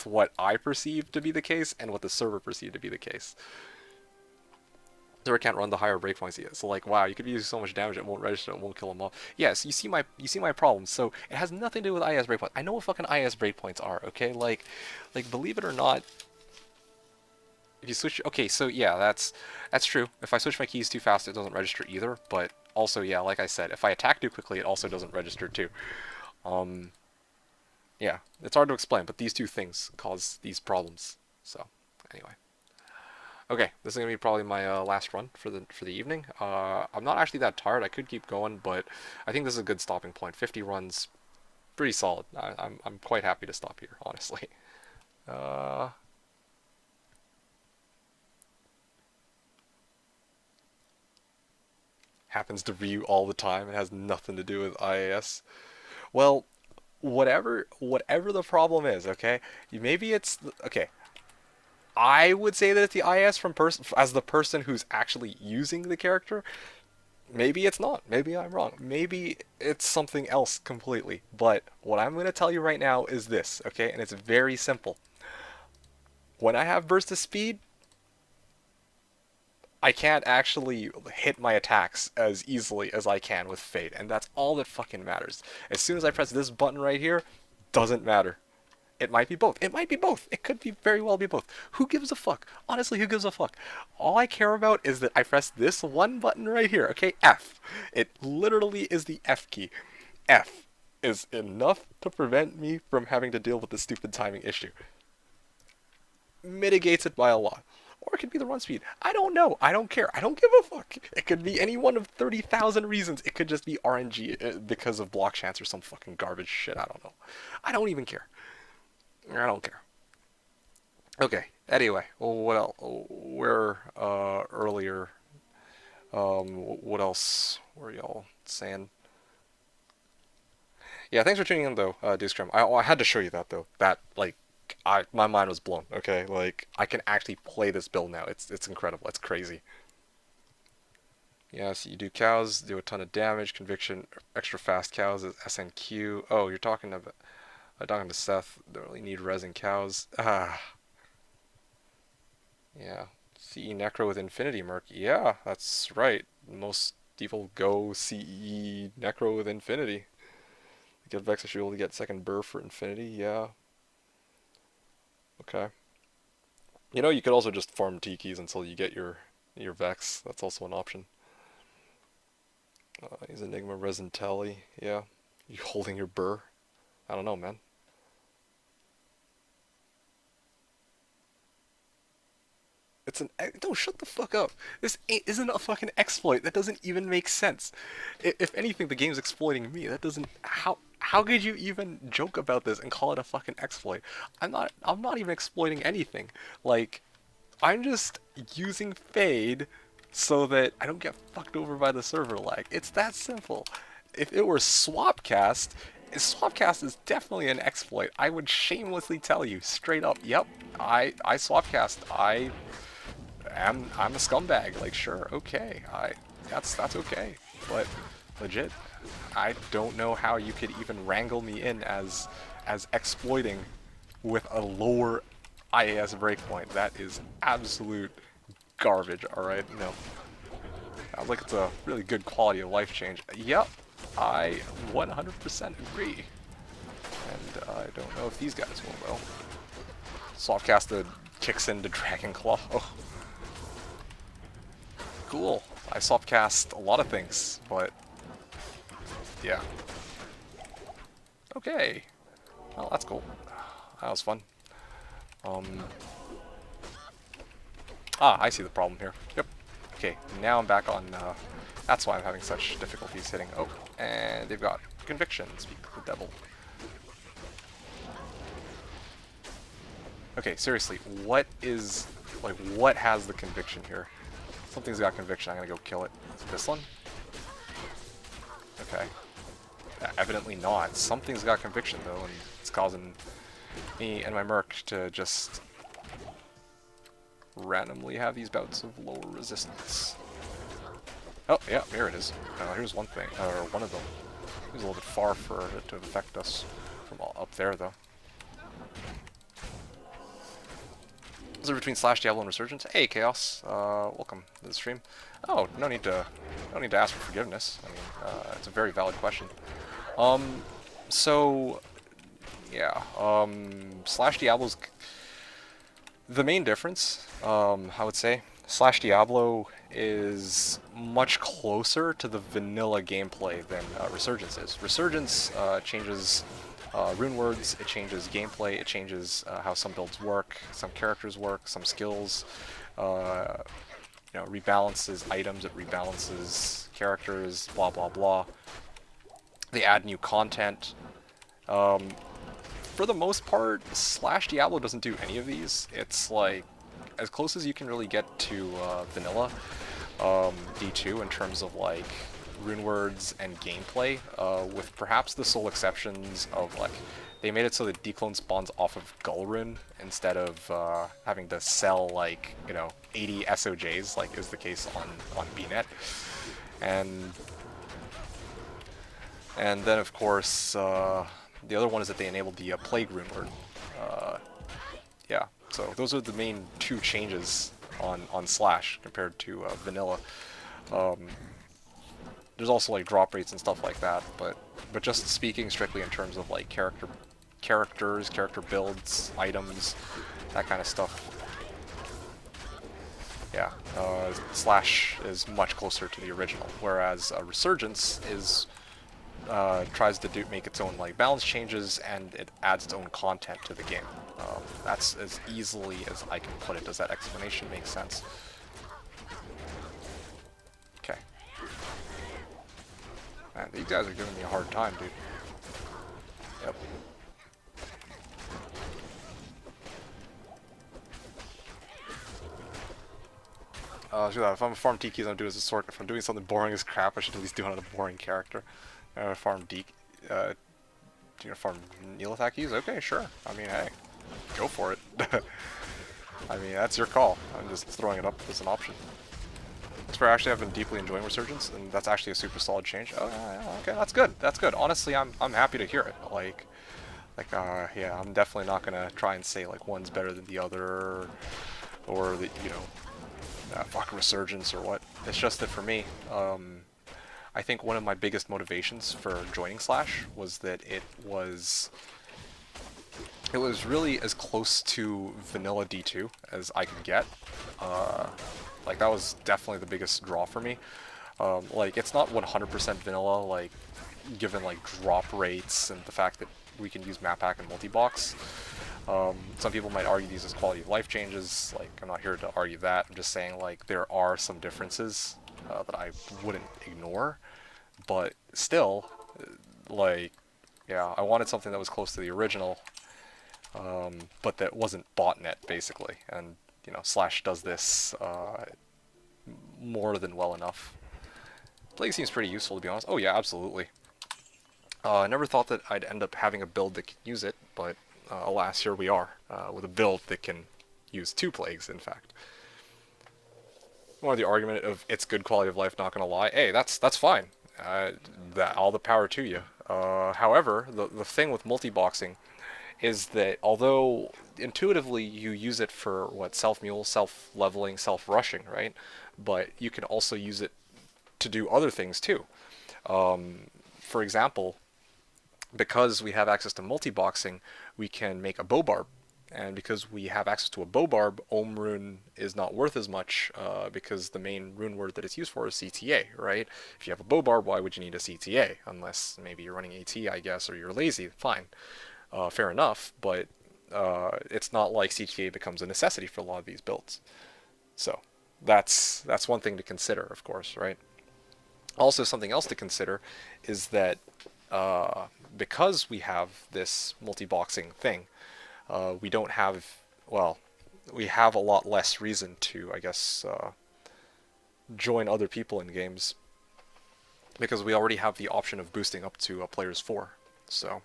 what I perceived to be the case and what the server perceived to be the case. Server can't run the higher breakpoints yet. So like, wow, you could be using so much damage it won't register, it won't kill them all. Yes, you see my problem. So it has nothing to do with IS breakpoints. I know what fucking IS breakpoints are. Okay, like believe it or not, if you switch, okay, so yeah, that's true. If I switch my keys too fast, it doesn't register either. But also, yeah, like I said, if I attack too quickly, it also doesn't register too. Um, yeah, it's hard to explain, but these two things cause these problems. So, anyway. Okay, this is gonna be probably my last run for the evening. I'm not actually that tired. I could keep going, but I think this is a good stopping point. 50 runs, pretty solid. I'm quite happy to stop here, honestly. Uh, Happens to Ryu all the time. It has nothing to do with IAS. Well, whatever the problem is, okay. Maybe it's okay. I would say that it's the IS from person as the person who's actually using the character. Maybe it's not. Maybe I'm wrong. Maybe it's something else completely. But what I'm going to tell you right now is this, okay? And it's very simple. When I have burst of speed, I can't actually hit my attacks as easily as I can with Fade, and that's all that fucking matters. As soon as I press this button right here, doesn't matter. It might be both. It might be both. It could be very well be both. Who gives a fuck? Honestly, who gives a fuck? All I care about is that I press this one button right here, okay? F. It literally is the F key. F is enough to prevent me from having to deal with the stupid timing issue. Mitigates it by a lot. Or it could be the run speed. I don't know. I don't care. I don't give a fuck. It could be any one of 30,000 reasons. It could just be RNG because of block chance or some fucking garbage shit. I don't know. I don't even care. I don't care. Okay. Anyway, what else? Where earlier? What else were y'all saying? Yeah, thanks for tuning in though, Dewstrom. I had to show you that though. That like, my mind was blown. Okay, like I can actually play this build now. It's incredible. It's crazy. Yeah, so you do cows, do a ton of damage. Conviction, extra fast cows is SNQ. Oh, you're talking about. I'm talking to Seth. Don't really need resin cows. Ah, yeah. CE Necro with Infinity Merc. Yeah, that's right. Most people go CE Necro with Infinity. Get Vex, I should be able to get second Burr for Infinity. Yeah. Okay. You know, you could also just farm T keys until you get your Your Vex, that's also an option. He's Enigma Resentelli, yeah. You holding your burr? I don't know, man. It's an no. Shut the fuck up. This isn't a fucking exploit. That doesn't even make sense. If anything, the game's exploiting me. That doesn't. How could you even joke about this and call it a fucking exploit? I'm not even exploiting anything. Like, I'm just using Fade so that I don't get fucked over by the server lag. It's that simple. If it were Swapcast is definitely an exploit. I would shamelessly tell you straight up. Yep, I Swapcast. I'm a scumbag. Like, sure, okay, that's okay, but legit, I don't know how you could even wrangle me in as exploiting with a lower IAS breakpoint. That is absolute garbage. All right, no, sounds like it's a really good quality of life change. Yep, I 100% agree, and I don't know if these guys will though. Softcasted kicks into Dragon Claw. Oh. Cool. I softcast a lot of things, but yeah. Okay. Well, that's cool. That was fun. I see the problem here. Yep. Okay, now I'm back on, that's why I'm having such difficulties hitting. Oh, and they've got Conviction, speak the devil. Okay, seriously, what is, like, what has the Conviction here? Something's got Conviction, I'm gonna go kill it. Is it this one? Okay. Evidently not. Something's got Conviction, though, and it's causing me and my Merc to just randomly have these bouts of lower resistance. Oh, yeah, here it is. Here's one thing, or one of them. It was a little bit far for it to affect us from up there, though. Is there between Slashdiablo and Resurgence? Hey, Chaos. Welcome to the stream. Oh, no need to ask for forgiveness. I mean, it's a very valid question. So, yeah, Slashdiablo's the main difference, I would say. Slashdiablo is much closer to the vanilla gameplay than Resurgence is. Resurgence changes rune words, it changes gameplay, it changes how some builds work, some characters work, some skills, rebalances items, it rebalances characters, blah blah blah. They add new content. For the most part, Slashdiablo doesn't do any of these. It's like as close as you can really get to vanilla D2 in terms of like rune words and gameplay, with perhaps the sole exceptions of like they made it so that declone spawns off of Gull Rune instead of having to sell like 80 SOJs like is the case on BNet, and then of course the other one is that they enabled the Plague Rune word. Yeah, so those are the main two changes on Slash compared to vanilla. There's also like drop rates and stuff like that, but just speaking strictly in terms of like characters, character builds, items, that kind of stuff. Yeah, Slash is much closer to the original, whereas Resurgence is tries to make its own like balance changes, and it adds its own content to the game. That's as easily as I can put it. Does that explanation make sense? Okay. Man, these guys are giving me a hard time, dude. Yep. If I'm a farm Tikis, I'm doing as a sort. If I'm doing something boring as crap, I should at least do it on a boring character. Farm Deke. Farm Neelathakis? Okay, sure. I mean, hey, go for it. I mean, that's your call. I'm just throwing it up as an option. Actually, I've been deeply enjoying Resurgence, and that's actually a super solid change. Oh, yeah, okay, that's good. That's good. Honestly, I'm happy to hear it. Yeah, I'm definitely not gonna try and say like one's better than the other, or that fuck Resurgence or what. It's just that for me, I think one of my biggest motivations for joining Slash was that it was really as close to vanilla D2 as I could get. Like, that was definitely the biggest draw for me. Like, it's not 100% vanilla, like, given, like, drop rates and the fact that we can use map pack and multi-box. Some people might argue these as quality of life changes. Like, I'm not here to argue that. I'm just saying, like, there are some differences that I wouldn't ignore. But still, like, yeah, I wanted something that was close to the original, but that wasn't botnet, basically. And, you know, Slash does this more than well enough. Plague seems pretty useful, to be honest. Oh, yeah, absolutely. I never thought that I'd end up having a build that could use it, but alas, here we are, with a build that can use 2 plagues, in fact. One of the argument of it's good quality of life, not gonna lie. Hey, that's fine. That all the power to you. However, the thing with multi-boxing is that although intuitively you use it for what, self-mule, self-leveling, self-rushing, right? But you can also use it to do other things too. For example, because we have access to multi-boxing, we can make a bow barb. And because we have access to a bow barb, Ohm rune is not worth as much because the main rune word that it's used for is CTA, right? If you have a bow barb, why would you need a CTA? Unless maybe you're running AT, I guess, or you're lazy. Fine, fair enough. But it's not like CTA becomes a necessity for a lot of these builds. So that's one thing to consider, of course, right? Also, something else to consider is that because we have this multi-boxing thing, we don't have, well, we have a lot less reason to, I guess, join other people in games because we already have the option of boosting up to a player's 4. So,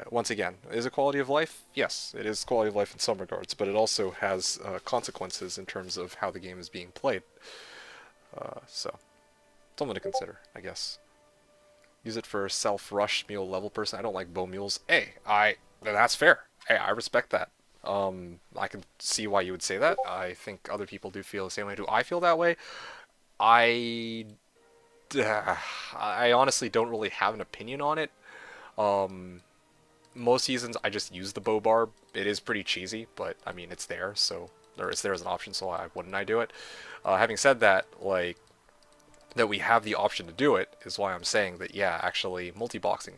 once again, is it quality of life? Yes, it is quality of life in some regards, but it also has consequences in terms of how the game is being played. So, something to consider, I guess. Use it for self-rush mule level person. I don't like bow mules. Hey, that's fair. Hey, I respect that. I can see why you would say that. I think other people do feel the same way. Do I feel that way? I, I honestly don't really have an opinion on it. Most seasons I just use the bow barb. It is pretty cheesy, but I mean it's there, so or it's there as an option. So why wouldn't I do it? Having said that, like that we have the option to do it is why I'm saying that, yeah, actually multi-boxing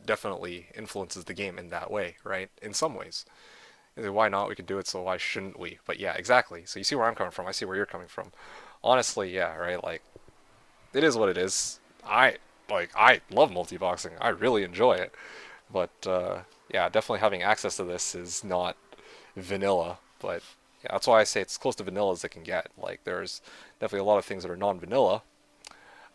definitely influences the game in that way, right? In some ways. Why not? We could do it, so why shouldn't we? But yeah, exactly. So you see where I'm coming from. I see where you're coming from. Honestly, yeah, right? Like, it is what it is. I love multi-boxing. I really enjoy it. But, yeah, definitely having access to this is not vanilla. But, yeah, that's why I say it's close to vanilla as it can get. Like, there's definitely a lot of things that are non-vanilla,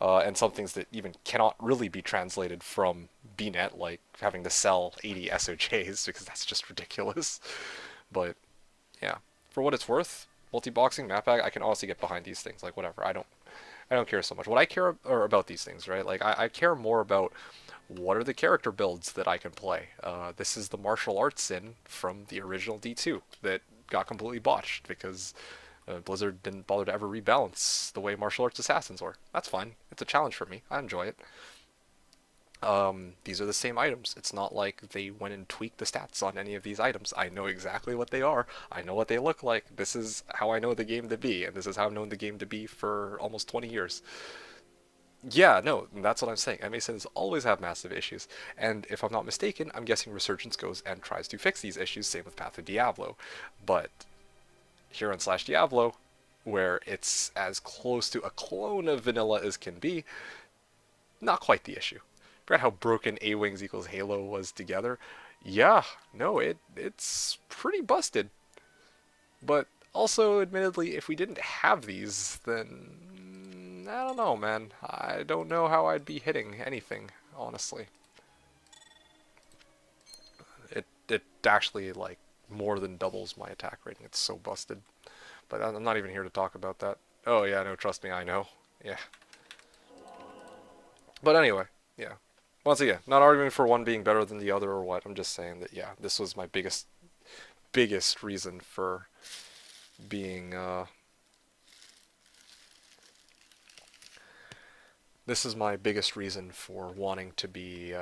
and some things that even cannot really be translated from BNet, like having to sell 80 SOJs because that's just ridiculous. But yeah, for what it's worth, multi-boxing, map bag, I can honestly get behind these things. Like whatever, I don't care so much. What I care about these things, right? Like I care more about what are the character builds that I can play. This is the martial arts sin from the original D2 that got completely botched because Blizzard didn't bother to ever rebalance the way martial arts assassins were. That's fine. It's a challenge for me. I enjoy it. These are the same items. It's not like they went and tweaked the stats on any of these items. I know exactly what they are. I know what they look like. This is how I know the game to be, and this is how I've known the game to be for almost 20 years. Yeah, no, that's what I'm saying. MA-Sins always have massive issues, and if I'm not mistaken, I'm guessing Resurgence goes and tries to fix these issues, same with Path of Diablo. But here on Slashdiablo, where it's as close to a clone of vanilla as can be, not quite the issue. Forgot how broken A-Wings equals Halo was together. Yeah, no, it's pretty busted. But also, admittedly, if we didn't have these, then I don't know, man. I don't know how I'd be hitting anything, honestly. It actually like more than doubles my attack rating. It's so busted. But I'm not even here to talk about that. Oh yeah, no, trust me, I know. Yeah. But anyway, yeah. Once again, not arguing for one being better than the other or what. I'm just saying that yeah, this was my biggest reason for being this is my biggest reason for wanting to be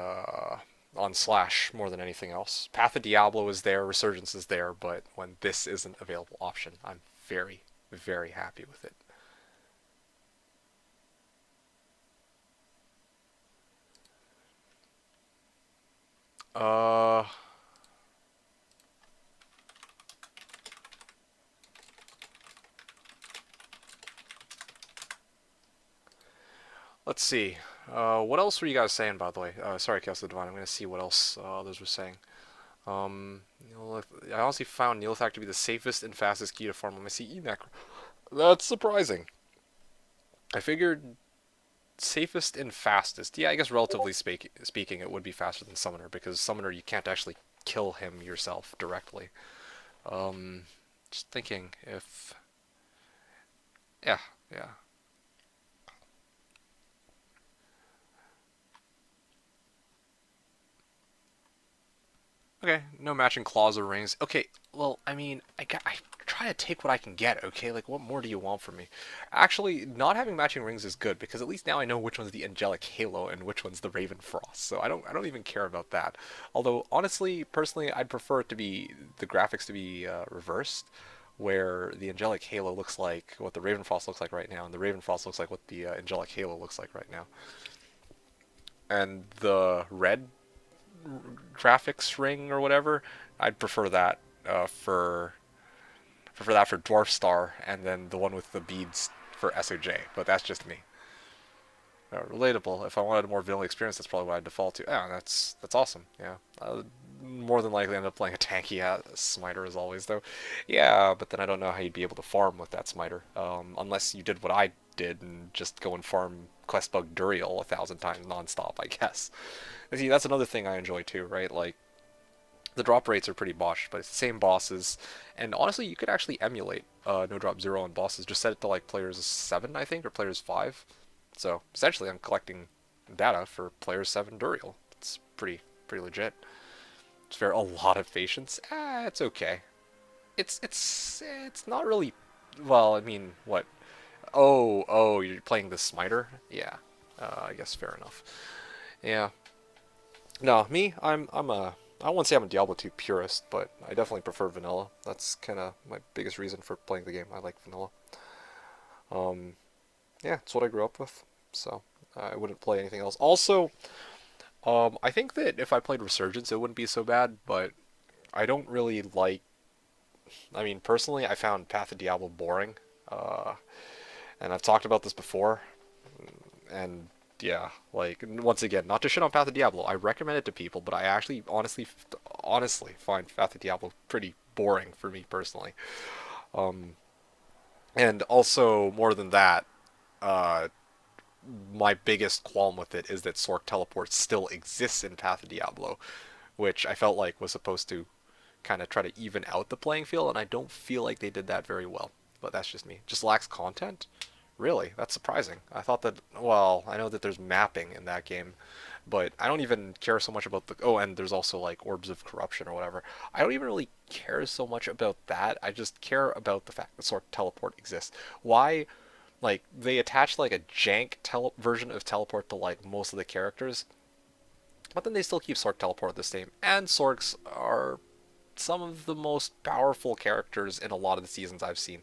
on Slash more than anything else. Path of Diablo is there, Resurgence is there, but when this isn't available option, I'm very, very happy with it. Uh, let's see. What else were you guys saying, by the way? Sorry, Chaos the Divine. I'm gonna see what else others were saying. I honestly found Neolithak to be the safest and fastest key to farm on my CE macro. That's surprising. I figured safest and fastest. Yeah, I guess relatively speaking, it would be faster than Summoner because Summoner you can't actually kill him yourself directly. Um, just thinking if yeah, yeah. Okay, no matching claws or rings. Okay, well, I mean, I try to take what I can get, okay? Like, what more do you want from me? Actually, not having matching rings is good, because at least now I know which one's the Angelic Halo and which one's the Raven Frost, so I don't even care about that. Although, honestly, personally, I'd prefer it to be, the graphics to be reversed, where the Angelic Halo looks like what the Raven Frost looks like right now, and the Raven Frost looks like what the Angelic Halo looks like right now. And the red graphics ring or whatever, I'd prefer that for Dwarf Star, and then the one with the beads for SOJ. But that's just me. Relatable. If I wanted a more vanilla experience, that's probably what I'd default to. Yeah, that's awesome. Yeah, I would more than likely end up playing a tanky smiter as always, though. Yeah, but then I don't know how you'd be able to farm with that smiter, unless you did what I did and just go and farm Questbug Duriel 1,000 times nonstop. I guess. See, that's another thing I enjoy too, right? Like the drop rates are pretty botched, but it's the same bosses. And honestly, you could actually emulate no drop zero on bosses. Just set it to like players 7, I think, or players 5. So essentially, I'm collecting data for players 7 Duriel. It's pretty legit. It's fair. A lot of patience. It's okay. It's not really. Well, I mean, what? Oh, you're playing the smiter? Yeah. I guess fair enough. Yeah. No, me, I'm a I won't say I'm a Diablo 2 purist, but I definitely prefer vanilla. That's kind of my biggest reason for playing the game. I like vanilla. Um, yeah, it's what I grew up with, so I wouldn't play anything else. Also, I think that if I played Resurgence, it wouldn't be so bad, but I don't really like. I mean, personally, I found Path of Diablo boring, uh, and I've talked about this before. And yeah, like once again, not to shit on Path of Diablo, I recommend it to people, but I actually honestly find Path of Diablo pretty boring for me personally. Um, and also more than that, uh, my biggest qualm with it is that Sorc teleport still exists in Path of Diablo, which I felt like was supposed to kind of try to even out the playing field, and I don't feel like they did that very well. But that's just me. Just lacks content. Really, that's surprising. I thought that. Well, I know that there's mapping in that game, but I don't even care so much about the. Oh, and there's also like orbs of corruption or whatever. I don't even really care so much about that. I just care about the fact that Sorc teleport exists. Why? Like they attach like a jank version of teleport to like most of the characters, but then they still keep Sorc teleport the same. And Sorcs are some of the most powerful characters in a lot of the seasons I've seen.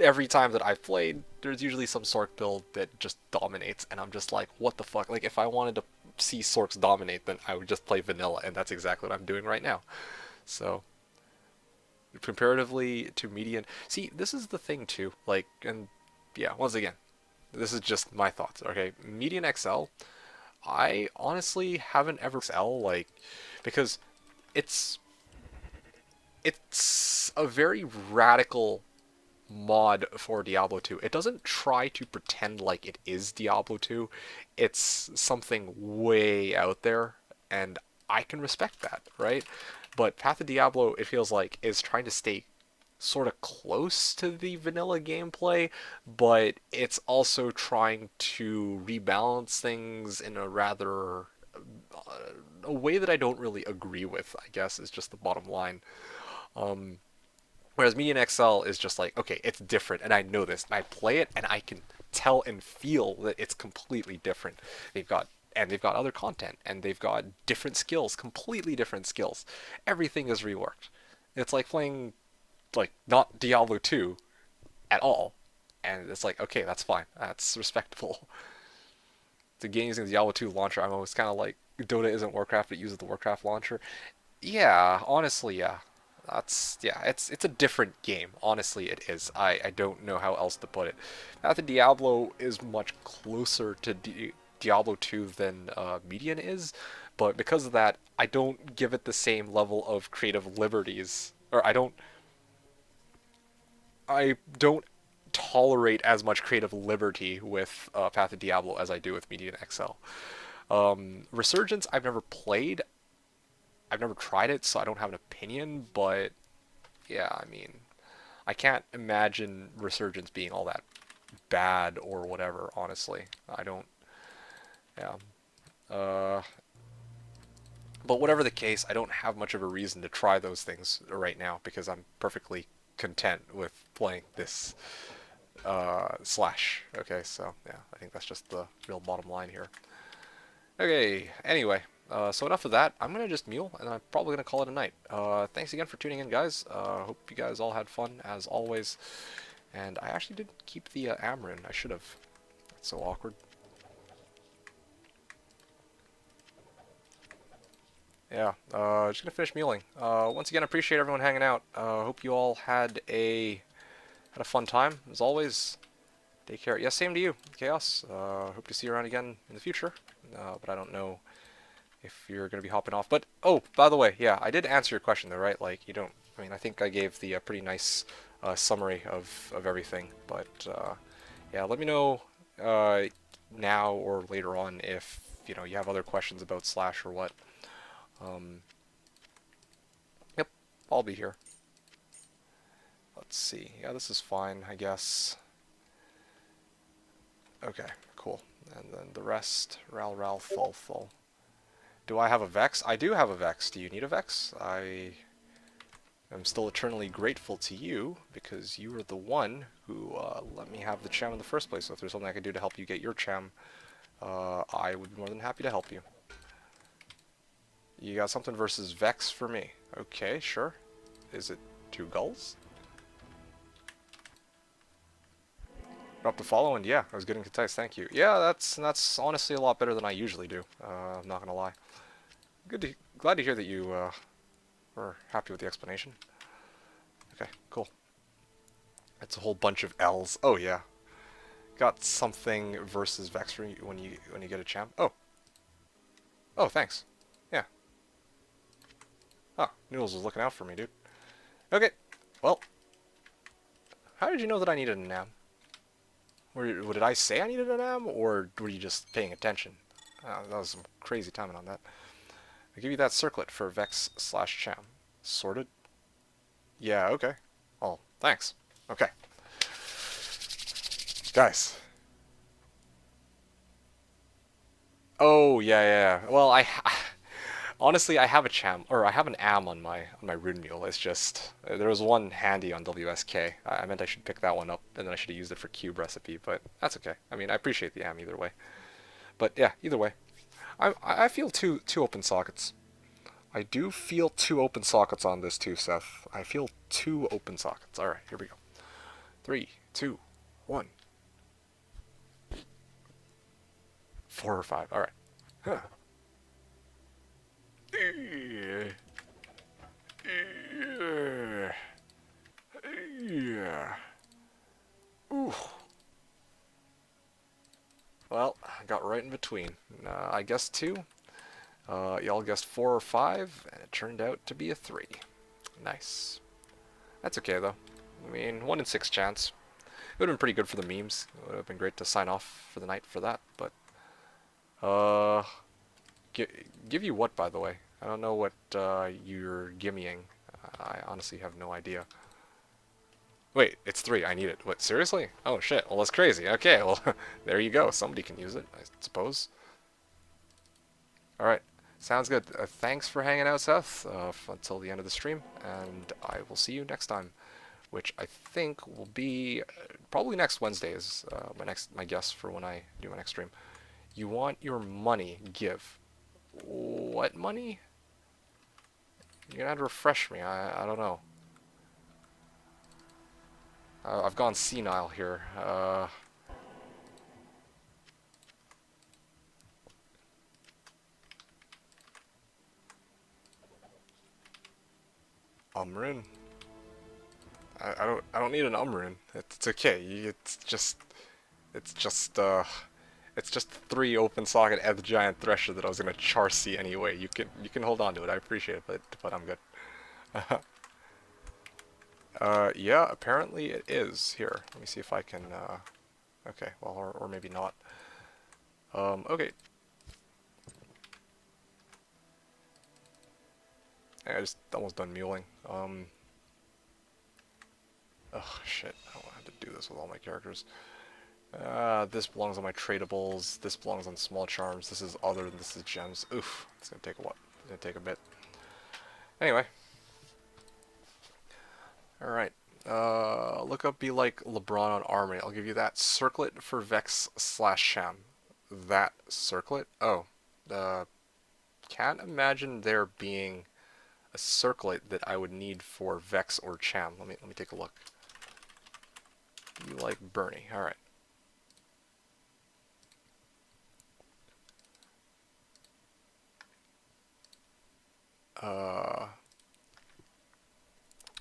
Every time that I've played, there's usually some Sorc build that just dominates, and I'm just like, what the fuck? Like, if I wanted to see Sorcs dominate, then I would just play vanilla, and that's exactly what I'm doing right now. So, comparatively to median, see, this is the thing too. Like, and yeah, once again, this is just my thoughts. Okay, median XL, I honestly haven't ever XL like because it's it's a very radical mod for Diablo 2. It doesn't try to pretend like it is Diablo 2. It's something way out there, and I can respect that, right? But Path of Diablo, it feels like, is trying to stay sort of close to the vanilla gameplay, but it's also trying to rebalance things in a rather a way that I don't really agree with, I guess, is just the bottom line. Um, Whereas Median XL is just like, okay, it's different, and I know this, and I play it, and I can tell and feel that it's completely different. They've got other content, and they've got different skills, completely different skills. Everything is reworked. It's like playing. like not Diablo 2 at all. And it's like, okay, that's fine. That's respectable. The game using the Diablo 2 launcher, I'm always kind of like, Dota isn't Warcraft, it uses the Warcraft launcher. Yeah, honestly, yeah. Yeah, it's a different game. Honestly, it is. I don't know how else to put it. Path of Diablo is much closer to Diablo 2 than Median is, but because of that, I don't give it the same level of creative liberties, or I don't tolerate as much creative liberty with Path of Diablo as I do with Median XL. Resurgence, I've never played. I've never tried it, so I don't have an opinion, but yeah, I mean, I can't imagine Resurgence being all that bad or whatever, honestly. I don't, yeah. Uh, but whatever the case, I don't have much of a reason to try those things right now because I'm perfectly content with playing this Slash. Okay, so yeah, I think that's just the real bottom line here. Okay, anyway, so enough of that. I'm going to just mule, and I'm probably going to call it a night. Thanks again for tuning in, guys. Hope you guys all had fun, as always. And I actually didn't keep the Amarin. I should have. That's so awkward. Yeah, just going to finish muling. Once again, appreciate everyone hanging out. Hope you all had a fun time, as always. Take care. Yeah, same to you, Chaos. Hope to see you around again in the future. But I don't know if you're going to be hopping off. But, oh, by the way, yeah, I did answer your question, though, right? Like, you don't, I mean, I think I gave the pretty nice summary of everything. But, yeah, let me know now or later on if, you know, you have other questions about Slash or what. Um, yep, I'll be here. Let's see. Yeah, this is fine, I guess. Okay, cool. And then the rest, Ral, Thul, Thul. Do I have a Vex? I do have a Vex. Do you need a Vex? I am still eternally grateful to you because you were the one who let me have the Cham in the first place. So if there's something I could do to help you get your Cham, I would be more than happy to help you. You got something versus Vex for me. Okay, sure. Is it 2 gulls? Drop the follow, and yeah, I was getting concise, thank you. Yeah, that's honestly a lot better than I usually do. I'm not gonna lie. Glad to hear that you were happy with the explanation. Okay, cool. It's a whole bunch of L's. Oh yeah, got something versus Vex when you get a champ. Oh, thanks. Yeah. Oh, Noodles was looking out for me, dude. Okay, well, how did you know that I needed a NAM? Did I say I needed an AM, or were you just paying attention? That was some crazy timing on that. I'll give you that circlet for Vex/Cham. Sorted? Yeah, okay. Oh, thanks. Okay. Guys. Oh, yeah. Well, honestly, I have a Cham, or I have an AM on my Rune Mule. It's just, there was one handy on WSK. I meant I should pick that one up, and then I should have used it for cube recipe, but that's okay. I mean, I appreciate the AM either way. But yeah, either way. I feel two open sockets. I do feel 2 open sockets on this too, Seth. I feel 2 open sockets. Alright, here we go. 3, 2, 1. 4 or 5. Alright. Huh. Yeah. Ooh. Well, I got right in between. I guessed 2. Y'all guessed 4 or 5, and it turned out to be a 3. Nice. That's okay, though. I mean, 1 in 6 chance. It would have been pretty good for the memes. It would have been great to sign off for the night for that, but... give you what, by the way? I don't know what you're gimmying. I honestly have no idea. Wait, it's 3. I need it. What, seriously? Oh, shit. Well, that's crazy. Okay, well, there you go. Somebody can use it, I suppose. Alright. Sounds good. Thanks for hanging out, Seth, until the end of the stream, and I will see you next time, which I think will be probably next Wednesday is my guess for when I do my next stream. You want your money, give. What money? You're gonna have to refresh me. I don't know. I've gone senile here. Umrun. I don't need an Umrun. It's okay. It's just it's just 3 open socket Eth Giant Thresher that I was gonna char C anyway. You can hold on to it. I appreciate it, but I'm good. Yeah, apparently it is. Here, let me see if I can, okay, well, or maybe not. Okay. I just almost done muling. Oh, shit, I don't have to do this with all my characters. This belongs on my tradables, this belongs on small charms, this is other, this is gems. Oof, it's gonna take a what? It's gonna take a bit. Anyway. Alright. Look up Be Like LeBron on Armory. I'll give you that. Circlet for Vex / Sham. That circlet? Oh. Can't imagine there being a circlet that I would need for Vex or Cham. Let me take a look. You like Bernie. Alright.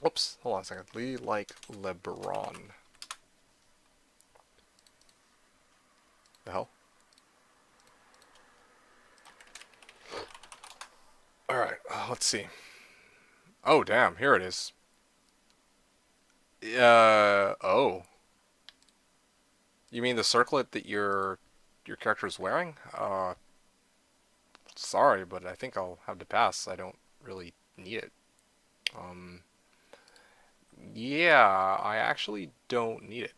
Oops, hold on a second. Lee like LeBron. The hell? Alright, let's see. Oh, damn, here it is. Oh. You mean the circlet that your character is wearing? Sorry, but I think I'll have to pass. I don't really need it. Yeah, I actually don't need it.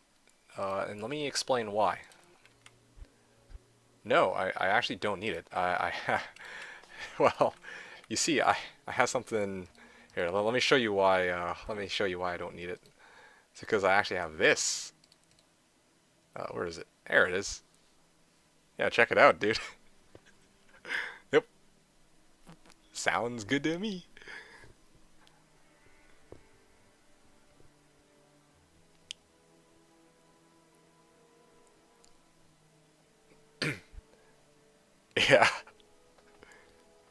And let me explain why. No, I actually don't need it. Well, you see, I have something here. Let me show you why. Let me show you why I don't need it. It's because I actually have this. Where is it? There it is. Yeah, check it out, dude. Yep. Sounds good to me. Yeah.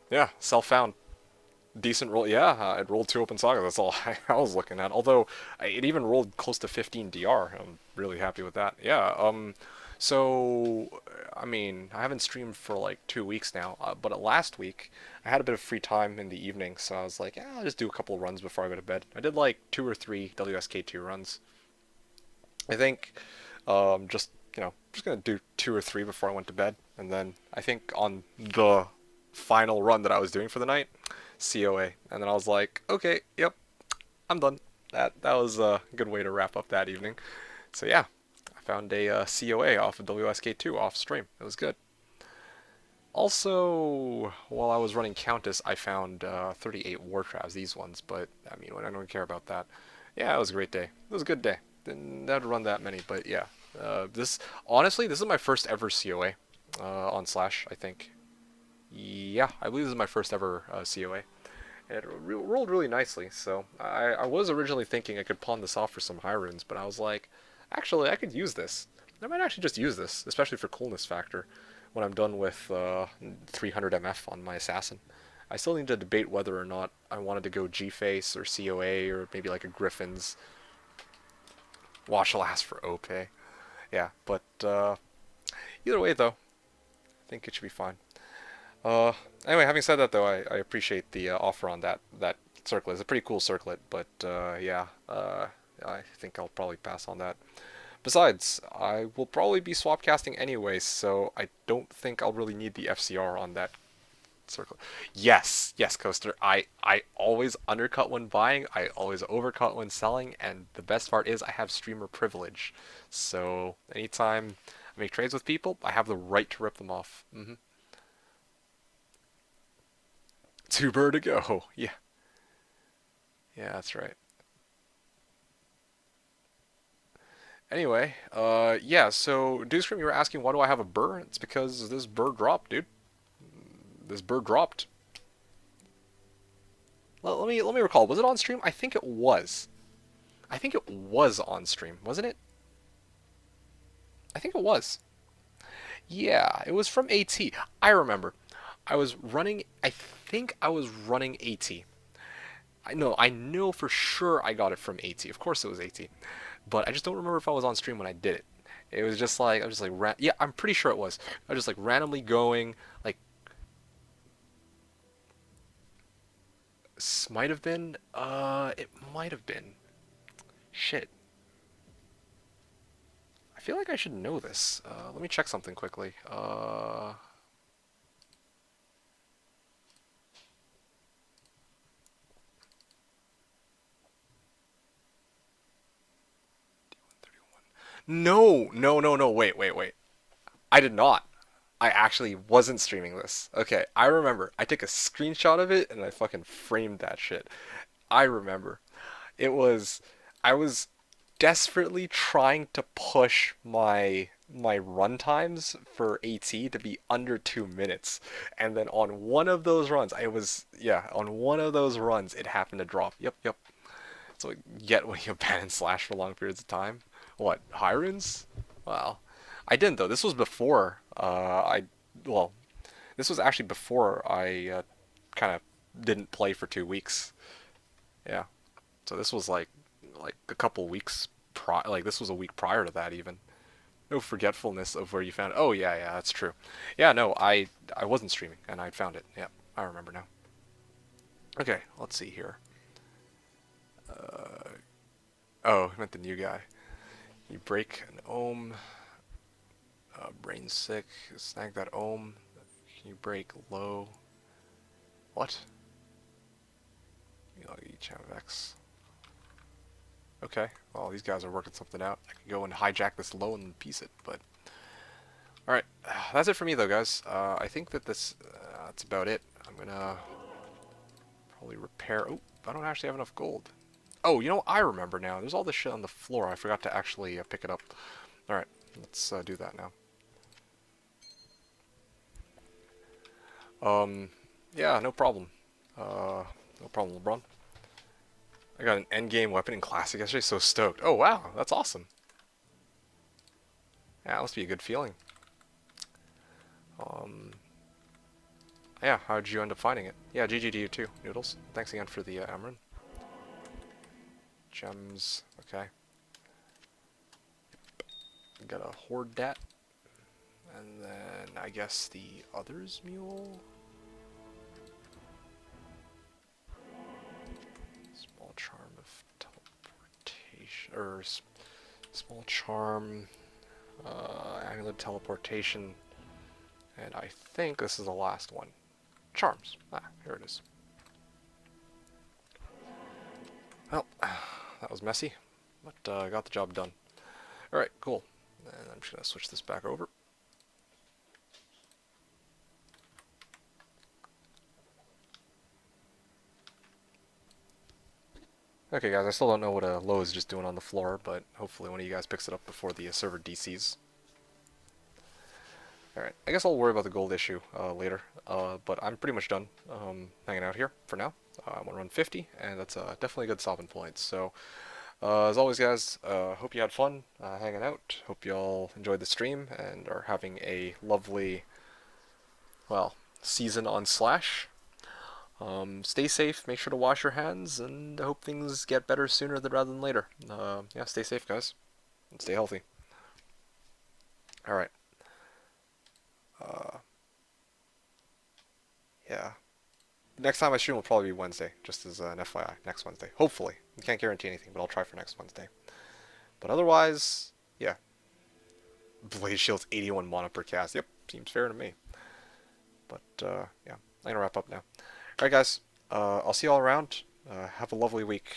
Yeah, self-found. Decent roll. Yeah, it rolled 2 open sagas. That's all I was looking at. Although it even rolled close to 15 DR. I'm really happy with that. Yeah. So I mean, I haven't streamed for like 2 weeks now. But last week I had a bit of free time in the evening, so I was like, yeah, I'll just do a couple of runs before I go to bed. I did like 2 or 3 WSK2 runs. I think just just gonna do 2 or 3 before I went to bed, and then I think on the final run that I was doing for the night, COA, and then I was like, okay, yep, I'm done. That was a good way to wrap up that evening. So yeah, I found a COA off of WSK2 off stream. It was good. Also, while I was running Countess, I found 38 War Traps, these ones, but I mean, I don't care about that. Yeah, it was a great day. It was a good day. Didn't have to run that many, but yeah. This honestly, this is my first ever COA on Slash, I think. Yeah, I believe this is my first ever COA. It rolled really nicely, so I was originally thinking I could pawn this off for some high runes, but I was like, actually, I could use this. I might actually just use this, especially for coolness factor, when I'm done with 300 MF on my assassin. I still need to debate whether or not I wanted to go G-Face or COA or maybe like a Griffin's. Watch last for OP. Yeah, but either way though, I think it should be fine. Anyway, having said that though, I appreciate the offer on that circlet. It's a pretty cool circlet, but yeah, I think I'll probably pass on that. Besides, I will probably be swap casting anyway, so I don't think I'll really need the FCR on that circle. Yes, yes, Coaster. I always undercut when buying. I always overcut when selling, and the best part is I have streamer privilege. So anytime I make trades with people, I have the right to rip them off. 2 bird to go. Yeah, yeah, that's right. Anyway, yeah. So Dewscream, you were asking why do I have a burr? It's because this bird dropped, dude. This bird dropped. Let me recall. Was it on stream? I think it was. I think it was on stream, wasn't it? I think it was. Yeah, it was from AT. I remember. I was running. I think I was running AT. I know for sure I got it from AT. Of course it was AT, but I just don't remember if I was on stream when I did it. It was just like I was just like yeah, I'm pretty sure it was. I was just like randomly going like might have been. It might have been. Shit. I feel like I should know this. Let me check something quickly. No, no, no, no. Wait, wait, wait. I did not. I actually wasn't streaming this. Okay, I remember. I took a screenshot of it and I fucking framed that shit. I remember. It was I was desperately trying to push my run times for AT to be under 2 minutes. And then on one of those runs, on one of those runs it happened to drop. Yep, yep. So you get when you abandon Slash for long periods of time. What, Hirons? Wow. I didn't though. This was before well, this was actually before I kind of didn't play for 2 weeks. Yeah. So this was like a couple weeks like this was a week prior to that even. No forgetfulness of where you found it. Oh yeah, yeah, that's true. Yeah, no, I wasn't streaming and I found it. Yeah, I remember now. Okay, let's see here. Oh, I meant the new guy. You break an ohm, brain sick, snag that ohm. Can you break low? What? You know, each have X. Okay, well, these guys are working something out. I could go and hijack this low and piece it, but... Alright, that's it for me, though, guys. I think that that's about it. I'm gonna probably repair... Oh, I don't actually have enough gold. Oh, you know, I remember now. There's all this shit on the floor. I forgot to actually pick it up. Alright, let's do that now. Yeah, no problem. No problem, LeBron. I got an endgame weapon in Classic yesterday, so stoked. Oh, wow, that's awesome. Yeah, that must be a good feeling. Yeah, how'd you end up finding it? Yeah, GG to you too, Noodles. Thanks again for the Amaran. Gems, okay. Gotta hoard that. And then, I guess the other's mule? Small charm of teleportation, or small charm, amulet teleportation, and I think this is the last one. Charms. Ah, here it is. Well, that was messy, but I got the job done. Alright, cool. And I'm just going to switch this back over. Okay guys, I still don't know what Low is just doing on the floor, but hopefully one of you guys picks it up before the server DCs. Alright, I guess I'll worry about the gold issue later, but I'm pretty much done hanging out here for now. I'm going to run 50, and that's definitely a good stopping point. So, as always guys, hope you had fun hanging out. Hope you all enjoyed the stream and are having a lovely, well, season on Slash. Stay safe, make sure to wash your hands, and I hope things get better sooner rather than later. Yeah, stay safe, guys, and stay healthy. Alright. Yeah. Next time I stream will probably be Wednesday, just as an FYI. Next Wednesday. Hopefully. I can't guarantee anything, but I'll try for next Wednesday. But otherwise, yeah. Blade Shield's 81 mana per cast. Yep, seems fair to me. But, yeah. I'm gonna wrap up now. Alright, guys. I'll see you all around. Have a lovely week.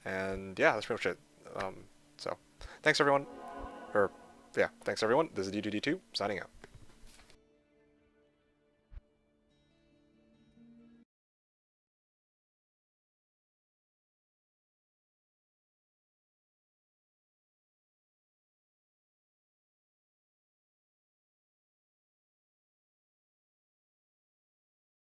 And, yeah, that's pretty much it. So, thanks everyone. Yeah, thanks everyone. This is D2D2, signing out.